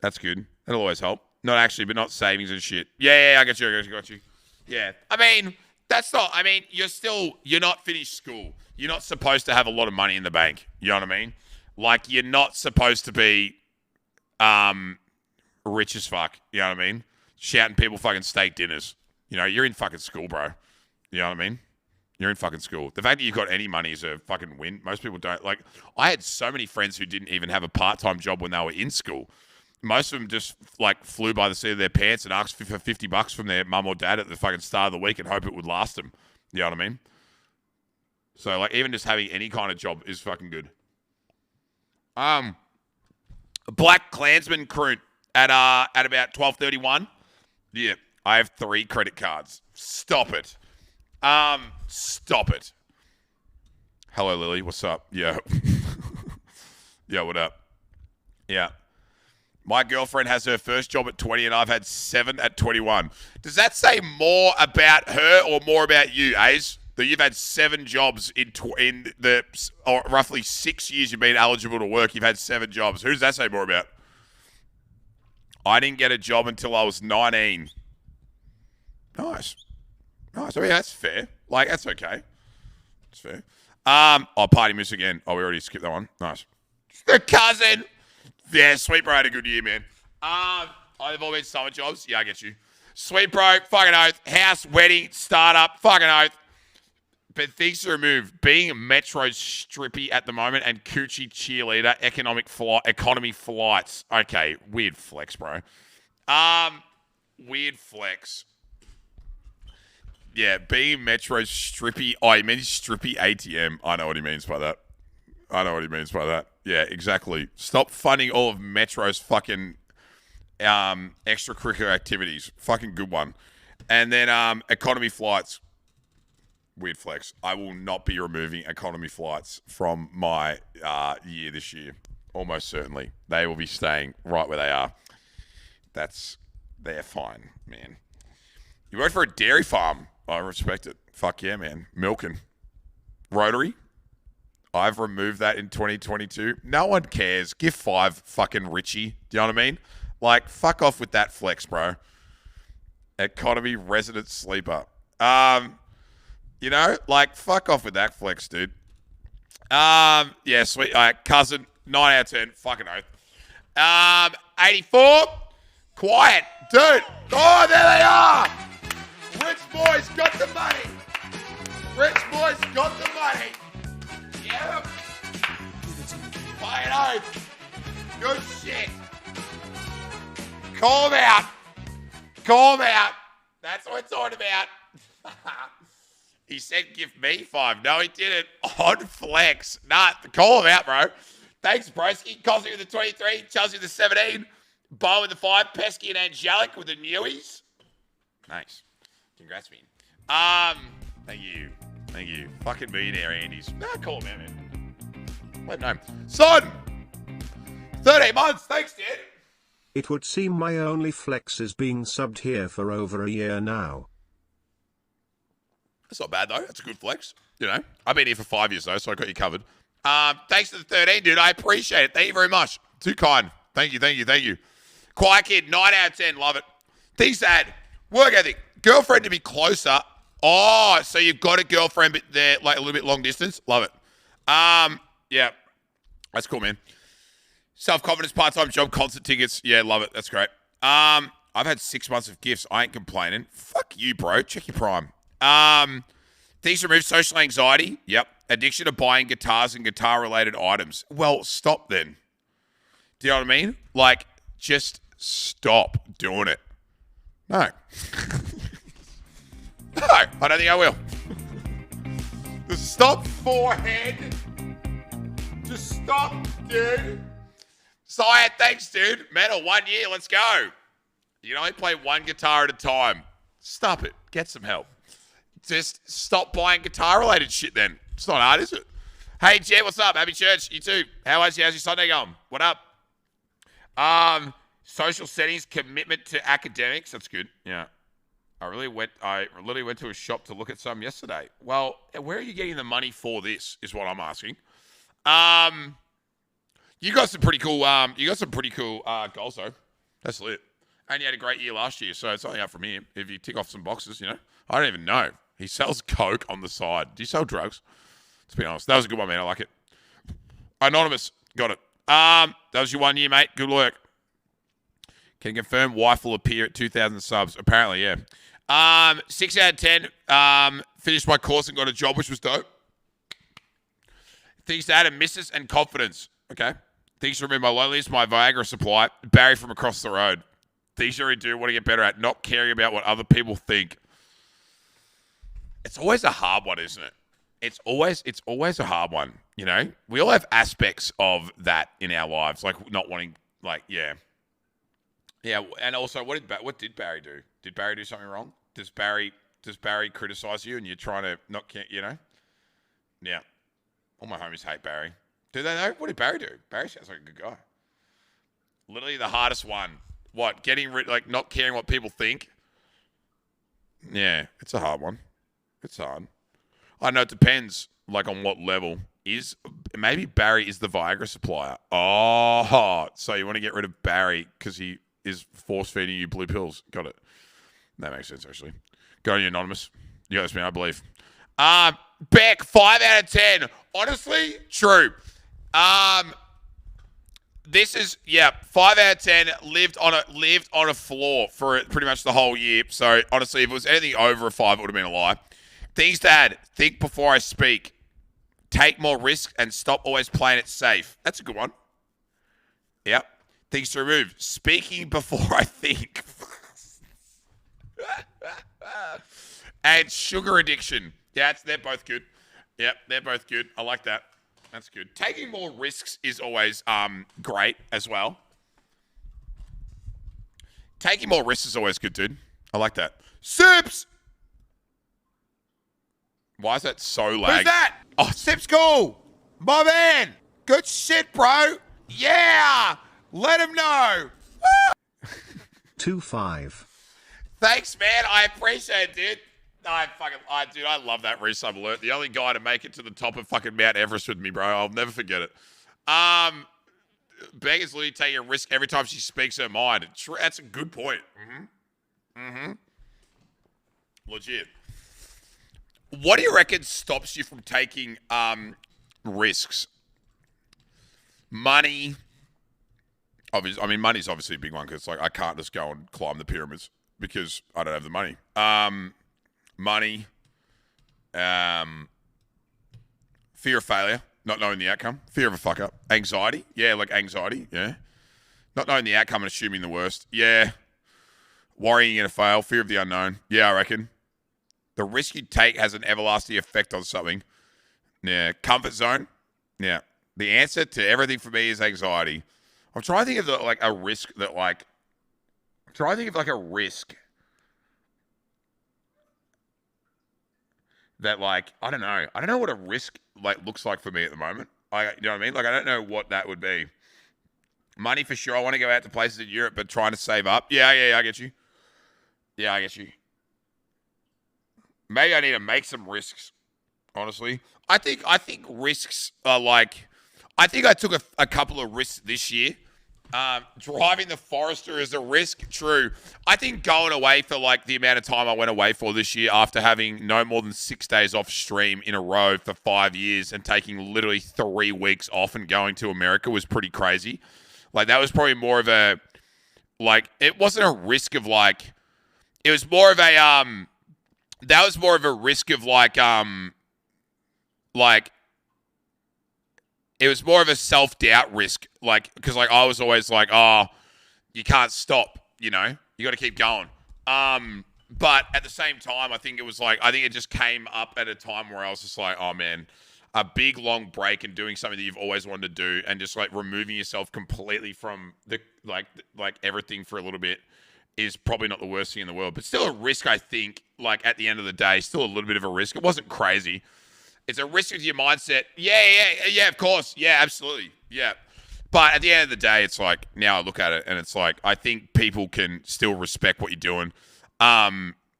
That's good. That'll always help. Not actually, but not savings and shit. Yeah, I got you. Yeah. You're not finished school. You're not supposed to have a lot of money in the bank. You know what I mean? Like, you're not supposed to be rich as fuck. You know what I mean? Shouting people fucking steak dinners. You're in fucking school, bro. You know what I mean? You're in fucking school. The fact that you've got any money is a fucking win. Most people don't. Like, I had so many friends who didn't even have a part-time job when they were in school. Most of them just, like, flew by the seat of their pants and asked for $50 from their mum or dad at the fucking start of the week and hope it would last them. You know what I mean? So, like, even just having any kind of job is fucking good. Black Klansman croon at about 12:31. Yeah, I have 3 credit cards. Stop it. Stop it. Hello, Lily. What's up? Yeah. Yeah, what up? Yeah. My girlfriend has her first job at 20 and I've had 7 at 21. Does that say more about her or more about you, Ace? That you've had 7 jobs in the roughly 6 years you've been eligible to work. You've had 7 jobs. Who does that say more about? I didn't get a job until I was 19. Nice. I mean, that's fair. Like, that's okay. It's fair. Party Moose again. Oh, we already skipped that one. Nice. The cousin. Yeah, Sweet Bro had a good year, man. I've always summer jobs. Yeah, I get you. Sweet Bro, fucking oath. House, wedding, startup, fucking oath. But things to remove. Being Metro's strippy at the moment and coochie cheerleader, economy flights. Okay, weird flex, bro. Weird flex. Yeah, being Metro's strippy. Oh, he means strippy ATM. I know what he means by that. Yeah, exactly. Stop funding all of Metro's fucking extracurricular activities. Fucking good one. And then economy flights. Weird flex. I will not be removing economy flights from my year this year. Almost certainly. They will be staying right where they are. They're fine, man. You work for a dairy farm. I respect it. Fuck yeah, man. Milking. Rotary. I've removed that in 2022. No one cares. Give 5 fucking Richie. Do you know what I mean? Like, fuck off with that flex, bro. Economy resident sleeper. Like, fuck off with that flex, dude. Yeah, sweet. All right, cousin, 9 out of 10. Fucking oath. 84. Quiet. Dude. Oh, there they are. Rich boys got the money. Yep. Fucking oath. Good shit. Call them out. That's what we're talking about. He said give me 5. No, he didn't. On flex. Nah, call him out, bro. Thanks, broski. Cosy with the 23. Chelsea with the 17. Bo with the 5. Pesky and Angelic with the newies. Nice. Congrats, man. Thank you. Fucking millionaire Andy's. Nah, call him out, man. Wait, no. Son! 13 months. Thanks, Dad. It would seem my only flex is being subbed here for over a year now. That's not bad, though. That's a good flex. I've been here for 5 years, though, so I got you covered. Thanks to the 13, dude. I appreciate it. Thank you very much. Too kind. Thank you. Quiet kid, 9 out of 10. Love it. Things to add. Work ethic. Girlfriend to be closer. Oh, so you've got a girlfriend, but they're like a little bit long distance. Love it. Yeah, that's cool, man. Self-confidence, part-time job, concert tickets. Yeah, love it. That's great. I've had 6 months of gifts. I ain't complaining. Fuck you, bro. Check your prime. Things to remove social anxiety. Yep. Addiction to buying guitars and guitar-related items. Well, stop then. Do you know what I mean? Like, just stop doing it. No. No, I don't think I will. Just stop, forehead. Just stop, dude. Syed, thanks, dude. Metal, 1 year, let's go. You can only play one guitar at a time. Stop it. Get some help. Just stop buying guitar-related shit then. It's not hard, is it? Hey, Jet, what's up? Happy church. You too. How's your Sunday going? What up? Social settings, commitment to academics. That's good. Yeah. I literally went to a shop to look at some yesterday. Well, where are you getting the money for this is what I'm asking. You got some pretty cool goals though. That's lit. And you had a great year last year, so it's only up from here if you tick off some boxes, you know. I don't even know. He sells coke on the side. Do you sell drugs? To be honest, that was a good one, man. I like it. Anonymous, got it. That was your 1 year, mate. Good work. Can confirm wife will appear at 2,000 subs. Apparently, yeah. 6 out of 10. Finished my course and got a job, which was dope. Things to add are misses and confidence. Okay. Things to remove my loneliness, my Viagra supply. Barry from across the road. Things you already do, want to get better at. Not caring about what other people think. It's always a hard one, isn't it? It's always a hard one. You know, we all have aspects of that in our lives, like not wanting, like, yeah. And also, what did Barry do? Did Barry do something wrong? Does Barry criticize you and you're trying to not, you know? Yeah. All my homies hate Barry. Do they know? What did Barry do? Barry sounds like a good guy. Literally the hardest one. What? Getting rid, like not caring what people think? Yeah, it's a hard one. It's hard. I know it depends, like on what level. Maybe Barry is the Viagra supplier. Oh, so you want to get rid of Barry because he is force-feeding you blue pills. Got it. That makes sense, actually. Go on, you Anonymous. You got this, man, I believe. Beck, 5 out of 10. Honestly, true. This is, 5 out of 10. Lived on a floor for pretty much the whole year. So, honestly, if it was anything over a 5, it would have been a lie. Things to add. Think before I speak. Take more risks and stop always playing it safe. That's a good one. Yep. Things to remove. Speaking before I think. And sugar addiction. Yeah, they're both good. Yep, they're both good. I like that. That's good. Taking more risks is always great as well. Taking more risks is always good, dude. I like that. Sips! Why is that so lagged? Who's that? Oh, Sips cool. My man. Good shit, bro. Yeah. Let him know. 2-5. Thanks, man. I appreciate it, dude. I love that resub alert. The only guy to make it to the top of fucking Mount Everest with me, bro. I'll never forget it. Beggar's literally taking a risk every time she speaks her mind. That's a good point. Legit. What do you reckon stops you from taking risks? Money. Obviously, I mean, money's obviously a big one because, like, I can't just go and climb the pyramids because I don't have the money. Money. Fear of failure, not knowing the outcome. Fear of a fuck up. Anxiety. Yeah, like anxiety. Yeah. Not knowing the outcome and assuming the worst. Yeah. Worrying you're going to fail. Fear of the unknown. Yeah, I reckon. The risk you take has an everlasting effect on something. Yeah. Comfort zone. Yeah. The answer to everything for me is anxiety. I'm trying to think of a risk that a risk that I don't know. I don't know what a risk looks like for me at the moment. You know what I mean? I don't know what that would be. Money for sure. I want to go out to places in Europe, but trying to save up. Yeah, I get you. Yeah, I get you. Maybe I need to make some risks, honestly. I think risks are I think I took a couple of risks this year Driving the Forester is a risk. True. I think going away for like the amount of time I went away for this year after having no more than 6 days off stream in a row for 5 years and taking literally 3 weeks off and going to America was pretty crazy. Like that was probably more of a, like, it wasn't a risk of like, it was more of a, that was more of a risk of like, it was more of a self-doubt risk, like, because like I was always like, oh, you can't stop, you know, you got to keep going. But at the same time, I think it just came up at a time where I was just like, oh man, a big long break and doing something that you've always wanted to do, and just like removing yourself completely from the like everything for a little bit is probably not the worst thing in the world, but still a risk. I think, like at the end of the day, still a little bit of a risk. It wasn't crazy. It's a risk with your mindset. Yeah, of course. Yeah, absolutely. Yeah. But at the end of the day, it's like, now I look at it and it's like, I think people can still respect what you're doing,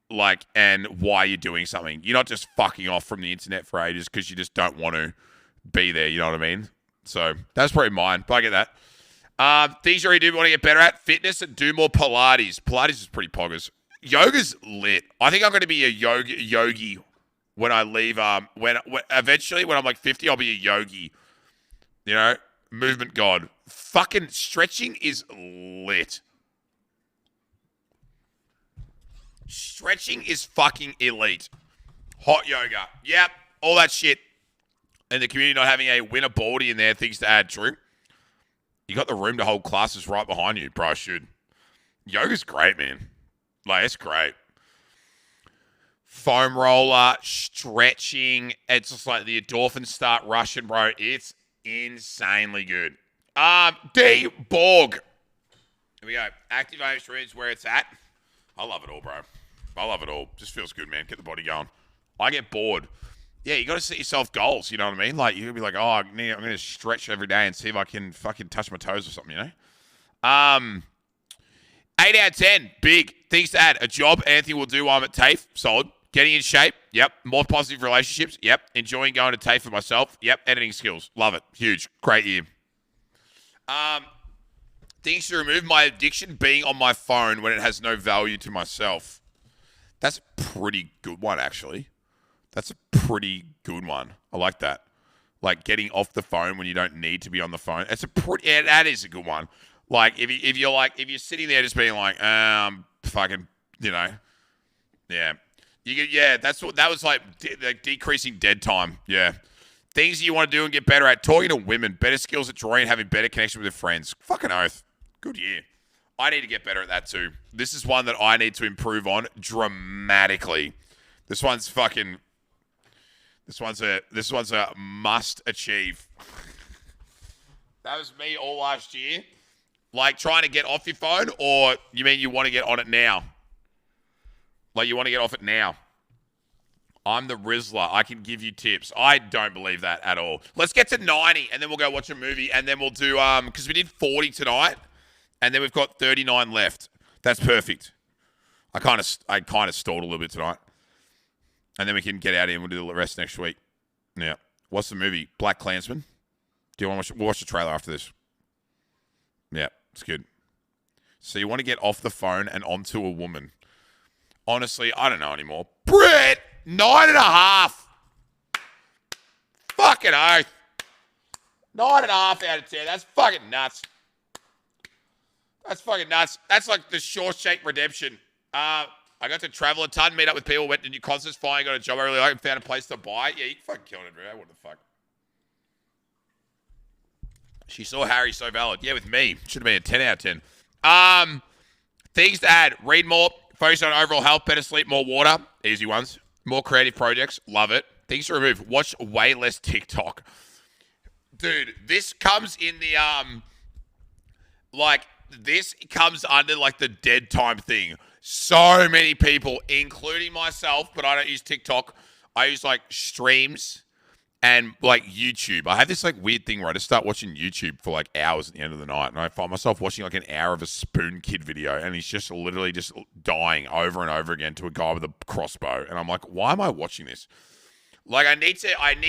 like, and why you're doing something. You're not just fucking off from the internet for ages because you just don't want to be there. You know what I mean? So that's probably mine, but I get that. Things you already do want to get better at: fitness and do more Pilates. Pilates is pretty poggers. Yoga's lit. I think I'm going to be a yogi when I leave. When eventually, when I'm like 50, I'll be a yogi. You know, movement god. Fucking stretching is lit. Stretching is fucking elite. Hot yoga. Yep, all that shit. And the community not having a winner baldy in there, things to add. True. You got the room to hold classes right behind you, bro. Should. Yoga's great, man. Like, it's great. Foam roller, stretching. It's just like the endorphins start rushing, bro. It's insanely good. D. Borg. Here we go. Active home streams where it's at. I love it all, bro. I love it all. Just feels good, man. Get the body going. I get bored. Yeah, you got to set yourself goals, you know what I mean? Like, you'll be like, oh, I'm going to stretch every day and see if I can fucking touch my toes or something, you know? 8 out of 10. Big. Things to add. A job Anthony will do while I'm at TAFE. Solid. Getting in shape. Yep. More positive relationships. Yep. Enjoying going to TAFE for myself. Yep. Editing skills. Love it. Huge. Great year. Things to remove: my addiction being on my phone when it has no value to myself. That's a pretty good one, actually. That's a pretty good one. I like that. Like getting off the phone when you don't need to be on the phone. Yeah, that is a good one. Like if you're sitting there just being like, fucking, you know, yeah, that was like decreasing dead time. Yeah, things you want to do and get better at: talking to women, better skills at drawing, having better connection with your friends. Fucking oath. Good year. I need to get better at that too. This is one that I need to improve on dramatically. This one's a must achieve. That was me all last year. Like trying to get off your phone, or you mean you want to get on it now? Like you want to get off it now? I'm the Rizzler. I can give you tips. I don't believe that at all. Let's get to 90 and then we'll go watch a movie, and then we'll do, because we did 40 tonight and then we've got 39 left. That's perfect. I kind of stalled a little bit tonight. And then we can get out of here and we'll do the rest next week. Yeah. What's the movie? Black Klansman? Do you want to watch? We'll watch the trailer after this. Yeah, it's good. So you want to get off the phone and onto a woman. Honestly, I don't know anymore. Brett! 9.5. Fucking oath. 9.5 out of 10. That's fucking nuts. That's fucking nuts. That's like the Shawshank Redemption. I got to travel a ton, meet up with people, went to new concerts, finally got a job I really like, and found a place to buy. Yeah, you fucking killed it, bro. What the fuck? She saw Harry, so valid. Yeah, with me. Should have been a 10 out of 10. Things to add: read more, focus on overall health, better sleep, more water. Easy ones. More creative projects. Love it. Things to remove: watch way less TikTok. Dude, this comes in the, this comes under, like, the dead time thing. So many people, including myself, but I don't use TikTok. I use, like, streams and, like, YouTube. I have this, like, weird thing where I just start watching YouTube for, like, hours at the end of the night, and I find myself watching, like, an hour of a Spoon Kid video, and he's just literally just dying over and over again to a guy with a crossbow, and I'm like, why am I watching this? Like, I need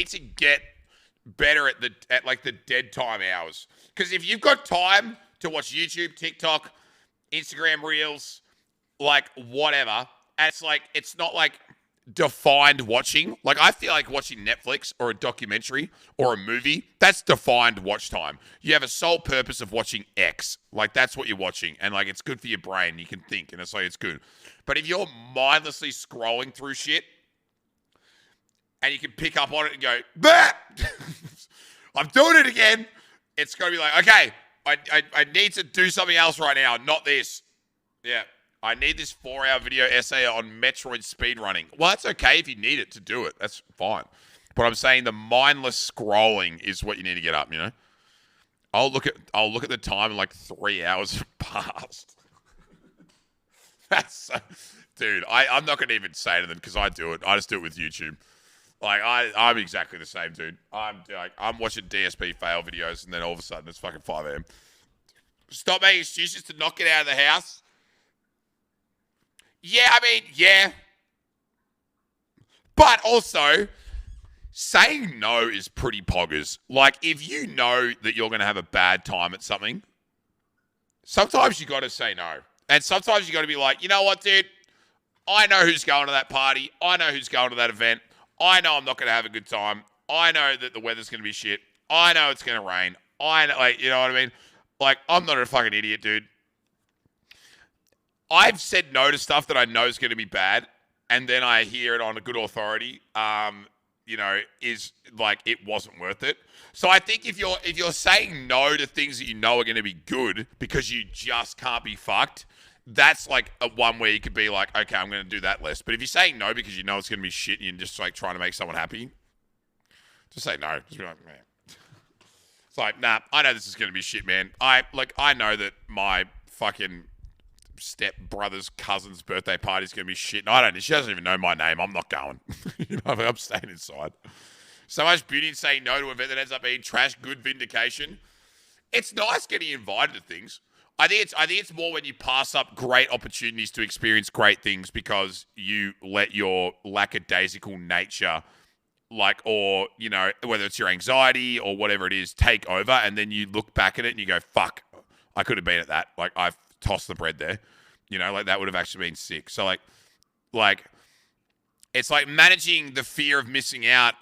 to get better at the dead time hours, because if you've got time to watch YouTube, TikTok, Instagram Reels, like whatever. And it's like, it's not like defined watching. Like I feel like watching Netflix or a documentary or a movie, that's defined watch time. You have a sole purpose of watching X. Like that's what you're watching. And like, it's good for your brain. You can think and it's like, it's good. But if you're mindlessly scrolling through shit and you can pick up on it and go, bah! I'm doing it again. It's going to be like, okay, I need to do something else right now, not this. Yeah. I need this 4-hour video essay on Metroid speedrunning. Well, that's okay if you need it to do it. That's fine. But I'm saying the mindless scrolling is what you need to get up, you know? I'll look at the time and like 3 hours have passed. That's dude, I'm not going to even say anything because I do it. I just do it with YouTube. Like, I'm exactly the same, dude. I'm watching DSP fail videos, and then all of a sudden, it's fucking 5 a.m. Stop making excuses to not get out of the house. Yeah, I mean, yeah. But also, saying no is pretty poggers. Like, if you know that you're going to have a bad time at something, sometimes you got to say no. And sometimes you got to be like, you know what, dude? I know who's going to that party. I know who's going to that event. I know I'm not going to have a good time. I know that the weather's going to be shit. I know it's going to rain. I know, like, you know what I mean? Like, I'm not a fucking idiot, dude. I've said no to stuff that I know is going to be bad, and then I hear it on a good authority, you know, is like, it wasn't worth it. So I think if you're saying no to things that you know are going to be good because you just can't be fucked, that's like a one where you could be like, okay, I'm going to do that less. But if you're saying no because you know it's going to be shit and you're just like trying to make someone happy, just say no. Just be like, man. It's like, nah, I know this is going to be shit, man. I know that my fucking step brother's cousin's birthday party is going to be shit. And she doesn't even know my name. I'm not going. You know, I'm staying inside. So much beauty in saying no to an event that ends up being trash, good vindication. It's nice getting invited to things. I think it's more when you pass up great opportunities to experience great things because you let your lackadaisical nature, like, or, you know, whether it's your anxiety or whatever it is, take over, and then you look back at it and you go, fuck, I could have been at that. Like, I've tossed the bread there. You know, like, that would have actually been sick. So, like, it's like managing the fear of missing out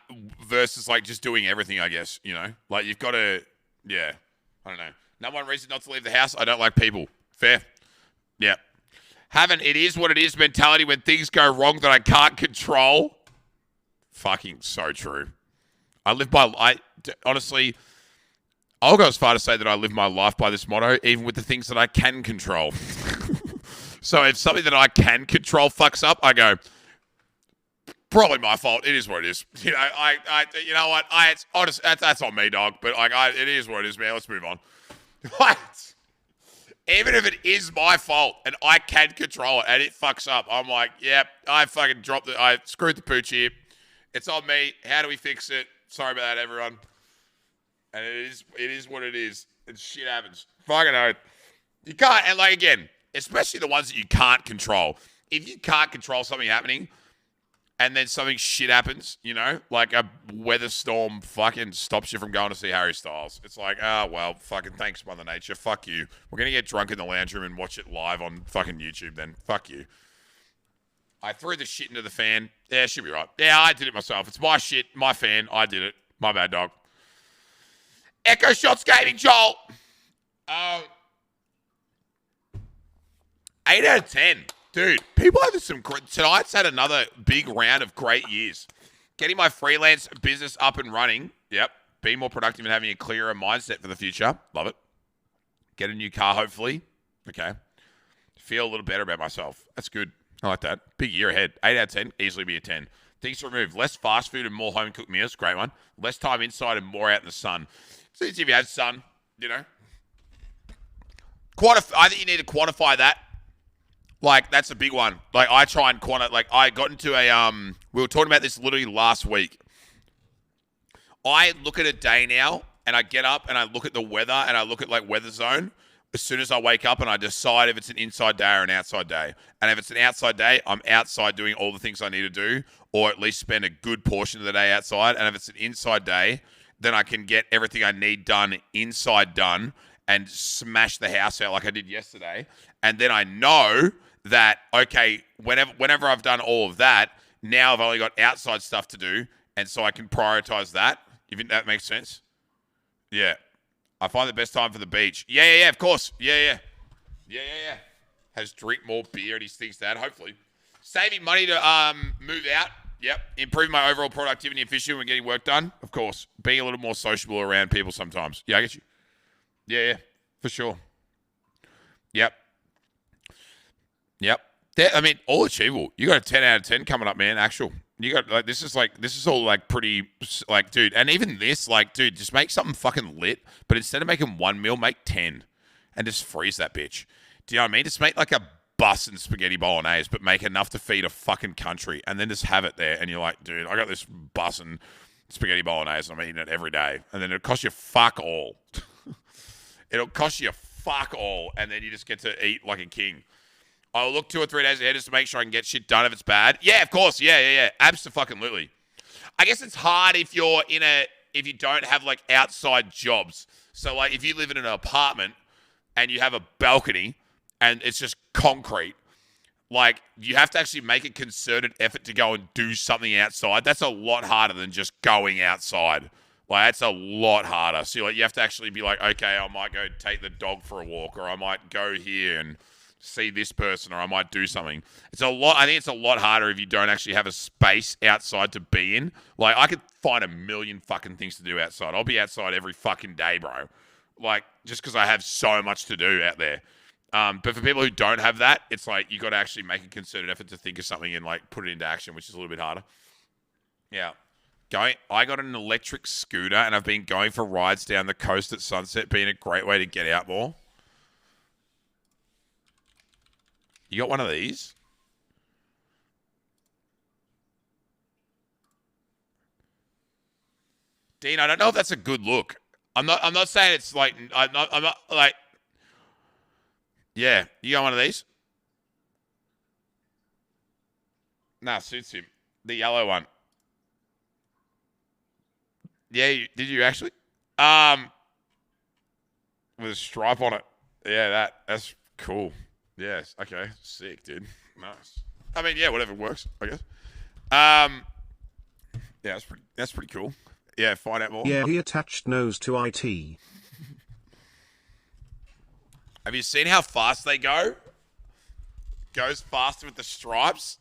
versus, like, just doing everything, I guess, you know? Like, you've got to, yeah, I don't know. Number one reason not to leave the house, I don't like people. Fair. Yeah. Having it is what it is mentality when things go wrong that I can't control. Fucking so true. Honestly, I'll go as far to say that I live my life by this motto, even with the things that I can control. So if something that I can control fucks up, I go, probably my fault. It is what it is. You know, you know what? It's honest. That's on me, dog. But like, it is what it is, man. Let's move on. What? Even if it is my fault and I can control it and it fucks up, I'm like, yep, I fucking dropped it. I screwed the pooch here. It's on me. How do we fix it? Sorry about that, everyone. And it is what it is. And shit happens. Fucking oath. You can't, and like, again, especially the ones that you can't control. If you can't control something happening and then something shit happens, you know, like a weather storm fucking stops you from going to see Harry Styles. It's like, oh, well, fucking thanks, Mother Nature. Fuck you. We're going to get drunk in the lounge room and watch it live on fucking YouTube then. Fuck you. I threw the shit into the fan. Yeah, she'll be right. Yeah, I did it myself. It's my shit, my fan. I did it. My bad, dog. Echo Shots Gaming, Joel. 8 out of 10. Dude, people have some great... Tonight's had another big round of great years. Getting my freelance business up and running. Yep. Be more productive and having a clearer mindset for the future. Love it. Get a new car, hopefully. Okay. Feel a little better about myself. That's good. I like that. Big year ahead. 8 out of 10. Easily be a 10. Things to remove. Less fast food and more home-cooked meals. Great one. Less time inside and more out in the sun. So if you had sun, you know. I think you need to quantify that. Like, that's a big one. Like, I try and like, I got into we were talking about this literally last week. I look at a day now, and I get up, and I look at the weather, and I look at, like, weather zone as soon as I wake up, and I decide if it's an inside day or an outside day. And if it's an outside day, I'm outside doing all the things I need to do, or at least spend a good portion of the day outside. And if it's an inside day, then I can get everything I need done inside done, and smash the house out like I did yesterday. And then I know that, okay, whenever I've done all of that, now I've only got outside stuff to do. And so I can prioritize that. You think that makes sense? Yeah. I find the best time for the beach. Yeah, of course. Yeah. Has drink more beer and he thinks that, hopefully. Saving money to move out. Yep. Improving my overall productivity and efficiency when getting work done. Of course. Being a little more sociable around people sometimes. Yeah, I get you. Yeah, for sure. Yep. I mean, all achievable. You got a 10 out of 10 coming up, man. Actual. You got this is all like pretty like, dude. And even this, like, dude, just make something fucking lit. But instead of making 1 meal, make 10, and just freeze that bitch. Do you know what I mean? Just make like a bus and spaghetti bolognese, but make enough to feed a fucking country, and then just have it there. And you're like, dude, I got this bus and spaghetti bolognese, and I'm eating it every day, and then it'll cost you fuck all. It'll cost you fuck all, and then you just get to eat like a king. I'll look 2 or 3 days ahead just to make sure I can get shit done if it's bad. Yeah, of course. Yeah. Abso-fucking-lutely. I guess it's hard if you don't have like outside jobs. So like if you live in an apartment and you have a balcony and it's just concrete, like you have to actually make a concerted effort to go and do something outside. That's a lot harder than just going outside. Like that's a lot harder. So like you have to actually be like, okay, I might go take the dog for a walk, or I might go here and see this person, or I might do something. I think it's a lot harder if you don't actually have a space outside to be in. Like I could find a million fucking things to do outside. I'll be outside every fucking day, bro. Like just because I have so much to do out there. But for people who don't have that, it's like you got to actually make a concerted effort to think of something and like put it into action, which is a little bit harder. Yeah. I got an electric scooter and I've been going for rides down the coast at sunset, being a great way to get out more. You got one of these? Dean, I don't know if that's a good look. I'm not saying it's like I'm not like. Yeah, you got one of these? Nah, suits him. The yellow one. Yeah, did you actually? With a stripe on it. Yeah, that's cool. Yes. Okay. Sick, dude. Nice. I mean, yeah, whatever works, I guess. Yeah, that's pretty cool. Yeah, find out more. Yeah, he attached nose to IT. Have you seen how fast they go? Goes faster with the stripes.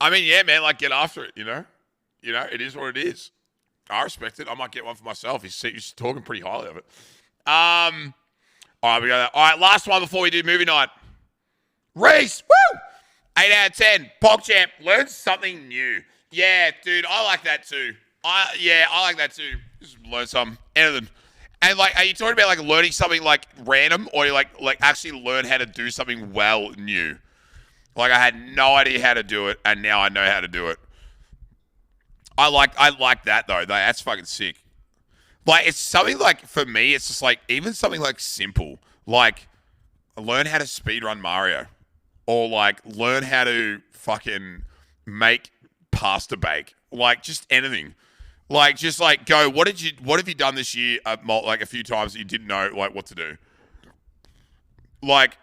I mean, yeah, man, like get after it, you know? You know, it is what it is. I respect it. I might get one for myself. He's talking pretty highly of it. All right, we got that. All right, last one before we do movie night. Reese, woo! 8 out of 10. PogChamp, learn something new. Yeah, dude, I like that too. I like that too. Just learn something. Anything. And like, are you talking about like learning something like random, or you like actually learn how to do something well new? Like I had no idea how to do it, and now I know how to do it. I like that though. That's fucking sick. Like, it's something like, for me, it's just like, even something like simple, like, learn how to speedrun Mario. Or, like, learn how to fucking make pasta bake. Like, just anything. Like, just, like, go, what have you done this year, like, a few times that you didn't know, like, what to do? Like,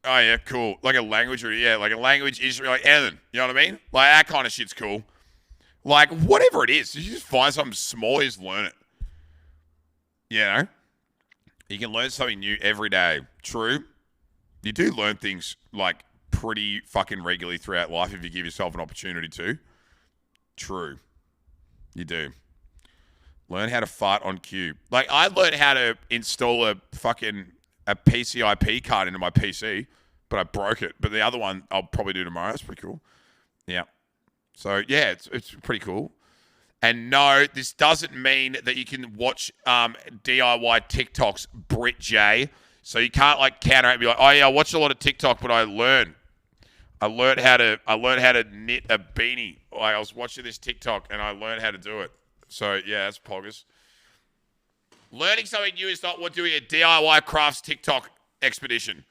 oh, yeah, cool. Like a language, like, anything. You know what I mean? Like, that kind of shit's cool. Like, whatever it is, you just find something small, you just learn it. You know? You can learn something new every day. True. You do learn things, like, pretty fucking regularly throughout life if you give yourself an opportunity to. True. You do. Learn how to fart on cue. Like, I learned how to install a PCIP card into my PC, but I broke it. But the other one I'll probably do tomorrow. It's pretty cool. Yeah. So, yeah, it's pretty cool. And no, this doesn't mean that you can watch DIY TikToks, Brit J. So you can't like counter it and be like, oh yeah, I watch a lot of TikTok, but I learned how to knit a beanie. Like, I was watching this TikTok and I learned how to do it. So yeah, that's poggers. Learning something new is not what doing a DIY crafts TikTok expedition.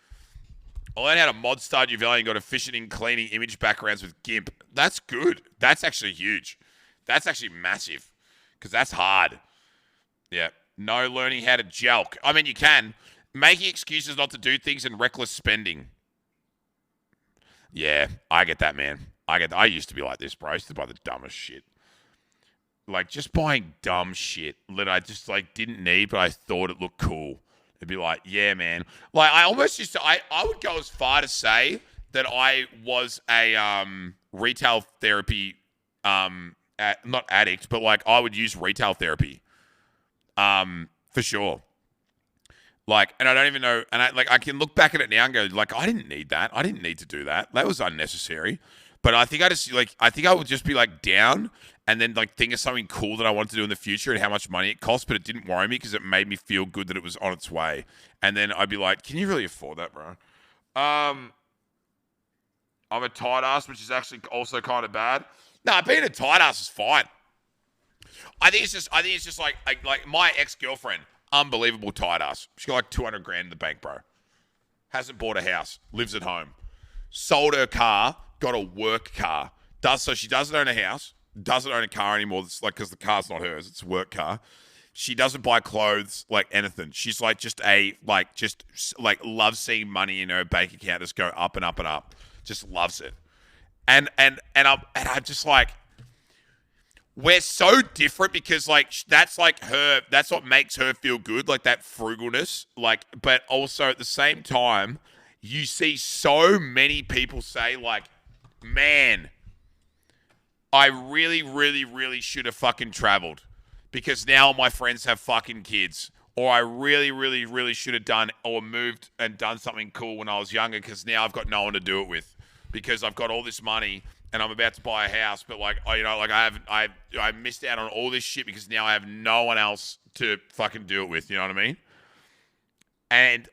I learned how to mod Stardew Valley and got efficient in cleaning image backgrounds with GIMP. That's good. That's actually huge. That's actually massive, because that's hard. Yeah. No learning how to jelk. I mean, you can. Making excuses not to do things and reckless spending. Yeah, I get that, man. I used to be like this, bro. I used to buy the dumbest shit. Like, just buying dumb shit that I just, like, didn't need, but I thought it looked cool. It'd be like, yeah, man. Like, I almost used to, I would go as far to say that I was a retail therapy, not addict, but, like, I would use retail therapy. For sure. Like, and I don't even know, and I can look back at it now and go, like, I didn't need that. I didn't need to do that. That was unnecessary. But I think I would just be, like, down and then, like, think of something cool that I wanted to do in the future and how much money it cost, but it didn't worry me because it made me feel good that it was on its way. And then I'd be like, can you really afford that, bro? I'm a tight ass, which is actually also kind of bad. No, being a tight ass is fine. I think it's just like my ex-girlfriend, unbelievable tight ass. She got like 200 grand in the bank, bro. Hasn't bought a house, lives at home. Sold her car, got a work car. So she doesn't own a house, doesn't own a car anymore. It's like, because the car's not hers, it's a work car. She doesn't buy clothes, like anything. She's like just loves seeing money in her bank account just go up and up and up. Just loves it. And I'm just like, we're so different because, like, that's like her, that's what makes her feel good, like that frugalness. Like, but also at the same time, you see so many people say, like, man, I really, really, really should have fucking traveled because now my friends have fucking kids. Or I really, really, really should have done or moved and done something cool when I was younger because now I've got no one to do it with because I've got all this money and I'm about to buy a house, but like, you know, like I missed out on all this shit because now I have no one else to fucking do it with. You know what I mean? And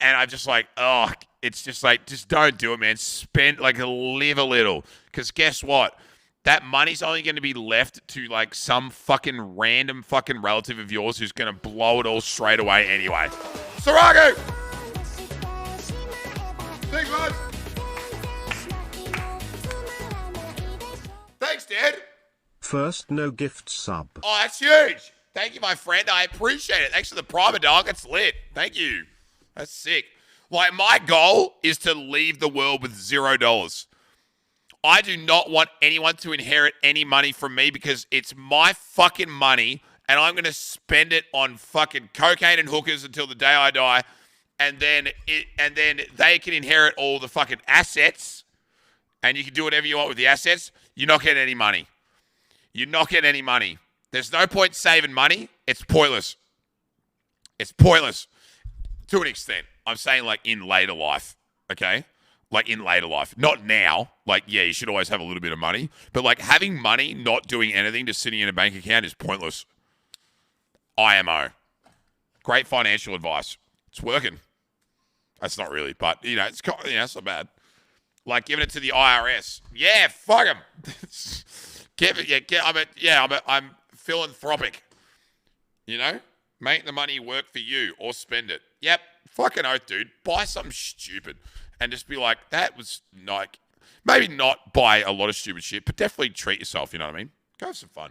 I'm just like, oh, it's just like, just don't do it, man. Spend, like, live a little, because guess what? That money's only going to be left to, like, some fucking random fucking relative of yours who's going to blow it all straight away anyway. Sarago! Thanks, bud. Thanks, Dad. First no gift sub. Oh, that's huge. Thank you, my friend. I appreciate it. Thanks for the private dog. That's lit. Thank you. That's sick. Like, my goal is to leave the world with $0. I do not want anyone to inherit any money from me because it's my fucking money and I'm going to spend it on fucking cocaine and hookers until the day I die. And then they can inherit all the fucking assets and you can do whatever you want with the assets. You're not getting any money. You're not getting any money. There's no point saving money. It's pointless. It's pointless to an extent. I'm saying, like, in later life, okay? Like, in later life. Not now. Like, yeah, you should always have a little bit of money. But, like, having money, not doing anything, just sitting in a bank account is pointless. IMO. Great financial advice. It's working. That's not really, but, you know, it's not bad. Like, giving it to the IRS. Yeah, fuck them. I'm philanthropic. You know? Make the money work for you or spend it. Yep. Fucking oath, dude. Buy something stupid and just be like, that was like, maybe not buy a lot of stupid shit, but definitely treat yourself. You know what I mean? Go have some fun.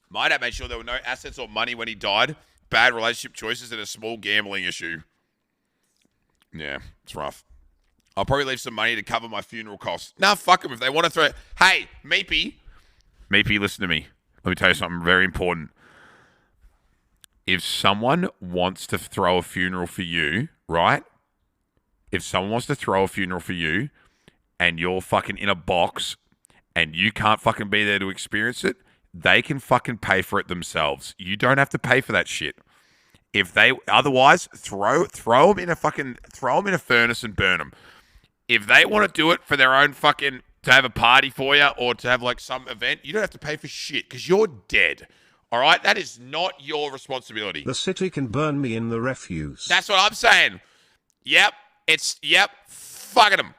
My dad made sure there were no assets or money when he died. Bad relationship choices and a small gambling issue. Yeah, it's rough. I'll probably leave some money to cover my funeral costs. Nah, fuck them if they want to throw it. Hey, Meepy, listen to me. Let me tell you something very important. If someone wants to throw a funeral for you, right? If someone wants to throw a funeral for you and you're fucking in a box and you can't fucking be there to experience it, they can fucking pay for it themselves. You don't have to pay for that shit. If they otherwise throw them in a furnace and burn them. If they want to do it for their own fucking, to have a party for you or to have like some event, you don't have to pay for shit because you're dead. All right? That is not your responsibility. The city can burn me in the refuse. That's what I'm saying. Yep. Fucking them.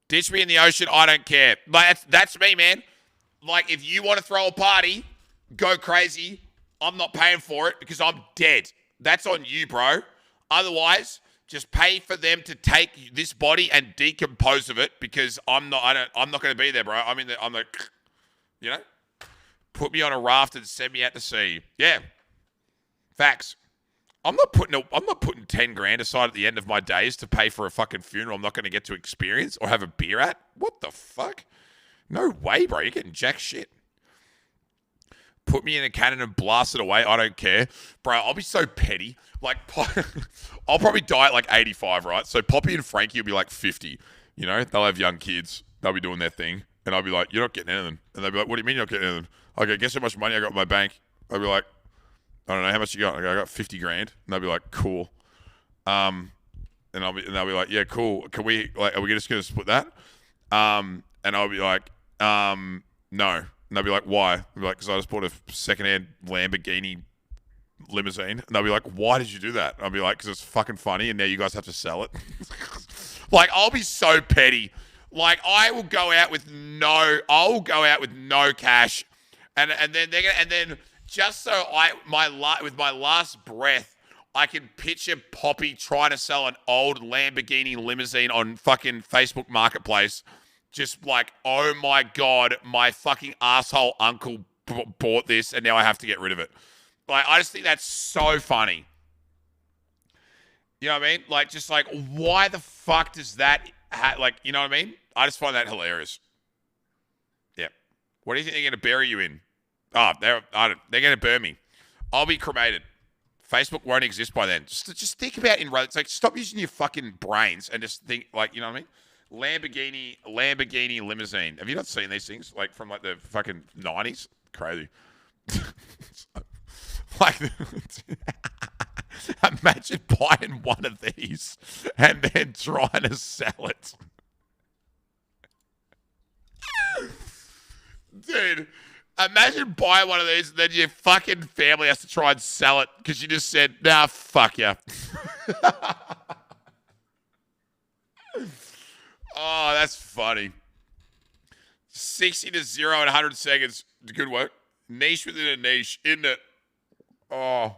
Ditch me in the ocean. I don't care. Like, that's me, man. Like, if you want to throw a party, go crazy. I'm not paying for it because I'm dead. That's on you, bro. Otherwise, just pay for them to take this body and decompose of it because I'm not going to be there, bro. I'm the, you know? Put me on a raft and send me out to sea. Yeah. Facts. I'm not putting 10 grand aside at the end of my days to pay for a fucking funeral I'm not going to get to experience or have a beer at. What the fuck? No way, bro. You're getting jack shit. Put me in a cannon and blast it away. I don't care. Bro, I'll be so petty. Like, I'll probably die at like 85, right? So Poppy and Frankie will be like 50. You know, they'll have young kids. They'll be doing their thing. And I'll be like, you're not getting anything. And they'll be like, what do you mean you're not getting anything? Okay, guess how much money I got in my bank? I'll be like, I don't know, how much you got? I got 50 grand. And they'll be like, cool. And they'll be like, yeah, cool. Can we, like, are we just going to split that? And I'll be like, no. And they'll be like, why? I'll be like, because I just bought a secondhand Lamborghini limousine. And they'll be like, why did you do that? I'll be like, because it's fucking funny and now you guys have to sell it. Like, I'll be so petty. Like, I'll go out with no cash. And then just so with my last breath, I can picture Poppy trying to sell an old Lamborghini limousine on fucking Facebook Marketplace. Just like, oh my God, my fucking asshole uncle bought this and now I have to get rid of it. Like, I just think that's so funny. You know what I mean? Like, just like, why the fuck does that, like, you know what I mean? I just find that hilarious. Yeah. What do you think they're going to bury you in? Oh, they're going to burn me. I'll be cremated. Facebook won't exist by then. Just think about it's like, stop using your fucking brains and just think, like, you know what I mean? Lamborghini limousine. Have you not seen these things? Like, from, like, the fucking 90s? Crazy. Like, imagine buying one of these and then trying to sell it. Dude, imagine buying one of these and then your fucking family has to try and sell it because you just said, nah, fuck ya. Oh, that's funny. 60 to 0 in 100 seconds. Good work. Niche within a niche, isn't it? Oh.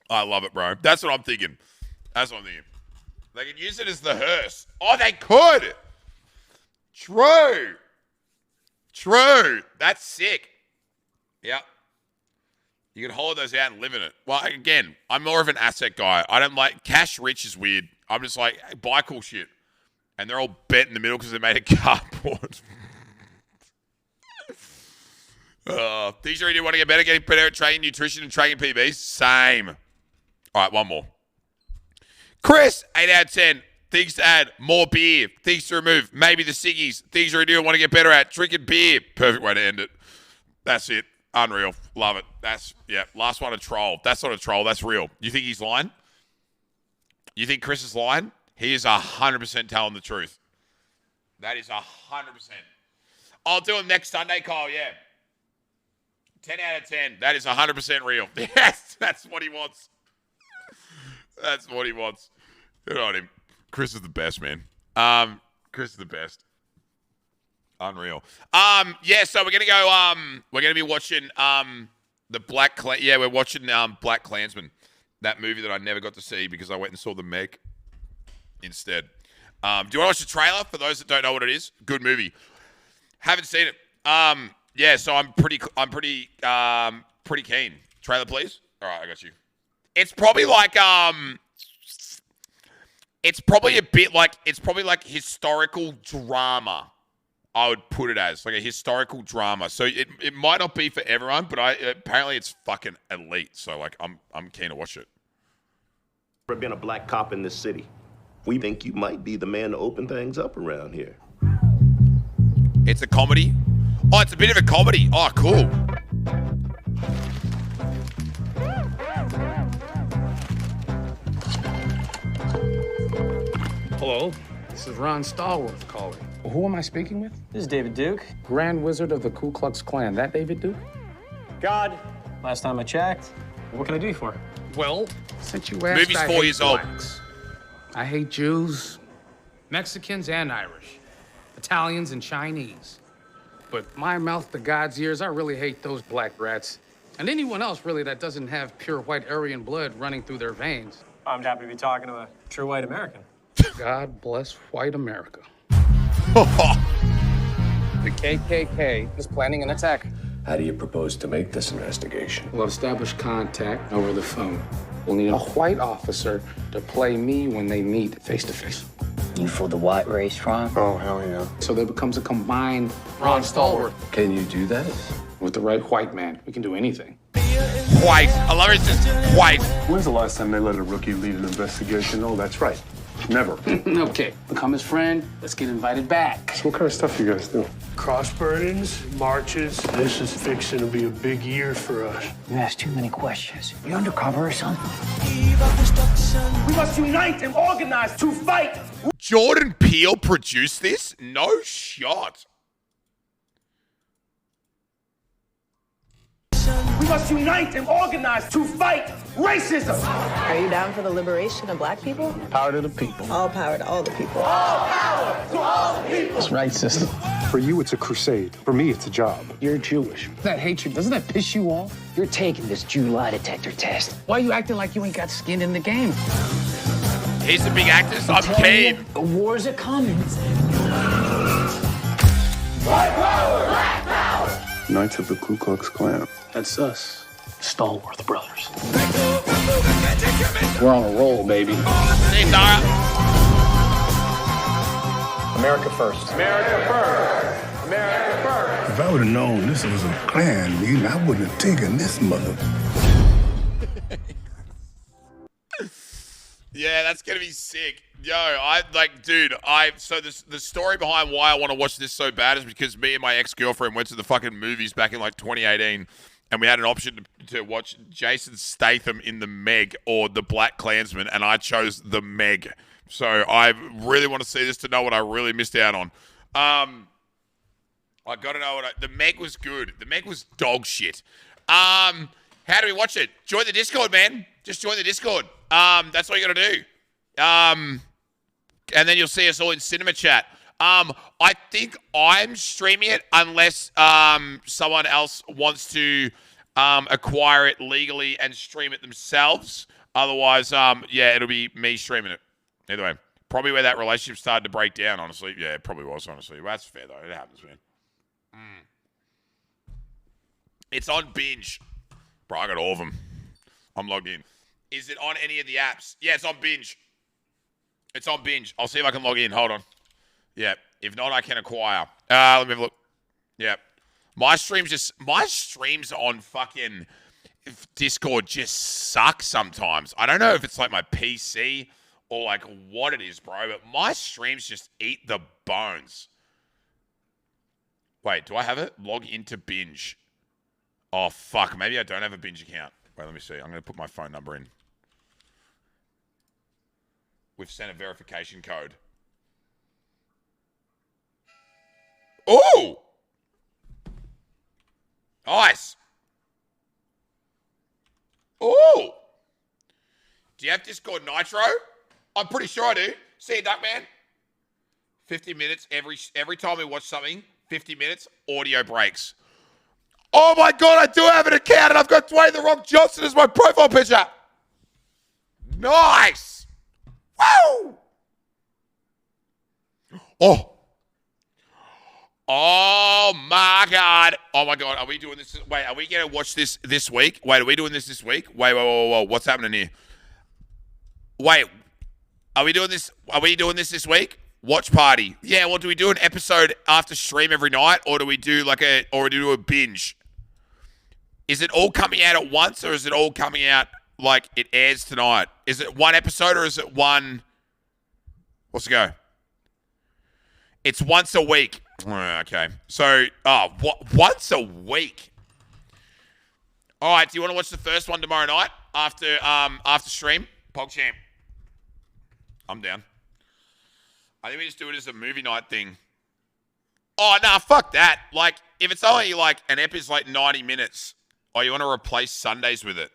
I love it, bro. That's what I'm thinking. They could use it as the hearse. Oh, they could. True. That's sick. Yep. You can hold those out and live in it. Well, again, I'm more of an asset guy. I don't like cash rich is weird. I'm just like, hey, buy cool shit. And they're all bent in the middle because they made a cardboard. Things you already want to get better, getting better at training nutrition and tracking PBs. Same. All right, one more. Chris, 8 out of 10. Things to add, more beer. Things to remove, maybe the ciggies. Things you already want to get better at, drinking beer. Perfect way to end it. That's it. Unreal. Love it. Last one, a troll. That's not a troll. That's real. You think he's lying? You think Chris is lying? He is 100% telling the truth. That is 100%. I'll do him next Sunday, Kyle, yeah. 10 out of 10. That is 100% real. Yes, that's what he wants. That's what he wants. Good on him. Chris is the best, man. Chris is the best. Unreal. Yeah, so we're gonna go. We're gonna be watching the Black Clan. Yeah, we're watching Black Klansman, that movie that I never got to see because I went and saw the Meg instead. Do you want to watch the trailer? For those that don't know what it is, good movie. Haven't seen it. Yeah, so I'm pretty keen. Trailer, please. All right, I got you. It's probably like it's probably like historical drama. I would put it as like a historical drama. So it might not be for everyone, but apparently it's fucking elite. So like I'm keen to watch it. Never been a black cop in this city. We think you might be the man to open things up around here. It's a comedy. Oh, it's a bit of a comedy. Oh, cool. Hello, this is Ron Stallworth calling. Who am I speaking with? This is David Duke, Grand Wizard of the Ku Klux Klan. That David Duke? God, last time I checked. What can I do you for? Well, since you asked, Movie's 4 years old. I hate Jews, Mexicans, and Irish, Italians, and Chinese. But my mouth to God's ears, I really hate those black rats. And anyone else, really, that doesn't have pure white Aryan blood running through their veins. I'm happy to be talking to a true white American. God bless white America. The KKK is planning an attack. How do you propose to make this investigation? We'll establish contact over the phone. We'll need a white officer to play me when they meet face to face. You for the white race, Ron? Oh, hell yeah. So there becomes a combined Ron Stallworth. Can you do that? With the right white man, we can do anything. White. I love it. It's just white. When's the last time they let a rookie lead an investigation? Oh, that's right. Never. Okay, become his friend. Let's get invited back. So what kind of stuff you guys do? Cross burnings, marches. This is fixing to be a big year for us. You ask too many questions. You undercover or something? We must unite and organize to fight. Jordan Peele produced this? No shot. We must unite and organize to fight racism. Are you down for the liberation of black people? Power to the people. All power to all the people. All power to all the people. That's right, sister. For you, it's a crusade. For me, it's a job. You're Jewish. That hatred, doesn't that piss you off? You're taking this Jew lie detector test. Why are you acting like you ain't got skin in the game? He's a big actor, so I'm keen. The wars are coming. White power! Black power! Knights of the Ku Klux Klan. That's us. Stallworth Brothers. We're on a roll, baby. Hey, Dara. America first. America first! America first! If I would have known this was a Klan meeting, I wouldn't have taken this mother. Yeah, that's gonna be sick. Yo, so the story behind why I want to watch this so bad is because me and my ex-girlfriend went to the fucking movies back in like 2018, and we had an option to watch Jason Statham in The Meg or The Black Klansman, and I chose The Meg. So I really want to see this to know what I really missed out on. I gotta know The Meg was good. The Meg was dog shit. How do we watch it? Join the Discord, man. Just join the Discord. That's all you gotta do. And then you'll see us all in cinema chat. I think I'm streaming it unless someone else wants to acquire it legally and stream it themselves. Otherwise, yeah, it'll be me streaming it. Either way, probably where that relationship started to break down, honestly. Yeah, it probably was, honestly. Well, that's fair, though. It happens, man. It's on Binge. Bro, I got all of them. I'm logged in. Is it on any of the apps? Yeah, it's on Binge. It's on Binge. I'll see if I can log in. Hold on. Yeah. If not, I can acquire. Let me have a look. Yeah. My streams on fucking Discord just suck sometimes. I don't know if it's like my PC or like what it is, bro, but my streams just eat the bones. Wait, do I have it? Log into Binge. Oh, fuck. Maybe I don't have a Binge account. Wait, let me see. I'm going to put my phone number in. We've sent a verification code. Ooh! Nice. Ooh! Do you have Discord Nitro? I'm pretty sure I do. See you, Duckman. 50 minutes every time we watch something. 50 minutes, audio breaks. Oh my God, I do have an account and I've got Dwayne The Rock Johnson as my profile picture. Nice. Woo! Oh. Oh my God. Oh my God. Are we doing this? Wait, are we going to watch this week? Wait, are we doing this week? Wait. What's happening here? Wait. Are we doing this this week? Watch party. Yeah, well, do we do an episode after stream every night or do we do a binge? Is it all coming out at once or is it all coming out like it airs tonight? Is it one episode or is it one? What's it go? It's once a week. Okay. So, once a week. All right. Do you want to watch the first one tomorrow night after stream? PogChamp. I'm down. I think we just do it as a movie night thing. Oh, nah, fuck that. Like, if it's only like an episode like 90 minutes, you want to replace Sundays with it.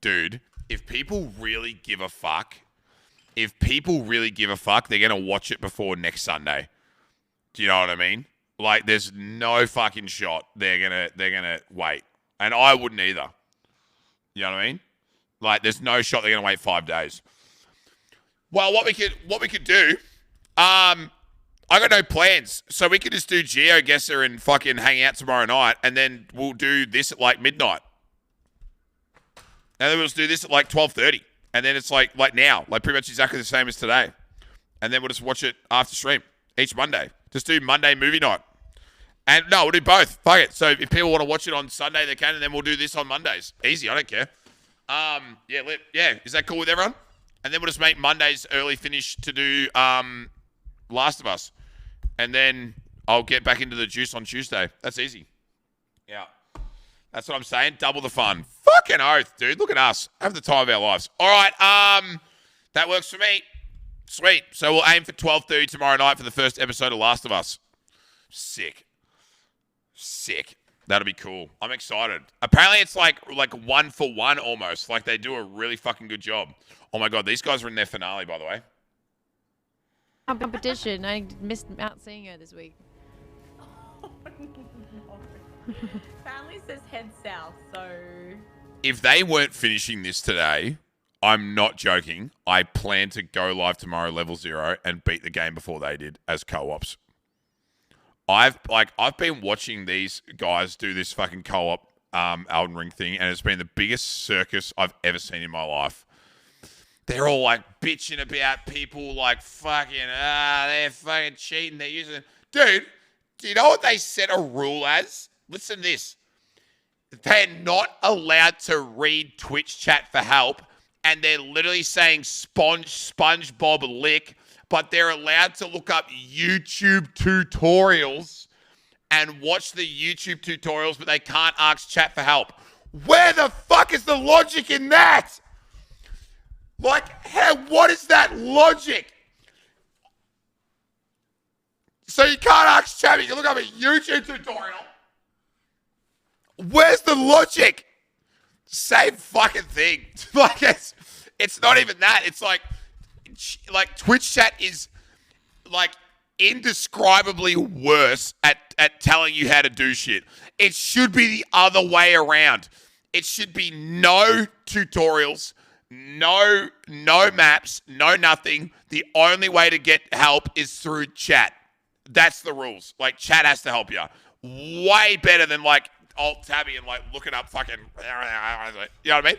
Dude, if people really give a fuck, they're going to watch it before next Sunday. Do you know what I mean? Like, there's no fucking shot they're gonna wait. And I wouldn't either. You know what I mean? Like, there's no shot they're gonna wait 5 days. Well, what we could do, I I got no plans. So we could just do GeoGuessr and fucking hang out tomorrow night, and then we'll do this at like midnight. And then we'll just do this at like 12:30. And then it's like now, like pretty much exactly the same as today. And then we'll just watch it after stream each Monday. Just do Monday movie night. And no, we'll do both. Fuck it. So if people want to watch it on Sunday, they can, and then we'll do this on Mondays. Easy, I don't care. Yeah, is that cool with everyone? And then we'll just make Mondays early finish to do Last of Us. And then I'll get back into the juice on Tuesday. That's easy. Yeah. That's what I'm saying. Double the fun. Fucking oath, dude. Look at us. Have the time of our lives. All right. That works for me. Sweet. So we'll aim for 12:30 tomorrow night for the first episode of Last of Us. Sick. That'll be cool. I'm excited. Apparently it's like 1 for 1 almost. Like they do a really fucking good job. Oh my God. These guys are in their finale, by the way. Competition. I missed out seeing her this week. Family says head south, so... If they weren't finishing this today, I'm not joking. I plan to go live tomorrow, level 0, and beat the game before they did as co-ops. I've been watching these guys do this fucking co-op Elden Ring thing, and it's been the biggest circus I've ever seen in my life. They're all like bitching about people like fucking, they're fucking cheating. They're using... Dude, do you know what they set a rule as? Listen to this. They're not allowed to read Twitch chat for help, and they're literally saying SpongeBob lick, but they're allowed to look up YouTube tutorials and watch the YouTube tutorials, but they can't ask chat for help. Where the fuck is the logic in that? Like, what is that logic? So you can't ask chat, you can look up a YouTube tutorial. Where's the logic? Same fucking thing. Like, it's not even that. It's like Twitch chat is like indescribably worse at telling you how to do shit. It should be the other way around. It should be no tutorials, no maps, no nothing. The only way to get help is through chat. That's the rules. Like, chat has to help you. Way better than like alt-tabby and like looking up fucking... You know what I mean?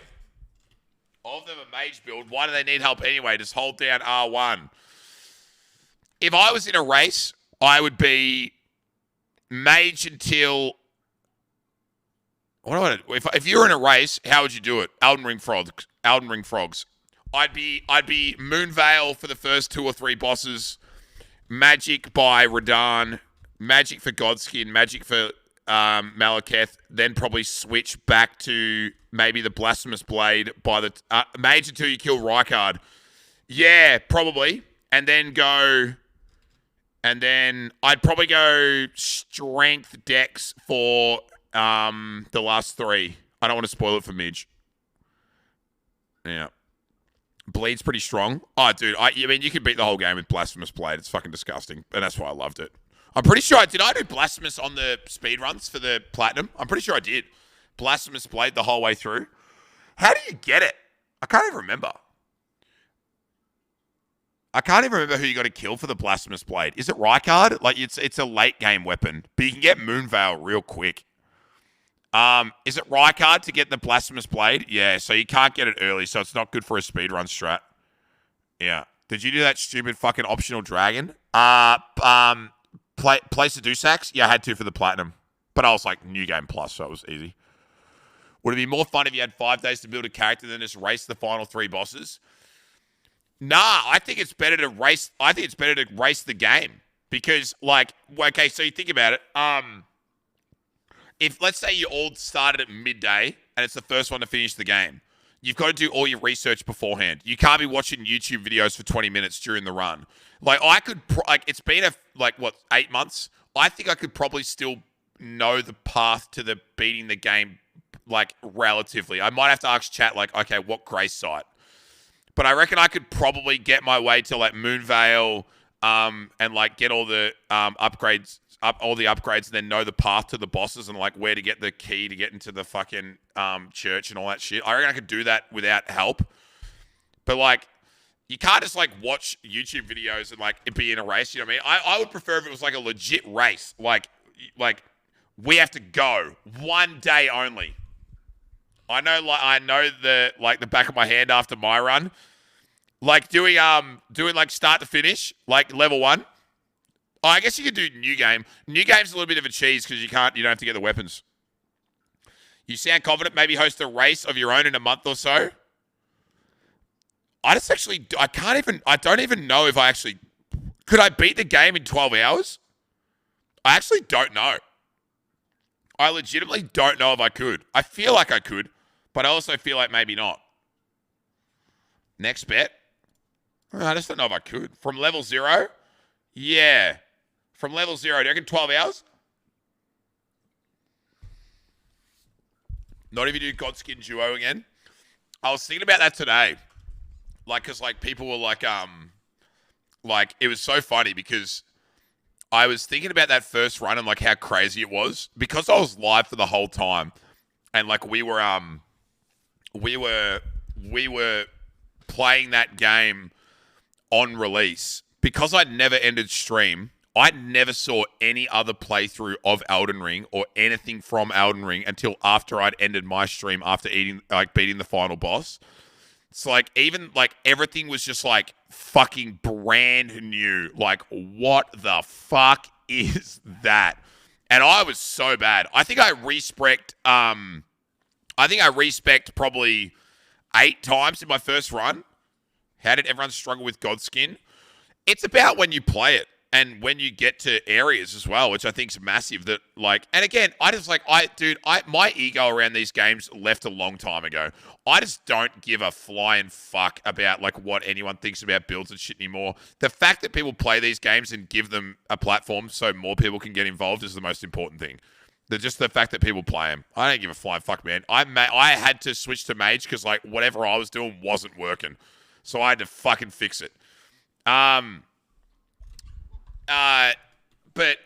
All of them are mage build. Why do they need help anyway? Just hold down R1. If I was in a race, I would be mage until... If you're in a race, how would you do it? Elden Ring Frogs. I'd be Moonveil for the first 2 or 3 bosses. Magic by Radahn. Magic for Godskin. Magic for Malekith. Then probably switch back to maybe the Blasphemous Blade by the mage until you kill Rykard. Yeah, probably. And then I'd probably go Strength Dex for the last 3. I don't want to spoil it for Midge. Yeah. Bleed's pretty strong. Oh, dude, I mean, you could beat the whole game with Blasphemous Blade. It's fucking disgusting. And that's why I loved it. I'm pretty sure did I do Blasphemous on the speedruns for the Platinum? I'm pretty sure I did. Blasphemous Blade the whole way through. How do you get it? I can't even remember. I can't even remember who you got to kill for the Blasphemous Blade. Is it Rykard? Like, it's a late game weapon. But you can get Moonveil real quick. Is it Rykard to get the Blasphemous Blade? Yeah, so you can't get it early, so it's not good for a speedrun strat. Yeah. Did you do that stupid fucking optional dragon? Place to do sacks? Yeah, I had to for the Platinum. But I was like, New Game Plus, so it was easy. Would it be more fun if you had 5 days to build a character than just race the final 3 bosses? Nah, I think it's better to race the game. Because, like, okay, so you think about it. If, let's say you all started at midday and it's the first one to finish the game, you've got to do all your research beforehand. You can't be watching YouTube videos for 20 minutes during the run. Like, it's been 8 months. I think I could probably still know the path to the beating the game, like, relatively. I might have to ask chat, like, okay, what grace site? But I reckon I could probably get my way to, like, Moonveil, and, like, get all the upgrades, and then know the path to the bosses and, like, where to get the key to get into the fucking church and all that shit. I reckon I could do that without help. But, like, You can't just like watch YouTube videos and like it be in a race. You know what I mean? I would prefer if it was like a legit race. Like we have to go one day only. I know the back of my hand after my run. Like doing like start to finish, like level 1. Oh, I guess you could do new game. New game's a little bit of a cheese because you don't have to get the weapons. You sound confident, maybe host a race of your own in a month or so. I don't even know if could I beat the game in 12 hours? I actually don't know. I legitimately don't know if I could. I feel like I could, but I also feel like maybe not. Next bet. I just don't know if I could. From level 0? Yeah. From level 0, do you reckon 12 hours? Not if you do Godskin Duo again. I was thinking about that today. Because people were it was so funny because I was thinking about that first run and how crazy it was because I was live for the whole time and we were playing that game on release because I'd never ended stream. I never saw any other playthrough of Elden Ring or anything from Elden Ring until after I'd ended my stream after beating the final boss. It's even everything was just fucking brand new. What the fuck is that? And I was so bad. I think I respect probably 8 times in my first run. How did everyone struggle with Godskin? It's about when you play it and when you get to areas as well, which I think is massive. That and again, my ego around these games left a long time ago. I just don't give a flying fuck about what anyone thinks about builds and shit anymore. The fact that people play these games and give them a platform so more people can get involved is the most important thing. Just the fact that people play them. I don't give a flying fuck, man. I had to switch to Mage because whatever I was doing wasn't working. So I had to fucking fix it. But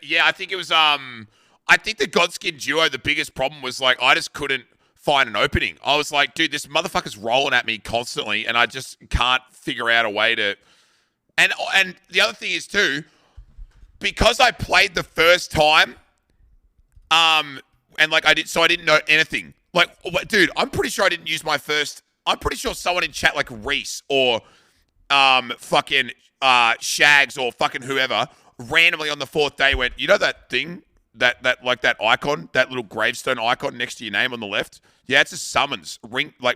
yeah, I think it was, I think the Godskin Duo, the biggest problem was I just couldn't find an opening. I was dude, this motherfucker's rolling at me constantly and I just can't figure out a way to, and the other thing is too, because I played the first time, and I didn't know anything. Dude, I'm pretty sure I didn't use my first, I'm pretty sure someone in chat Reese or, fucking, Shags or fucking whoever randomly on the 4th day went, you know that thing, that icon, that little gravestone icon next to your name on the left? Yeah, it's a summons.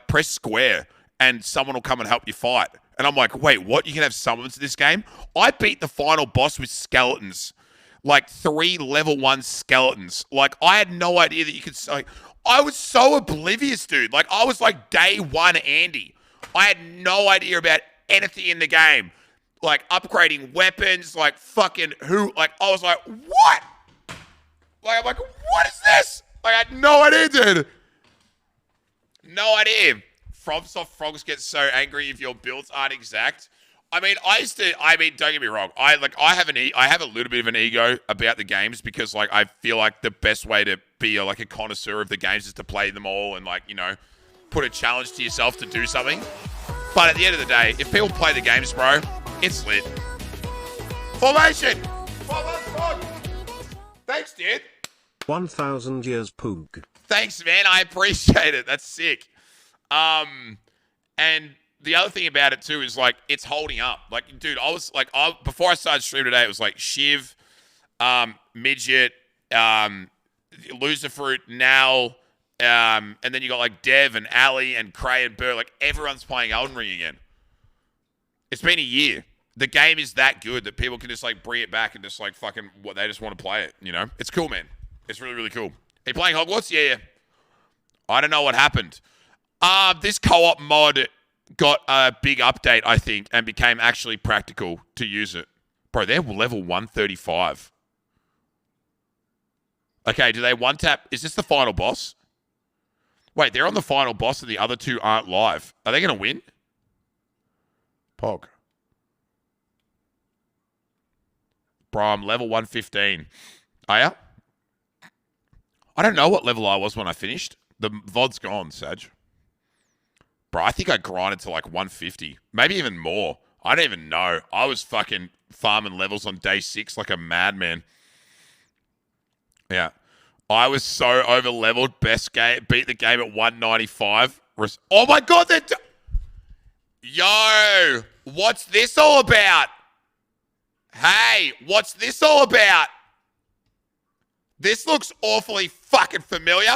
Press square and someone will come and help you fight. And I'm like, wait, what? You can have summons in this game? I beat the final boss with skeletons. 3 level 1 skeletons. I had no idea that you could, I was so oblivious, dude. I was day 1 Andy. I had no idea about anything in the game. Upgrading weapons, fucking who, I was what? I'm what is this? I had no idea, dude. No idea. FromSoft frogs get so angry if your builds aren't exact. don't get me wrong. I have a little bit of an ego about the games because I feel like the best way to be a connoisseur of the games is to play them all and put a challenge to yourself to do something. But at the end of the day, if people play the games, bro, it's lit. Formation! Thanks, dude. 1,000 years Poog. Thanks, man. I appreciate it. That's sick. And the other thing about it, too, is, it's holding up. Dude, I was, before I started stream today, it was, Shiv, Midget, Loserfruit, Nal, and then you got, Dev and Ali and Cray and Burr. Everyone's playing Elden Ring again. It's been a year. The game is that good that people can just, bring it back and just, fucking, they just want to play it, you know? It's cool, man. It's really, really cool. Are you playing Hogwarts? Yeah. I don't know what happened. This co-op mod got a big update, I think, and became actually practical to use it. Bro, they're level 135. Okay, do they one-tap? Is this the final boss? Wait, they're on the final boss and the other 2 aren't live. Are they going to win? Pog. Bro, I'm level 115. Are ya? I don't know what level I was when I finished. The VOD's gone, Saj. Bro, I think I grinded to 150. Maybe even more. I don't even know. I was fucking farming levels on day 6 like a madman. Yeah. I was so over-leveled. Best game. Beat the game at 195. Oh, my God. Yo. What's this all about? Hey. What's this all about? This looks awfully fucking familiar.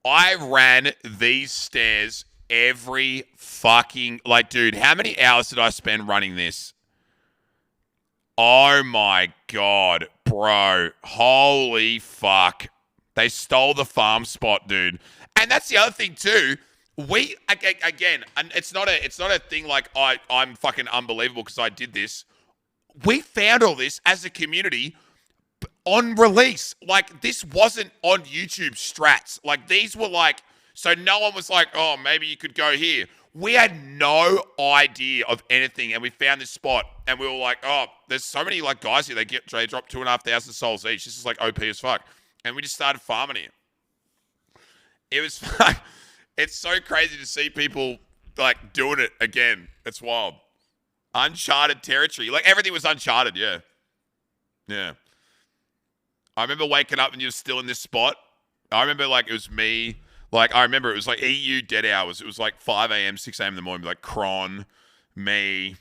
I ran these stairs every fucking... Like, dude, how many hours did I spend running this? Oh, my God, bro. Holy fuck. They stole the farm spot, dude. And that's the other thing, too. We, again, and it's not a thing like I'm fucking unbelievable because I did this. We found all this as a community on release. Like, this wasn't on YouTube strats. Like, these were like, so no one was like, oh, maybe you could go here. We had no idea of anything, and we found this spot, and we were like, oh, there's so many like guys here. They drop 2,500 souls each. This is like OP as fuck. And we just started farming it. It was it's so crazy to see people like doing it again. It's wild. Uncharted territory. Like, everything was uncharted, yeah. Yeah. I remember waking up and you were still in this spot. I remember, like, it was me. Like, I remember it was, like, EU dead hours. It was, like, 5 a.m., 6 a.m. in the morning. Like, Kron, me. I'm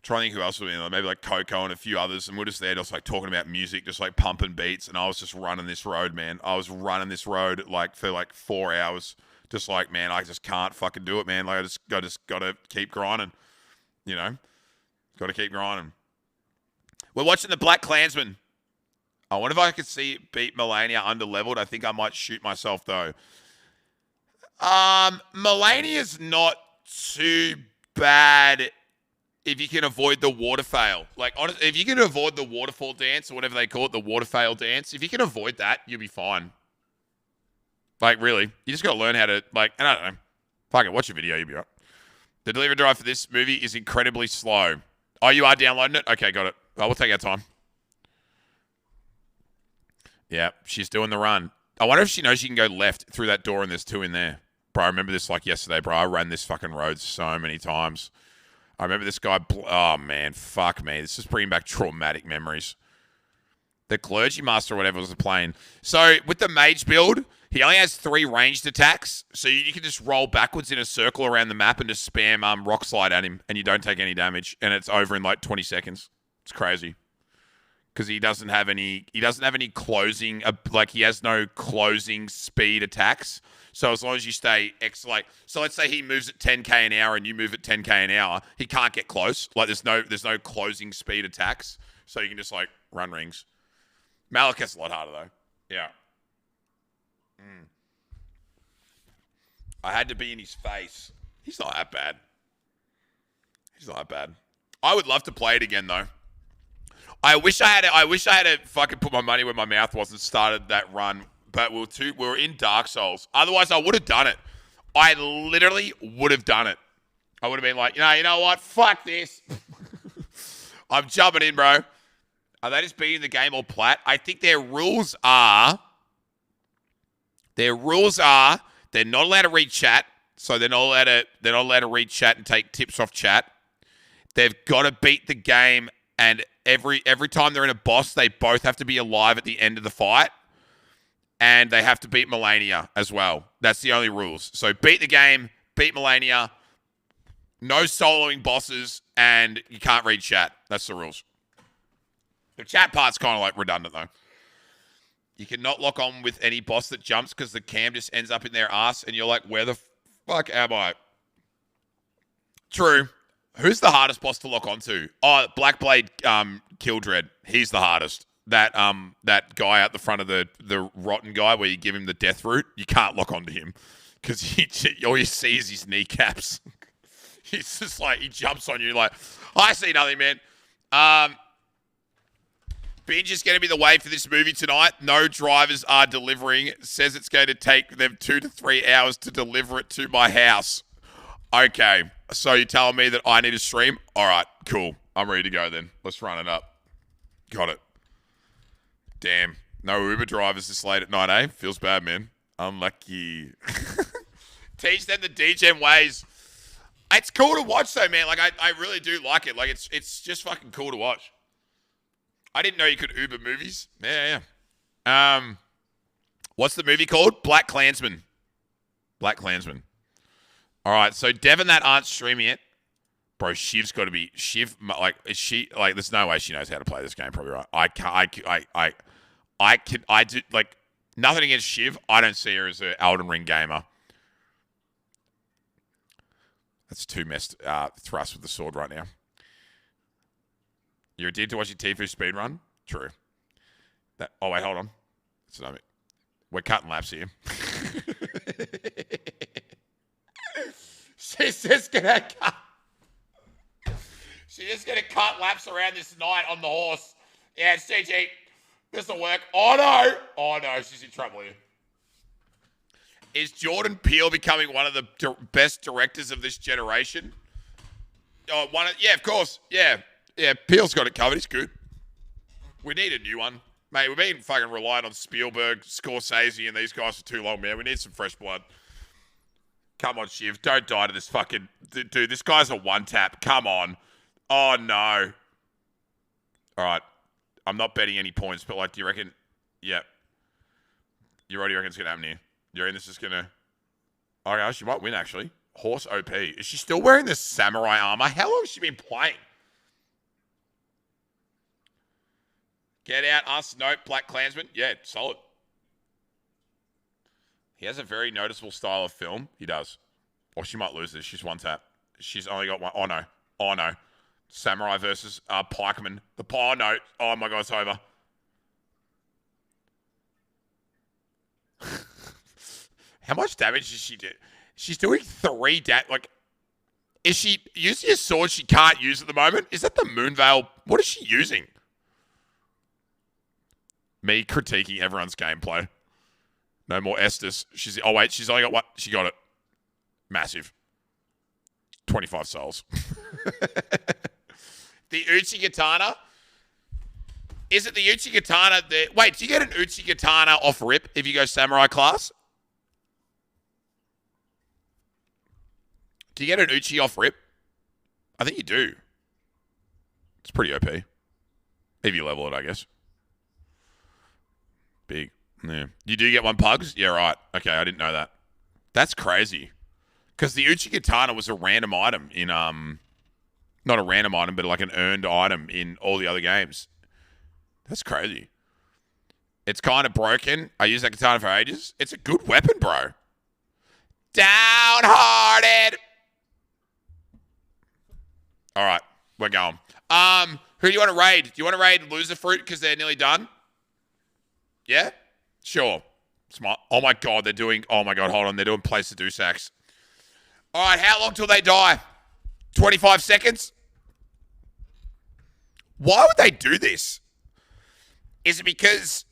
trying to think who else was in there. Maybe, like, Coco and a few others. And we're just there just, like, talking about music, just, like, pumping beats. And I was just running this road, man. I was running this road, like, for, like, 4 hours. Just like, man, I just can't fucking do it, man. Like, I just got to keep grinding, you know? Got to keep grinding. We're watching the Black Klansman. I wonder if I could see it beat Melania under-leveled. I think I might shoot myself, though. Melania's not too bad if you can avoid the water fail. Like, honestly, if you can avoid the waterfall dance or whatever they call it, the water fail dance, if you can avoid that, you'll be fine. Like, really. You just got to learn how to, like, and I don't know. Fuck it, watch a video, you'll be right. The delivery drive for this movie is incredibly slow. Oh, you are downloading it? Okay, got it. Well, we'll take our time. Yeah, she's doing the run. I wonder if she knows she can go left through that door and there's 2 in there. Bro, I remember this like yesterday, bro. I ran this fucking road so many times. I remember this guy. Oh, man. Fuck me. This is bringing back traumatic memories. The Clergy Master or whatever was playing. So, with the mage build, he only has 3 ranged attacks. So, you can just roll backwards in a circle around the map and just spam rock slide at him. And you don't take any damage. And it's over in like 20 seconds. It's crazy. Because he doesn't have any closing, like he has no closing speed attacks. So as long as you stay so let's say he moves at 10k an hour and you move at 10k an hour, he can't get close. Like there's no closing speed attacks. So you can just like run rings. Malekith's a lot harder though. Yeah. I had to be in his face. He's not that bad. I would love to play it again though. I wish I had to fucking put my money where my mouth was and started that run, but we were in Dark Souls. Otherwise, I would have done it. I literally would have done it. I would have been like, you know what? Fuck this. I'm jumping in, bro. Are they just beating the game all plat? I think their rules are they're not allowed to read chat, so they're not allowed to read chat and take tips off chat. They've got to beat the game. And every time they're in a boss, they both have to be alive at the end of the fight. And they have to beat Melania as well. That's the only rules. So beat the game, beat Melania, no soloing bosses, and you can't read chat. That's the rules. The chat part's kind of like redundant though. You cannot lock on with any boss that jumps because the cam just ends up in their ass and you're like, where the fuck am I? True. Who's the hardest boss to lock onto? Oh, Blackblade Kildred. He's the hardest. That guy out the front of the rotten guy where you give him the death root, you can't lock onto him because all you see is his kneecaps. He's just like, he jumps on you like, I see nothing, man. Binge is going to be the way for this movie tonight. No drivers are delivering. Says it's going to take them 2 to 3 hours to deliver it to my house. Okay, so you're telling me that I need to stream? All right, cool. I'm ready to go then. Let's run it up. Got it. Damn. No Uber drivers this late at night, eh? Feels bad, man. Unlucky. Teach them the DGen ways. It's cool to watch though, man. Like I really do like it. Like it's just fucking cool to watch. I didn't know you could Uber movies. Yeah. What's the movie called? Black Klansman. Black Klansman. All right, so Devin that aren't streaming it. Bro, Shiv's got to be Shiv. Like, is she like? There's no way she knows how to play this game. Probably right. I do like nothing against Shiv. I don't see her as an Elden Ring gamer. That's too messed thrust with the sword right now. You're addicted to watching Tifu speedrun? True. Oh wait, hold on. We're cutting laps here. She's just gonna cut. She's just gonna cut laps around this knight on the horse. Yeah, it's GG. This'll work. Oh no, she's in trouble here. Is Jordan Peele becoming one of the best directors of this generation? Oh, yeah, of course. Yeah, Peele's got it covered. He's good. We need a new one. Mate, we've been fucking relying on Spielberg, Scorsese, and these guys for too long, man. We need some fresh blood. Come on, Shiv. Don't die to this fucking... Dude, this guy's a one-tap. Come on. Oh, no. All right. I'm not betting any points, but, like, do you reckon... Yeah. You already reckon it's going to happen here? You reckon this is going to... Okay, she might win, actually. Horse OP. Is she still wearing this samurai armor? How long has she been playing? Get out, us, nope, Black Klansman. Yeah, solid. He has a very noticeable style of film. He does. Or she might lose this. She's one tap. She's only got one. Oh, no. Samurai versus pikeman. Oh, no. Oh, my God, it's over. How much damage does she do? She's doing 3 damage. Like, is she using a sword she can't use at the moment? Is that the Moonveil? What is she using? Me critiquing everyone's gameplay. No more Estus. Oh, wait. She's only got what? She got it. Massive. 25 souls. The Uchigatana. Is it the Uchigatana that... Wait, do you get an Uchigatana off rip if you go Samurai class? Do you get an Uchi off rip? I think you do. It's pretty OP. If you level it, I guess. Big. Yeah. You do get one pugs? Yeah, right. Okay, I didn't know that. That's crazy. Because the Uchigatana was a random item in, not a random item, but like an earned item in all the other games. That's crazy. It's kind of broken. I used that katana for ages. It's a good weapon, bro. Downhearted. All right, we're going. Who do you want to raid? Do you want to raid Loser Fruit because they're nearly done? Yeah? Sure. Smart. Oh, my God, they're doing... Oh, my God, hold on. They're doing place to do sacks. All right, how long till they die? 25 seconds? Why would they do this? Is it because...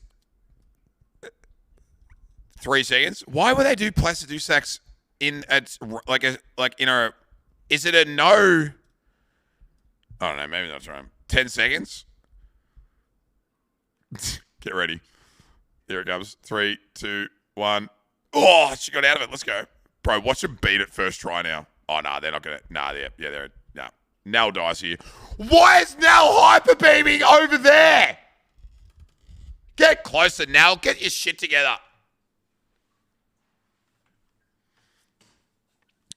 3 seconds? Why would they do place to do sacks in a... Is it a no... I don't know. Maybe that's right. 10 seconds? Get ready. Here it comes. 3, 2, 1. Oh, she got out of it. Let's go. Bro, watch them beat it first try now. Oh, no, they're not going to. Nah, they're. Nah. Nell dies here. Why is Nell hyper beaming over there? Get closer, Nell. Get your shit together.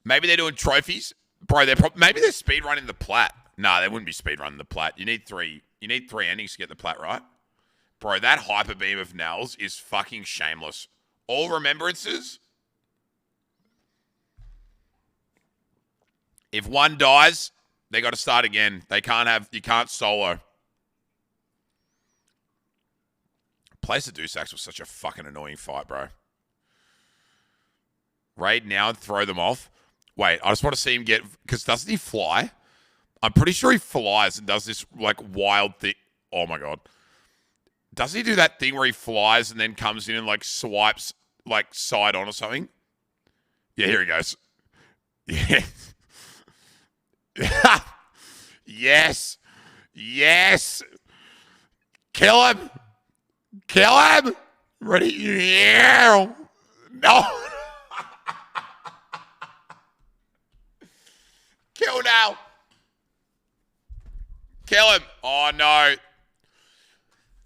Maybe they're doing trophies. Bro, maybe they're speedrunning the plat. Nah, they wouldn't be speedrunning the plat. You need 3 endings to get the plat right. Bro, that hyper beam of Nell's is fucking shameless. All remembrances. If one dies, they got to start again. You can't solo. Place to do sacks was such a fucking annoying fight, bro. Raid now and throw them off. Wait, I just want to see him get... Because doesn't he fly? I'm pretty sure he flies and does this, like, wild thing. Oh, my God. Doesn't he do that thing where he flies and then comes in and, like, swipes, like, side on or something? Yeah, here he goes. Yeah. Yes. Yes. Kill him. Kill him. Ready? Yeah. No. Kill now. Kill him. Oh, no.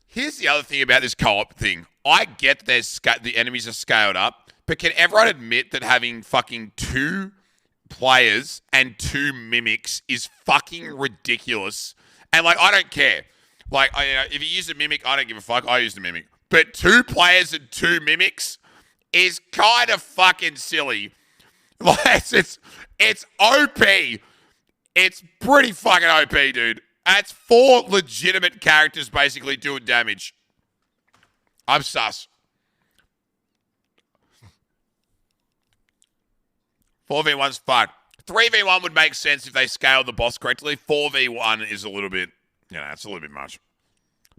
Here's the other thing about this co-op thing. I get that the enemies are scaled up, but can everyone admit that having fucking 2 players and 2 mimics is fucking ridiculous? And, like, I don't care. Like, if you use a mimic, I don't give a fuck. I use the mimic. But 2 players and 2 mimics is kind of fucking silly. Like, it's OP. It's pretty fucking OP, dude. That's 4 legitimate characters basically doing damage. I'm sus. 4v1's fun. 3v1 would make sense if they scaled the boss correctly. 4v1 is a little bit, it's a little bit much.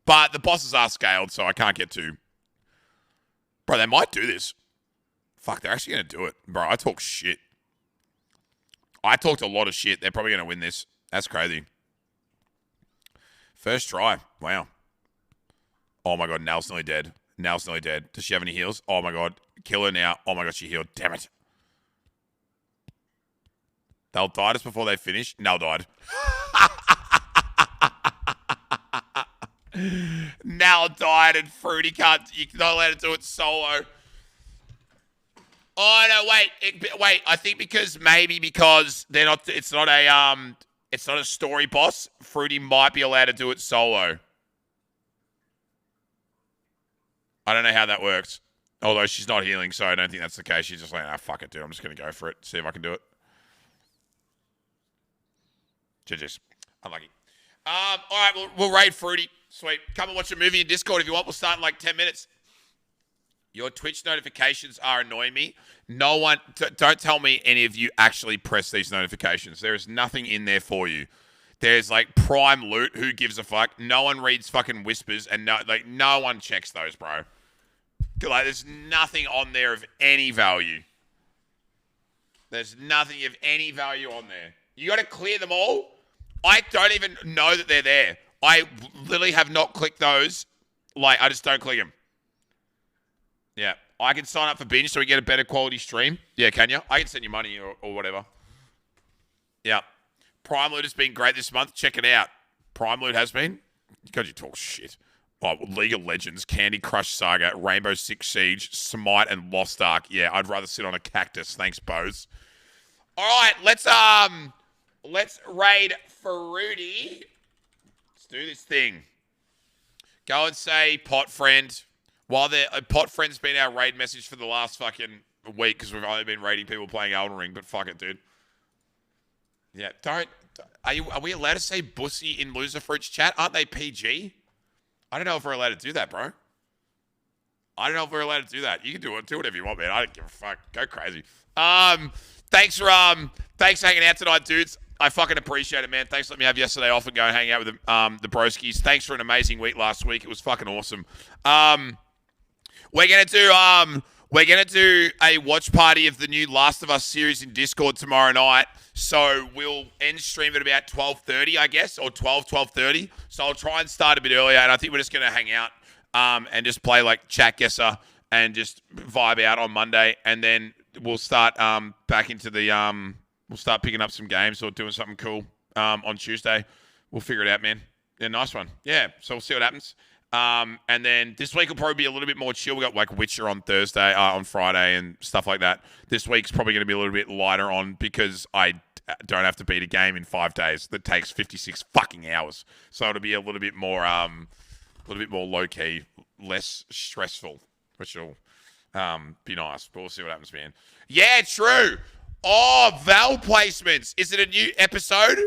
But the bosses are scaled, so I can't get too. Bro, they might do this. Fuck, they're actually going to do it. Bro, I talk shit. I talked a lot of shit. They're probably going to win this. That's crazy. First try. Wow. Oh my god, Nell's nearly dead. Nell's nearly dead. Does she have any heals? Oh my god. Kill her now. Oh my god, she healed. Damn it. They'll die just before they finish. Nell died. Nell died and Fruity can't. You're not allowed to do it solo. Oh no, wait. I think because they're not. It's not a story boss. Fruity might be allowed to do it solo. I don't know how that works. Although she's not healing, so I don't think that's the case. She's just like, fuck it, dude. I'm just going to go for it. See if I can do it. GG's. Unlucky. All right, we'll raid Fruity. Sweet. Come and watch a movie in Discord if you want. We'll start in like 10 minutes. Your Twitch notifications are annoying me. No one, don't tell me any of you actually press these notifications. There is nothing in there for you. There's like prime loot. Who gives a fuck? No one reads fucking whispers, and no one checks those, bro. Like, there's nothing on there of any value. There's nothing of any value on there. You got to clear them all. I don't even know that they're there. I literally have not clicked those. Like, I just don't click them. Yeah. I can sign up for Binge so we get a better quality stream. Yeah, can you? I can send you money or whatever. Yeah. Prime Loot has been great this month. Check it out. Prime Loot has been. God, you talk shit. Oh, League of Legends, Candy Crush Saga, Rainbow Six Siege, Smite, and Lost Ark. Yeah, I'd rather sit on a cactus. Thanks, Bose. All right, let's raid Fruity. Let's do this thing. Go and say pot friend. While pot friend's been our raid message for the last fucking week because we've only been raiding people playing Elden Ring, but fuck it, dude. Yeah, are we allowed to say bussy in Loser Fruits chat? Aren't they PG? I don't know if we're allowed to do that, bro. I don't know if we're allowed to do that. You can do it. Do whatever you want, man. I don't give a fuck. Go crazy. Thanks for hanging out tonight, dudes. I fucking appreciate it, man. Thanks for letting me have yesterday off and go and hang out with the broskies. Thanks for an amazing week last week. It was fucking awesome. We're gonna do a watch party of the new Last of Us series in Discord tomorrow night. So we'll end stream at about 12:30, I guess, or 12:30. So I'll try and start a bit earlier, and I think we're just gonna hang out and just play like Chat Guesser and just vibe out on Monday, and then we'll start back into the we'll start picking up some games or doing something cool on Tuesday. We'll figure it out, man. Yeah, nice one. Yeah, so we'll see what happens. And then this week will probably be a little bit more chill. We got like Witcher on Friday and stuff like that. This week's probably going to be a little bit lighter on because I don't have to beat a game in 5 days that takes 56 fucking hours. So it'll be a little bit more low key, less stressful, which will be nice. But we'll see what happens, man. Yeah, true. Oh, Val placements. Is it a new episode?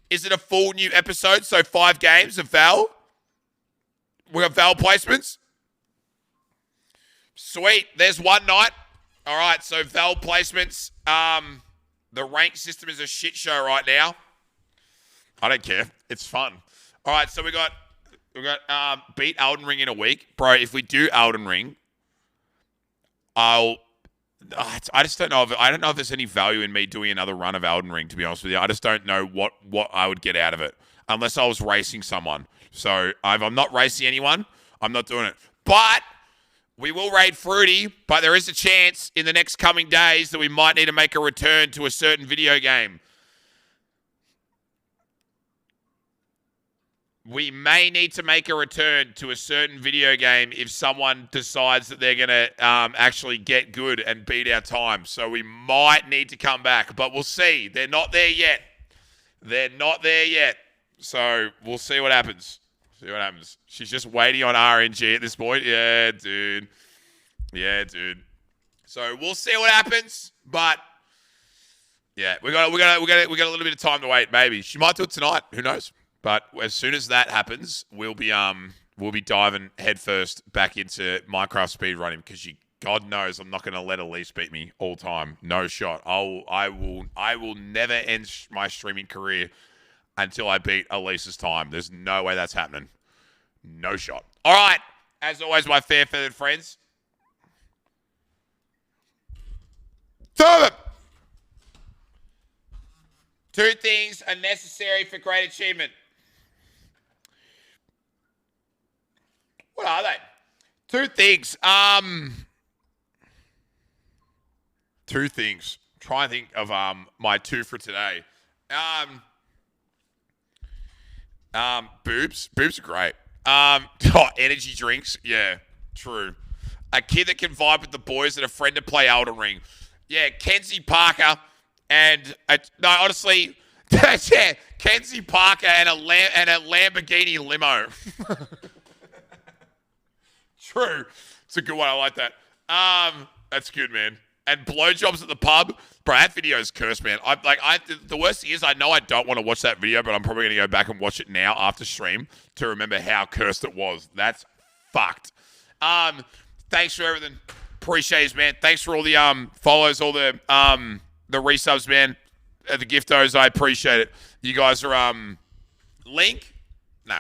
Is it a full new episode? So 5 games of Val. We got Val placements. Sweet. There's one night. All right, so Val placements. The rank system is a shit show right now. I don't care. It's fun. All right, so we got beat Elden Ring in a week. Bro, if we do Elden Ring, I just don't know if there's any value in me doing another run of Elden Ring, to be honest with you. I just don't know what I would get out of it unless I was racing someone. So if I'm not racing anyone, I'm not doing it. But we will raid Fruity, but there is a chance in the next coming days that we might need to make a return to a certain video game. we may need to make a return to a certain video game if someone decides that they're going to actually get good and beat our time. So we might need to come back, but we'll see. They're not there yet. They're not there yet. So we'll see what happens. See what happens. She's just waiting on RNG at this point. Yeah, dude. Yeah, dude. So we'll see what happens, but yeah, we got a little bit of time to wait. Maybe she might do it tonight. Who knows? But as soon as that happens, we'll be diving headfirst back into Minecraft speedrunning because God knows I'm not going to let Elise beat me all time. No shot. I will never end my streaming career until I beat Elise's time. There's no way that's happening. No shot. All right. As always, my fair-feathered friends. Two things are necessary for great achievement. What are they? Two things. Two things. Try and think of my two for today. Boobs. Boobs are great. Energy drinks. Yeah, true. A kid that can vibe with the boys and a friend to play Elden Ring. Yeah, Kenzie Parker and honestly, yeah, Kenzie Parker and a Lamborghini limo. True. It's a good one. I like that. That's good, man. And blowjobs at the pub. Bro, that video is cursed, man. The worst thing is I know I don't want to watch that video, but I'm probably going to go back and watch it now after stream to remember how cursed it was. That's fucked. Thanks for everything. Appreciate it, man. Thanks for all the follows, all the resubs, man. The giftos, I appreciate it. You guys are Link? No.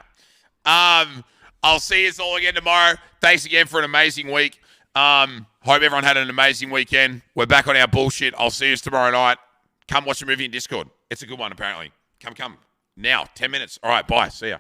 I'll see you all again tomorrow. Thanks again for an amazing week. Hope everyone had an amazing weekend. We're back on our bullshit. I'll see you tomorrow night. Come watch a movie in Discord. It's a good one, apparently. Come. Now, 10 minutes. All right, bye. See ya.